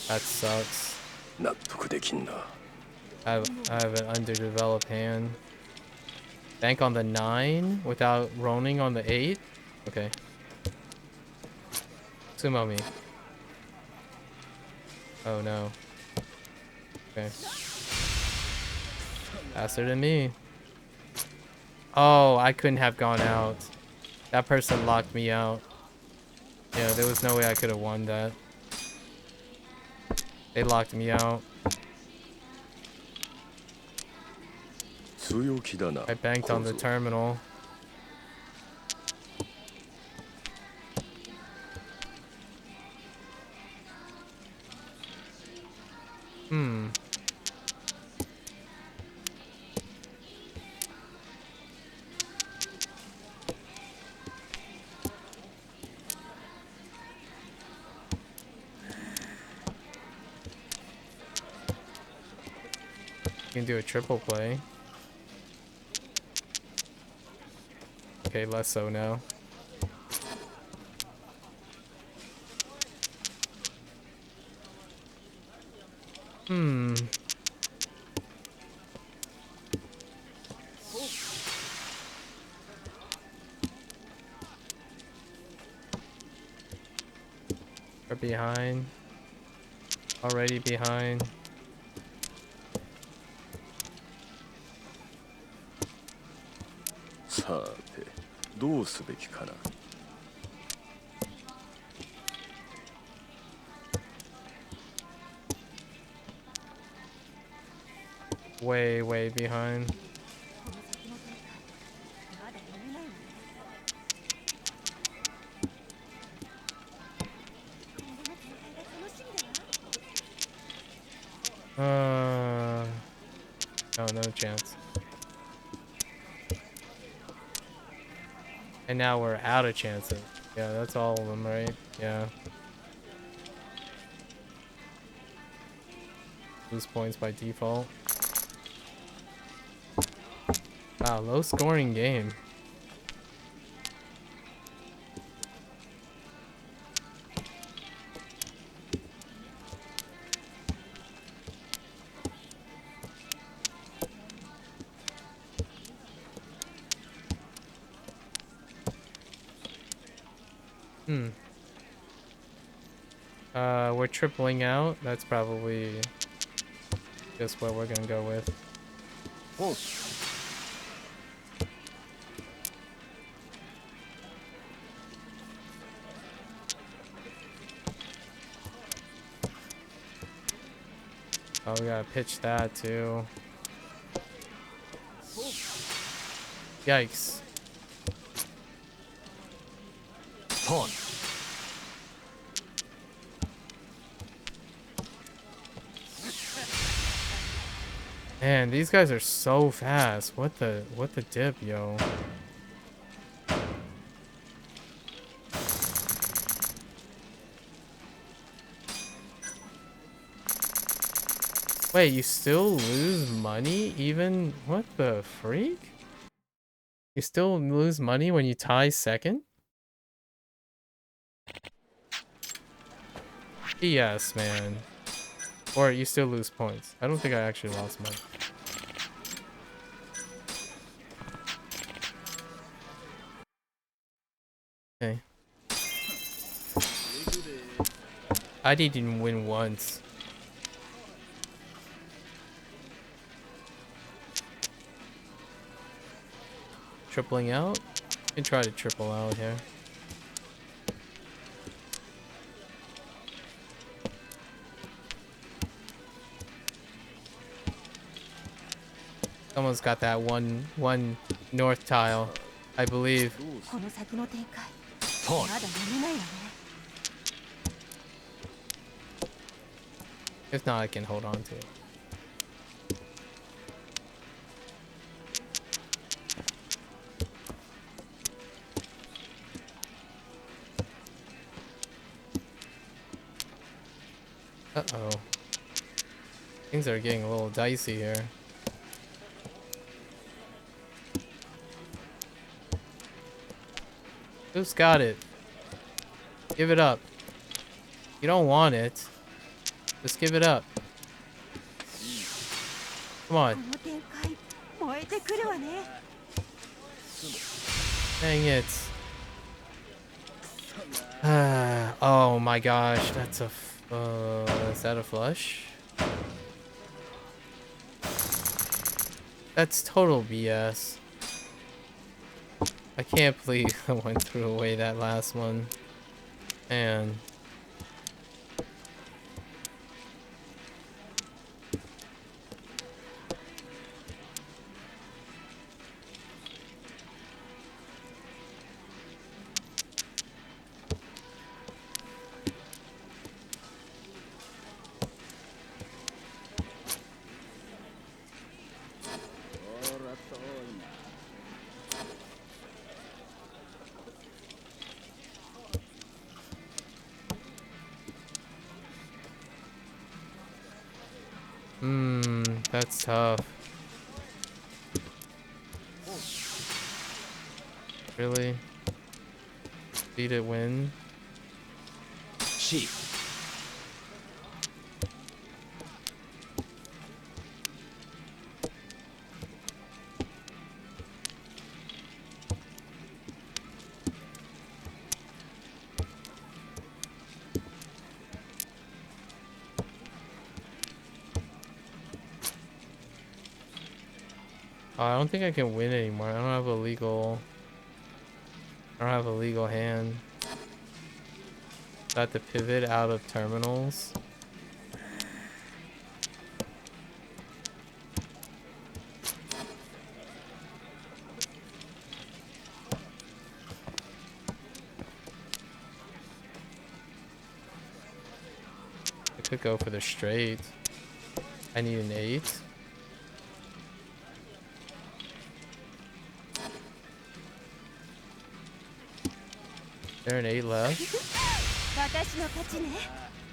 That sucks. I have an underdeveloped hand. Bank on the 9 without rolling on the 8? Okay. Sumo me. Oh no. Okay. Faster than me. Oh, I couldn't have gone out. That person locked me out. Yeah, there was no way I could have won that. They locked me out. I banked on the terminal. You can do a triple play. Okay, less so now. Hmm. We're behind. Already behind. さて、どうすべきかな。Way, way behind. この先の展開まだ読めないわね。今後の展開が楽しみだわ。No, no chance. And now we're out of chances. Yeah, that's all of them, right? Yeah. Lose points by default. Wow, low scoring game. We're tripling out. That's probably just what we're gonna go with. おう。Oh, we gotta pitch that too. Yikes. トーン。Man, these guys are so fast. What the dip, yo? Wait, you still lose money even? What the freak? You still lose money when you tie second? Yes, man. Or you still lose points. I don't think I actually lost money. Okay. I didn't win once. Tripling out? You can try to triple out here. Someone's got that one north tile, I believe. この先の展開トーン。まだ読めないわね。 If not, I can hold on to it. Uh-oh. Things are getting a little dicey here. Who's got it? Give it up. You don't want it. Just give it up. Come こ on. の展開燃えてくるわね。 Dang it. Oh my gosh. That's a... is that a flush? That's total BS. I can't believe I went through away that last one. Man. That's tough. Really? Beat it win? Sheep. Oh, I don't think I can win anymore. I don't have a legal hand. Got to pivot out of terminals. I could go for the straight. I need an 8. There an 8 left? 私の勝ちね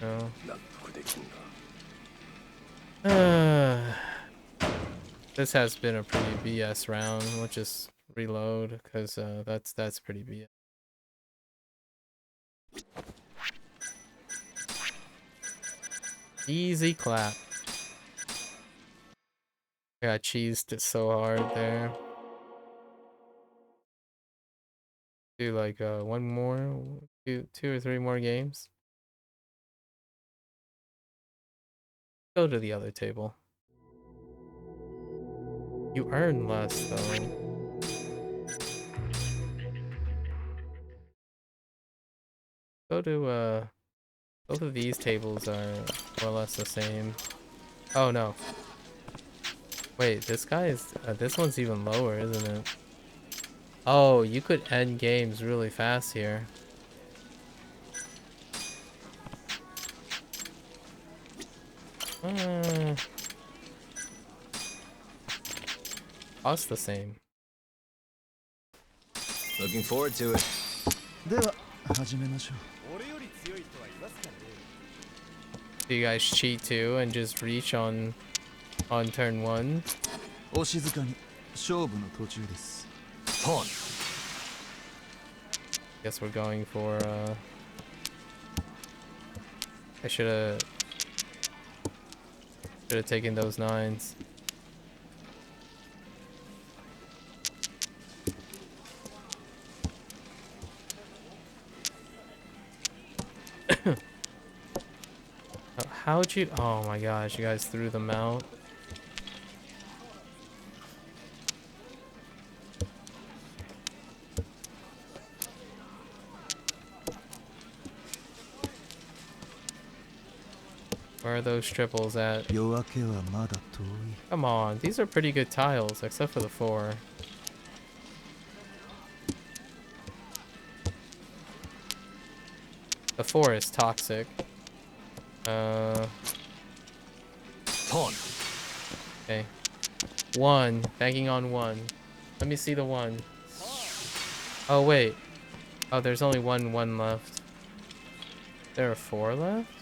No. 納得できんな。 This has been a pretty BS round. We'll just reload because that's pretty BS. Easy clap. I got cheesed it so hard there. Do like one more, two or three more games. Go to the other table. You earn less though. Go to both of these tables are more or less the same. Oh no. Wait, this guy is this one's even lower, isn't it? Oh, you could end games really fast here. Cost the same. Looking forward to it. では始めましょう。 Do you guys cheat too and just reach on turn 1? お静かに勝負の途中です。 Pawn. Guess we're going for I should have taken those 9s. How'd you? Oh my gosh, you guys threw them out. Where are those triples at? 夜明けはまだ遠い。 Come on, these are pretty good tiles, except for the 4. The 4 is toxic. Pawn. Okay. 1. Banking on 1. Let me see the 1. Oh, wait. Oh, there's only one left. There are 4 left?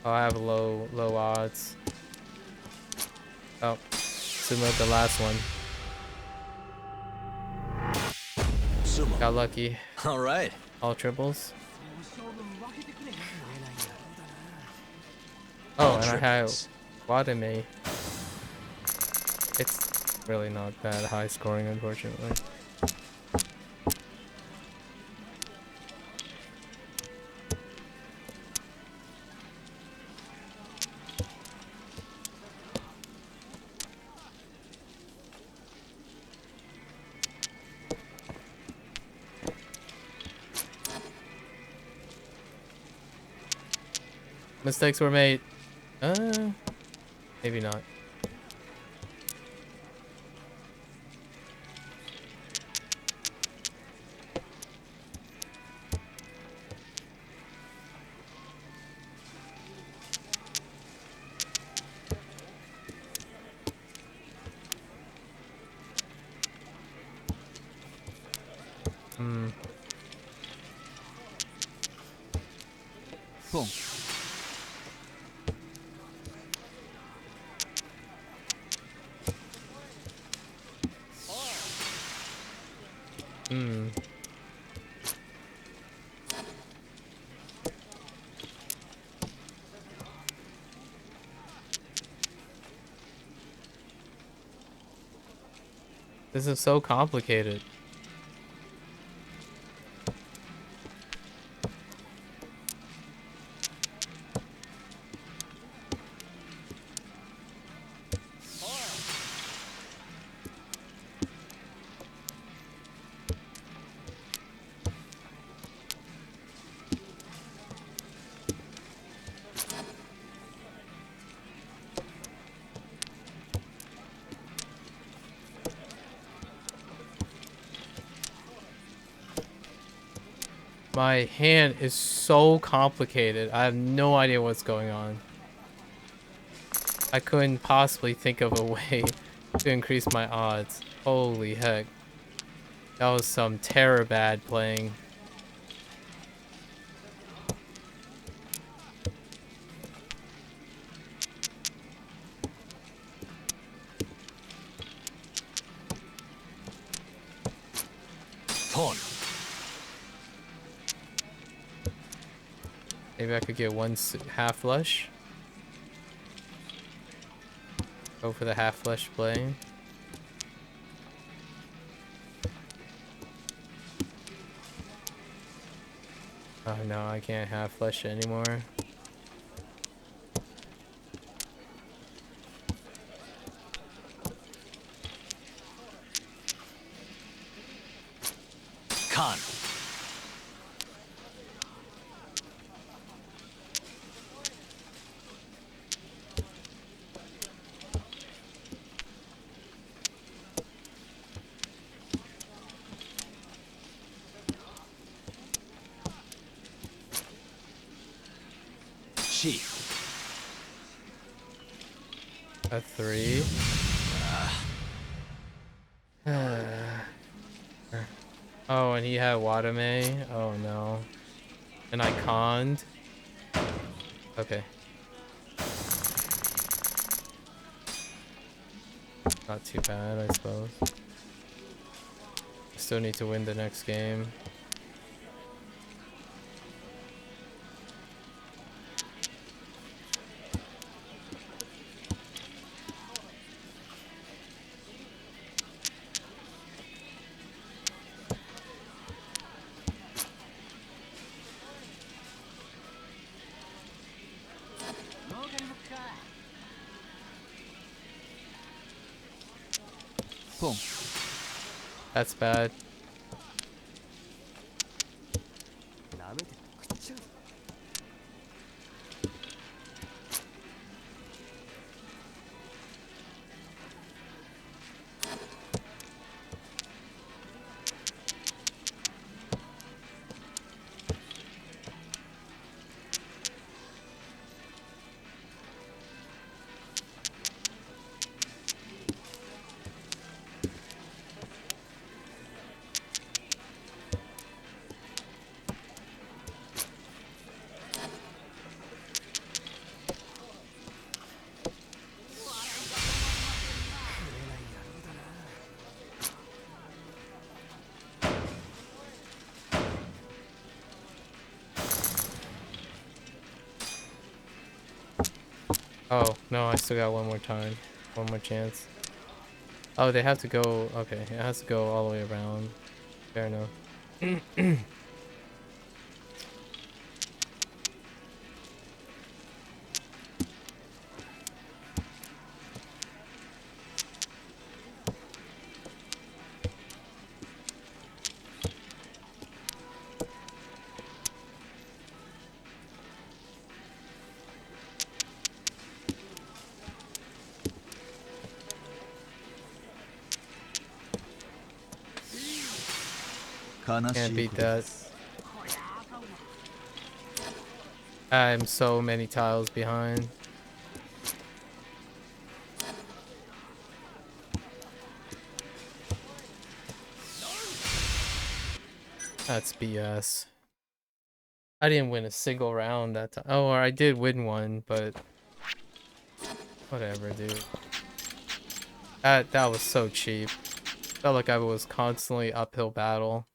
Oh, I have low odds. Oh. Zoom out the last one. Sumo. Got lucky. All right. All triples. Oh, and I have Wadame. It's really not that high scoring, unfortunately. Mistakes were made. Maybe not. Boom. Hmm. This is so complicated. My hand is so complicated. I have no idea what's going on. I couldn't possibly think of a way to increase my odds. Holy heck. That was some terror bad playing. Ton. Maybe I could get one half flush. Go for the half flush play. Oh no, I can't half flush anymore. Con. She. A 3. Oh, and he had Watame. Oh no. And I conned. Okay. Not too bad, I suppose. Still need to win the next game. Boom. That's bad. Oh, no, I still got one more time. One more chance. Oh, they have to go... Okay, it has to go all the way around. Fair enough. Can't beat that. I'm so many tiles behind. That's BS. I didn't win a single round that time. Oh, or I did win one, but whatever, dude. That was so cheap. Felt like I was constantly uphill battle.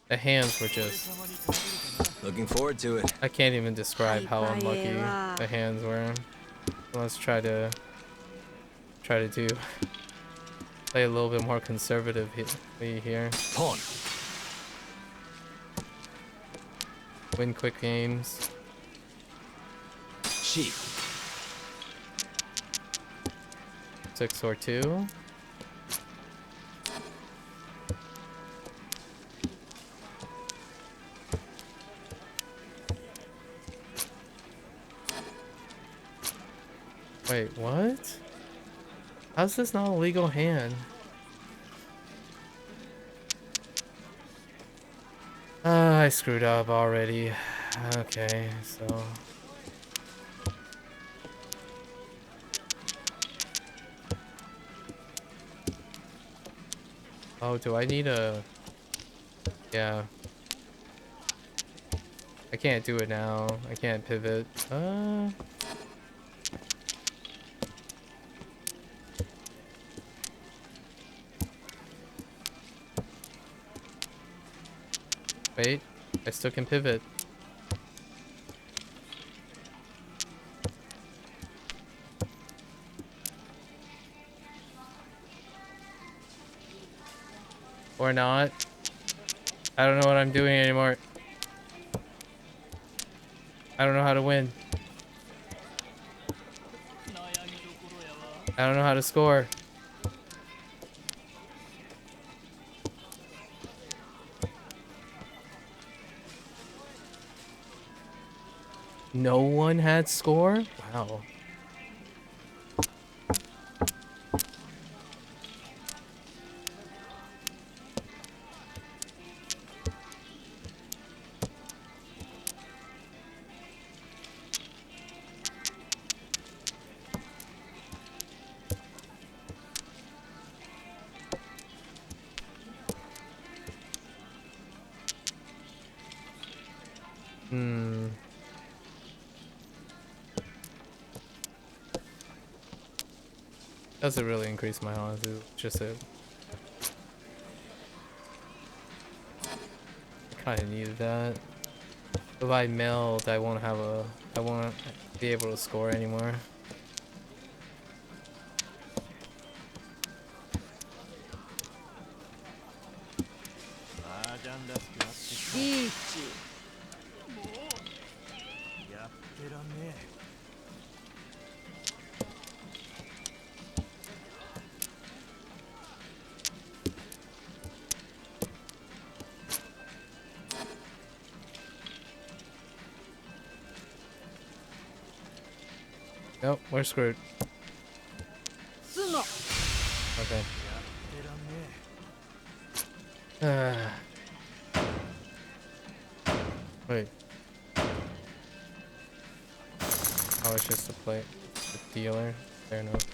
The hands were just... Looking forward to it. I can't even describe how unlucky the hands were. Let's try to do play a little bit more conservatively here. Ton. Win quick games. Sheep. 6 or 2. Wait, what? How's this not a legal hand? I screwed up already. Okay, so... Oh, do I need a... Yeah. I can't do it now. I can't pivot. Wait, I still can pivot. Or not. I don't know what I'm doing anymore. I don't know how to win. I don't know how to score. No one had score? Wow. Doesn't really increase my odds, it's just a... I kinda needed that. If I meld, I won't be able to score anymore. Nope, we're screwed. Okay. Wait. Oh, it's just a play. The dealer. Fair enough.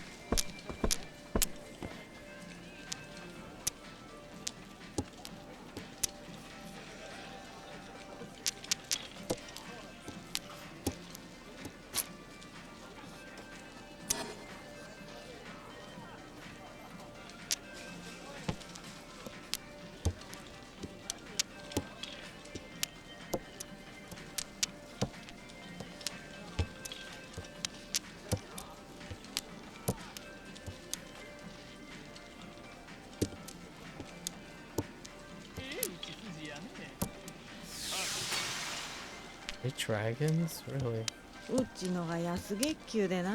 Eight dragons? Really? うちのが安月給でな。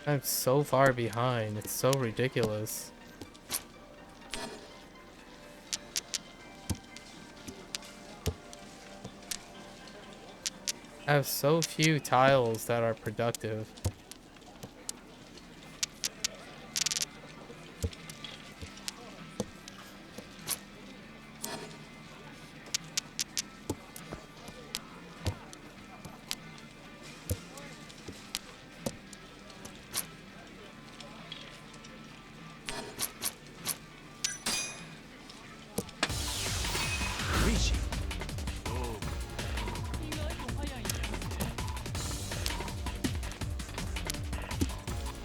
I'm so far behind. It's so ridiculous. I have so few tiles that are productive.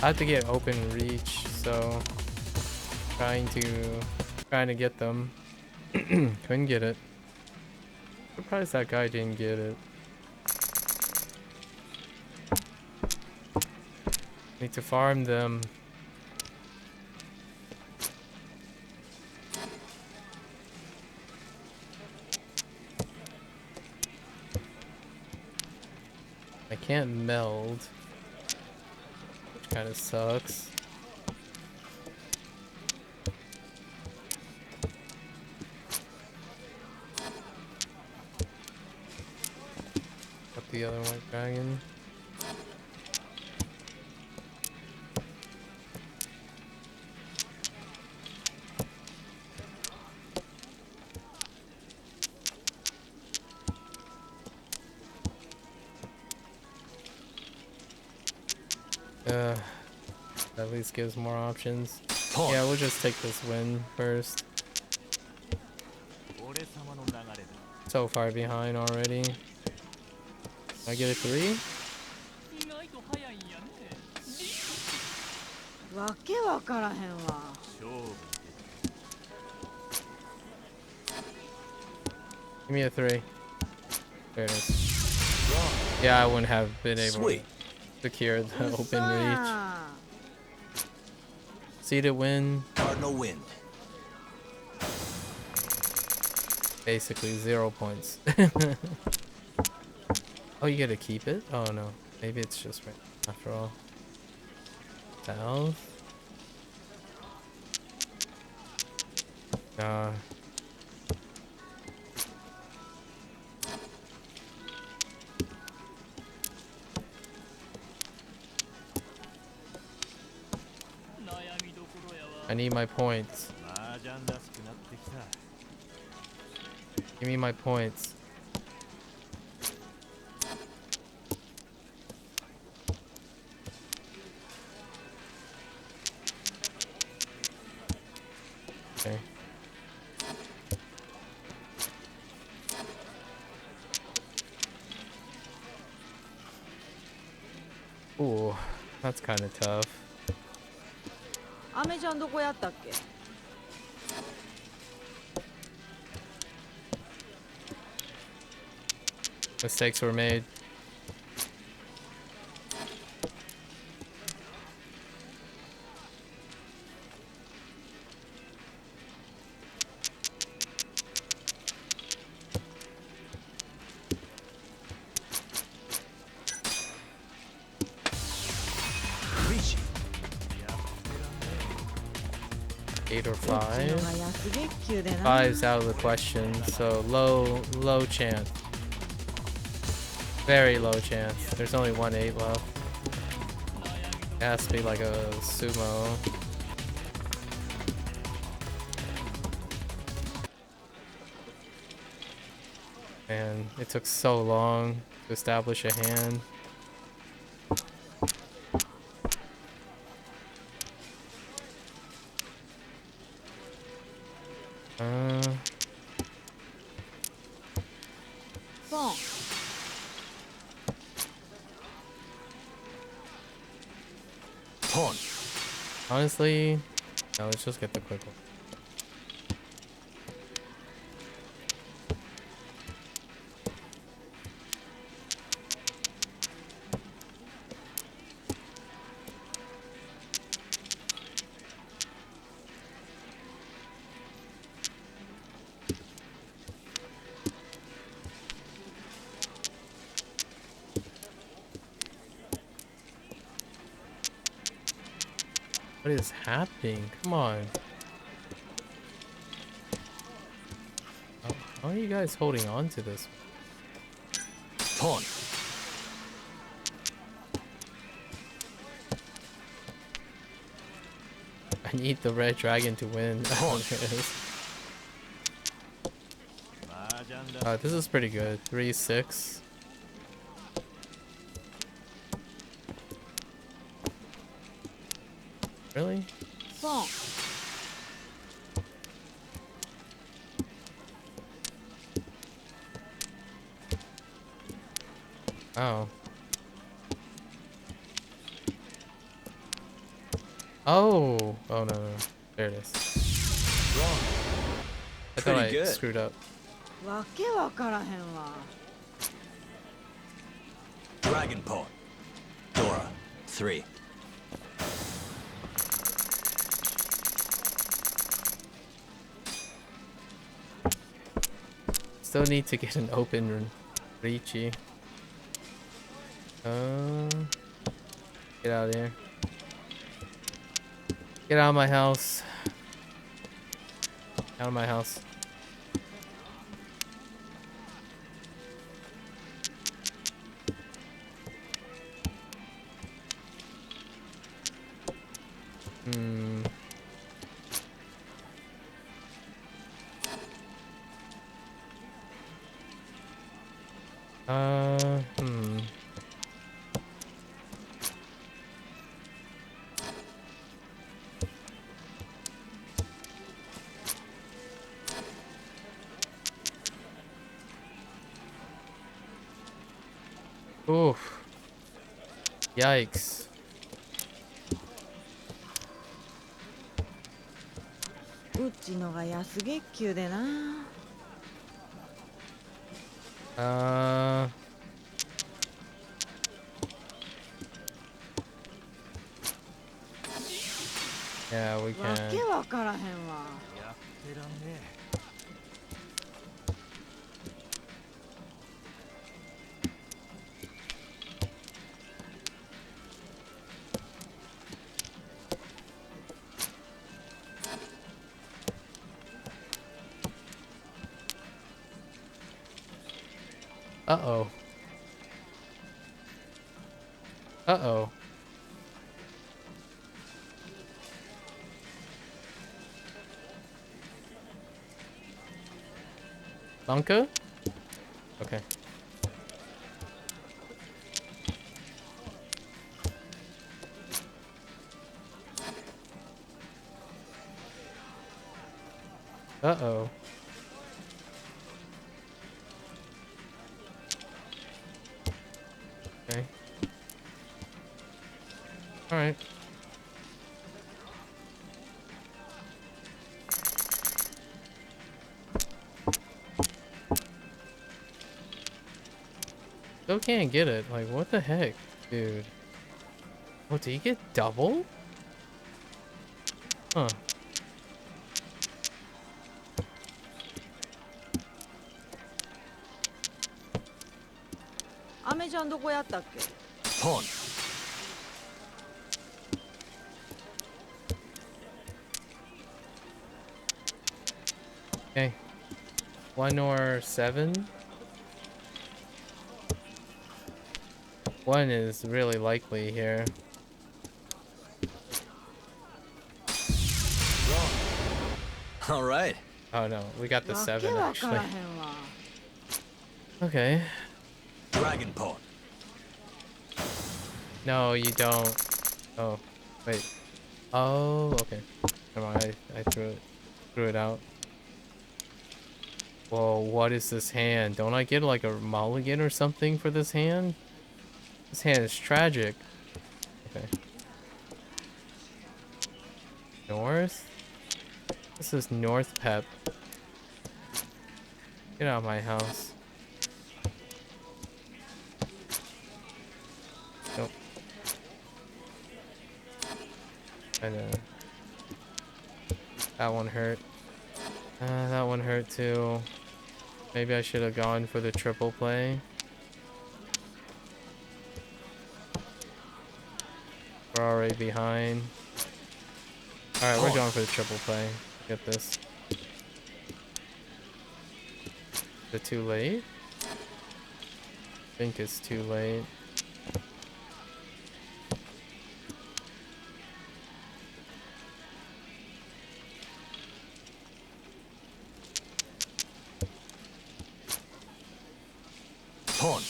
I have to get open reach, so trying to get them. Couldn't get it. Surprised that guy didn't get it. Need to farm them. I can't meld, which kind of sucks. Up the other white dragon. At least gives more options. Yeah, we'll just take this win first. So far behind already. I get a 3? わけわからへんわ。 Give me a 3. There it is. Yeah, I wouldn't have been able to secure the open reach. See the win. Cardinal wind. Basically 0 points. Oh, you gotta keep it? Oh no. Maybe it's just right after all. South. I need my points. Give me my points. Okay. Ooh, that's kind of tough. アメちゃんどこやったっけ？ Mistakes were made. Reach. 8 or 5. どっちのが安月給でな。 5's out of the question, so low chance. Very low chance. There's only 1 8 left. It has to be like a sumo. And it took so long to establish a hand. Pawn. Honestly, no, let's just get the quick one. What is happening? Come on. How are you guys holding on to this? Pawn. I need the red dragon to win. Oh, there it is. This is pretty good. 3-6. Really? Pawn. Oh. Oh. Oh, no, no. There it is. Wrong. I thought Pretty I good. screwed up. わけわからへんわ。 Dragon pawn. Dora. 3. Still need to get an open Ricci. Get out of here. Get out of my house. Out of my house. Hmm. Hmm. Oof. Yikes. うちのが安月給でな。Yeah, we わ can. けわからへんわ。やってらんね Uh-oh. Uh-oh. Lanka? Okay. Uh-oh. Okay. All right. Still can't get it. Like, what the heck, dude? Oh, did he get double? Huh. アメちゃんどこやったっけ？ Pawn. Okay. 1 or 7? 1 is really likely here. All right. Oh no, we got the わけ 7 わか actually. らへんわ。 Okay. Dragon pawn. No, you don't. Oh, wait. Oh, okay. Never mind. I threw it out. Whoa, what is this hand? Don't I get like a mulligan or something for this hand? This hand is tragic. Okay. North? This is North Pep. Get out of my house. Nope. I know. That one hurt. That one hurt too. Maybe I should have gone for the triple play. We're already behind. Alright, we're going for the triple play. Get this. Is it too late? I think it's too late. Pawn.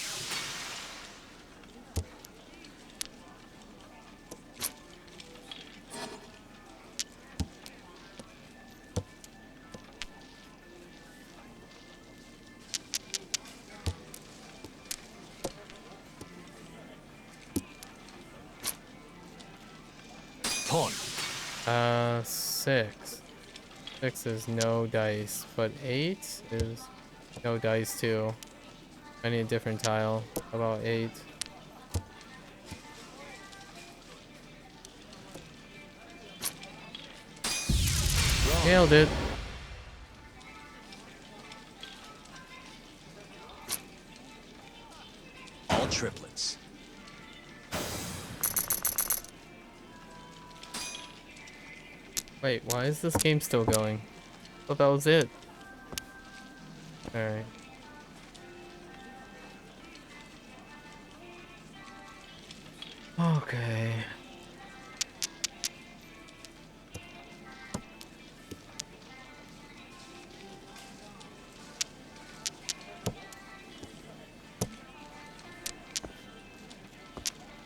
Pawn. 6. 6 is no dice, but 8 is no dice too. I need a different tile. How about 8? Nailed it. All triplets. Wait, why is this game still going? I thought that was it. Alright. Okay.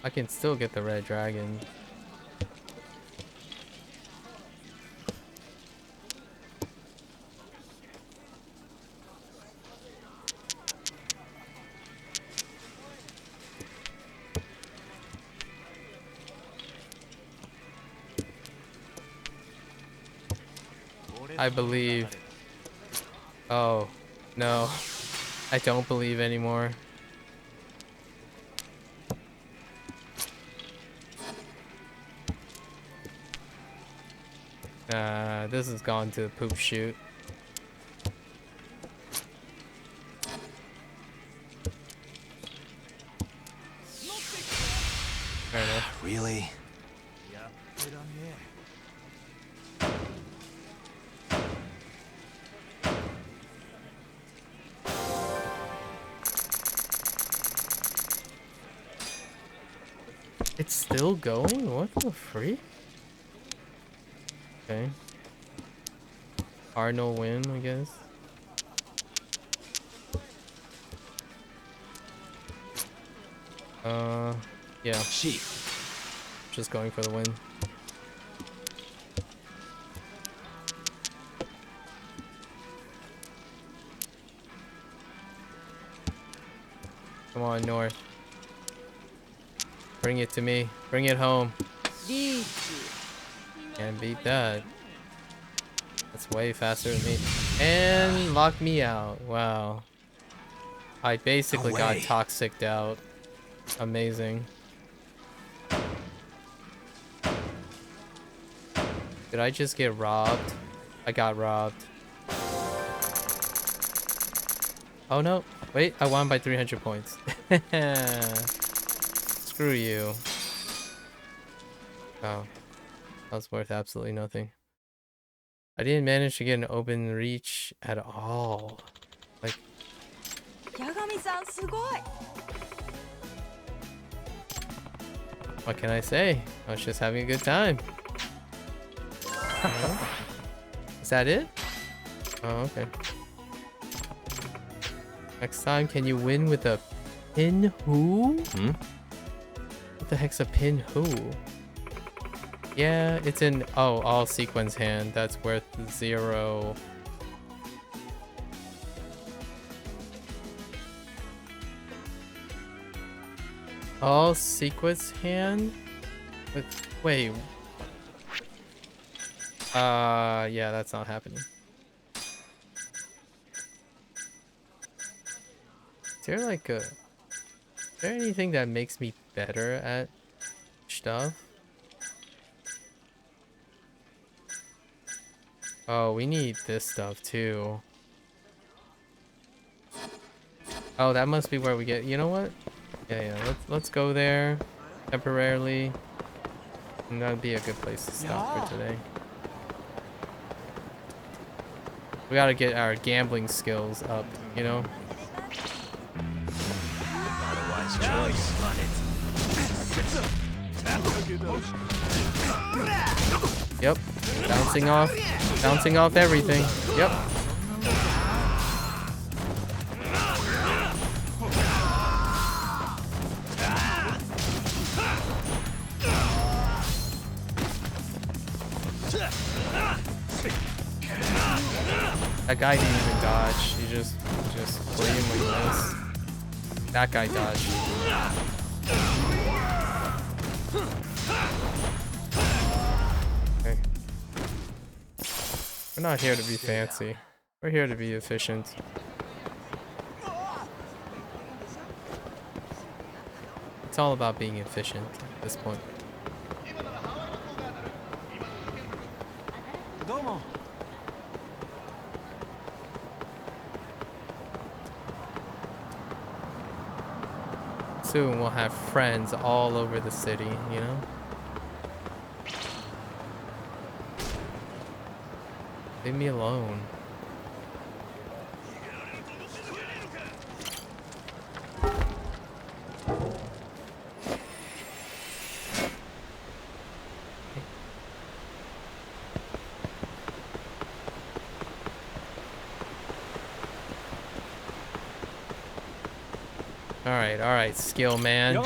I can still get the red dragon. I believe. Oh, no. I don't believe anymore. This has gone to the poop chute. Fair enough. Really? It's still going? What the freak? Okay. Arnold win, I guess. Yeah. Sheep. Just going for the win. Come on, North. Bring it to me. Bring it home. Can't beat that. That's way faster than me. And locked me out. Wow. I basically got toxiced out. Amazing. Did I just get robbed? I got robbed. Oh no. Wait, I won by 300 points. Screw you. Oh. That was worth absolutely nothing. I didn't manage to get an open reach at all. Like, what can I say? I was just having a good time. Is that it? Oh, okay. Next time, can you win with a pin who? What the heck's a pin who? Yeah, it's in all sequence hand. That's worth 0. All sequence hand with wait. Yeah, that's not happening. Is there like is there anything that makes me better at stuff? Oh, we need this stuff too. Oh, that must be where we get. You know what? Yeah. Let's go there temporarily, and that'd be a good place to stop for today. We gotta get our gambling skills up, you know. Otherwise, choice. Yep. Bouncing off everything. Yep. That guy didn't even dodge. He just blatantly missed. That guy dodged. Okay. We're not here to be fancy. We're here to be efficient. It's all about being efficient at this point. Soon we'll have friends all over the city, you know? Leave me alone. Alright, skill man. Where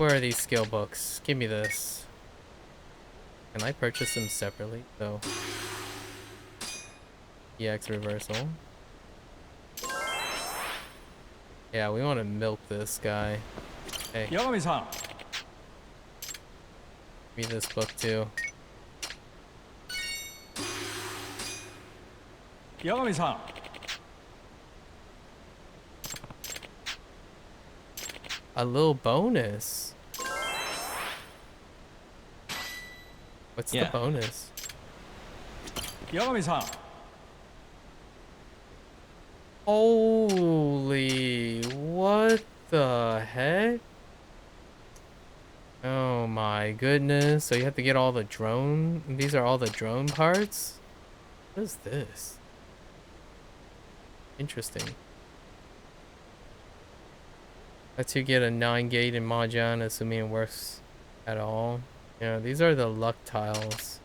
are these skill books? Give me this. Can I purchase them separately? So, EX reversal. Yeah, we want to milk this guy. Hey. Give me this book too. Yagami-san. A little bonus. What's the bonus? Yagami-san. Holy, what the heck? Oh my goodness. So you have to get all the drone? These are all the drone parts? What is this? Interesting. Lets you get a 9 gate in Mahjong, assuming it works at all. Yeah, these are the luck tiles.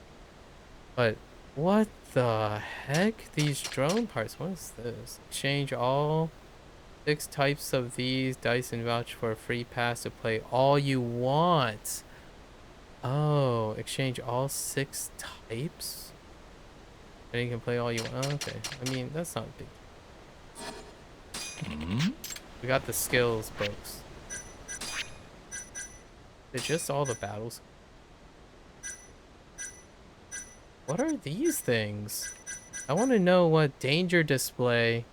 But what the heck? These drone parts, what is this? Exchange all 6 types of these dice and vouch for a free pass to play all you want. Oh, exchange all 6 types? And you can play all you want. Oh, okay. I mean, that's not big. We got the skills books. They're just all the battles. What are these things? I want to know what danger display.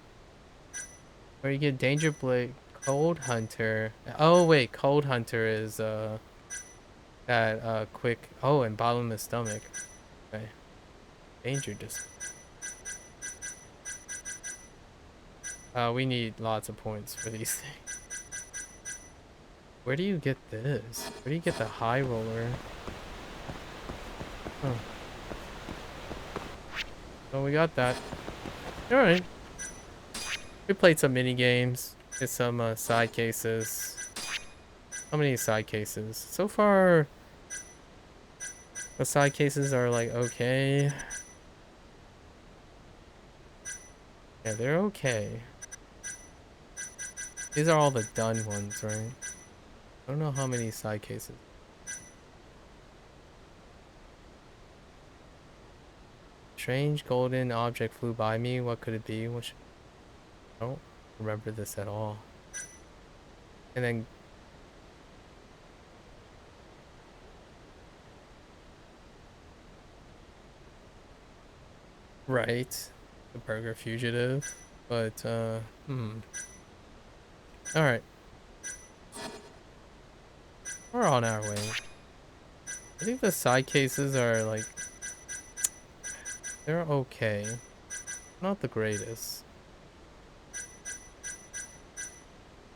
Where you get danger blade, cold hunter. Oh wait, cold hunter is that quick. Oh, and bottomless stomach. Okay. Danger display. We need lots of points for these things. Where do you get this? Where do you get the high roller? Huh. Oh, we got that. Alright. We played some mini games. Did some side cases. How many side cases? So far, the side cases are like okay. Yeah, they're okay. These are all the done ones, right? I don't know how many side cases. Strange golden object flew by me. What could it be? Which I don't remember this at all. And then right, the burger fugitive, but all right, we're on our way. I think the side cases are like, they're okay, not the greatest.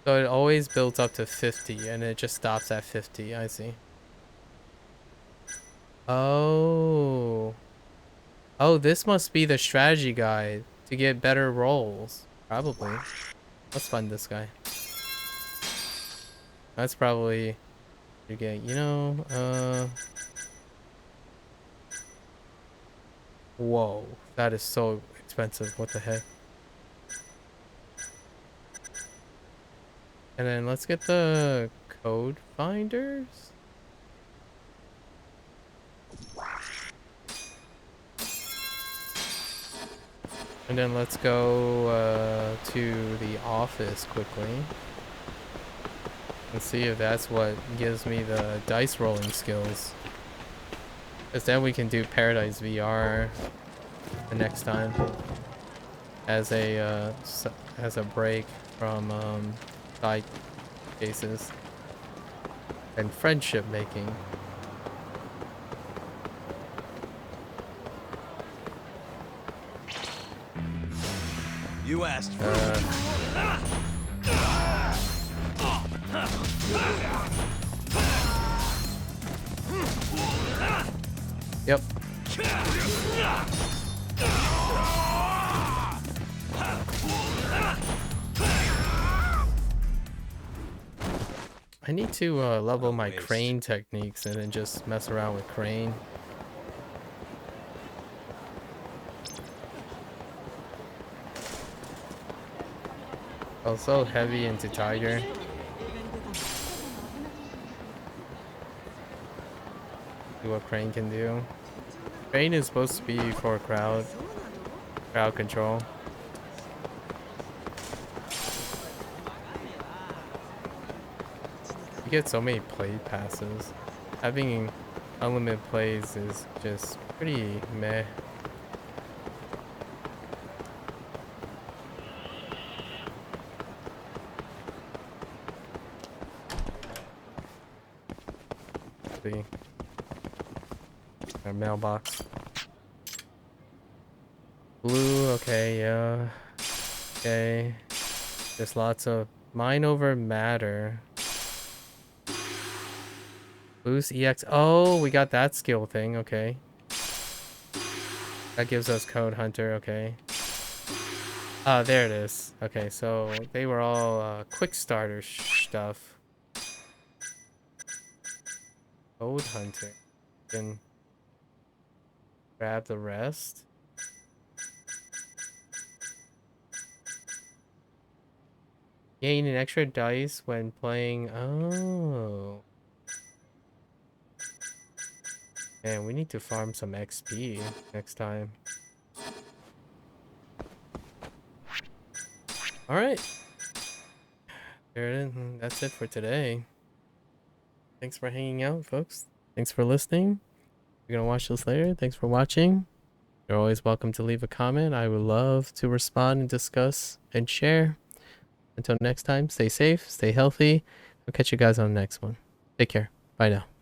So it always builds up to 50 and it just stops at 50. I see. Oh, this must be the strategy guide to get better rolls. Probably. Let's fund this guy. That's probably you get, you know, whoa, that is so expensive. What the heck? And then let's get the code finders. And then let's go to the office quickly and see if that's what gives me the dice rolling skills. Because then we can do Paradise VR the next time as a break from side cases and friendship making. You asked for Yep. I need to level my crane techniques and then just mess around with crane. Also heavy into Tiger. See what crane can do. Crane is supposed to be for crowd control. You get so many play passes. Having unlimited plays is just pretty meh. See. Our mailbox. Blue, okay, yeah. Okay. There's lots of mind over matter. Boost EX. Oh, we got that skill thing. Okay. That gives us Code Hunter. Okay. There it is. Okay, so they were all quick starter stuff. Code Hunter. Then grab the rest. Gain an extra dice when playing. Oh. Man, we need to farm some XP next time. Alright. There it is. That's it for today. Thanks for hanging out, folks. Thanks for listening. You're gonna watch this later. Thanks for watching. You're always welcome to leave a comment. I would love to respond and discuss and share. Until next time, stay safe, stay healthy. I'll catch you guys on the next one. Take care. Bye now.